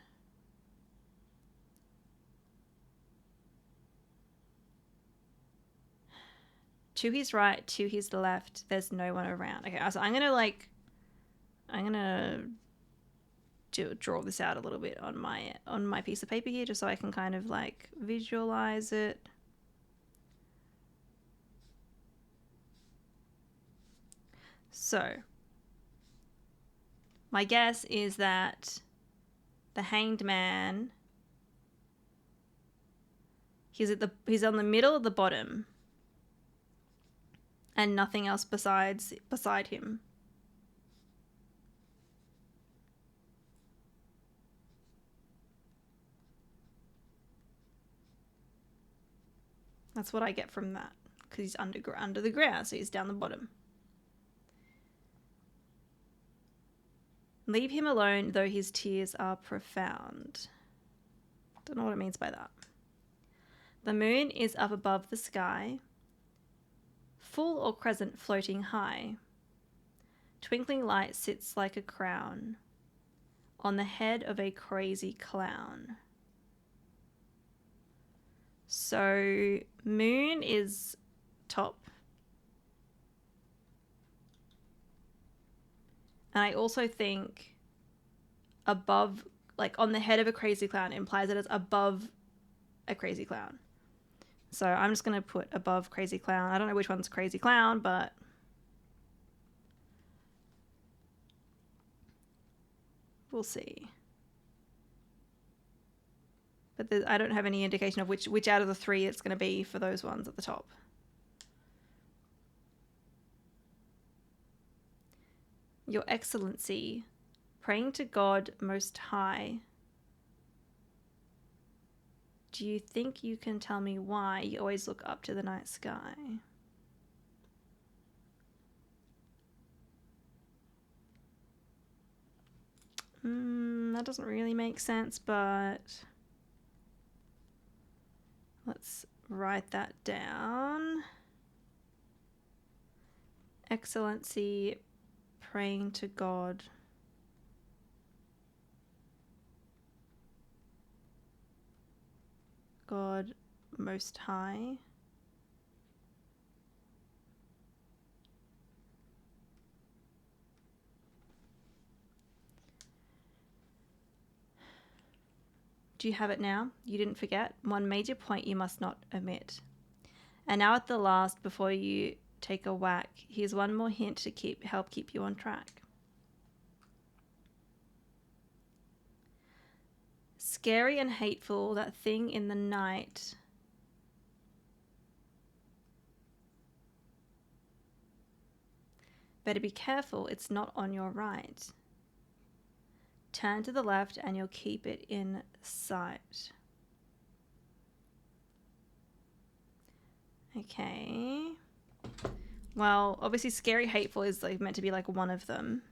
To his right, to his left, there's no one around. Okay, so I'm gonna draw this out a little bit on my piece of paper here, just so I can kind of like visualize it. So, my guess is that the hanged man, he's on the middle of the bottom. And nothing else beside him. That's what I get from that, because he's under the ground, so he's down the bottom. Leave him alone, though his tears are profound. Don't know what it means by that. The moon is up above the sky, full or crescent floating high. Twinkling light sits like a crown on the head of a crazy clown. So moon is top. And I also think above, like on the head of a crazy clown, implies that it's above a crazy clown. So I'm just going to put above crazy clown. I don't know which one's crazy clown, but we'll see. But I don't have any indication of which out of the 3 it's going to be for those ones at the top. Your Excellency, praying to God Most High, do you think you can tell me why you always look up to the night sky? That doesn't really make sense, but let's write that down. Excellency, praying to God. God Most High. Do you have it now? You didn't forget? One major point you must not omit. And now at the last, before you take a whack, here's one more hint to help keep you on track. Scary and hateful, that thing in the night. Better be careful, it's not on your right. Turn to the left and you'll keep it in sight. Okay. Well, obviously scary, hateful is like meant to be like one of them.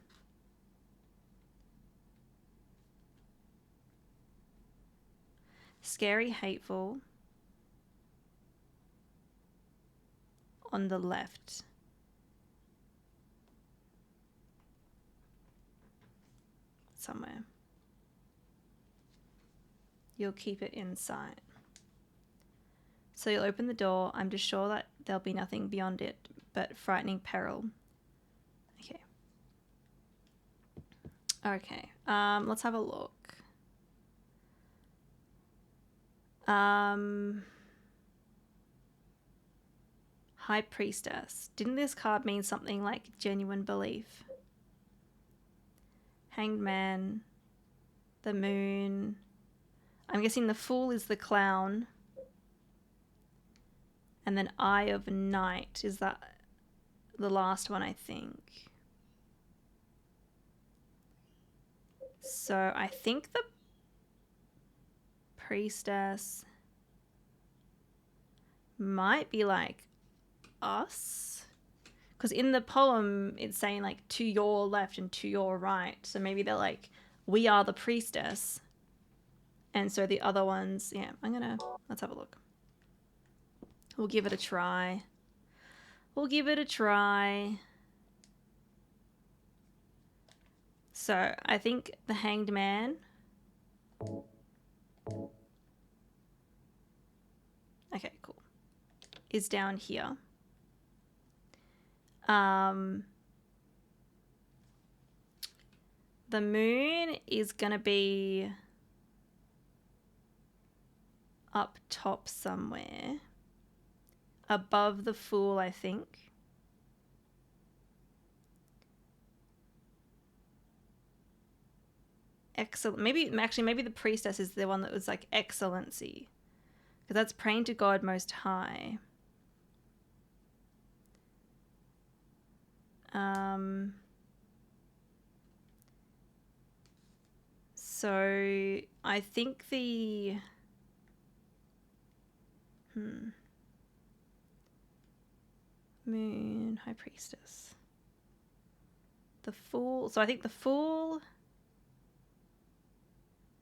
Scary, hateful on the left. Somewhere. You'll keep it in sight. So you'll open the door. I'm just sure that there'll be nothing beyond it but frightening peril. Okay. Okay. Let's have a look. High Priestess. Didn't this card mean something like genuine belief? Hanged Man, the moon. I'm guessing the Fool is the clown. And then Eye of Night, is that the last one, I think. So I think the Priestess might be like us. Because in the poem, it's saying like to your left and to your right. So maybe they're like, we are the priestess. And so the other ones, yeah, let's have a look. We'll give it a try. We'll give it a try. So I think the Hanged Man. Okay, cool. Is down here. The moon is gonna be up top somewhere. Above the Fool, I think. Excellent. Maybe the priestess is the one that was like excellency. Because that's praying to God Most High. So I think the Moon, High Priestess. The Fool. So I think the Fool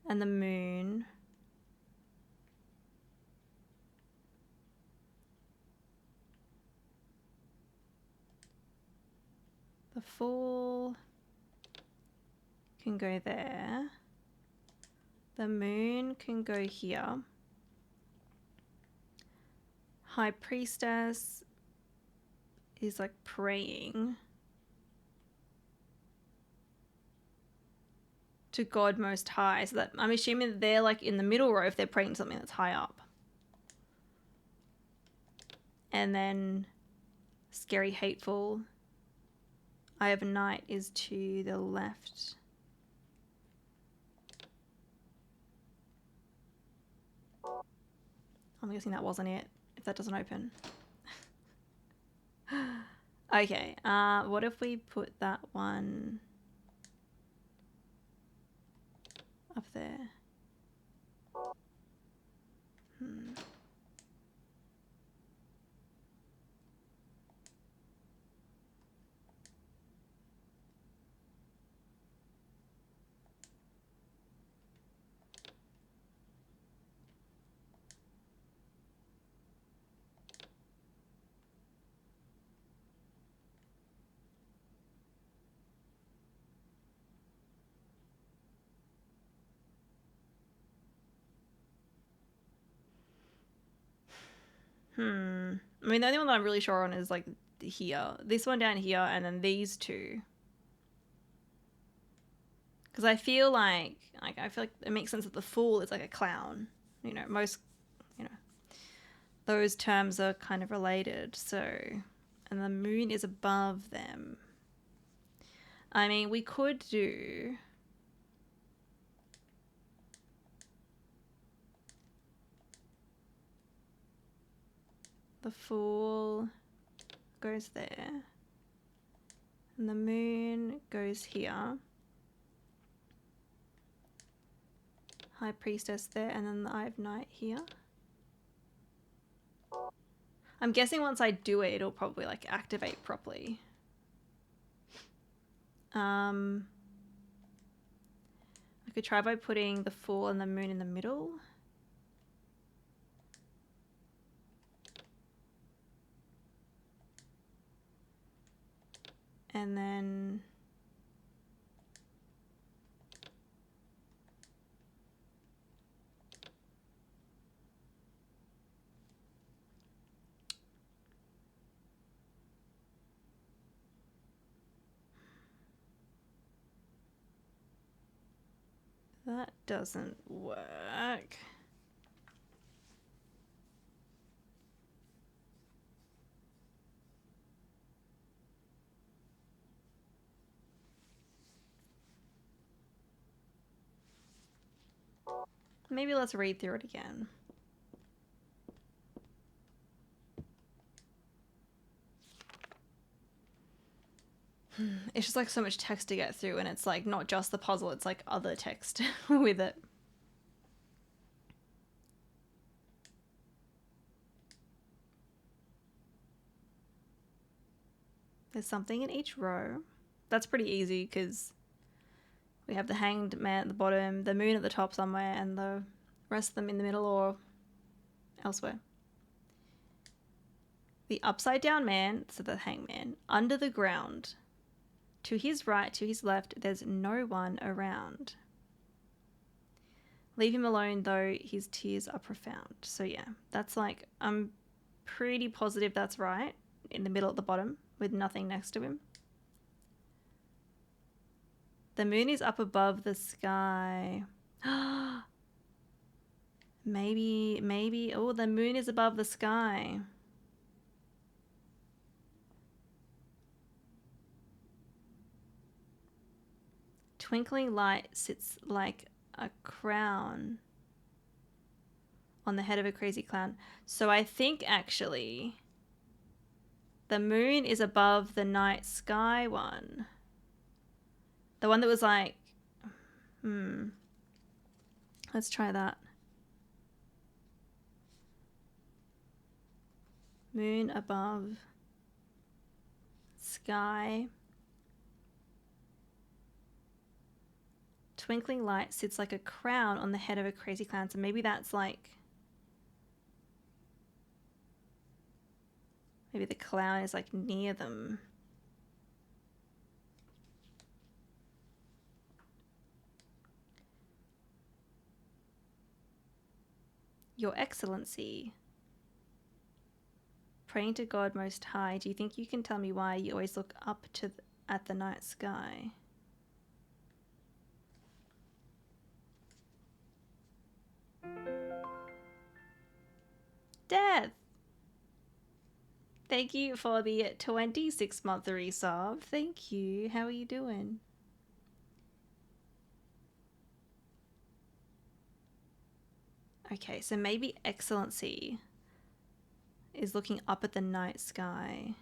and the Moon. The Fool can go there. The Moon can go here. High Priestess is like praying to God Most High. So that I'm assuming that they're like in the middle row if they're praying to something that's high up. And then Scary Hateful. Eye of Night is to the left. I'm guessing that wasn't it, if that doesn't open. Okay, what if we put that one up there? I mean, the only one that I'm really sure on is like here. This one down here, and then these two. Because I feel like it makes sense that the Fool is like a clown. You know, most, those terms are kind of related. So, and the Moon is above them. I mean, we could do... The Fool goes there. And the Moon goes here. High Priestess there, and then the Eye of Night here. I'm guessing once I do it, it'll probably like activate properly. I could try by putting the Fool and the Moon in the middle. And then that doesn't work. Maybe let's read through it again. It's just like so much text to get through, and it's like not just the puzzle, it's like other text with it. There's something in each row. That's pretty easy because we have the hanged man at the bottom, the moon at the top somewhere, and the rest of them in the middle or elsewhere. The upside down man, so the hangman, under the ground. To his right, to his left, there's no one around. Leave him alone, though his tears are profound. So yeah, that's like, I'm pretty positive that's right. In the middle at the bottom, with nothing next to him. The moon is up above the sky. maybe, oh, the moon is above the sky. Twinkling light sits like a crown on the head of a crazy clown. So I think actually the moon is above the night sky one. The one that was like, let's try that. Moon above sky. Twinkling light sits like a crown on the head of a crazy clown. So maybe that's like, maybe the clown is like near them. Your Excellency, praying to God Most High, do you think you can tell me why you always look up to at the night sky? Death! Thank you for the 26-month resub. Thank you. How are you doing? Okay, so maybe Excellency is looking up at the night sky.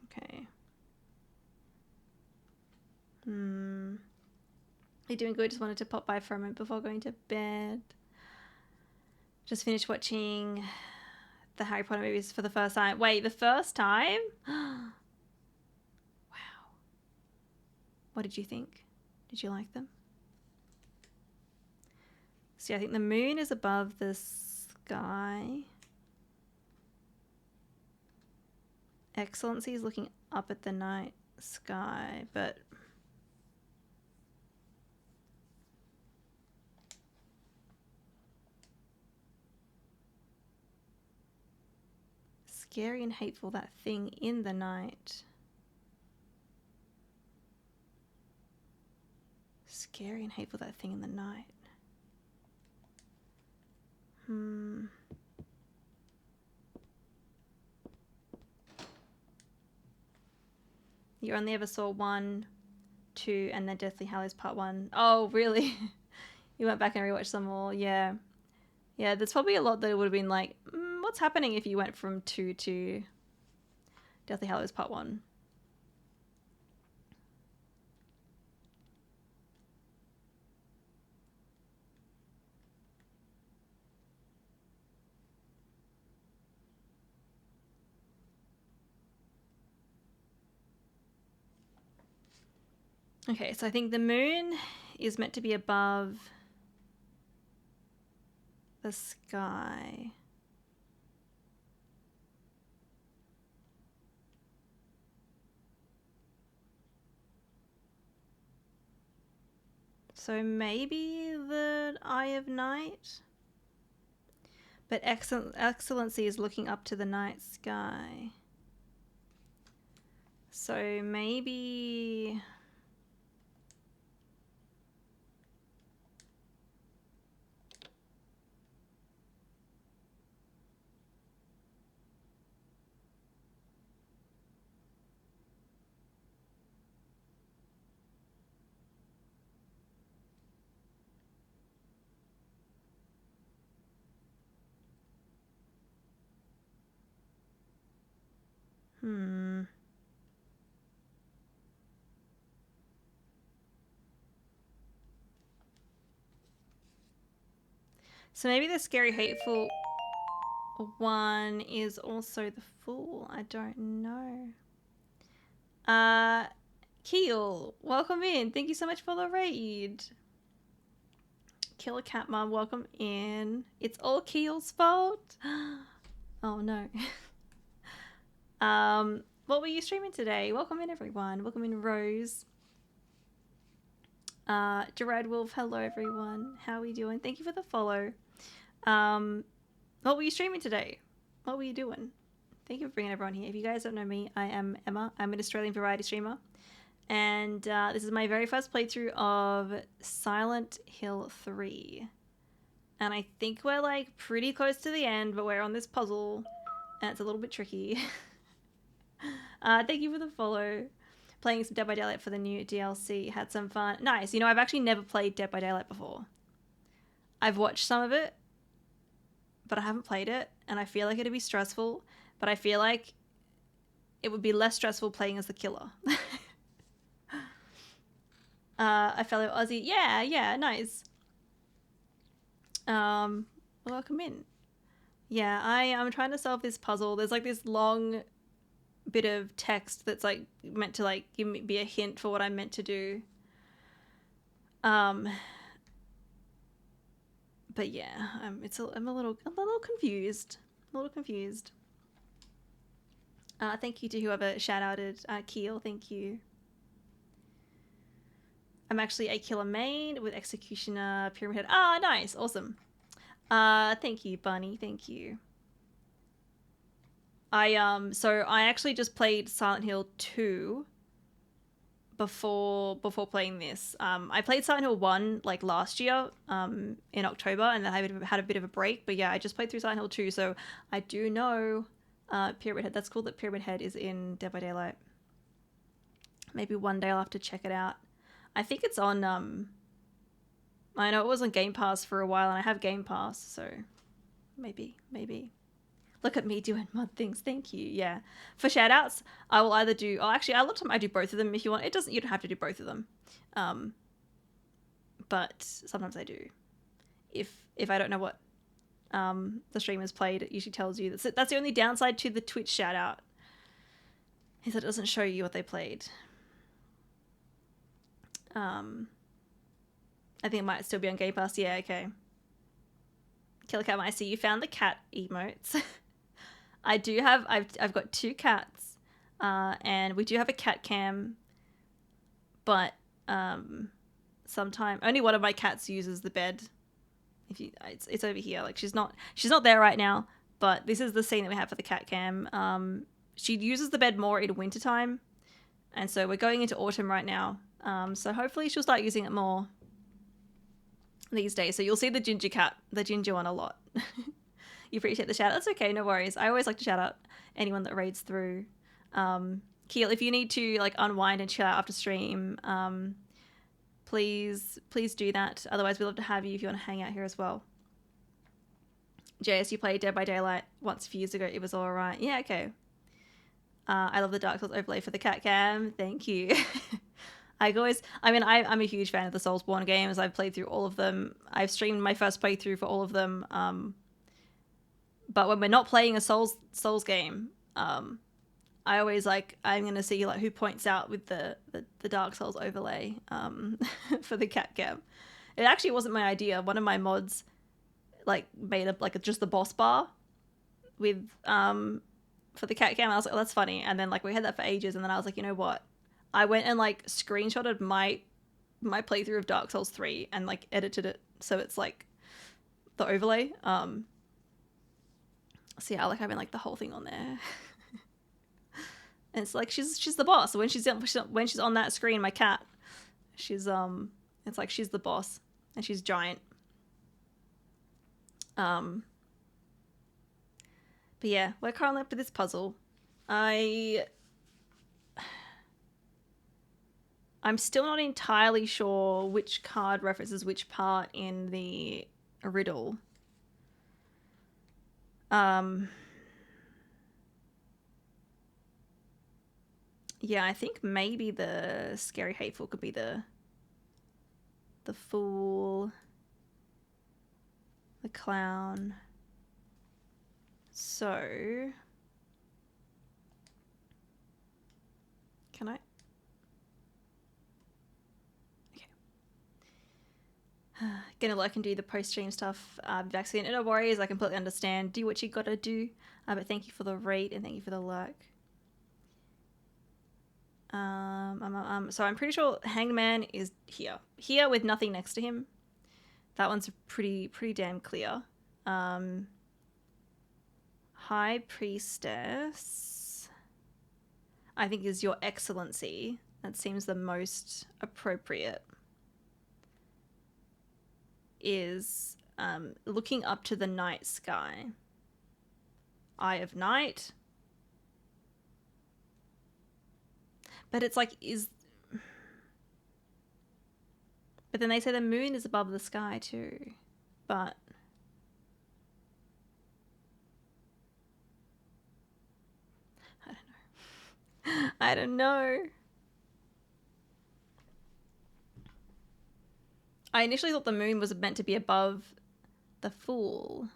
Okay. You're doing good. Just wanted to pop by for a moment before going to bed. Just finished watching the Harry Potter movies for the first time. Wait, the first time? Wow. What did you think? Did you like them? See, I think the moon is above the sky. Excellency is looking up at the night sky, but scary and hateful, that thing in the night. Scary and hateful, that thing in the night. You only ever saw 1, 2, and then Deathly Hallows Part 1. Oh, really? You went back and rewatched some more? Yeah. Yeah, there's probably a lot that would have been like, what's happening if you went from 2 to Deathly Hallows Part 1? Okay, so I think the moon is meant to be above the sky. So maybe the Eye of Night? But Excellency is looking up to the night sky. So maybe... So maybe the scary, hateful one is also the fool. I don't know. Keel, welcome in. Thank you so much for the raid. Killer Cat Mom, welcome in. It's all Keel's fault. Oh no. What were you streaming today? Welcome in, everyone. Welcome in, Rose. Gerard Wolf, hello everyone. How are we doing? Thank you for the follow. What were you streaming today? What were you doing? Thank you for bringing everyone here. If you guys don't know me, I am Emma. I'm an Australian variety streamer. And this is my very first playthrough of Silent Hill 3. And I think we're like pretty close to the end, but we're on this puzzle and it's a little bit tricky. Thank you for the follow. Playing some Dead by Daylight for the new DLC. Had some fun. Nice. You know, I've actually never played Dead by Daylight before. I've watched some of it, but I haven't played it. And I feel like it'd be stressful, but I feel like it would be less stressful playing as the killer. A fellow Aussie. Yeah, nice. Welcome in. Yeah, I'm trying to solve this puzzle. There's like this long bit of text that's like meant to like give me be a hint for what I'm meant to do. But yeah, I'm a little confused. Thank you to whoever shout outed Keel. Thank you. I'm actually a killer main with Executioner, Pyramid Head. Ah, nice, awesome. Thank you, Bunny. Thank you. So I actually just played Silent Hill 2 before playing this. I played Silent Hill 1 like last year, in October, and then I had a bit of a break. But yeah, I just played through Silent Hill 2, so I do know Pyramid Head. That's cool that Pyramid Head is in Dead by Daylight. Maybe one day I'll have to check it out. I think it's on, I know it was on Game Pass for a while, and I have Game Pass, so maybe. Look at me doing mod things. Thank you. Yeah. For shoutouts, I will either do, actually, a lot of time I do both of them if you want. You don't have to do both of them. But sometimes I do. If I don't know what the streamer's played, it usually tells you. That's the only downside to the Twitch shoutout, is that it doesn't show you what they played. I think it might still be on Game Pass. Yeah, okay. Killer Cat, I see you found the cat emotes. I do have, I've got 2 cats, and we do have a cat cam, but sometime only one of my cats uses the bed. It's over here. Like she's not there right now, but this is the scene that we have for the cat cam. She uses the bed more in wintertime, and so we're going into autumn right now. So hopefully she'll start using it more these days. So you'll see the ginger one a lot. You appreciate the shout out. That's okay, no worries. I always like to shout out anyone that raids through. Keel, if you need to like unwind and chill out after stream, please do that. Otherwise, we'd love to have you if you want to hang out here as well. JS, you played Dead by Daylight once a few years ago. It was all right. Yeah, okay. I love the Dark Souls overlay for the cat cam. Thank you. I'm a huge fan of the Soulsborne games. I've played through all of them. I've streamed my first playthrough for all of them. But when we're not playing a Souls game, I always I'm gonna see like who points out with the Dark Souls overlay for the cat cam. It actually wasn't my idea. One of my mods like made up like just the boss bar with for the cat cam. I was like, oh, that's funny. And then like we had that for ages, and then I was like, you know what? I went and like screenshotted my playthrough of Dark Souls 3 and like edited it so it's like the overlay. So yeah, I like having like the whole thing on there. And it's like she's the boss. So when she's on that screen, my cat, she's it's like she's the boss and she's giant. But yeah, we're currently up to this puzzle. I'm still not entirely sure which card references which part in the riddle. Yeah, I think maybe the scary hateful could be the fool, the clown. So can I? Okay. Gonna look and do the post-stream stuff. Vaccine, no worries. I completely understand. Do what you gotta do. But thank you for the rate and thank you for the like. So I'm pretty sure Hangman is here with nothing next to him. That one's pretty damn clear. High Priestess, I think, is Your Excellency. That seems the most appropriate. Is looking up to the night sky. Eye of Night. But it's like, but then they say the moon is above the sky too. But I don't know. I initially thought the moon was meant to be above the Fool.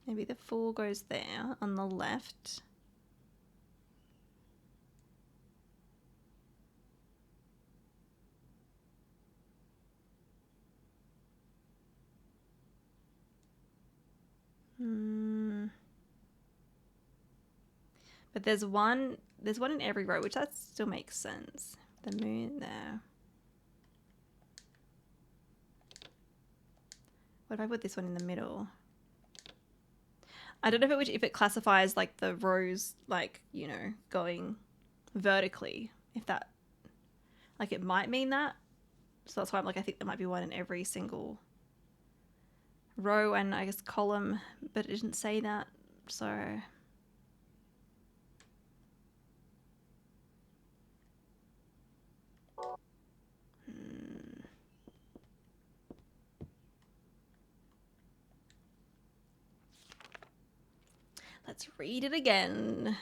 Maybe the Fool goes there on the left. But there's one in every row, which that still makes sense. The moon there. What if I put this one in the middle? I don't know if it classifies like the rows, like, you know, going vertically. If that, like, it might mean that. So that's why I'm like, I think there might be one in every single row and I guess column, but it didn't say that. So let's read it again.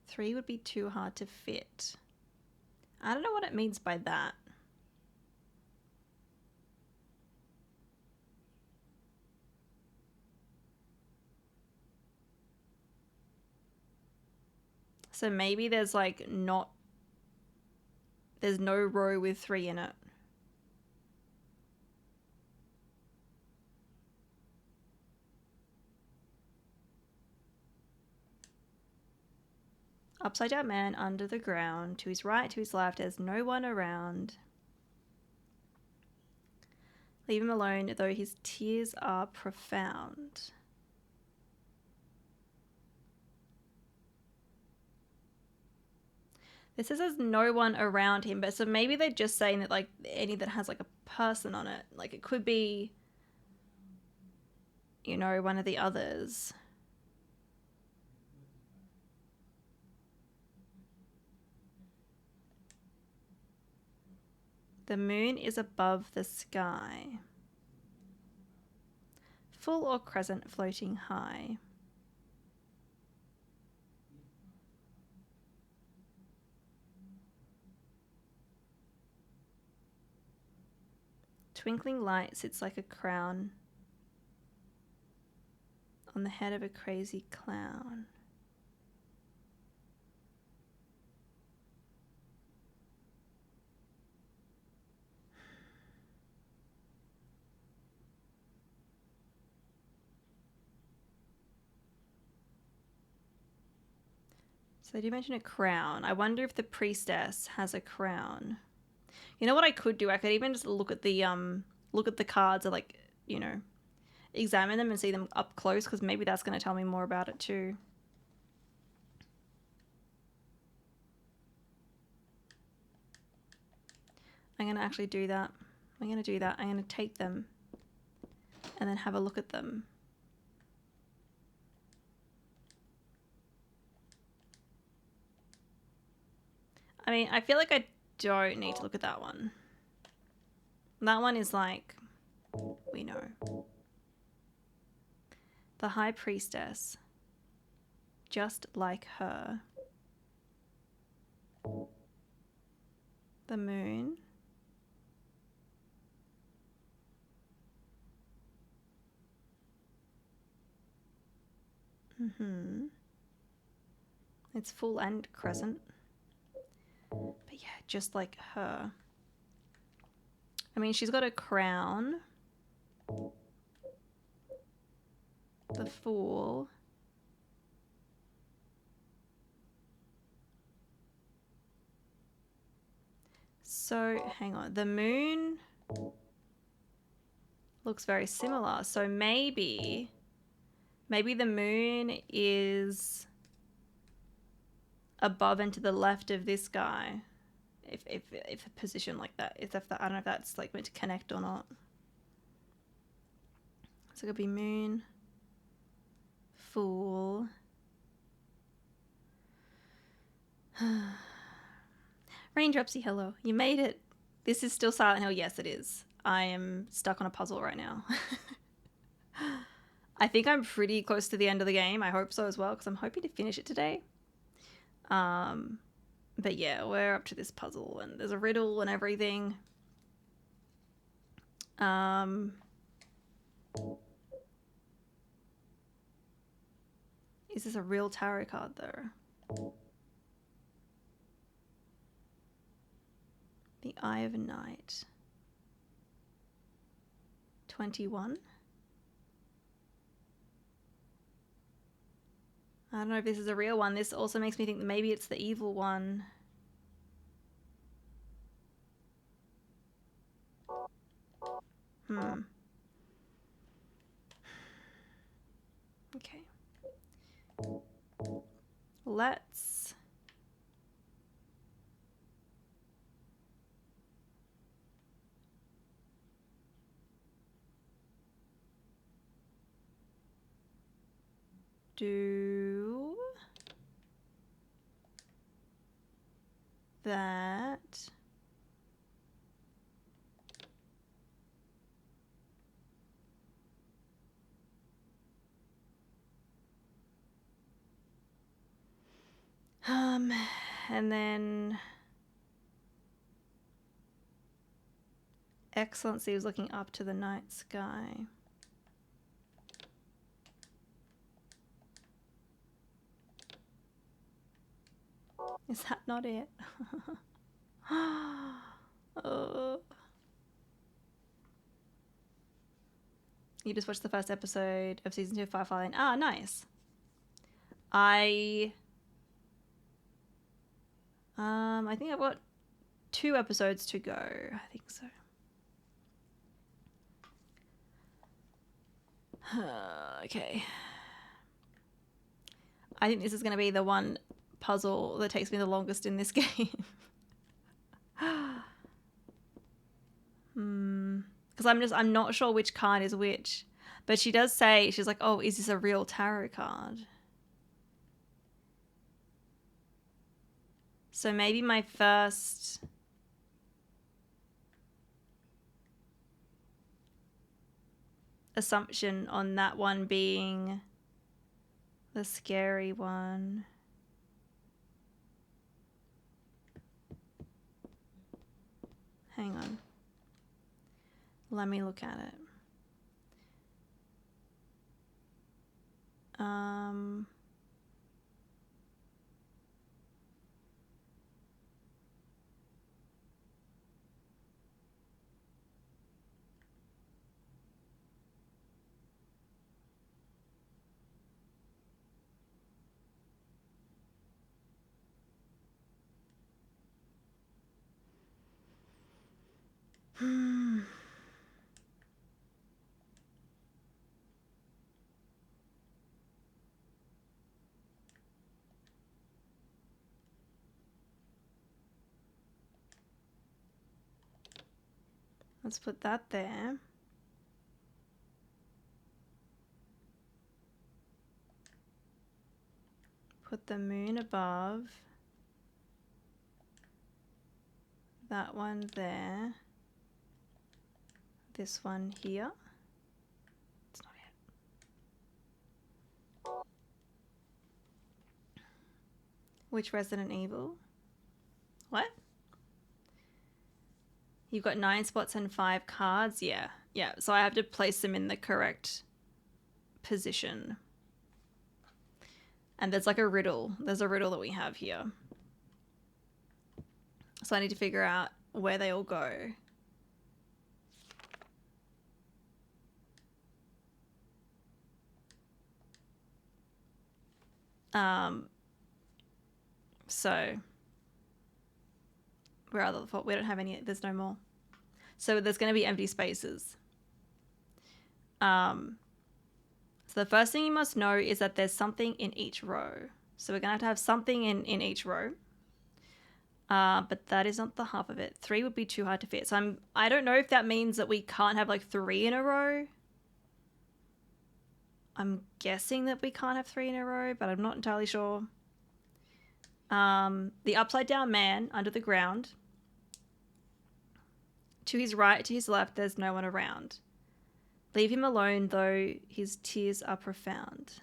Three would be too hard to fit. I don't know what it means by that. So maybe there's like there's no row with 3 in it. Upside down man under the ground. To his right, to his left, there's no one around. Leave him alone, though his tears are profound. This says there's no one around him, but so maybe they're just saying that like any that has like a person on it. Like it could be, you know, one of the others. The moon is above the sky. Full or crescent floating high. Twinkling light sits like a crown on the head of a crazy clown. So they do mention a crown. I wonder if the priestess has a crown. You know what I could do? I could even just look at the cards and like, you know, examine them and see them up close, because maybe that's going to tell me more about it too. I'm going to actually do that. I'm going to do that. I'm going to take them and then have a look at them. I mean, I feel like I don't need to look at that one. That one is like, we know. The High Priestess. Just like her. The moon. It's full and crescent. But yeah, just like her. I mean, she's got a crown. The Fool. So, hang on. The moon looks very similar. So maybe the moon is above and to the left of this guy. If a position like that. I don't know if that's like meant to connect or not. So it could be moon, Fool. Raindropsy, hello. You made it. This is still Silent Hill. Yes, it is. I am stuck on a puzzle right now. I think I'm pretty close to the end of the game. I hope so as well, because I'm hoping to finish it today. But yeah, we're up to this puzzle, and there's a riddle and everything. Is this a real tarot card, though? The Eye of Night. 21. I don't know if this is a real one. This also makes me think that maybe it's the evil one. Okay. Let's do that. And then Excellency was looking up to the night sky. Is that not it? You just watched the first episode of season 2 of Firefly Lane. Ah, nice. I think I've got 2 episodes to go. I think so. Okay. I think this is going to be the one puzzle that takes me the longest in this game. Because I'm not sure which card is which. But she does say, she's like, oh, is this a real tarot card? So maybe my first assumption on that one being the scary one. Hang on. Let me look at it. Let's put that there. Put the moon above. That one there. This one here. It's not it. Which Resident Evil? What? You've got 9 spots and 5 cards? Yeah. Yeah, so I have to place them in the correct position. And there's like a riddle. There's a riddle that we have here. So I need to figure out where they all go. So where are the, we don't have any, there's no more. So there's going to be empty spaces. So the first thing you must know is that there's something in each row. So we're going to have something in each row. But that is not the half of it. 3 would be too hard to fit. So I don't know if that means that we can't have like 3 in a row. I'm guessing that we can't have 3 in a row, but I'm not entirely sure. The upside down man under the ground. To his right, to his left, there's no one around. Leave him alone, though his tears are profound.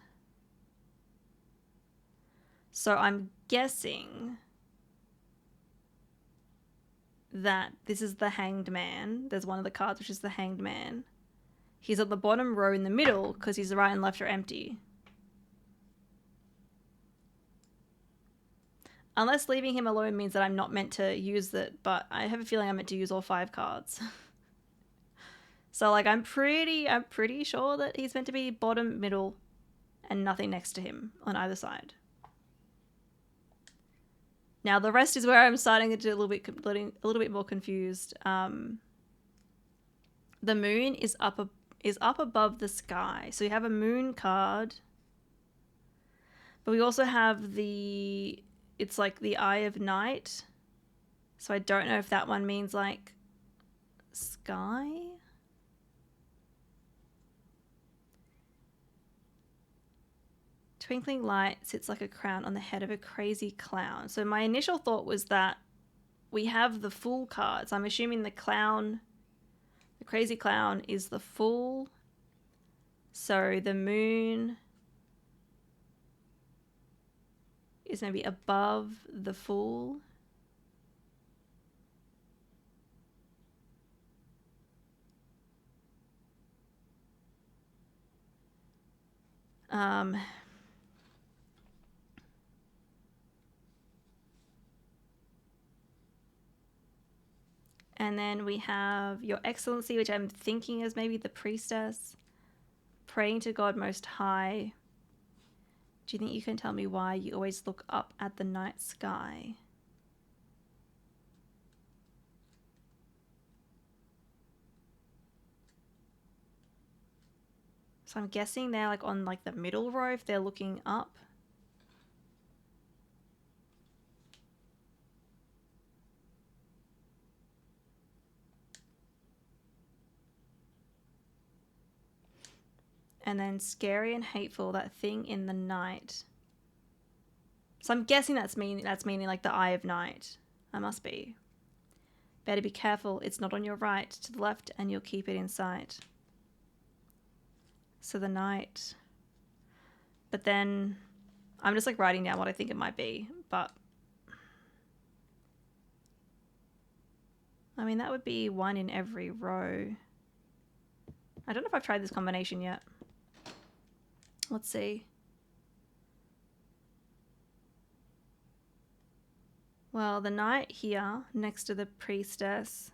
So I'm guessing that this is the Hanged Man. There's one of the cards, which is the Hanged Man. He's at the bottom row in the middle because his right and left are empty. Unless leaving him alone means that I'm not meant to use it, but I have a feeling I'm meant to use all 5 cards. So like I'm pretty sure that he's meant to be bottom, middle, and nothing next to him on either side. Now the rest is where I'm starting to get a little bit more confused. The moon is up above the sky, so we have a moon card, but we also have it's like the Eye of Night. So I don't know if that one means like sky. Twinkling light sits like a crown on the head of a crazy clown. So my initial thought was that we have the Fool cards. I'm assuming the crazy clown is the Fool. So the moon is maybe above the Fool. And then we have Your Excellency, which I'm thinking is maybe the priestess, praying to God Most High. Do you think you can tell me why you always look up at the night sky? So I'm guessing they're like on like the middle row if they're looking up. And then scary and hateful, that thing in the night. So I'm guessing that's meaning like the Eye of Night. I must be. Better be careful, it's not on your right, to the left, and you'll keep it in sight. So the night. But then I'm just like writing down what I think it might be, but I mean that would be 1 in every row. I don't know if I've tried this combination yet. Let's see. Well, the knight here next to the priestess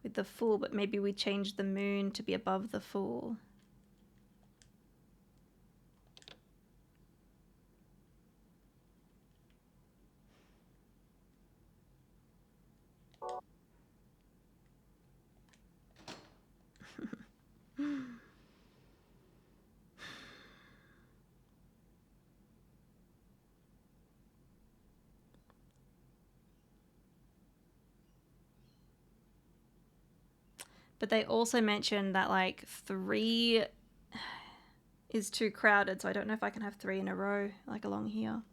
with the Fool, but maybe we change the moon to be above the Fool. But they also mentioned that like 3 is too crowded, so I don't know if I can have 3 in a row, like along here.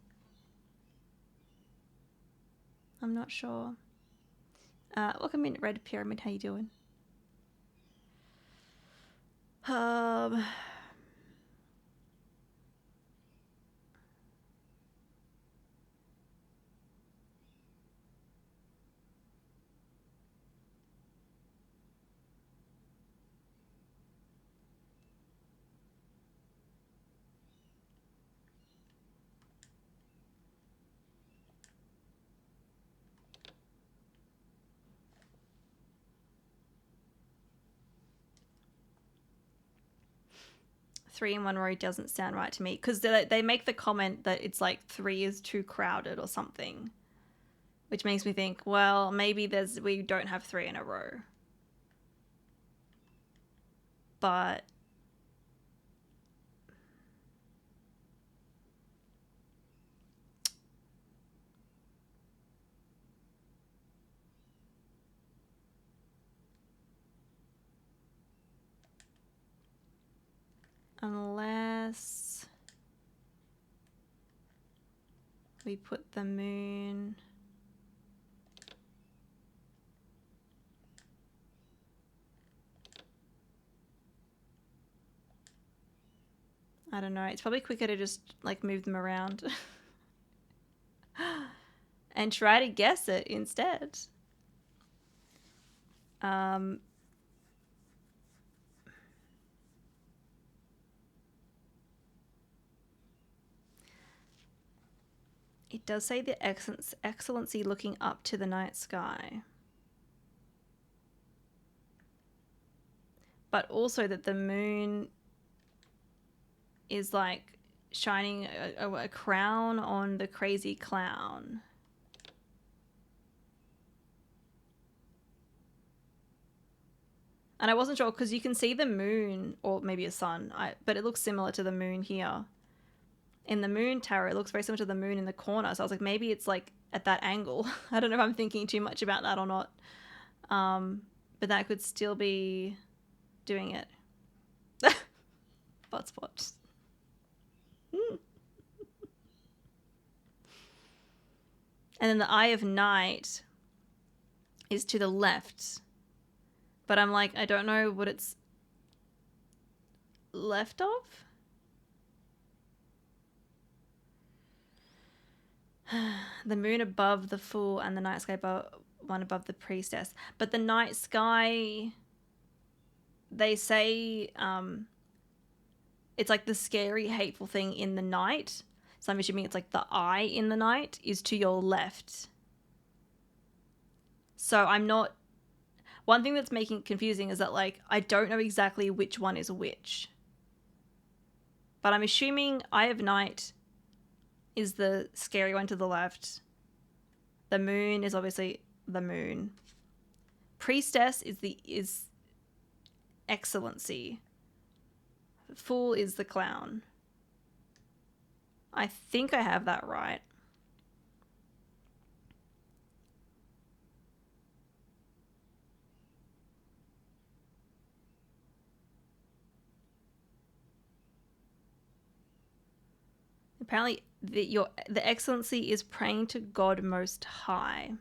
I'm not sure. Welcome in, Red Pyramid. How you doing? Three in one row doesn't sound right to me, because they make the comment that it's like 3 is too crowded or something, which makes me think, well, maybe we don't have 3 in a row. But unless we put the moon... I don't know. It's probably quicker to just like move them around and try to guess it instead. It does say the excellency looking up to the night sky. But also that the moon is like shining a crown on the crazy clown. And I wasn't sure because you can see the moon, or maybe a sun, but it looks similar to the moon here. In the moon tarot, it looks very similar to the moon in the corner. So I was like, maybe it's like at that angle. I don't know if I'm thinking too much about that or not. But that could still be doing it. Butt spots. And then the Eye of Night is to the left. But I'm like, I don't know what it's left of. The moon above the Fool and the night sky one above the Priestess. But the night sky, they say it's like the scary, hateful thing in the night. So I'm assuming it's like the eye in the night is to your left. So I'm not... One thing that's making it confusing is that like I don't know exactly which one is which. But I'm assuming Eye of Night is the scary one to the left. The moon is obviously the moon. Priestess is excellency. Fool is the clown. I think I have that right. Apparently, the excellency is praying to God Most High.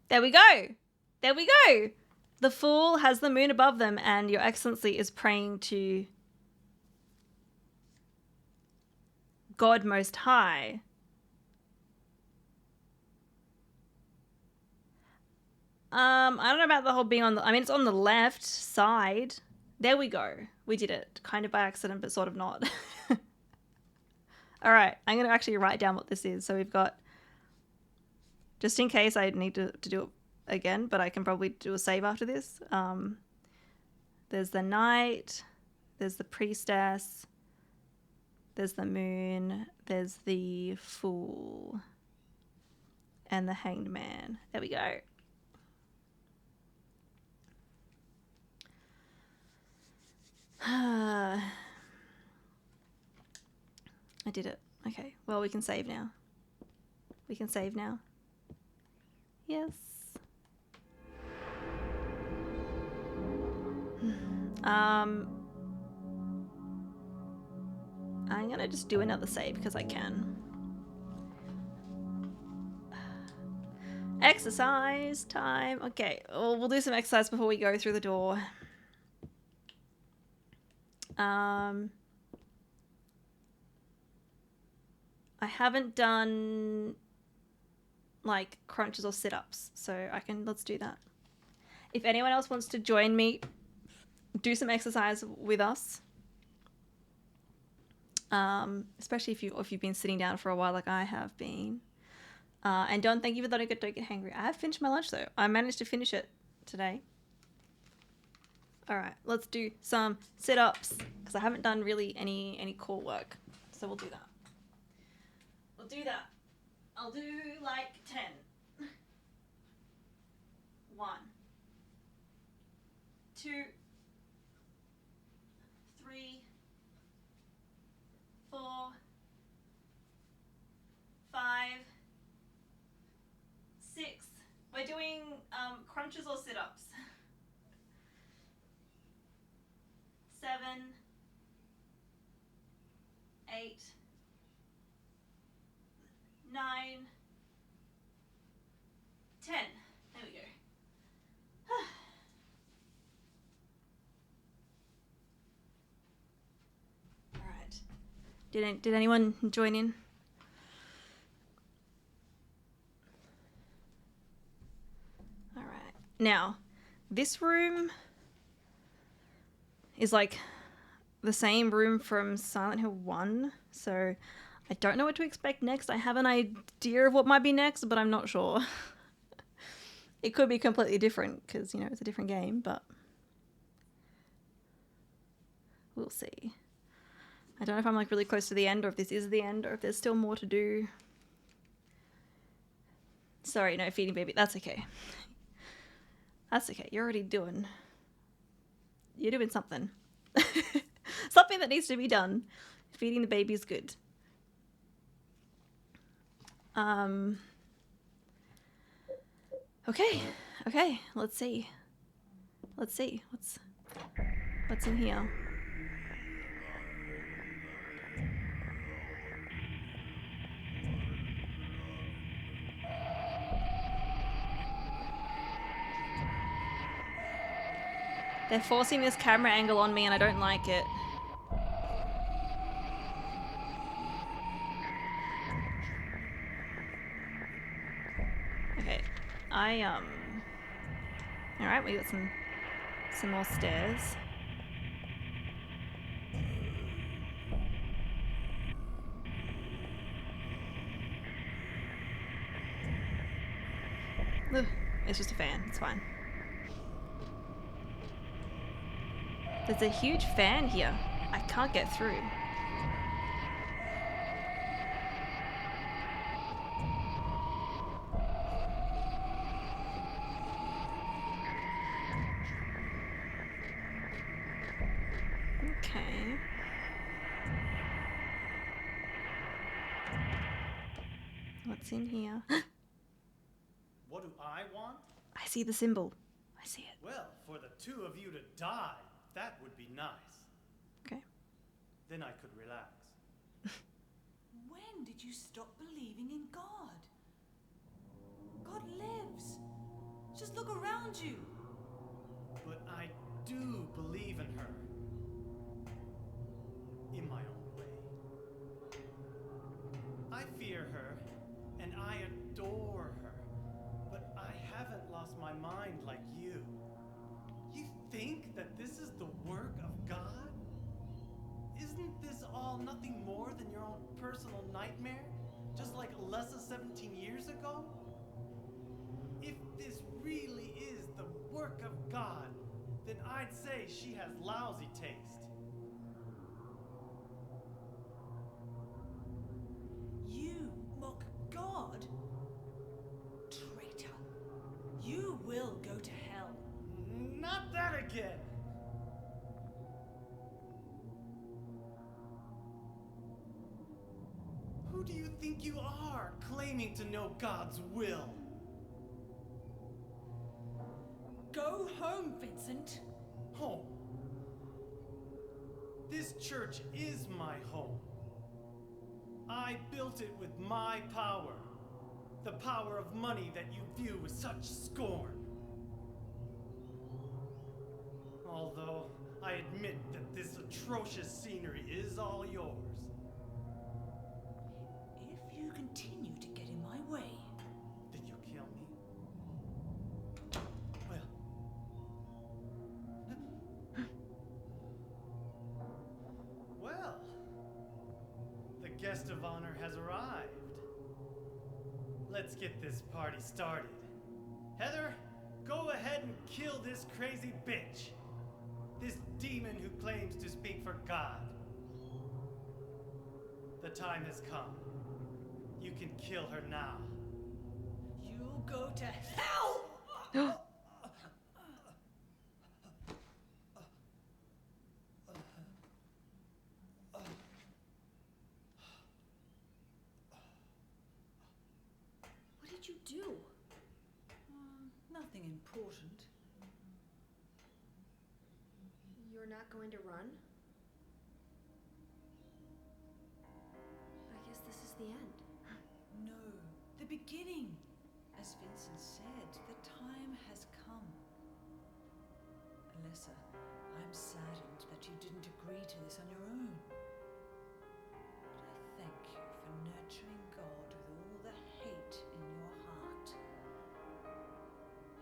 There we go. There we go. The Fool has the moon above them, and your excellency is praying to God Most High. I don't know about the whole being on the... I mean, it's on the left side. There we go. We did it. Kind of by accident, but sort of not. All right. I'm going to actually write down what this is. So we've got... Just in case I need to do it again, but I can probably do a save after this. There's the Knight. There's the Priestess. There's the Moon. There's the Fool. and the Hanged Man. There we go. I did it. Okay, well, we can save now. We can save now. Yes. I'm gonna just do another save because I can. Exercise time. Okay, well, we'll do some exercise before we go through the door. I haven't done like crunches or sit-ups, so let's do that. If anyone else wants to join me, do some exercise with us. Especially if you've been sitting down for a while like I have been. And Don, thank you for that. Don't get hangry. I have finished my lunch though. I managed to finish it today. All right, let's do some sit-ups because I haven't done really any core work. So we'll do that. We'll do that. I'll do like 10. 1, 2, 3, 4, 5, 6. We're doing crunches or sit-ups. 7, 8, 9, 10. There we go. All right. Did anyone join in? All right. Now, this room is like the same room from Silent Hill 1, so I don't know what to expect next. I have an idea of what might be next, but I'm not sure. It could be completely different because, you know, it's a different game, but we'll see. I don't know if I'm like really close to the end or if this is the end or if there's still more to do. Sorry, no feeding baby. That's okay. That's okay. You're doing something. Something that needs to be done. Feeding the baby is good. Okay, let's see. What's in here? They're forcing this camera angle on me and I don't like it. Okay, alright, we got some more stairs. Ugh, it's just a fan, it's fine. There's a huge fan here. I can't get through. Okay. What's in here? What do I want? I see the symbol. I see it. Well, for the two of you to die, that would be nice. Okay. Then I could relax. When did you stop believing in God? God lives. Just look around you. But I do believe in her. In my own way. I fear her, and I adore her. But I haven't lost my mind like you. You think that this is the work of God? Isn't this all nothing more than your own personal nightmare? Just like Alessa 17 years ago? If this really is the work of God, then I'd say she has lousy taste. You mock God? do you think you are, claiming to know God's will? Go home, Vincent. Home. This church is my home. I built it with my power. The power of money that you view with such scorn. Although I admit that this atrocious scenery is all yours. If you continue to get in my way, Did you kill me? Well, the guest of honor has arrived. Let's get this party started. Heather, go ahead and kill this crazy bitch. This demon who claims to speak for God. The time has come. You can kill her now. you'll go to hell! What did you do? Nothing important. You're not going to run? I guess this is the end. No, the beginning. As Vincent said, the time has come. Alessa, I'm saddened that you didn't agree to this on your own. But I thank you for nurturing God with all the hate in your heart.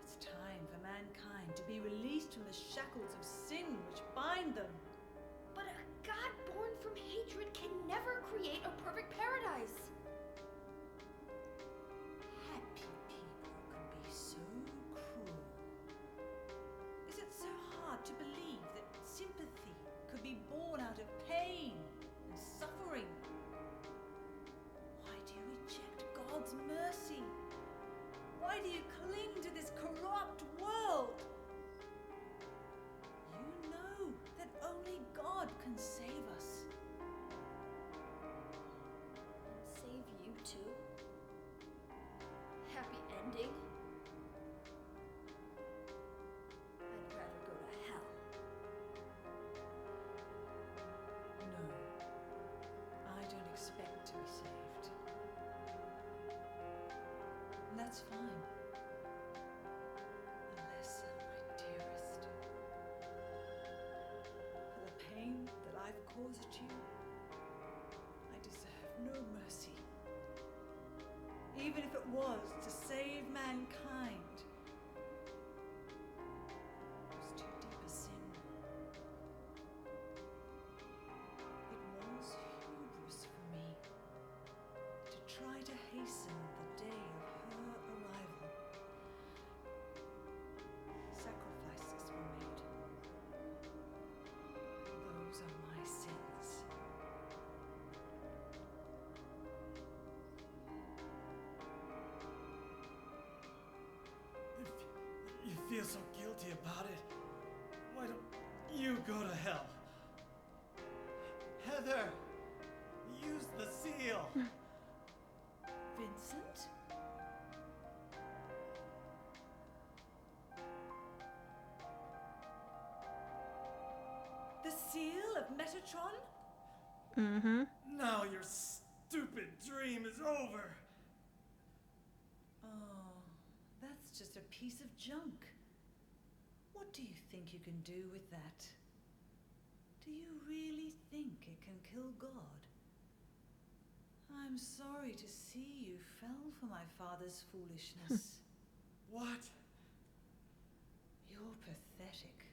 It's time for mankind to be released from the shackles of sin which bind them. But a god born from hatred can never create a perfect paradise. Happy people can be so cruel. Is it so hard to believe that sympathy could be born out of pain and suffering? Why do you reject God's mercy? Why do you cling to this corrupt world? You know that only God can save us. And save you too? Happy ending? I'd rather go to hell. No, I don't expect to be saved. And that's fine. Alessa, my dearest. For the pain that I've caused you, I deserve no mercy. Even if it was to save mankind. It was too deep a sin. It was hubris for me to try to hasten the day of her arrival. Sacrifices were made. Those are my sins. If you feel so guilty about it, why don't you go to hell? Heather, use the seal. Vincent? The seal of Metatron? Mm-hmm. Now your stupid dream is over. Oh, that's just a piece of junk. What do you think you can do with that? Do you really think it can kill God? I'm sorry to see you fell for my father's foolishness. What? You're pathetic.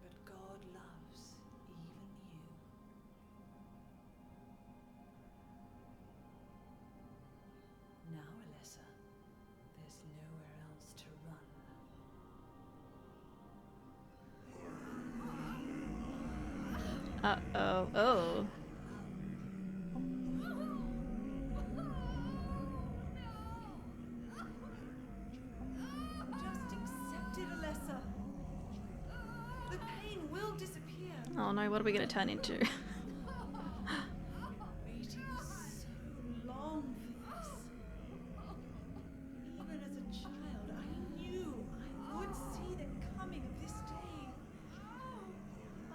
But God loves even you. Now, Alessa, there's nowhere else to run. Uh-oh. Oh. will disappear. Oh no, what are we going to turn into? Waiting so long for this. Even as a child, I knew I would see the coming of this day.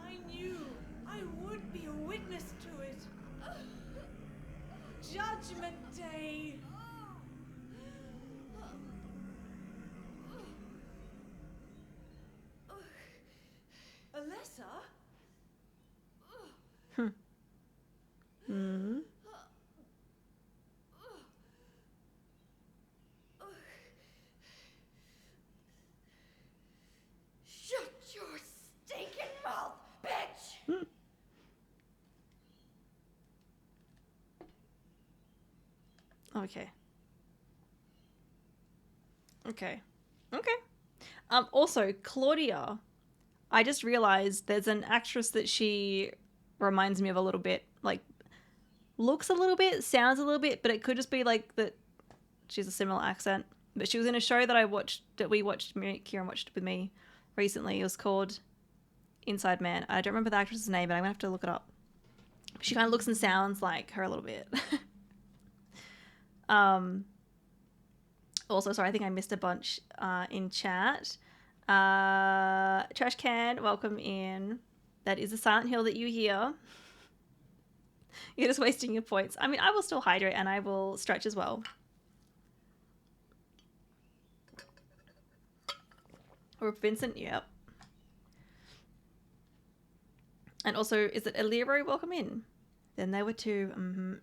I knew I would be a witness to it. Judgment Day. Alessa? Hmm. Shut your stinking mouth, bitch! Okay. Okay. Okay. Also, Claudia, I just realized there's an actress that she reminds me of a little bit, like, looks a little bit, sounds a little bit, but it could just be like that she's a similar accent. But she was in a show that Kieran watched with me recently. It was called Inside Man. I don't remember the actress's name, but I'm gonna have to look it up. She kind of looks and sounds like her a little bit. Also, sorry, I think I missed a bunch in chat. Trash Can, welcome in. That is a Silent Hill that you hear. You're just wasting your points. I mean, I will still hydrate and I will stretch as well. Or Vincent, yep. And also, is it Eliro? Welcome in. Then there were two.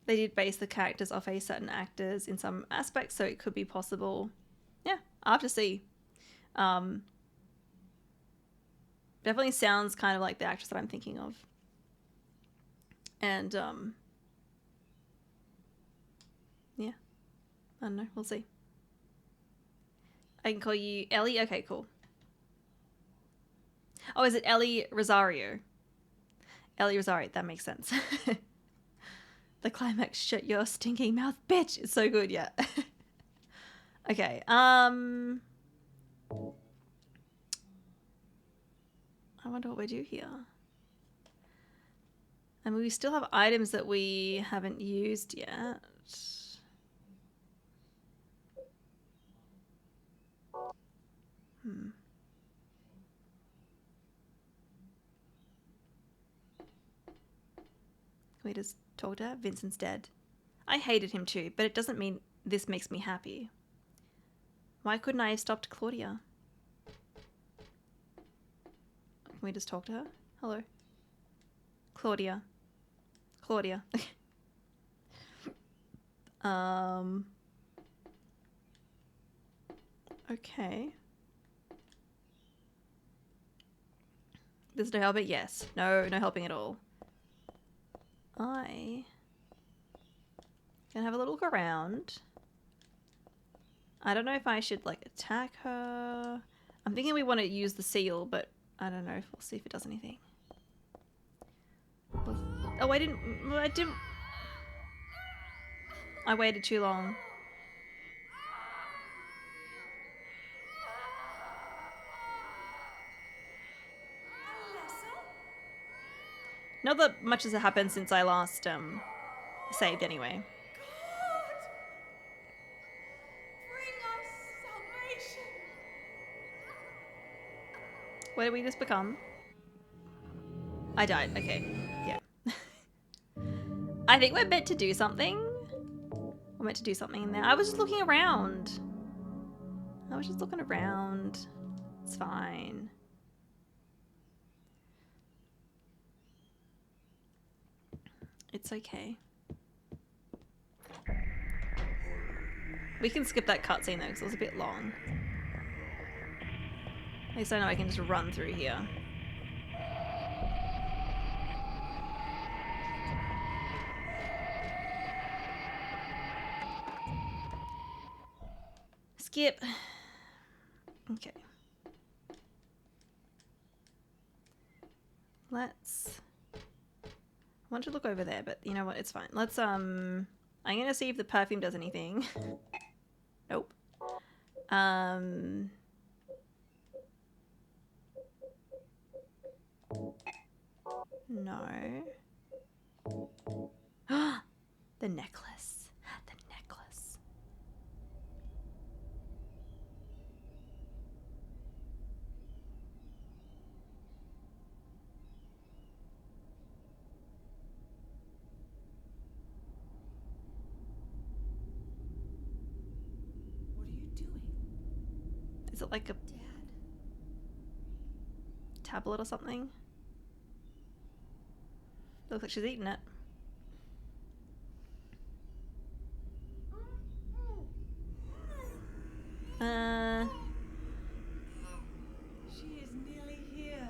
They did base the characters off a certain actors in some aspects, so it could be possible. Yeah, I'll have to see. Definitely sounds kind of like the actress that I'm thinking of. And, yeah. I don't know. We'll see. I can call you Ellie? Okay, cool. Oh, is it Ellie Rosario? Ellie Rosario. That makes sense. The climax, shut your stinking mouth, bitch. It's so good, yeah. Okay, I wonder what we do here. I mean, we still have items that we haven't used yet. Can we just talk to her? Vincent's dead. I hated him too, but it doesn't mean this makes me happy. Why couldn't I have stopped Claudia? Can we just talk to her? Hello. Claudia. Claudia. Okay. There's no helping? Yes. No helping at all. I can have a little look around. I don't know if I should, like, attack her. I'm thinking we want to use the seal, but I don't know. We'll see if it does anything. Oh, I didn't... I waited too long. Not that much has happened since I last, saved anyway. God! Bring us salvation! What did we just become? I died. Okay. Yeah. I think we're meant to do something. We're meant to do something in there. I was just looking around. It's fine. It's okay. We can skip that cutscene though, because it was a bit long. At least I know I can just run through here. Skip. Okay. Let's... I want to look over there, but you know what? It's fine. Let's, I I'm gonna see if the perfume does anything. Nope. No. The necklace. The necklace. What are you doing? Is it like a Dad. tablet or something? Looks like she's eating it. She is nearly here.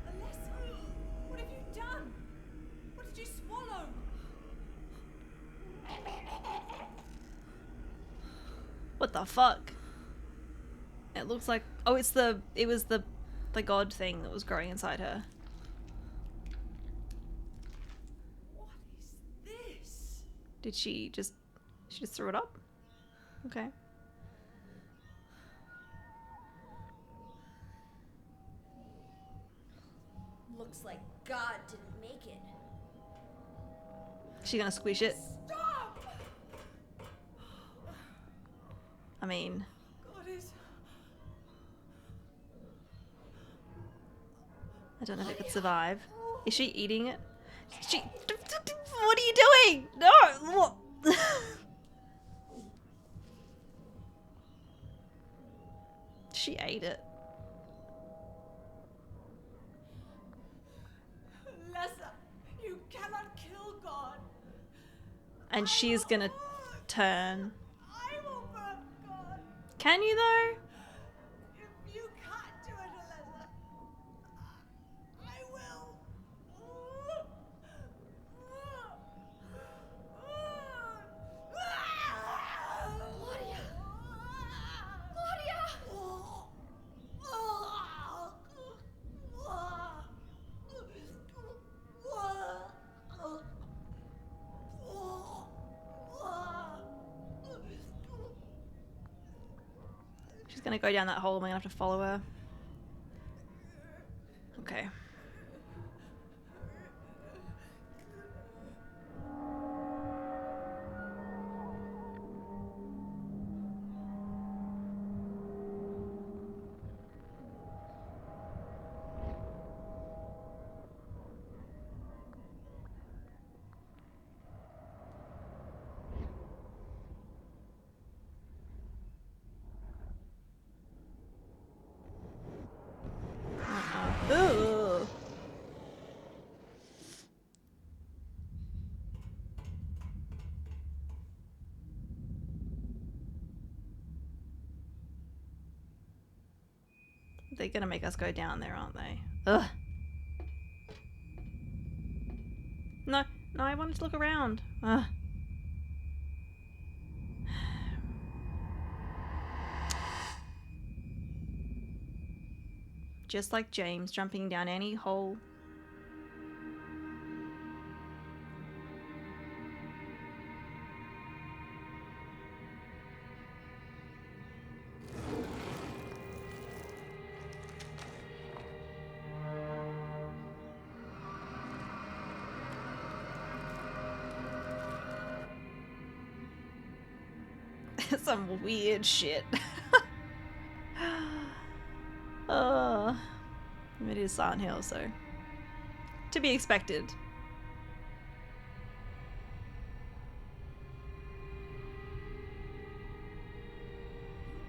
Alessa, what have you done? What did you swallow? What the fuck? It looks like, oh, it was the god thing that was growing inside her. What is this? Did she just threw it up? Okay. Looks like God didn't make it. She gonna squish it? Stop! I mean, God is. I don't know if it could survive. Is she eating it? She. What are you doing? No! She ate it. Alessa, you cannot kill God. And she's gonna turn. I will burn God. Can you though? If you can't do it, Alessa, I will. Claudia! She's gonna go down that hole and we're gonna have to follow her. Okay. Ooh. They're gonna make us go down there, aren't they? Ugh. No, no, I wanted to look around. Ugh. Just like James jumping down any hole. Some weird shit. It is Silent Hill, so to be expected.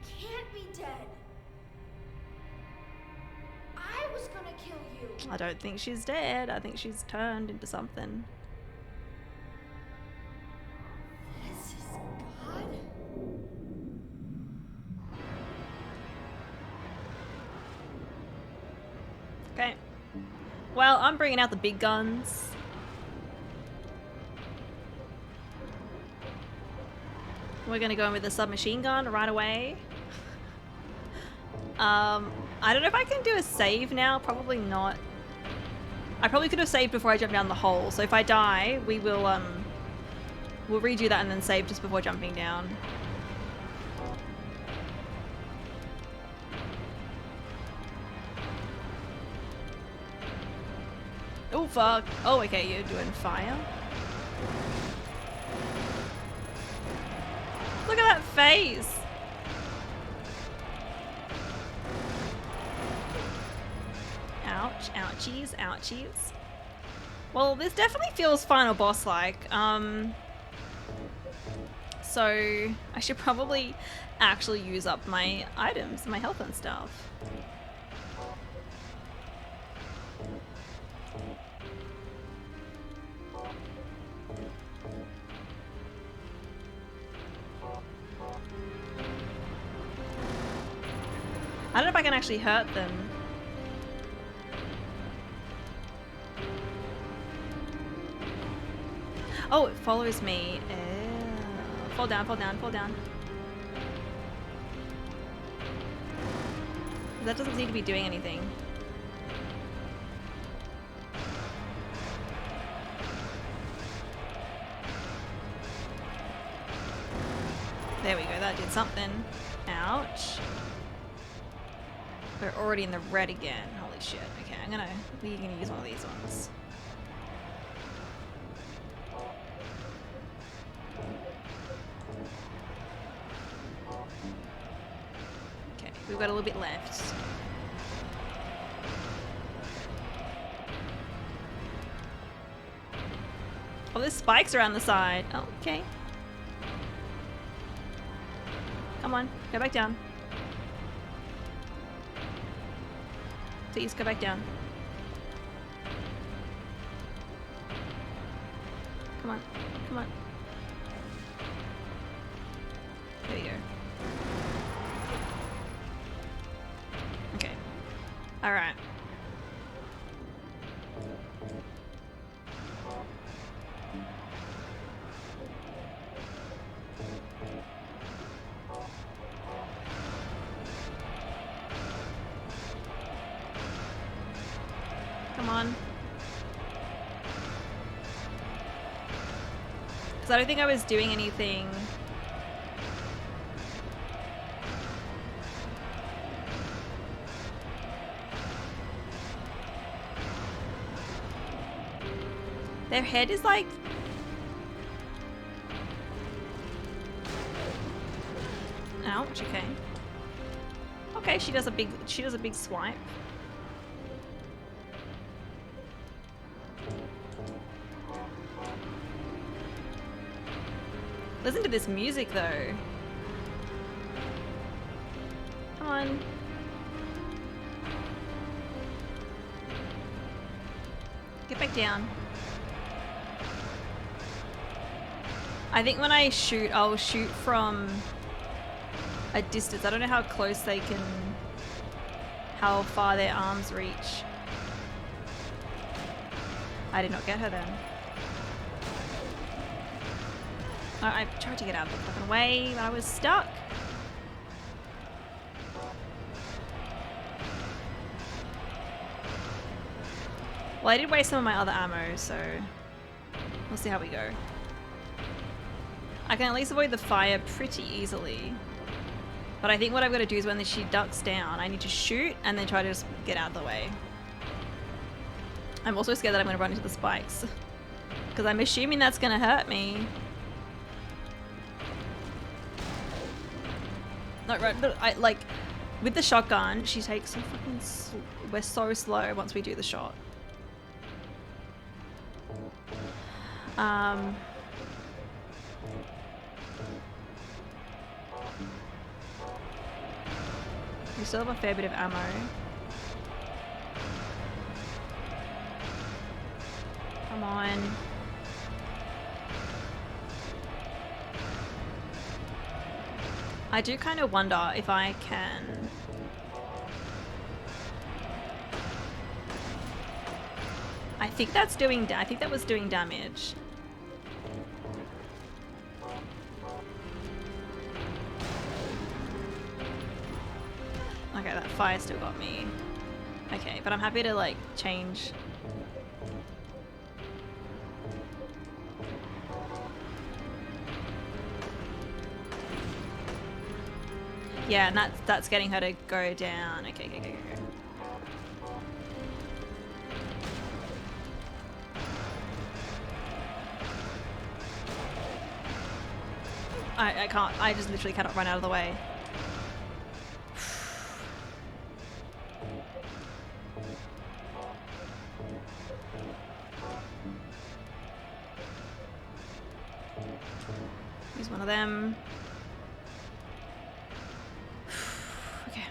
Can't be dead. I was gonna kill you. I don't think she's dead. I think she's turned into something. This is God. Okay. Well, I'm bringing out the big guns. We're gonna go in with the submachine gun right away. I don't know if I can do a save now. Probably not. I probably could have saved before I jumped down the hole. So if I die, we will we'll redo that and then save just before jumping down. Oh fuck. Oh, okay, you're doing fire. Look at that face. Ouch, ouchies, ouchies. Well, this definitely feels final boss-like. So I should probably actually use up my items, my health and stuff. I don't know if I can actually hurt them. Oh, it follows me. Fall down, fall down, fall down. That doesn't seem to be doing anything. There we go, that did something. Ouch. We're already in the red again. Holy shit. Okay, we're gonna use one of these ones. Okay, we've got a little bit left. Oh, there's spikes around the side. Oh, okay. Come on, go back down. Please go back down. Come on, come on. There you go. Okay. Alright. Come on. Because I don't think I was doing anything. Their head is like... Ouch, okay. Okay, she does a big swipe. Listen to this music though. Come on. Get back down. I think when I shoot, I'll shoot from a distance. I don't know how close they can, how far their arms reach. I did not get her then. I tried to get out of the fucking way, but I was stuck. Well, I did waste some of my other ammo, so we'll see how we go. I can at least avoid the fire pretty easily. But I think what I've got to do is when she ducks down, I need to shoot and then try to just get out of the way. I'm also scared that I'm going to run into the spikes. Because I'm assuming that's going to hurt me. No, right, but I like with the shotgun, she takes so fucking we're so slow once we do the shot. We still have a fair bit of ammo. Come on. I do kind of wonder if I can... I think that was doing damage. Okay, that fire still got me. Okay, but I'm happy to like change. Yeah, and that's getting her to go down. Okay, okay, okay, okay. I can't. I just literally cannot run out of the way. Use one of them. Okay.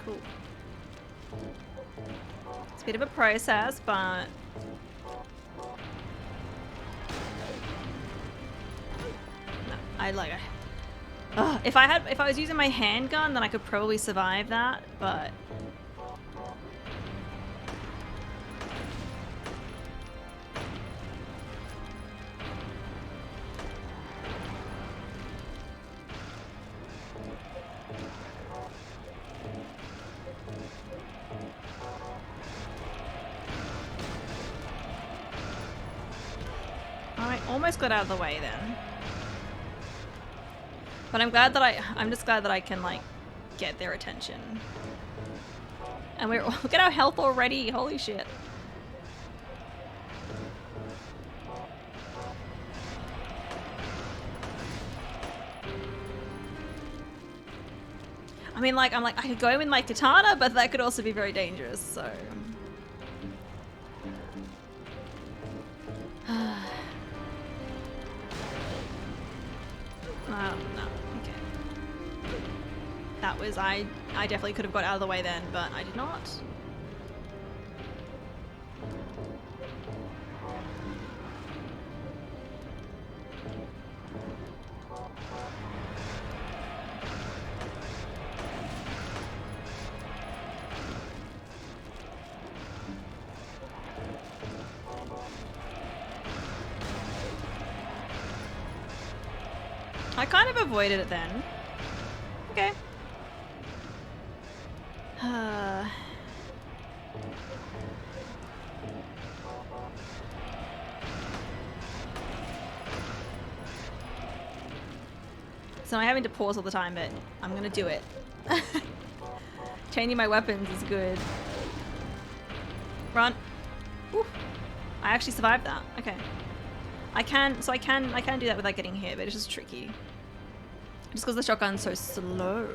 Cool. It's a bit of a process, but no, I like it. Ugh, if I was using my handgun, then I could probably survive that, but I almost got out of the way then. But I'm just glad that I can like get their attention. And look at our health already, holy shit. I mean, like, I could go in with my katana, but that could also be very dangerous, so. No, okay. That was, I definitely could have got out of the way then, but I did not. I kind of avoided it then. Okay. So I'm having to pause all the time, but I'm gonna do it. Changing my weapons is good. Run. Oof. I actually survived that. Okay. I can do that without getting hit, but it's just tricky. Just because the shotgun's so slow.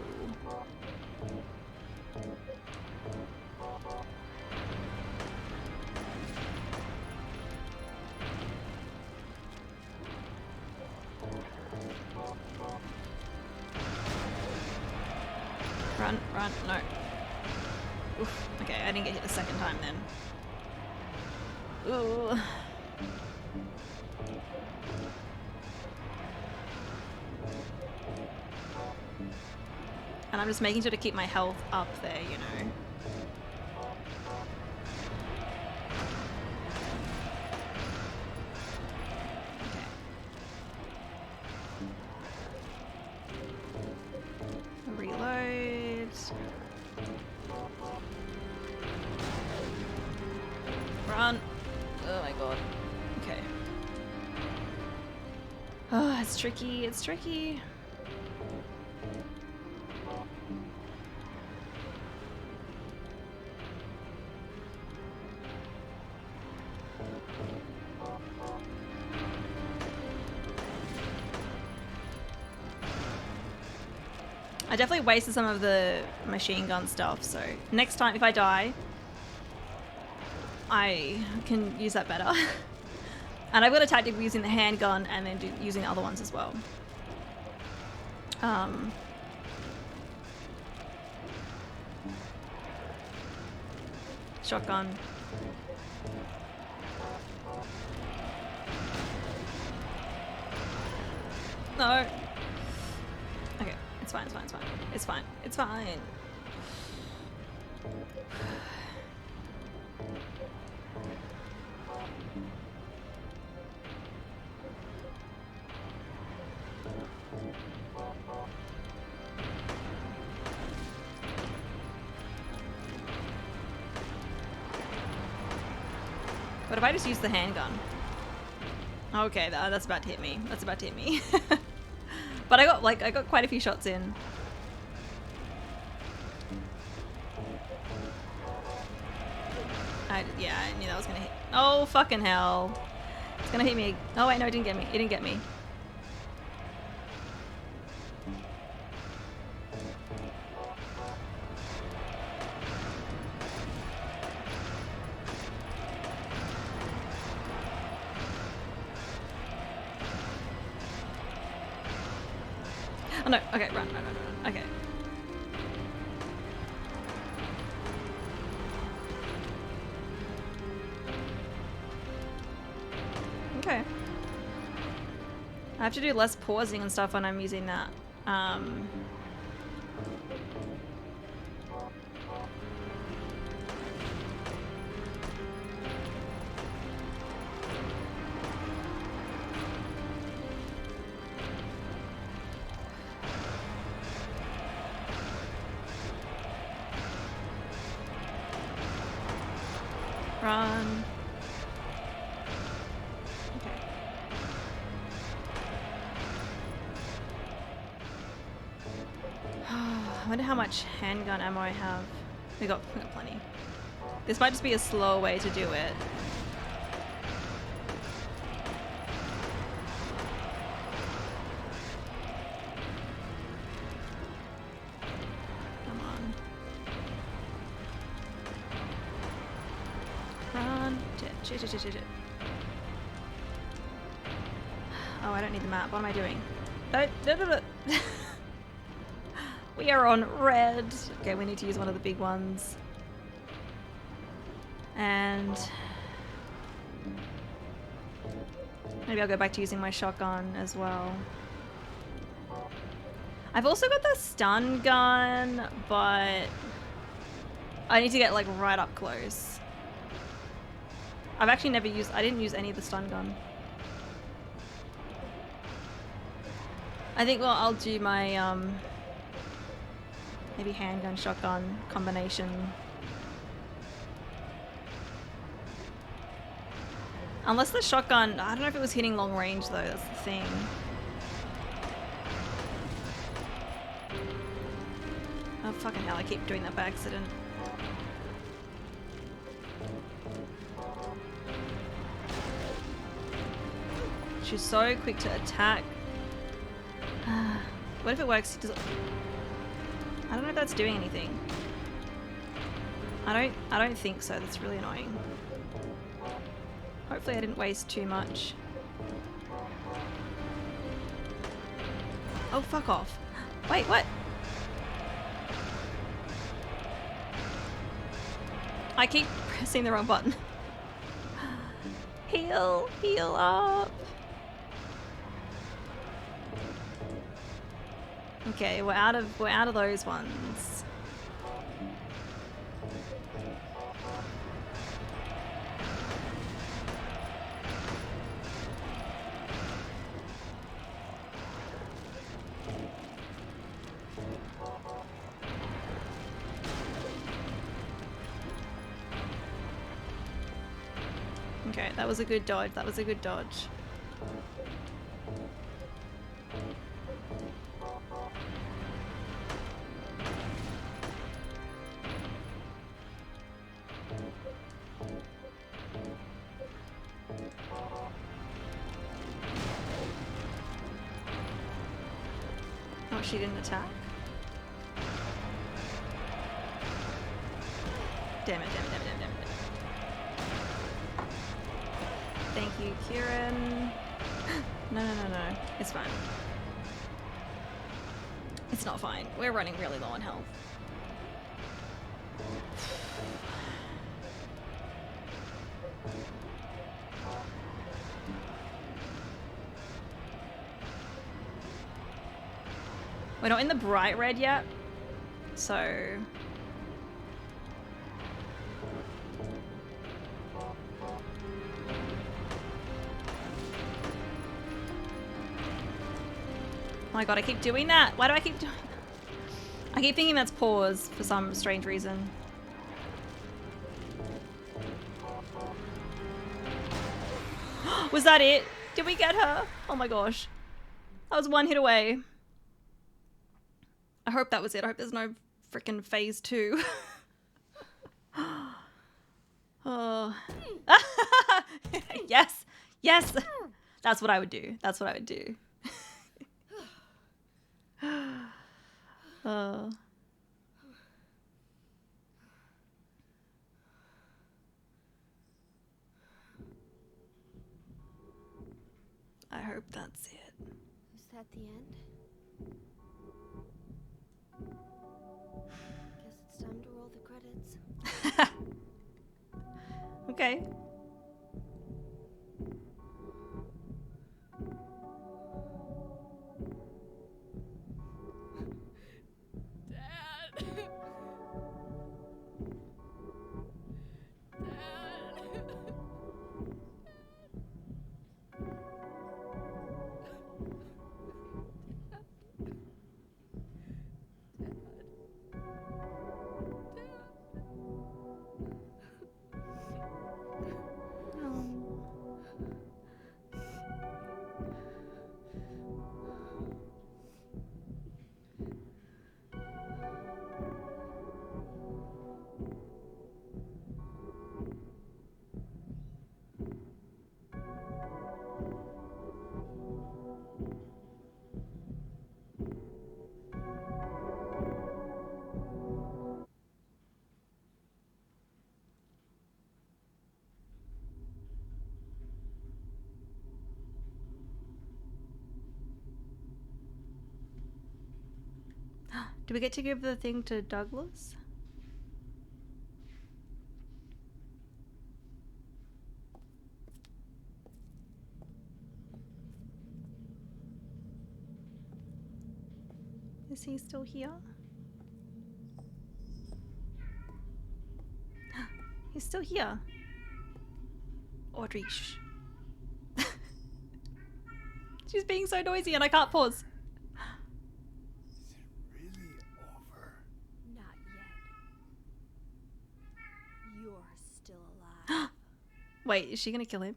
Run, run, no. Oof. Okay, I didn't get hit the second time then. Ooh. And I'm just making sure to keep my health up there, you know. Okay. Reload. Run. Oh my god. Okay. Oh, it's tricky, it's tricky. I definitely wasted some of the machine gun stuff, so next time if I die, I can use that better. And I've got a tactic of using the handgun and then using the other ones as well. Shotgun. No. Okay, it's fine, it's fine, it's fine. It's fine, it's fine. What if I just use the handgun? Okay, that's about to hit me. That's about to hit me. But I got quite a few shots in. Yeah, I knew that was gonna hit. Oh, fucking hell. It's gonna hit me. Oh wait, no, it didn't get me. It didn't get me. Oh no, okay, run. Okay. Okay. I have to do less pausing and stuff when I'm using that. Run. Okay. I wonder how much handgun ammo I have. We got plenty. This might just be a slow way to do it. Come on. Run. Shit. Oh, I don't need the map. What am I doing? No. We are on red. Okay, we need to use one of the big ones. And maybe I'll go back to using my shotgun as well. I've also got the stun gun, but I need to get like right up close. I've actually never used, I didn't use any of the stun gun. I think, well, I'll do my maybe handgun, shotgun combination. Unless the shotgun, I don't know if it was hitting long range though, that's the thing. Oh fucking hell, I keep doing that by accident. She's so quick to attack. What if it works? Does it... I don't know if that's doing anything. I don't think so. That's really annoying. Hopefully I didn't waste too much. Oh, fuck off. Wait, what? I keep pressing the wrong button. Heal up. Okay, we're out of those ones. Okay, that was a good dodge. That was a good dodge. Oh, she didn't attack? Damn it. Thank you, Kieran. No. It's fine. It's not fine. We're running really low on health. We're not in the bright red yet, so... Oh my god, I keep doing that! Why do I keep doing that? I keep thinking that's pause for some strange reason. Was that it? Did we get her? Oh my gosh. That was one hit away. I hope that was it. I hope there's no freaking phase 2. Oh. Yes. Yes. That's what I would do. That's what I would do. Oh. I hope that's it. Is that the end? Guess it's time to roll the credits. Okay. Do we get to give the thing to Douglas? Is he still here? He's still here. Audrey, shh. She's being so noisy and I can't pause. Is it really over? Not yet. You're still alive. Wait, is she gonna kill him?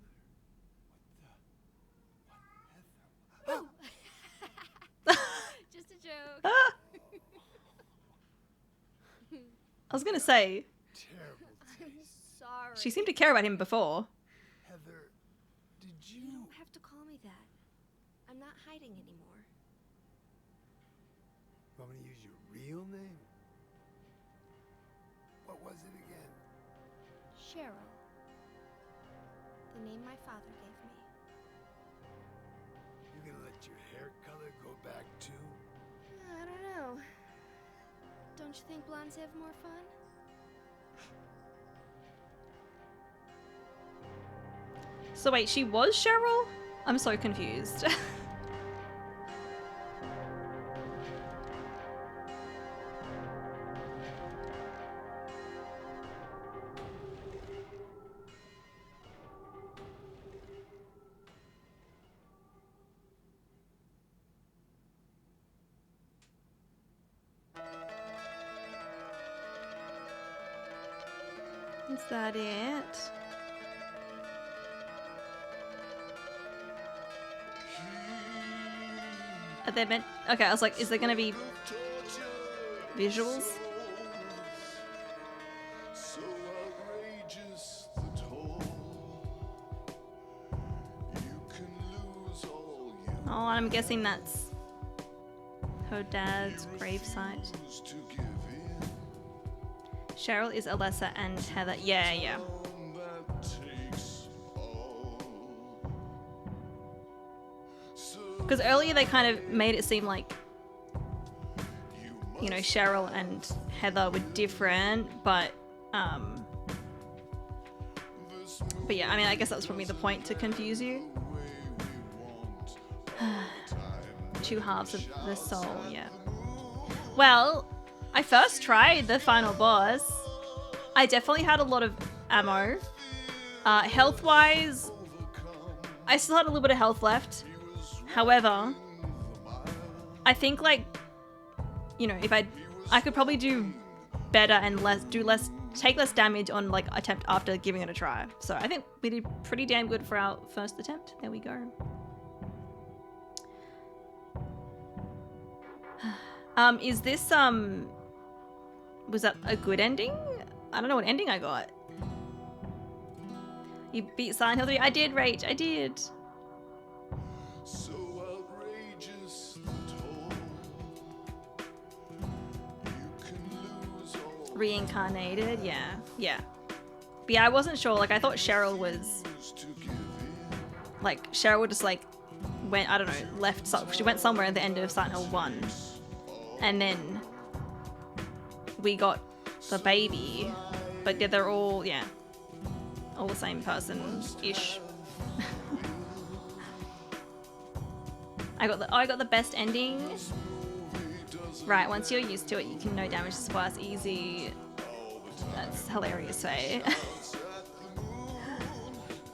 Just a joke. I was gonna say, Terrible taste. Sorry. she seemed to care about him before. Heather, did You you... don't have to call me that. I'm not hiding anymore. Want me to use your real name? What was it again? Cheryl. The name my father gave me. You gonna let your hair color go back too? I don't know. Don't you think blondes have more fun? So wait, she was Cheryl? I'm so confused. Is that it? Are they meant? Okay, I was like, is there gonna be visuals? So outrageous the toll. You can lose all you Oh, I'm guessing that's her dad's gravesite. choose to give in. Cheryl is Alessa and Heather. Yeah, yeah. That takes all. So Because earlier they kind of made it seem like, you know, Cheryl and Heather were different, but yeah, I mean, I guess that was probably the point to confuse you. Two halves of the soul, yeah. Well, I first tried the final boss. I definitely had a lot of ammo. Health-wise, I still had a little bit of health left. However, I think, like, you know, if I could probably do better and do less take less damage on like attempt after giving it a try. So I think we did pretty damn good for our first attempt. There we go. Is this was that a good ending? I don't know what ending I got. You beat Silent Hill 3. I did, Rach. I did. So outrageous the toll. You can lose all Reincarnated, yeah. Yeah. But yeah, I wasn't sure. Like, I thought Cheryl was... to give in. Like, Cheryl just, like, went, I don't know, left... She went somewhere at the end of Silent Hill 1. And then we got the baby. But yeah, they're all, yeah. All the same person-ish. I got the best ending. Right, once you're used to it, you can no damage to splash easy. That's hilarious, eh?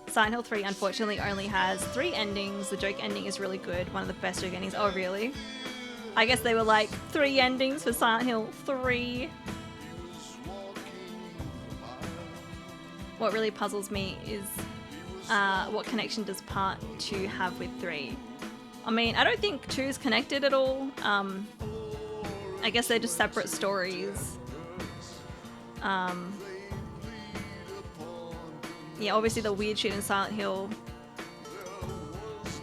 Silent Hill 3 unfortunately only has 3 endings. The joke ending is really good. One of the best joke endings. Oh, really? I guess they were like 3 endings for Silent Hill 3. What really puzzles me is what connection does part 2 have with 3? I mean, I don't think 2 is connected at all. I guess they're just separate stories. Yeah, obviously the weird shit in Silent Hill,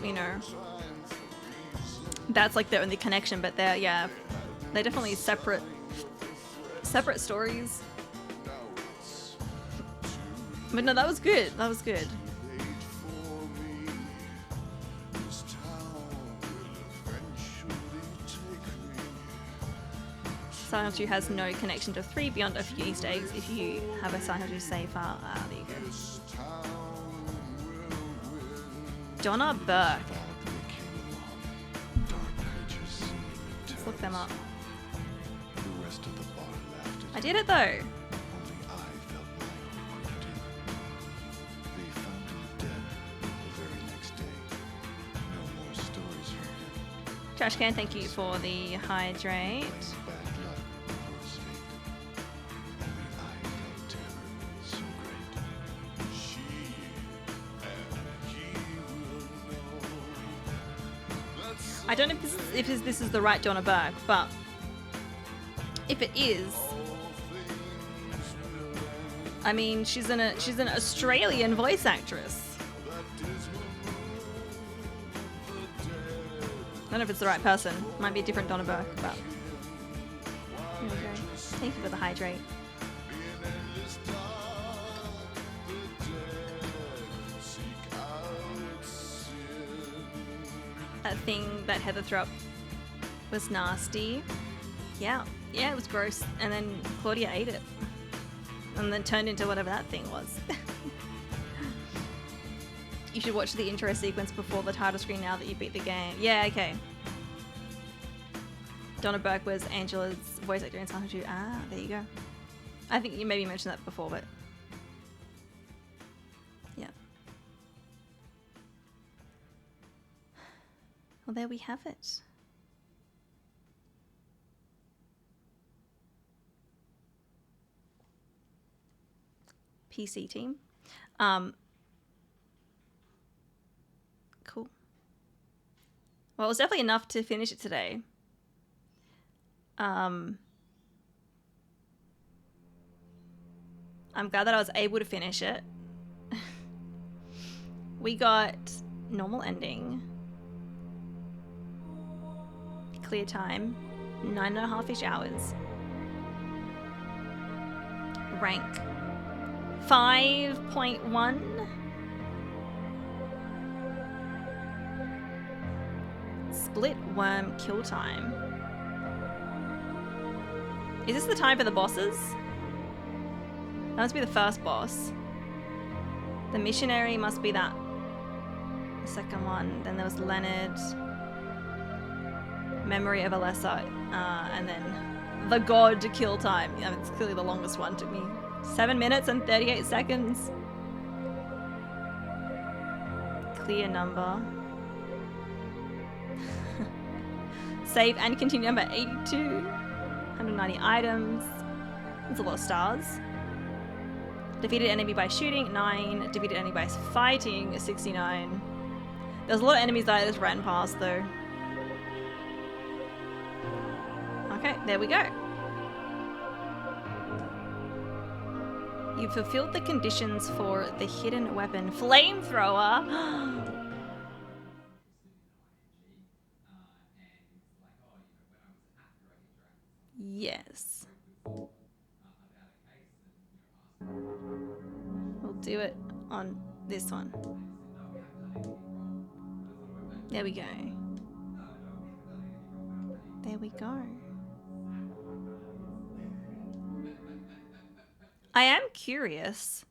you know, that's like their only connection, but they're definitely separate stories. But no, that was good. That was good. Silent Hill 2 has no connection to 3 beyond a few Easter eggs. If you have a Silent Hill 2 save file, there you go. Donna Burke. Let's look them up. I did it though. Trash Can, thank you for the hydrate. I don't know if this is the right Donna Burke, but if it is, I mean, she's an Australian voice actress. I don't know if it's the right person. Might be a different Donna Burke, but there we go. Thank you for the hydrate. That thing that Heather threw up was nasty. Yeah, it was gross. And then Claudia ate it. And then turned into whatever that thing was. You should watch the intro sequence before the title screen now that you beat the game. Yeah, okay. Donna Burke was Angela's voice actor in Silent Hill 2. Ah, there you go. I think you maybe mentioned that before, but... yeah. Well, there we have it. PC team. Cool. Well, it was definitely enough to finish it today. I'm glad that I was able to finish it. We got normal ending. Clear time. 9.5-ish hours. Rank. 5.1. Split worm kill time. Is this the time for the bosses? That must be the first boss. The missionary must be that. The second one. Then there was Leonard. Memory of Alessa. And then the god kill time. Yeah, it's clearly the longest one. Took me 7 minutes and 38 seconds. Clear number. Save and continue number 82. 190 items. That's a lot of stars. Defeated enemy by shooting, 9. Defeated enemy by fighting, 69. There's a lot of enemies that I just ran past though. Okay, there we go. You've fulfilled the conditions for the hidden weapon. Flamethrower! Yes. We'll do it on this one. There we go. There we go. I am curious.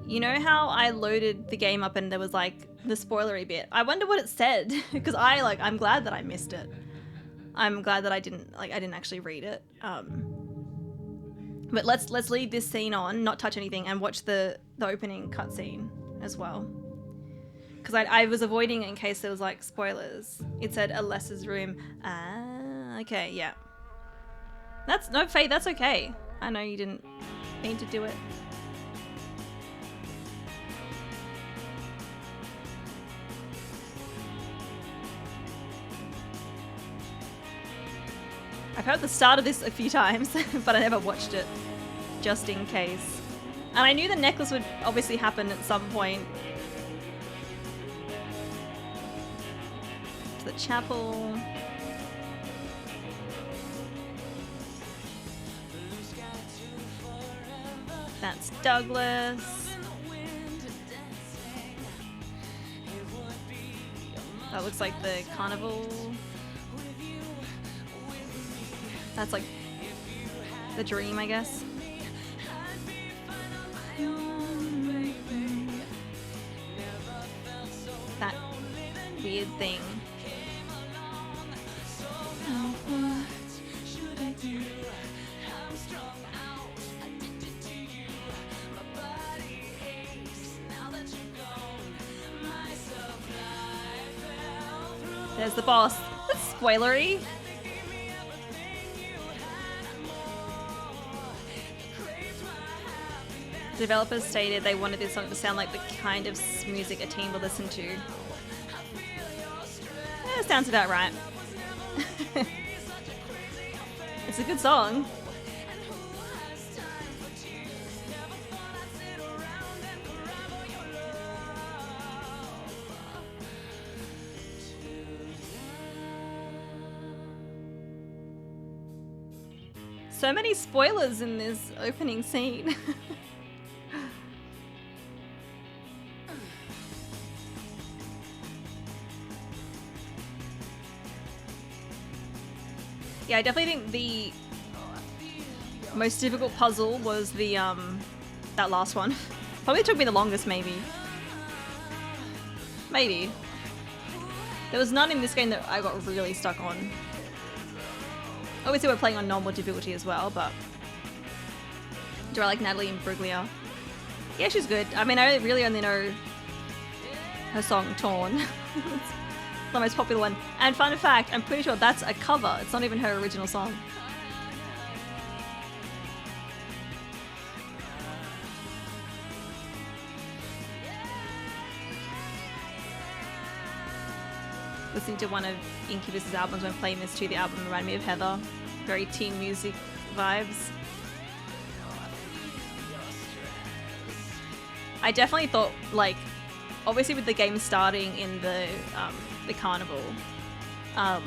You know how I loaded the game up and there was like the spoilery bit? I wonder what it said because I'm glad that I missed it. I'm glad that I didn't actually read it. But let's leave this scene on, not touch anything, and watch the opening cutscene as well. Because I was avoiding it in case there was like spoilers. It said Alessa's room. Ah, okay, yeah. That's no, Faye, that's okay. I know you didn't mean to do it. I've heard the start of this a few times, but I never watched it, just in case. And I knew the necklace would obviously happen at some point. To the chapel. That's Douglas. That looks like the carnival. That's like the dream, I guess. That weird thing. There's the boss. That's spoilery. Developers stated they wanted this song to sound like the kind of music a teen would listen to. Yeah, sounds about right. It's a good song. So many spoilers in this opening scene. Yeah, I definitely think the most difficult puzzle was the that last one. Probably took me the longest, maybe. Maybe. There was none in this game that I got really stuck on. Obviously we're playing on normal difficulty as well, but do I like Natalie Imbruglia? Yeah, she's good. I mean, I really only know her song Torn. The most popular one. And fun fact, I'm pretty sure that's a cover. It's not even her original song. Listening to one of Incubus's albums when playing this too, the album reminded me of Heather. Very teen music vibes. I definitely thought, like, obviously with the game starting in the carnival, I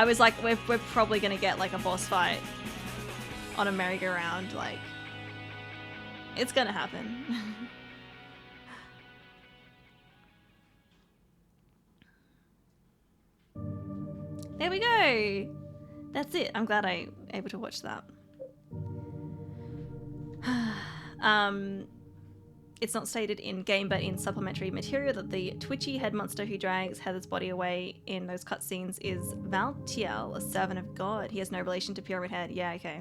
was like, we're probably gonna get like a boss fight on a merry-go-round, like, it's gonna happen. There we go. That's it. I'm glad I was able to watch that. It's not stated in game, but in supplementary material that the twitchy head monster who drags Heather's body away in those cutscenes is Valtiel, a servant of God. He has no relation to Pyramid Head. Yeah, okay.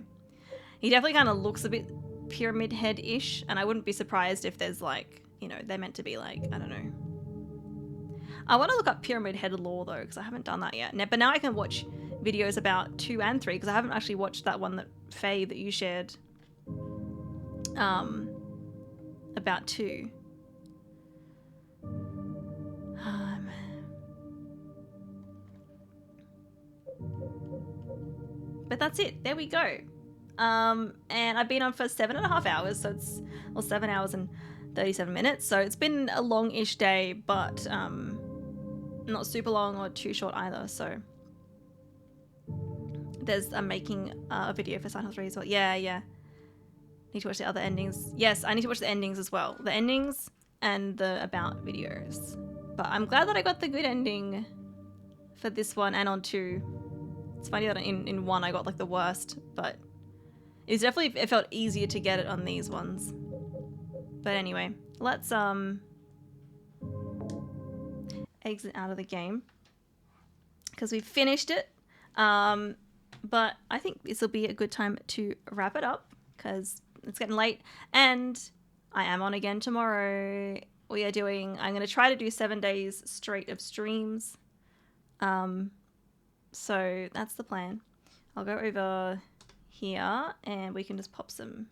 He definitely kind of looks a bit Pyramid Head-ish, and I wouldn't be surprised if there's like, you know, they're meant to be like, I don't know. I want to look up Pyramid Head lore though, because I haven't done that yet. But now I can watch videos about 2 and 3, because I haven't actually watched that one that Faye that you shared. about 2. But that's it. There we go. And I've been on for 7.5 hours, so it's 7 hours and 37 minutes. So it's been a long-ish day, but not super long or too short either. So I'm making a video for Silent Hill 3 as well. Yeah. Need to watch the other endings. Yes, I need to watch the endings as well. The endings and the about videos. But I'm glad that I got the good ending for this one and on 2. It's funny that in 1 I got like the worst, but it felt easier to get it on these ones. But anyway, let's exit out of the game because we finished it. But I think this will be a good time to wrap it up because it's getting late and I am on again tomorrow. I'm going to try to do 7 days straight of streams. So that's the plan. I'll go over here and we can just pop some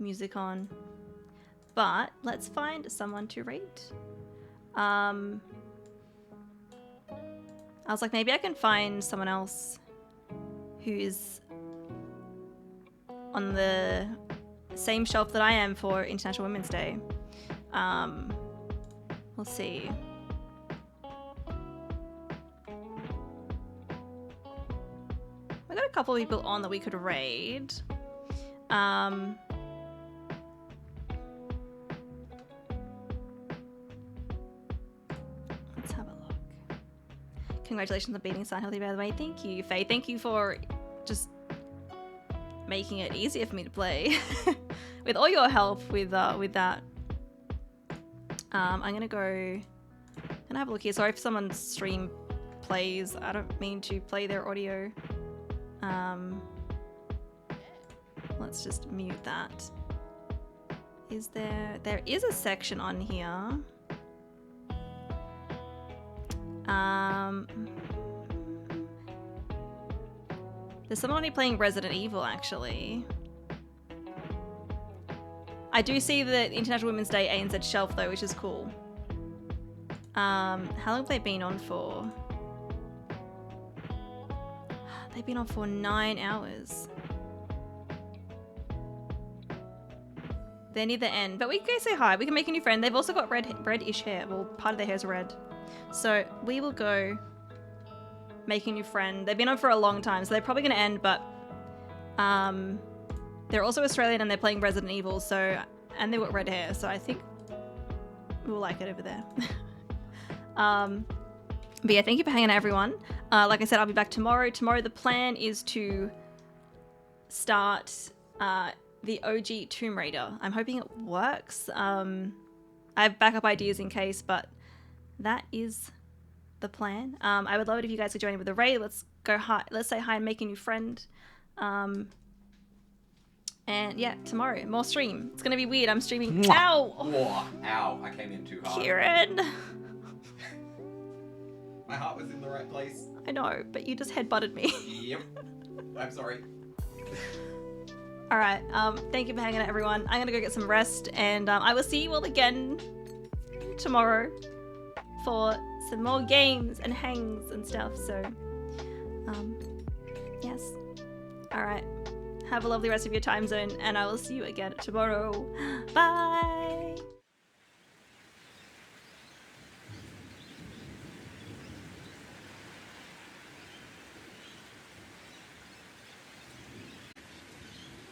music on. But let's find someone to rate. I was like, maybe I can find someone else who is on the same shelf that I am for International Women's Day. We'll see. I got a couple of people on that we could raid. Let's have a look. Congratulations on beating Silent Hill, by the way. Thank you, Faye. Thank you for just making it easier for me to play. With all your help with that. I'm gonna have a look here. Sorry if someone's stream plays. I don't mean to play their audio. Let's just mute that. There is a section on here. There's someone only playing Resident Evil, actually. I do see the International Women's Day ANZ shelf, though, which is cool. How long have they been on for? They've been on for 9 hours. They're near the end, but we can go say hi. We can make a new friend. They've also got red-ish hair. Well, part of their hair is red. So we will go make a new friend. They've been on for a long time, so they're probably going to end, but they're also Australian and they're playing Resident Evil, so, and they've got red hair, so I think we'll like it over there. But yeah, thank you for hanging out, everyone. Like I said, I'll be back tomorrow. Tomorrow the plan is to start the OG Tomb Raider. I'm hoping it works. I have backup ideas in case, but that is the plan. I would love it if you guys could join in with the raid. Let's go hi. Let's say hi and make a new friend. And yeah, tomorrow more stream. It's gonna be weird. I'm streaming. Ow! Whoa, ow! I came in too hard. Kieran. My heart was in the right place. I know, but you just headbutted me. Yep. I'm sorry. All right. Thank you for hanging out, everyone. I'm gonna go get some rest, and I will see you all again tomorrow for some more games and hangs and stuff. So, yes. All right. Have a lovely rest of your time zone, and I will see you again tomorrow. Bye.